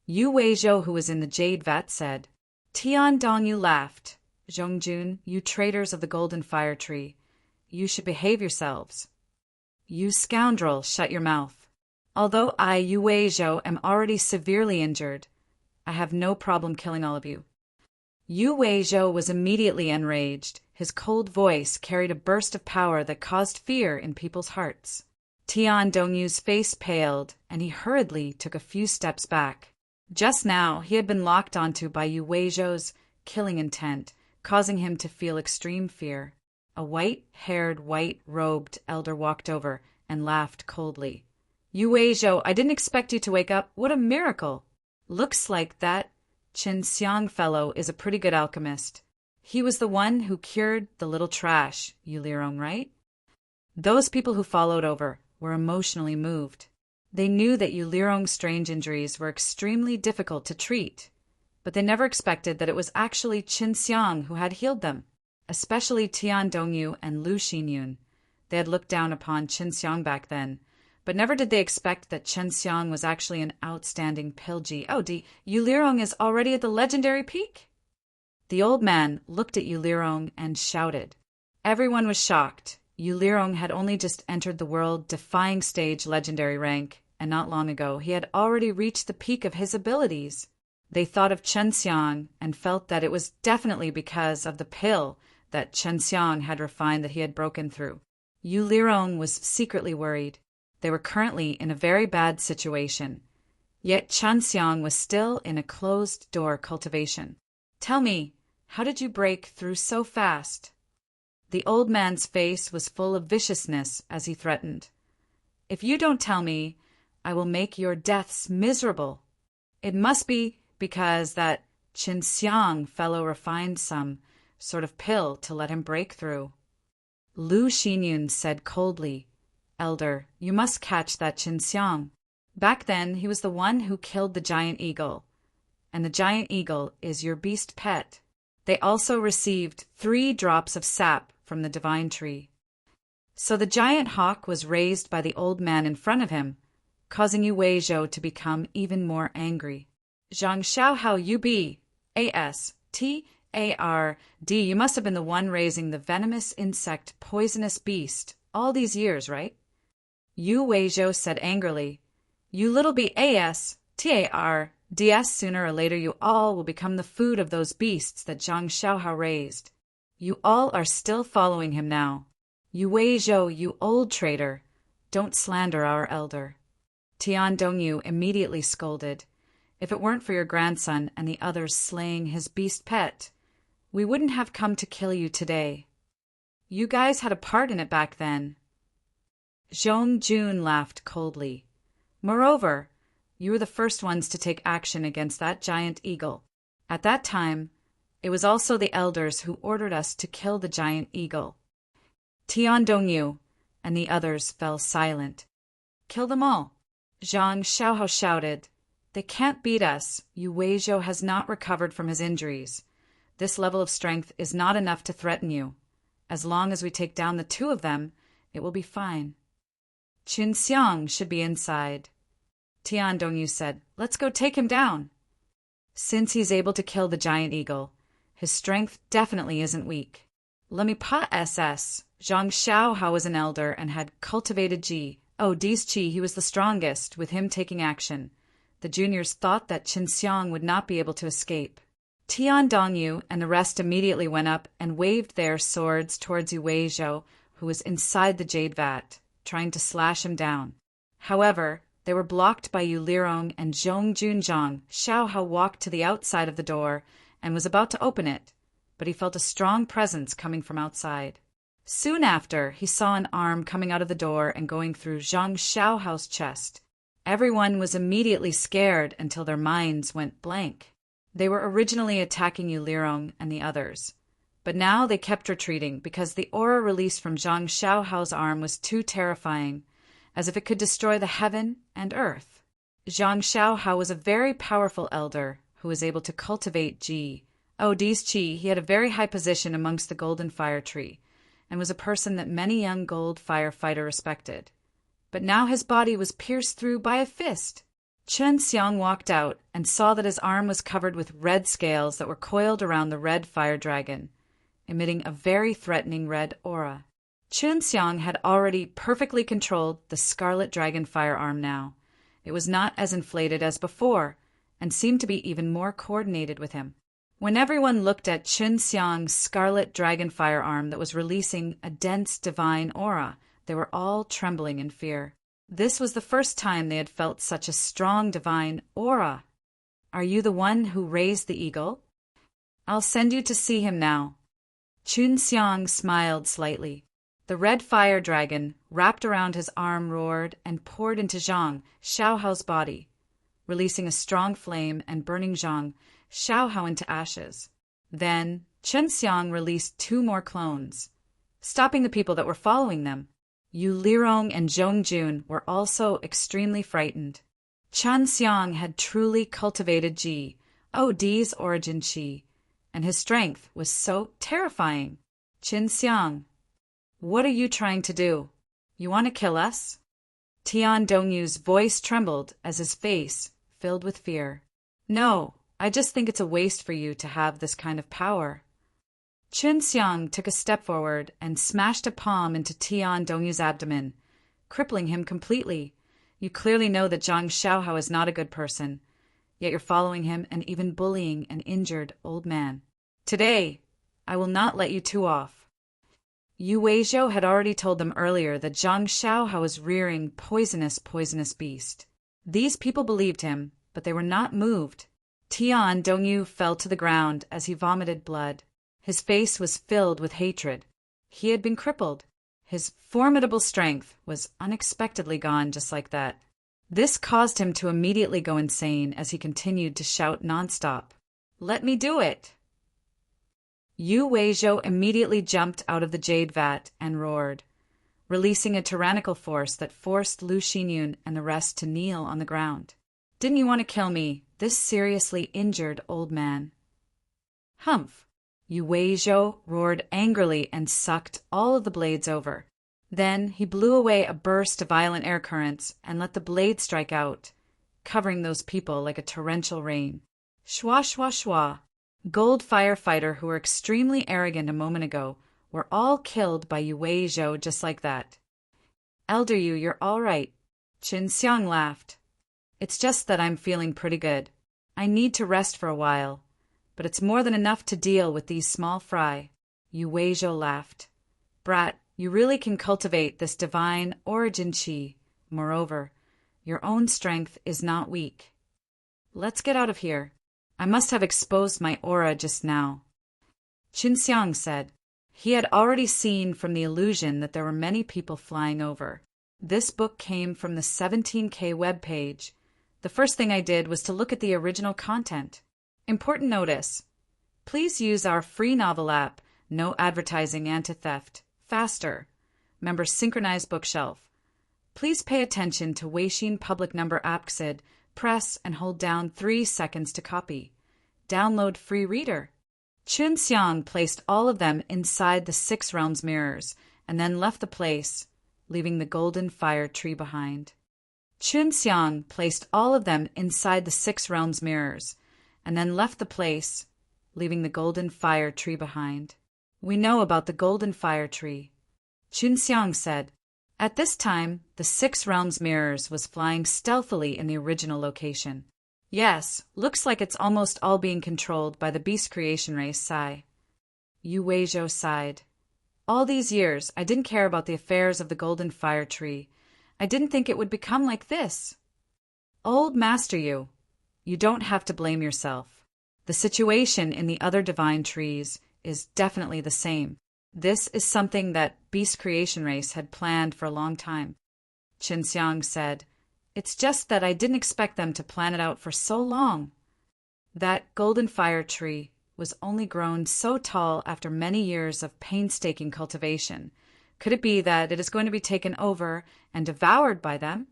Yu Weizhou, who was in the jade vat, said. Tian Dongyu laughed. Zhong Jun, you traitors of the golden fire tree, you should behave yourselves. You scoundrel, shut your mouth. Although I, Yu Weizhou, am already severely injured, I have no problem killing all of you. Yu Weizhou was immediately enraged. His cold voice carried a burst of power that caused fear in people's hearts. Tian Dongyu's face paled, and he hurriedly took a few steps back. Just now, he had been locked onto by Yu Weizhou's killing intent, causing him to feel extreme fear. A white-haired, white-robed elder walked over and laughed coldly. Yu Weizhou, I didn't expect you to wake up. What a miracle! Looks like that Qin Xiang fellow is a pretty good alchemist. He was the one who cured the little trash, Yu Lirong, right? Those people who followed over were emotionally moved. They knew that Yu Lirong's strange injuries were extremely difficult to treat, but they never expected that it was actually Qin Xiang who had healed them, especially Tian Dongyu and Lu Xinyun. They had looked down upon Qin Xiang back then, but never did they expect that Qin Xiang was actually an outstanding pilgi. Yu Lirong is already at the legendary peak? The old man looked at Yu Lirong and shouted. Everyone was shocked. Yu Lirong had only just entered the world-defying stage legendary rank, and not long ago he had already reached the peak of his abilities. They thought of Qin Xiang and felt that it was definitely because of the pill that Qin Xiang had refined that he had broken through. Yu Lirong was secretly worried. They were currently in a very bad situation. Yet Qin Xiang was still in a closed-door cultivation. Tell me, how did you break through so fast? The old man's face was full of viciousness as he threatened. If you don't tell me, I will make your deaths miserable. It must be because that Qin Xiang fellow refined some sort of pill to let him break through. Lu Xinyun said coldly, Elder, you must catch that Qin Xiang. Back then, he was the one who killed the giant eagle, and the giant eagle is your beast pet. They also received 3 drops of sap from the divine tree. So the giant hawk was raised by the old man in front of him, causing Yu Weizhou to become even more angry. Zhang Xiao, how you be? A-S-T-A-R-D. You must have been the one raising the venomous insect poisonous beast all these years, right? Yu Weizhou said angrily. You little B-A-S-T-A-R-D-S. Sooner or later you all will become the food of those beasts that Zhang Xiaohao raised. You all are still following him now. Yu Weizhou, you old traitor. Don't slander our elder. Tian Dongyu immediately scolded. If it weren't for your grandson and the others slaying his beast pet, we wouldn't have come to kill you today. You guys had a part in it back then. Zhong Jun laughed coldly. Moreover, you were the first ones to take action against that giant eagle. At that time, it was also the elders who ordered us to kill the giant eagle. Tian Dongyu and the others fell silent. Kill them all. Zhang Xiaohao shouted. They can't beat us. Yu Weizhou has not recovered from his injuries. This level of strength is not enough to threaten you. As long as we take down the two of them, it will be fine. Qin Xiang should be inside. Tian Dongyu said, let's go take him down. Since he's able to kill the giant eagle, his strength definitely isn't weak. Let me SS. Zhang Xiaohao was an elder and had cultivated Ji. D's Qi, he was the strongest, with him taking action. The juniors thought that Qin Xiang would not be able to escape. Tian Dongyu and the rest immediately went up and waved their swords towards Yu Weizhou, who was inside the jade vat, trying to slash him down. However, they were blocked by Yu Lirong and Zhong Junzhang. Xiaohao walked to the outside of the door and was about to open it, but he felt a strong presence coming from outside. Soon after, he saw an arm coming out of the door and going through Zhang Xiaohao's chest. Everyone was immediately scared until their minds went blank. They were originally attacking Yu Lirong and the others, but now they kept retreating because the aura released from Zhang Xiaohao's arm was too terrifying, as if it could destroy the heaven and earth. Zhang Xiaohao was a very powerful elder who was able to cultivate Ji. D's Qi, he had a very high position amongst the Golden Fire Tree, and was a person that many young gold firefighter respected. But now his body was pierced through by a fist. Qin Xiang walked out and saw that his arm was covered with red scales that were coiled around the red fire dragon, emitting a very threatening red aura. Qin Xiang had already perfectly controlled the scarlet dragon firearm now. It was not as inflated as before, and seemed to be even more coordinated with him. When everyone looked at Qin Xiang's scarlet dragon firearm that was releasing a dense divine aura, they were all trembling in fear. This was the first time they had felt such a strong divine aura. Are you the one who raised the eagle? I'll send you to see him now. Qin Xiang smiled slightly. The red fire dragon, wrapped around his arm, roared and poured into Zhang Xiaohao's body, releasing a strong flame and burning Zhang Xiaohao into ashes. Then Qin Xiang released 2 more clones, stopping the people that were following them. Yu Lirong and Zhong Jun were also extremely frightened. Qin Xiang had truly cultivated Ji, D's origin Qi, and his strength was so terrifying. Qin Xiang, what are you trying to do? You want to kill us? Tian Dongyu's voice trembled as his face filled with fear. No, I just think it's a waste for you to have this kind of power. Qin Xiang took a step forward and smashed a palm into Tian Dongyu's abdomen, crippling him completely. You clearly know that Zhang Xiaohao is not a good person, yet you're following him and even bullying an injured old man. Today, I will not let you two off. Yu Weizhou had already told them earlier that Zhang Xiaohao was rearing poisonous beast. These people believed him, but they were not moved. Tian Dongyu fell to the ground as he vomited blood. His face was filled with hatred. He had been crippled. His formidable strength was unexpectedly gone just like that. This caused him to immediately go insane as he continued to shout nonstop, "Let me do it!" Yu Weizhou immediately jumped out of the jade vat and roared, releasing a tyrannical force that forced Lu Xinyun and the rest to kneel on the ground. Didn't you want to kill me, this seriously injured old man? Humph! Yu Weizhou roared angrily and sucked all of the blades over. Then he blew away a burst of violent air currents and let the blade strike out, covering those people like a torrential rain. Shwa shwa shwa! gold firefighter who were extremely arrogant a moment ago were all killed by Yu Weizhou just like that. Elder Yu, you're all right. Qin Xiang laughed. It's just that I'm feeling pretty good. I need to rest for a while, but it's more than enough to deal with these small fry. Yu Weizhou laughed. Brat, you really can cultivate this divine origin qi. Moreover, your own strength is not weak. Let's get out of here. I must have exposed my aura just now. Qin Xiang said. He had already seen from the illusion that there were many people flying over. This book came from the 17K webpage. The first thing I did was to look at the original content. Important notice. Please use our free novel app, No Advertising Anti-Theft, faster. Member Synchronized Bookshelf. Please pay attention to Weixin public number AppXid. Press and hold down 3 seconds to copy. Download free reader. Qin Xiang placed all of them inside the 6 realms mirrors and then left the place, leaving the golden fire tree behind. Qin Xiang placed all of them inside the 6 realms mirrors and then left the place, leaving the golden fire tree behind. We know about the golden fire tree. Qin Xiang said. At this time, the 6 realms mirrors was flying stealthily in the original location. Yes, looks like it's almost all being controlled by the beast creation race, sigh. Yu Weizhou sighed. All these years, I didn't care about the affairs of the golden fire tree. I didn't think it would become like this. Old Master Yu, you don't have to blame yourself. The situation in the other divine trees is definitely the same. This is something that beast creation race had planned for a long time. Qin Xiang said. It's just that I didn't expect them to plan it out for so long. That golden fire tree was only grown so tall after many years of painstaking cultivation. Could it be that it is going to be taken over and devoured by them?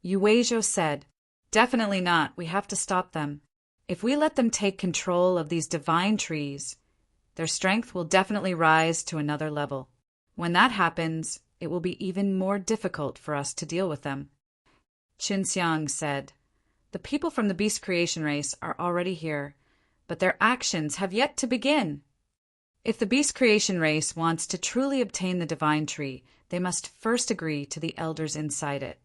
Yu Weizhou said, Definitely not. We have to stop them. If we let them take control of these divine trees, their strength will definitely rise to another level. When that happens, it will be even more difficult for us to deal with them. Qin Xiang said, The people from the beast creation race are already here, but their actions have yet to begin. If the beast creation race wants to truly obtain the divine tree, they must first agree to the elders inside it,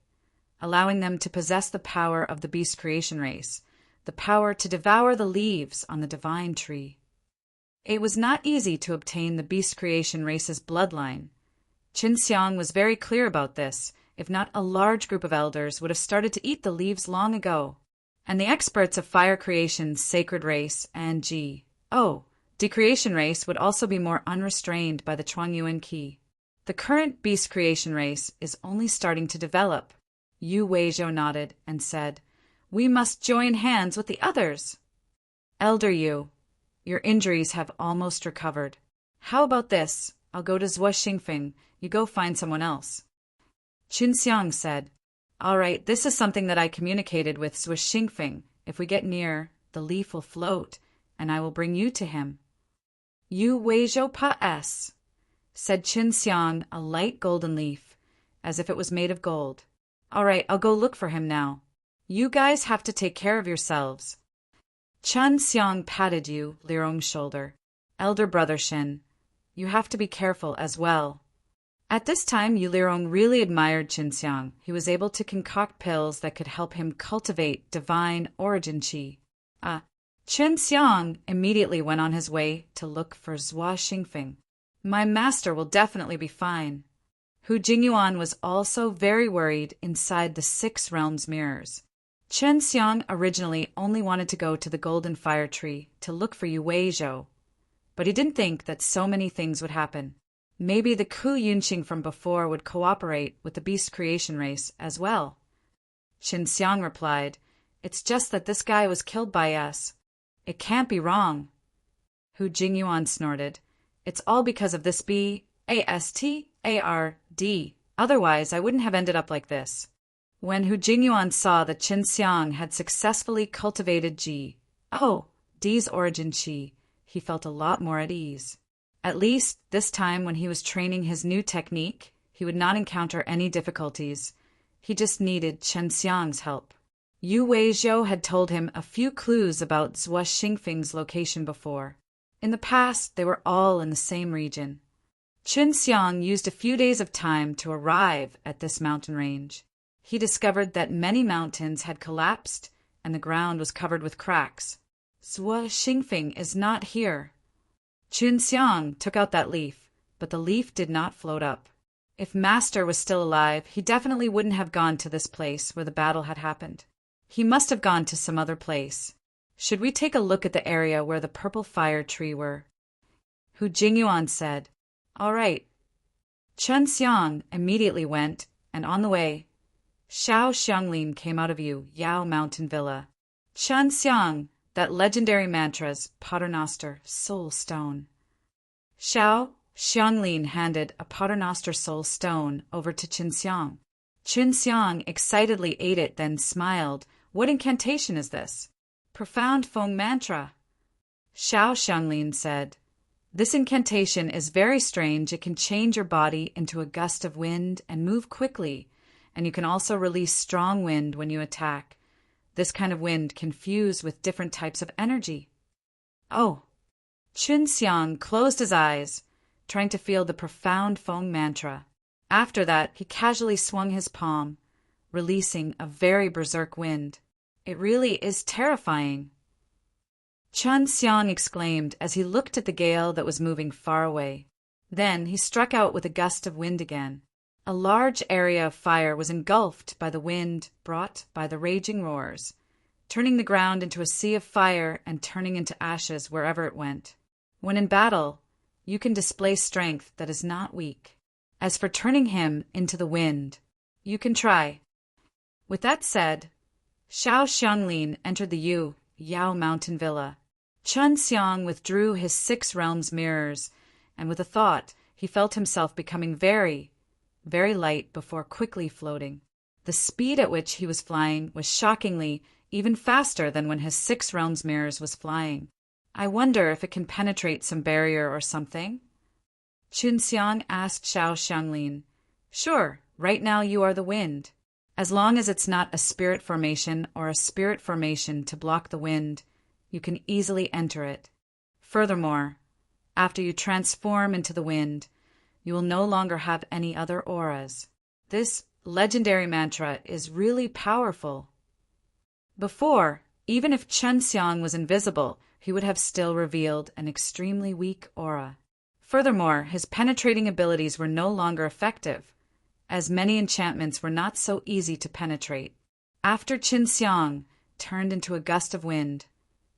allowing them to possess the power of the beast creation race, the power to devour the leaves on the divine tree. It was not easy to obtain the beast creation race's bloodline. Qin Xiang was very clear about this. If not, a large group of elders would have started to eat the leaves long ago. And the experts of fire creation's sacred race and decreation race would also be more unrestrained by the Chuangyuan Qi. The current beast creation race is only starting to develop. Yu Weizhou nodded and said, We must join hands with the others. Elder Yu, your injuries have almost recovered. How about this? I'll go to Zhuo Xingfeng. You go find someone else. Qin Xiang said, All right, this is something that I communicated with Zhuo Xingfeng. If we get near, the leaf will float, and I will bring you to him. Yu Weizhou pa es, said Qin Xiang, a light golden leaf, as if it was made of gold. All right, I'll go look for him now. You guys have to take care of yourselves. Qin Xiang patted Yu Lirong's shoulder. Elder brother Shen, you have to be careful as well. At this time, Yu Lirong really admired Qin Xiang. He was able to concoct pills that could help him cultivate divine origin qi. Qin Xiang immediately went on his way to look for Zhuo Xingfeng. My master will definitely be fine. Hu Jingyuan was also very worried inside the 6 realms mirrors. Qin Xiang originally only wanted to go to the golden fire tree to look for Yu Weizhou, but he didn't think that so many things would happen. Maybe the Ku Yunqing from before would cooperate with the beast creation race as well. Qin Xiang replied, It's just that this guy was killed by us. It can't be wrong. Hu Jingyuan snorted, It's all because of this bastard. Otherwise, I wouldn't have ended up like this. When Hu Jingyuan saw that Qin Xiang had successfully cultivated D's origin qi, he felt a lot more at ease. At least, this time when he was training his new technique, he would not encounter any difficulties. He just needed Qin Xiang's help. Yu Weizhou had told him a few clues about Zhuo Xingfeng's location before. In the past, they were all in the same region. Qin Xiang used a few days of time to arrive at this mountain range. He discovered that many mountains had collapsed and the ground was covered with cracks. Zhuo Xingfeng is not here. Qin Xiang took out that leaf, but the leaf did not float up. If Master was still alive, he definitely wouldn't have gone to this place where the battle had happened. He must have gone to some other place. Should we take a look at the area where the purple fire tree were? Hu Jingyuan said. All right. Chen Xiang immediately went, and on the way, Xiao Xianglin came out of Yao Mountain Villa. Chen Xiang, that legendary mantra's Paternoster Soul Stone. Xiao Xianglin handed a Paternoster Soul Stone over to Qin Xiang. Qin Xiang excitedly ate it, then smiled. What incantation is this? Profound Feng mantra. Xiao Xianglin said. This incantation is very strange. It can change your body into a gust of wind and move quickly, and you can also release strong wind when you attack. This kind of wind can fuse with different types of energy. Oh. Qin Xiang closed his eyes, trying to feel the profound Feng mantra. After that, he casually swung his palm, releasing a very berserk wind. It really is terrifying. Chen Xiang exclaimed as he looked at the gale that was moving far away. Then he struck out with a gust of wind again. A large area of fire was engulfed by the wind brought by the raging roars, turning the ground into a sea of fire and turning into ashes wherever it went. When in battle, you can display strength that is not weak. As for turning him into the wind, you can try. With that said, Xiao Xianglin entered the Yao Mountain Villa. Chen Xiang withdrew his 6 realms mirrors, and with a thought, he felt himself becoming very, very light before quickly floating. The speed at which he was flying was shockingly even faster than when his 6 realms mirrors was flying. I wonder if it can penetrate some barrier or something? Qin Xiang asked Xiao Xianglin. Sure, right now you are the wind. As long as it's not a spirit formation or a spirit formation to block the wind, you can easily enter it. Furthermore, after you transform into the wind, you will no longer have any other auras. This legendary mantra is really powerful. Before, even if Chen Xiang was invisible, he would have still revealed an extremely weak aura. Furthermore, his penetrating abilities were no longer effective, as many enchantments were not so easy to penetrate. After Qin Xiang turned into a gust of wind,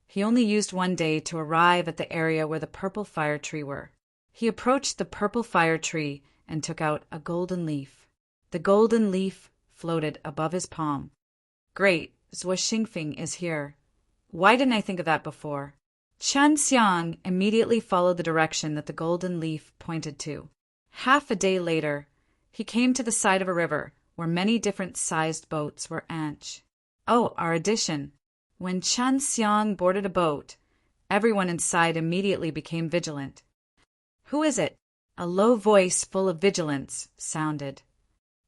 he only used 1 day to arrive at the area where the purple fire tree were. He approached the purple fire tree and took out a golden leaf. The golden leaf floated above his palm. Great, Zhuo Xingfeng is here. Why didn't I think of that before? Chen Xiang immediately followed the direction that the golden leaf pointed to. Half a day later, he came to the side of a river where many different sized boats were anch. Oh, our addition. When Chen Xiang boarded a boat, everyone inside immediately became vigilant. Who is it? A low voice full of vigilance sounded.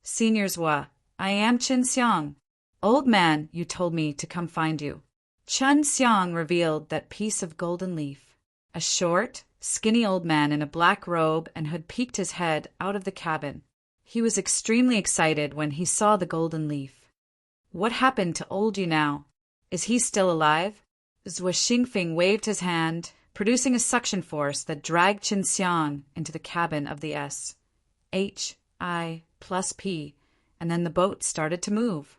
Senior Zhuo, I am Qin Xiang. Old man, you told me to come find you. Chen Xiang revealed that piece of golden leaf. A short, skinny old man in a black robe and hood peeked his head out of the cabin. He was extremely excited when he saw the golden leaf. What happened to old you now? Is he still alive? Zhuo Xingfeng waved his hand, producing a suction force that dragged Qin Xiang into the cabin of the SHI+P, and then the boat started to move.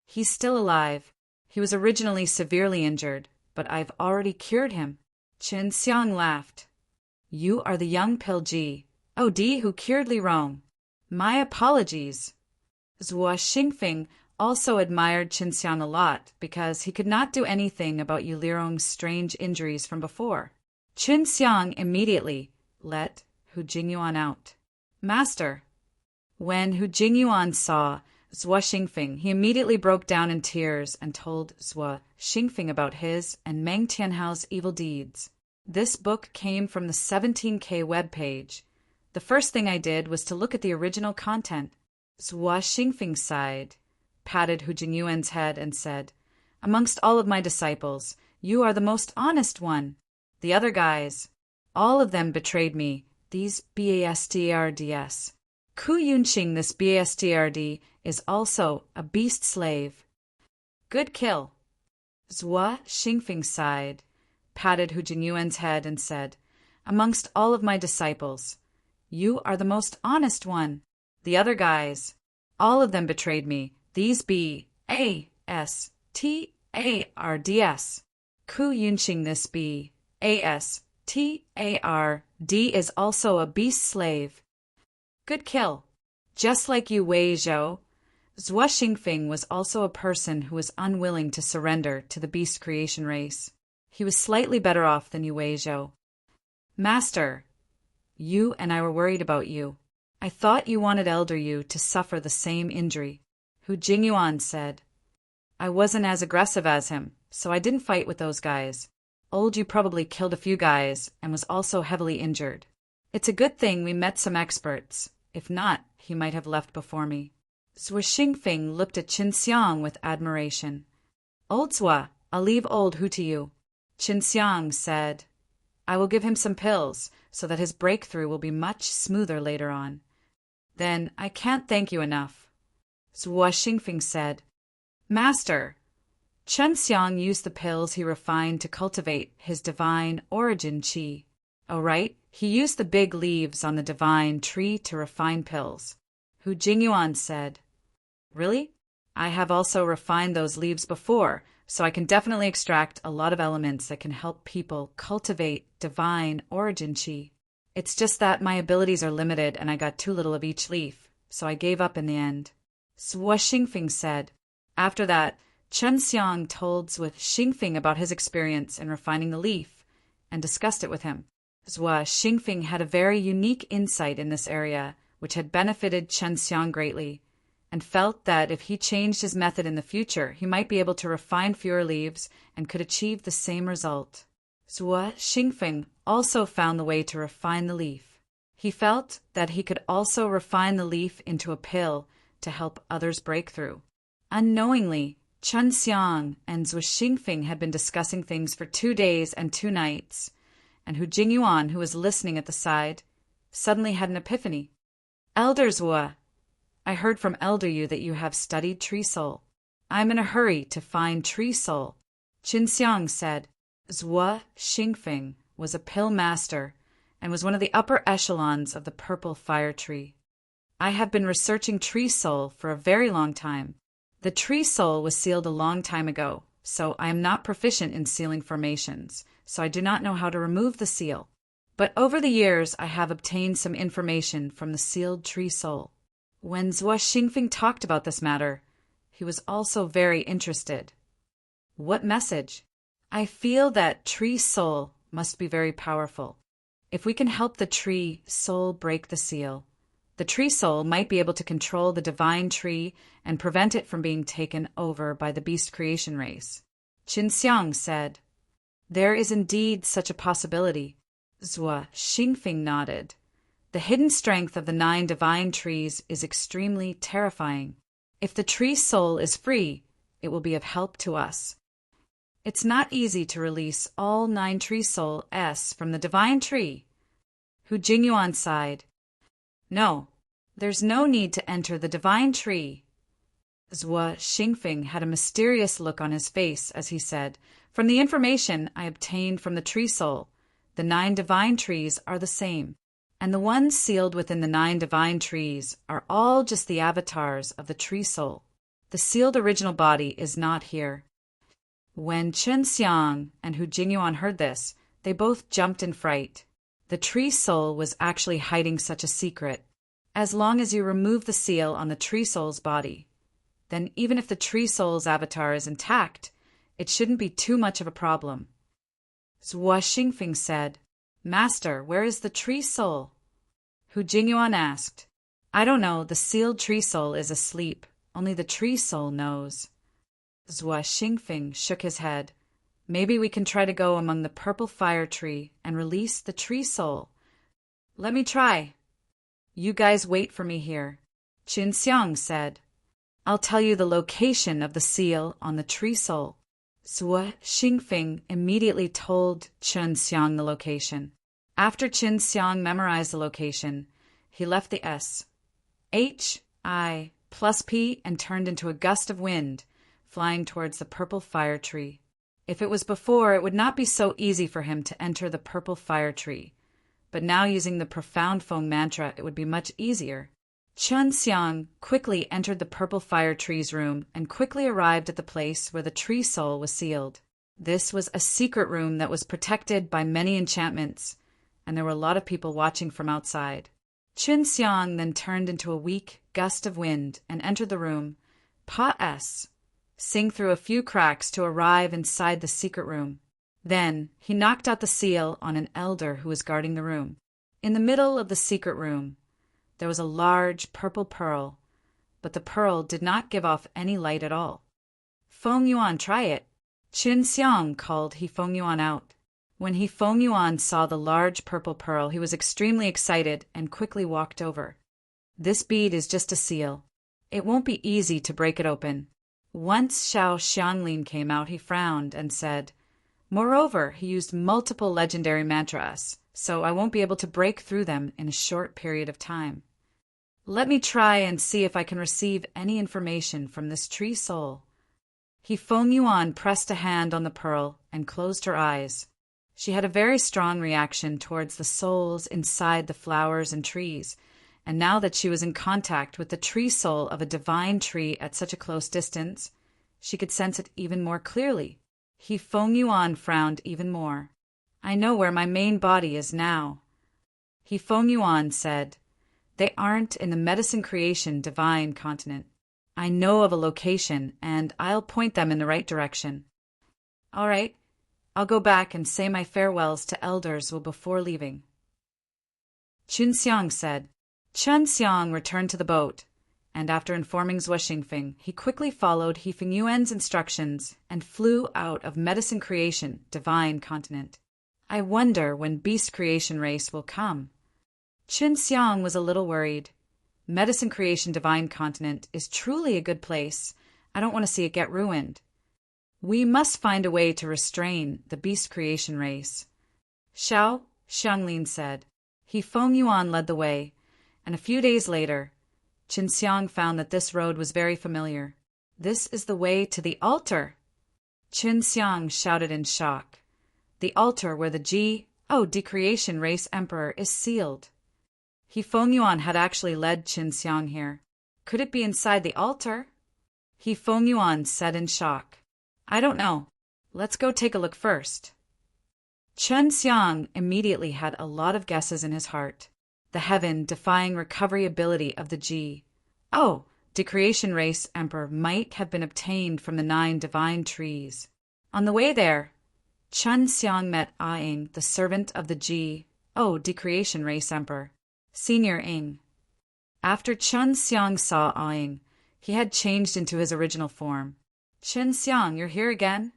He's still alive. He was originally severely injured, but I've already cured him. Qin Xiang laughed. You are the young Pilji, OD who cured Li Rong. My apologies. Zhuo Xingfeng also admired Qin Xiang a lot because he could not do anything about Yu Lirong's strange injuries from before. Qin Xiang immediately let Hu Jingyuan out. Master. When Hu Jingyuan saw Zhuo Xingfeng, he immediately broke down in tears and told Zhuo Xingfeng about his and Meng Tianhao's evil deeds. This book came from the 17K webpage. The first thing I did was to look at the original content. Zhuo Xingfeng sighed. patted Hu Jingyuan's head and said, "Amongst all of my disciples, you are the most honest one. The other guys, all of them betrayed me, these bastards. Ku Yunxing, this bastard, is also a beast slave." "Good kill." Zhua Xingfeng sighed, patted Hu Jingyuan's head and said, "Amongst all of my disciples, you are the most honest one. The other guys, all of them betrayed me, these bastards. Ku Yunxing, this bastard, is also a beast slave." "Good kill." Just like you, Wei Zhou, Zhua Xingfeng was also a person who was unwilling to surrender to the beast creation race. He was slightly better off than you, Wei Zhou. "Master, you and I were worried about you. I thought you wanted Elder Yu to suffer the same injury," Hu Jingyuan said. "I wasn't as aggressive as him, so I didn't fight with those guys. Old Yu probably killed a few guys and was also heavily injured. It's a good thing we met some experts. If not, he might have left before me." Zhua Xingfeng looked at Qin Xiang with admiration. "Old Zhua, I'll leave old Hu to you." Qin Xiang said, "I will give him some pills so that his breakthrough will be much smoother later on." "Then I can't thank you enough." Zhua Xingfeng said, "Master, Chen Xiang used the pills he refined to cultivate his divine origin qi. Oh, right, he used the big leaves on the divine tree to refine pills." Hu Jingyuan said, "Really? I have also refined those leaves before, so I can definitely extract a lot of elements that can help people cultivate divine origin qi. It's just that my abilities are limited and I got too little of each leaf, so I gave up in the end." Zhua Xingfeng said. After that, Chen Xiang told Zhua Xingfeng about his experience in refining the leaf and discussed it with him. Zhua Xingfeng had a very unique insight in this area, which had benefited Chen Xiang greatly, and felt that if he changed his method in the future, he might be able to refine fewer leaves and could achieve the same result. Zhua Xingfeng also found the way to refine the leaf. He felt that he could also refine the leaf into a pill to help others break through. Unknowingly, Chen Xiang and Zhua Xingfeng had been discussing things for 2 days and 2 nights, and Hu Jingyuan, who was listening at the side, suddenly had an epiphany. "Elder Zhua, I heard from Elder Yu that you have studied Tree Soul. I'm in a hurry to find Tree Soul." Qin Xiang said. Zhua Xingfeng was a pill master and was one of the upper echelons of the purple fire tree. "I have been researching Tree Soul for a very long time. The Tree Soul was sealed a long time ago, so I am not proficient in sealing formations, so I do not know how to remove the seal. But over the years, I have obtained some information from the sealed Tree Soul." When Zhua Xingfeng talked about this matter, he was also very interested. "What message?" "I feel that Tree Soul must be very powerful. If we can help the Tree Soul break the seal, the Tree Soul might be able to control the divine tree and prevent it from being taken over by the beast creation race." Qin Xiang said, "There is indeed such a possibility." Zhua Xingfeng nodded. "The hidden strength of the 9 divine trees is extremely terrifying. If the Tree Soul is free, it will be of help to us. It's not easy to release all 9 Tree Souls from the divine tree." Hu Jingyuan sighed. "No, there's no need to enter the divine tree." Zhua Xingfeng had a mysterious look on his face as he said, "From the information I obtained from the Tree Soul, the 9 divine trees are the same, and the ones sealed within the 9 divine trees are all just the avatars of the Tree Soul. The sealed original body is not here." When Chen Xiang and Hu Jingyuan heard this, they both jumped in fright. The Tree Soul was actually hiding such a secret. As long as you remove the seal on the Tree Soul's body, then even if the Tree Soul's avatar is intact, it shouldn't be too much of a problem. Zhua Xingfeng said, "Master, where is the Tree Soul?" Hu Jingyuan asked. "I don't know, the sealed Tree Soul is asleep. Only the Tree Soul knows." Zhua Xingfeng shook his head. "Maybe we can try to go among the purple fire tree and release the Tree Soul." "Let me try." "You guys wait for me here," Qin Xiang said. I'll tell you the location of the seal on the tree soul. Zhuo Xingfeng immediately told Chen Xiang the location. After Chen Xiang memorized the location, he left the S, H, I plus P and turned into a gust of wind, flying towards the purple fire tree. If it was before, it would not be so easy for him to enter the purple fire tree. But now using the profound Feng mantra, it would be much easier. Chen Xiang quickly entered the purple fire tree's room and quickly arrived at the place where the tree soul was sealed. This was a secret room that was protected by many enchantments, and there were a lot of people watching from outside. Chen Xiang then turned into a weak gust of wind and entered the room, sing through a few cracks to arrive inside the secret room. Then he knocked out the seal on an elder who was guarding the room. In the middle of the secret room, there was a large purple pearl, but the pearl did not give off any light at all. Feng Yuan, try it. Chen Xiang called He Feng Yuan out. When He Feng Yuan saw the large purple pearl, he was extremely excited and quickly walked over. This bead is just a seal. It won't be easy to break it open. Once Xiao Xianglin came out, he frowned and said, "Moreover, he used multiple legendary mantras, so I won't be able to break through them in a short period of time. Let me try and see if I can receive any information from this tree soul." He Feng Yuan pressed a hand on the pearl and closed her eyes. She had a very strong reaction towards the souls inside the flowers and trees, and now that she was in contact with the tree soul of a divine tree at such a close distance, she could sense it even more clearly. He Feng Yuan frowned even more. "I know where my main body is now." He Feng Yuan said, "They aren't in the medicine creation divine continent. I know of a location, and I'll point them in the right direction." "All right, I'll go back and say my farewells to elders before leaving." Chen Xiang said. Chen Xiang returned to the boat, and after informing Zhuo Xingfeng, he quickly followed He Feng Yuan's instructions and flew out of medicine creation divine continent. "I wonder when beast creation race will come." Chen Xiang was a little worried. Medicine creation divine continent is truly a good place. I don't want to see it get ruined. We must find a way to restrain the beast creation race. Xiao Xianglin said. He Feng Yuan led the way, and a few days later, Chen Xiang found that this road was very familiar. "This is the way to the altar!" Chen Xiang shouted in shock. "The altar where the decreation race emperor is sealed." He Feng Yuan had actually led Chen Xiang here. Could it be inside the altar? He Feng Yuan said in shock. "I don't know. Let's go take a look first." Chen Xiang immediately had a lot of guesses in his heart. The heaven-defying recovery ability of the decreation race emperor might have been obtained from the 9 divine trees. On the way there, Chen Xiang met Ying, the servant of the decreation race emperor, Senior Ying. After Chen Xiang saw Ying, he had changed into his original form. "Chen Xiang, you're here again?"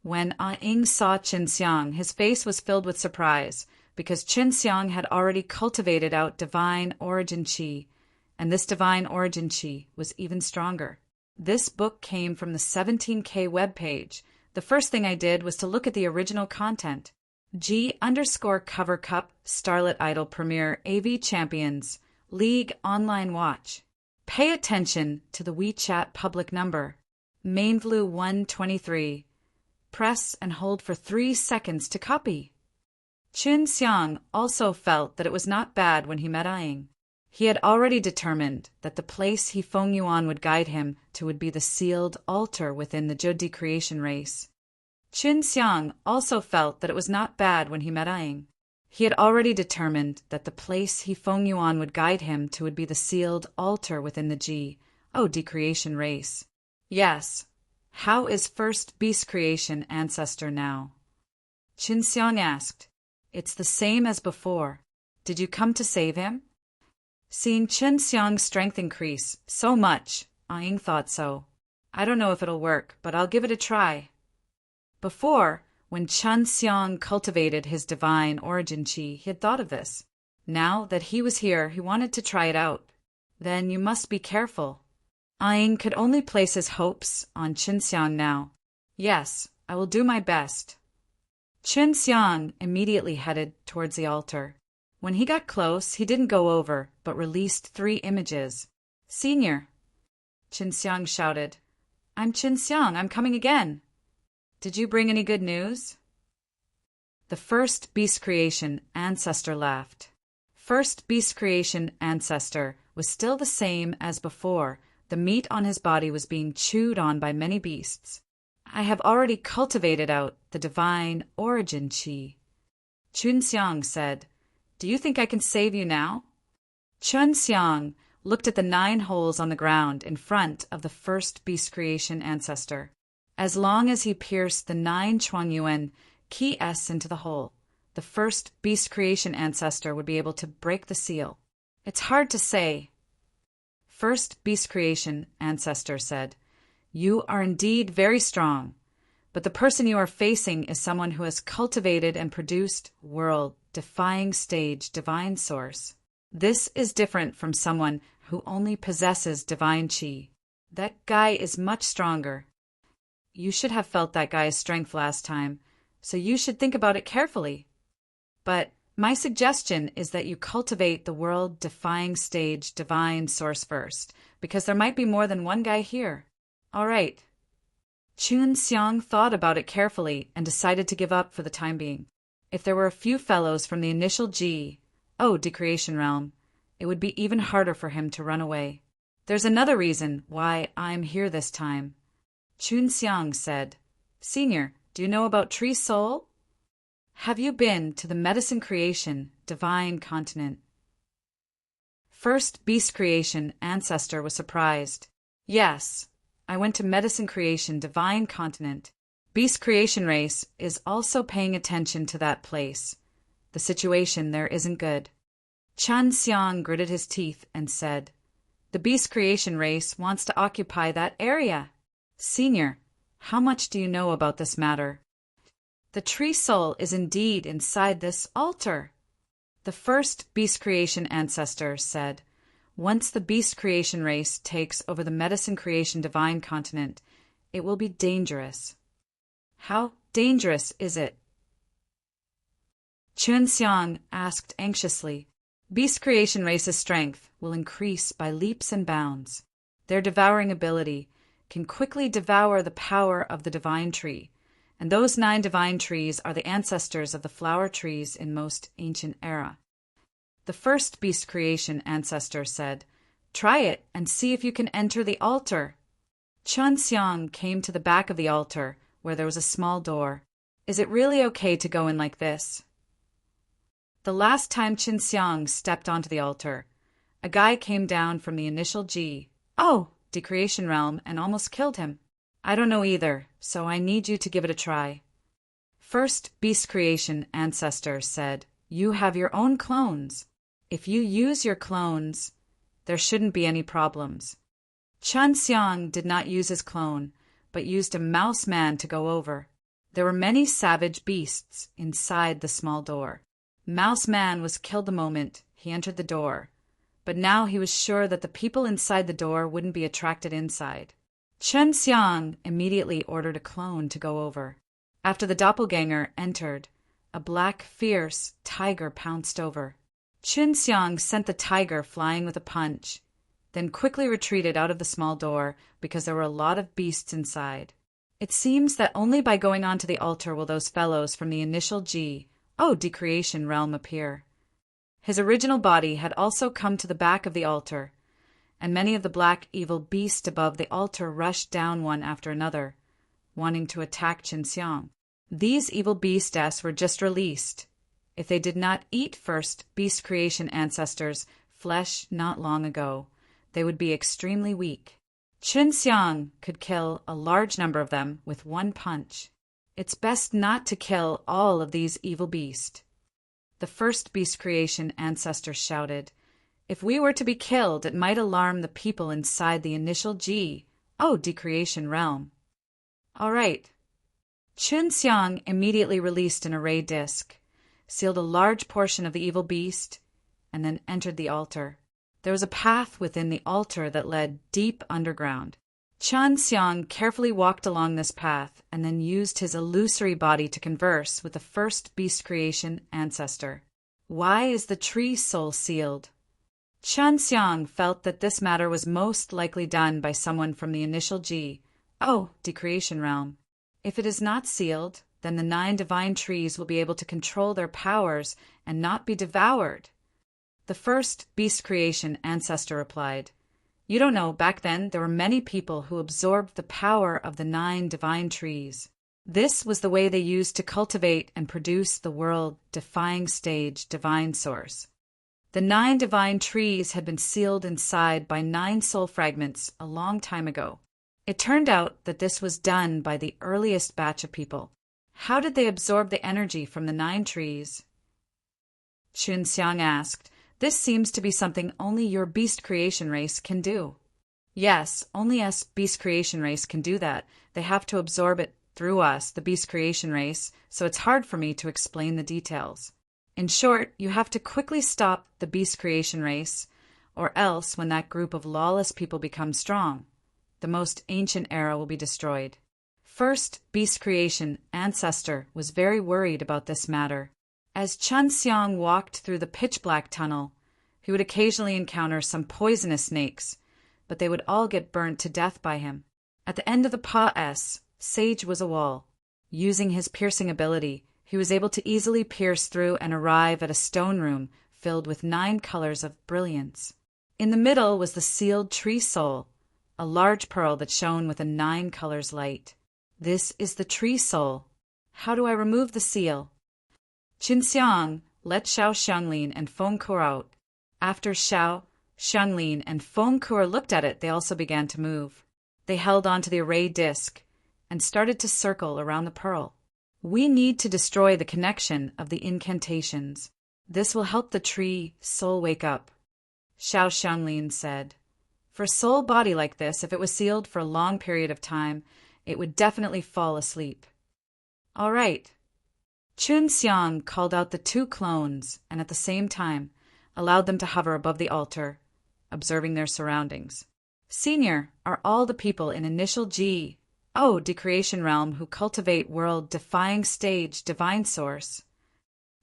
When Ying saw Chen Xiang, his face was filled with surprise, because Chen Xiang had already cultivated out divine origin qi, and this divine origin qi was even stronger. This book came from the 17K webpage. The first thing I did was to look at the original content. G_cover cup Starlit Idol Premier AV Champions League Online Watch. Pay attention to the WeChat public number. Mainvlu 123. Press and hold for 3 seconds to copy. Chen Xiang also felt that it was not bad when he met Ying. He had already determined that the place He Feng Yuan would guide him to would be the sealed altar within the Zhou creation race. Chen Xiang also felt that it was not bad when he met Ying. He had already determined that the place He Feng Yuan would guide him to would be the sealed altar within the decreation race. Yes. How is first beast creation ancestor now? Chen Xiang asked. It's the same as before. Did you come to save him? Seeing Chen Xiang's strength increase so much, Ying thought so. I don't know if it'll work, but I'll give it a try. Before, when Chen Xiang cultivated his divine origin qi, he had thought of this. Now that he was here, he wanted to try it out. Then you must be careful. Aang could only place his hopes on Qinxiang now. Yes, I will do my best. Qinxiang immediately headed towards the altar. When he got close, he didn't go over, but released 3 images. Senior, Qinxiang shouted. I'm Qinxiang, I'm coming again. Did you bring any good news? The first beast creation ancestor laughed. First beast creation ancestor was still the same as before. The meat on his body was being chewed on by many beasts. I have already cultivated out the divine origin chi. Qinxiang said, Do you think I can save you now? Qinxiang looked at the 9 holes on the ground in front of the first beast creation ancestor. As long as he pierced the 9 Chuanyuan Ki S into the hole, the first beast creation ancestor would be able to break the seal. It's hard to say. First beast creation ancestor said, You are indeed very strong, but the person you are facing is someone who has cultivated and produced world-defying stage divine source. This is different from someone who only possesses divine chi. That guy is much stronger. You should have felt that guy's strength last time, so you should think about it carefully. But my suggestion is that you cultivate the world-defying stage divine source first, because there might be more than one guy here. All right. Qinxiang thought about it carefully and decided to give up for the time being. If there were a few fellows from the initial decreation realm, it would be even harder for him to run away. There's another reason why I'm here this time. Qinxiang said, Senior, do you know about Tree Soul? Have you been to the Medicine Creation Divine Continent? First Beast Creation Ancestor was surprised. Yes, I went to Medicine Creation Divine Continent. Beast Creation Race is also paying attention to that place. The situation there isn't good. Qinxiang gritted his teeth and said, The Beast Creation Race wants to occupy that area. Senior, how much do you know about this matter? The tree soul is indeed inside this altar. The first beast creation ancestor said, Once the beast creation race takes over the medicine creation divine continent, it will be dangerous. How dangerous is it? Qinxiang asked anxiously. Beast creation race's strength will increase by leaps and bounds. Their devouring ability can quickly devour the power of the divine tree, and those 9 divine trees are the ancestors of the flower trees in most ancient era. The first beast creation ancestor said, Try it and see if you can enter the altar. Qinxiang came to the back of the altar, where there was a small door. Is it really okay to go in like this? The last time Qinxiang stepped onto the altar, a guy came down from the initial decreation realm and almost killed him. I don't know either, so I need you to give it a try. First Beast Creation Ancestor said, You have your own clones. If you use your clones, there shouldn't be any problems. Qinxiang did not use his clone, but used a mouse man to go over. There were many savage beasts inside the small door. Mouse Man was killed the moment he entered the door, but now he was sure that the people inside the door wouldn't be attracted inside. Qinxiang immediately ordered a clone to go over. After the doppelganger entered, a black, fierce tiger pounced over. Qinxiang sent the tiger flying with a punch, then quickly retreated out of the small door because there were a lot of beasts inside. It seems that only by going onto the altar will those fellows from the initial decreation realm appear. His original body had also come to the back of the altar, and many of the black evil beasts above the altar rushed down one after another, wanting to attack Qinxiang. These evil beasts were just released. If they did not eat first beast creation ancestors' flesh not long ago, they would be extremely weak. Qinxiang could kill a large number of them with one punch. It's best not to kill all of these evil beasts. The first beast creation ancestor shouted, If we were to be killed, it might alarm the people inside the initial decreation realm. All right. Qinxiang immediately released an array disc, sealed a large portion of the evil beast, and then entered the altar. There was a path within the altar that led deep underground. Chun Xiang carefully walked along this path and then used his illusory body to converse with the first beast creation ancestor. Why is the tree soul sealed? Chun Xiang felt that this matter was most likely done by someone from the initial decreation realm. If it is not sealed, then the 9 divine trees will be able to control their powers and not be devoured. The first beast creation ancestor replied, "You don't know, back then there were many people who absorbed the power of the 9 divine trees. This was the way they used to cultivate and produce the world-defying stage divine source. The 9 divine trees had been sealed inside by 9 soul fragments a long time ago. It turned out that this was done by the earliest batch of people. How did they absorb the energy from the 9 trees?" Chun Xiang asked, "This seems to be something only your beast creation race can do." "Yes, only us beast creation race can do that. They have to absorb it through us, the beast creation race, so it's hard for me to explain the details. In short, you have to quickly stop the beast creation race, or else when that group of lawless people becomes strong, the most ancient era will be destroyed." First beast creation ancestor was very worried about this matter. As Chun Xiang walked through the pitch-black tunnel, he would occasionally encounter some poisonous snakes, but they would all get burnt to death by him. At the end of the Pa-S, Sage was a wall. Using his piercing ability, he was able to easily pierce through and arrive at a stone room filled with 9 colors of brilliance. In the middle was the sealed tree soul, a large pearl that shone with a 9 colors light. "This is the tree soul. How do I remove the seal?" Chun Xiang let Xiao Xianglin and Feng Ke out. After Xiao Xianglin and Feng Ke looked at it, they also began to move. They held onto the array disc and started to circle around the pearl. "We need to destroy the connection of the incantations. This will help the tree soul wake up," Xiao Xianglin said. "For a soul body like this, if it was sealed for a long period of time, it would definitely fall asleep." "All right." Chun Xiang called out the 2 clones and at the same time allowed them to hover above the altar, observing their surroundings. "Senior are all the people in initial decreation realm who cultivate world-defying stage divine source?"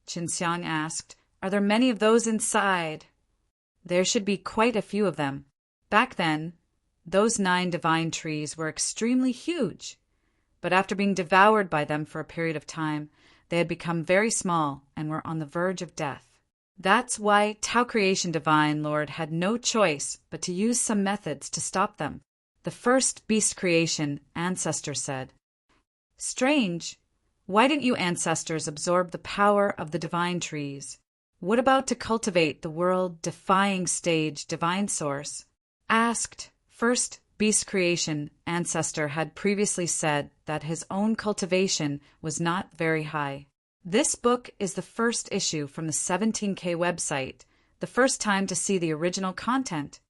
Chun Xiang asked, "Are there many of those inside?" "There should be quite a few of them. Back then, those 9 divine trees were extremely huge, but after being devoured by them for a period of time, they had become very small and were on the verge of death. That's why Tao Creation Divine Lord had no choice but to use some methods to stop them," the first beast creation ancestor said. "Strange. Why didn't you ancestors absorb the power of the divine trees? What about to cultivate the world-defying stage divine source?" Asked, first beast creation ancestor had previously said that his own cultivation was not very high. This book is the first issue from the 17K website, the first time to see the original content.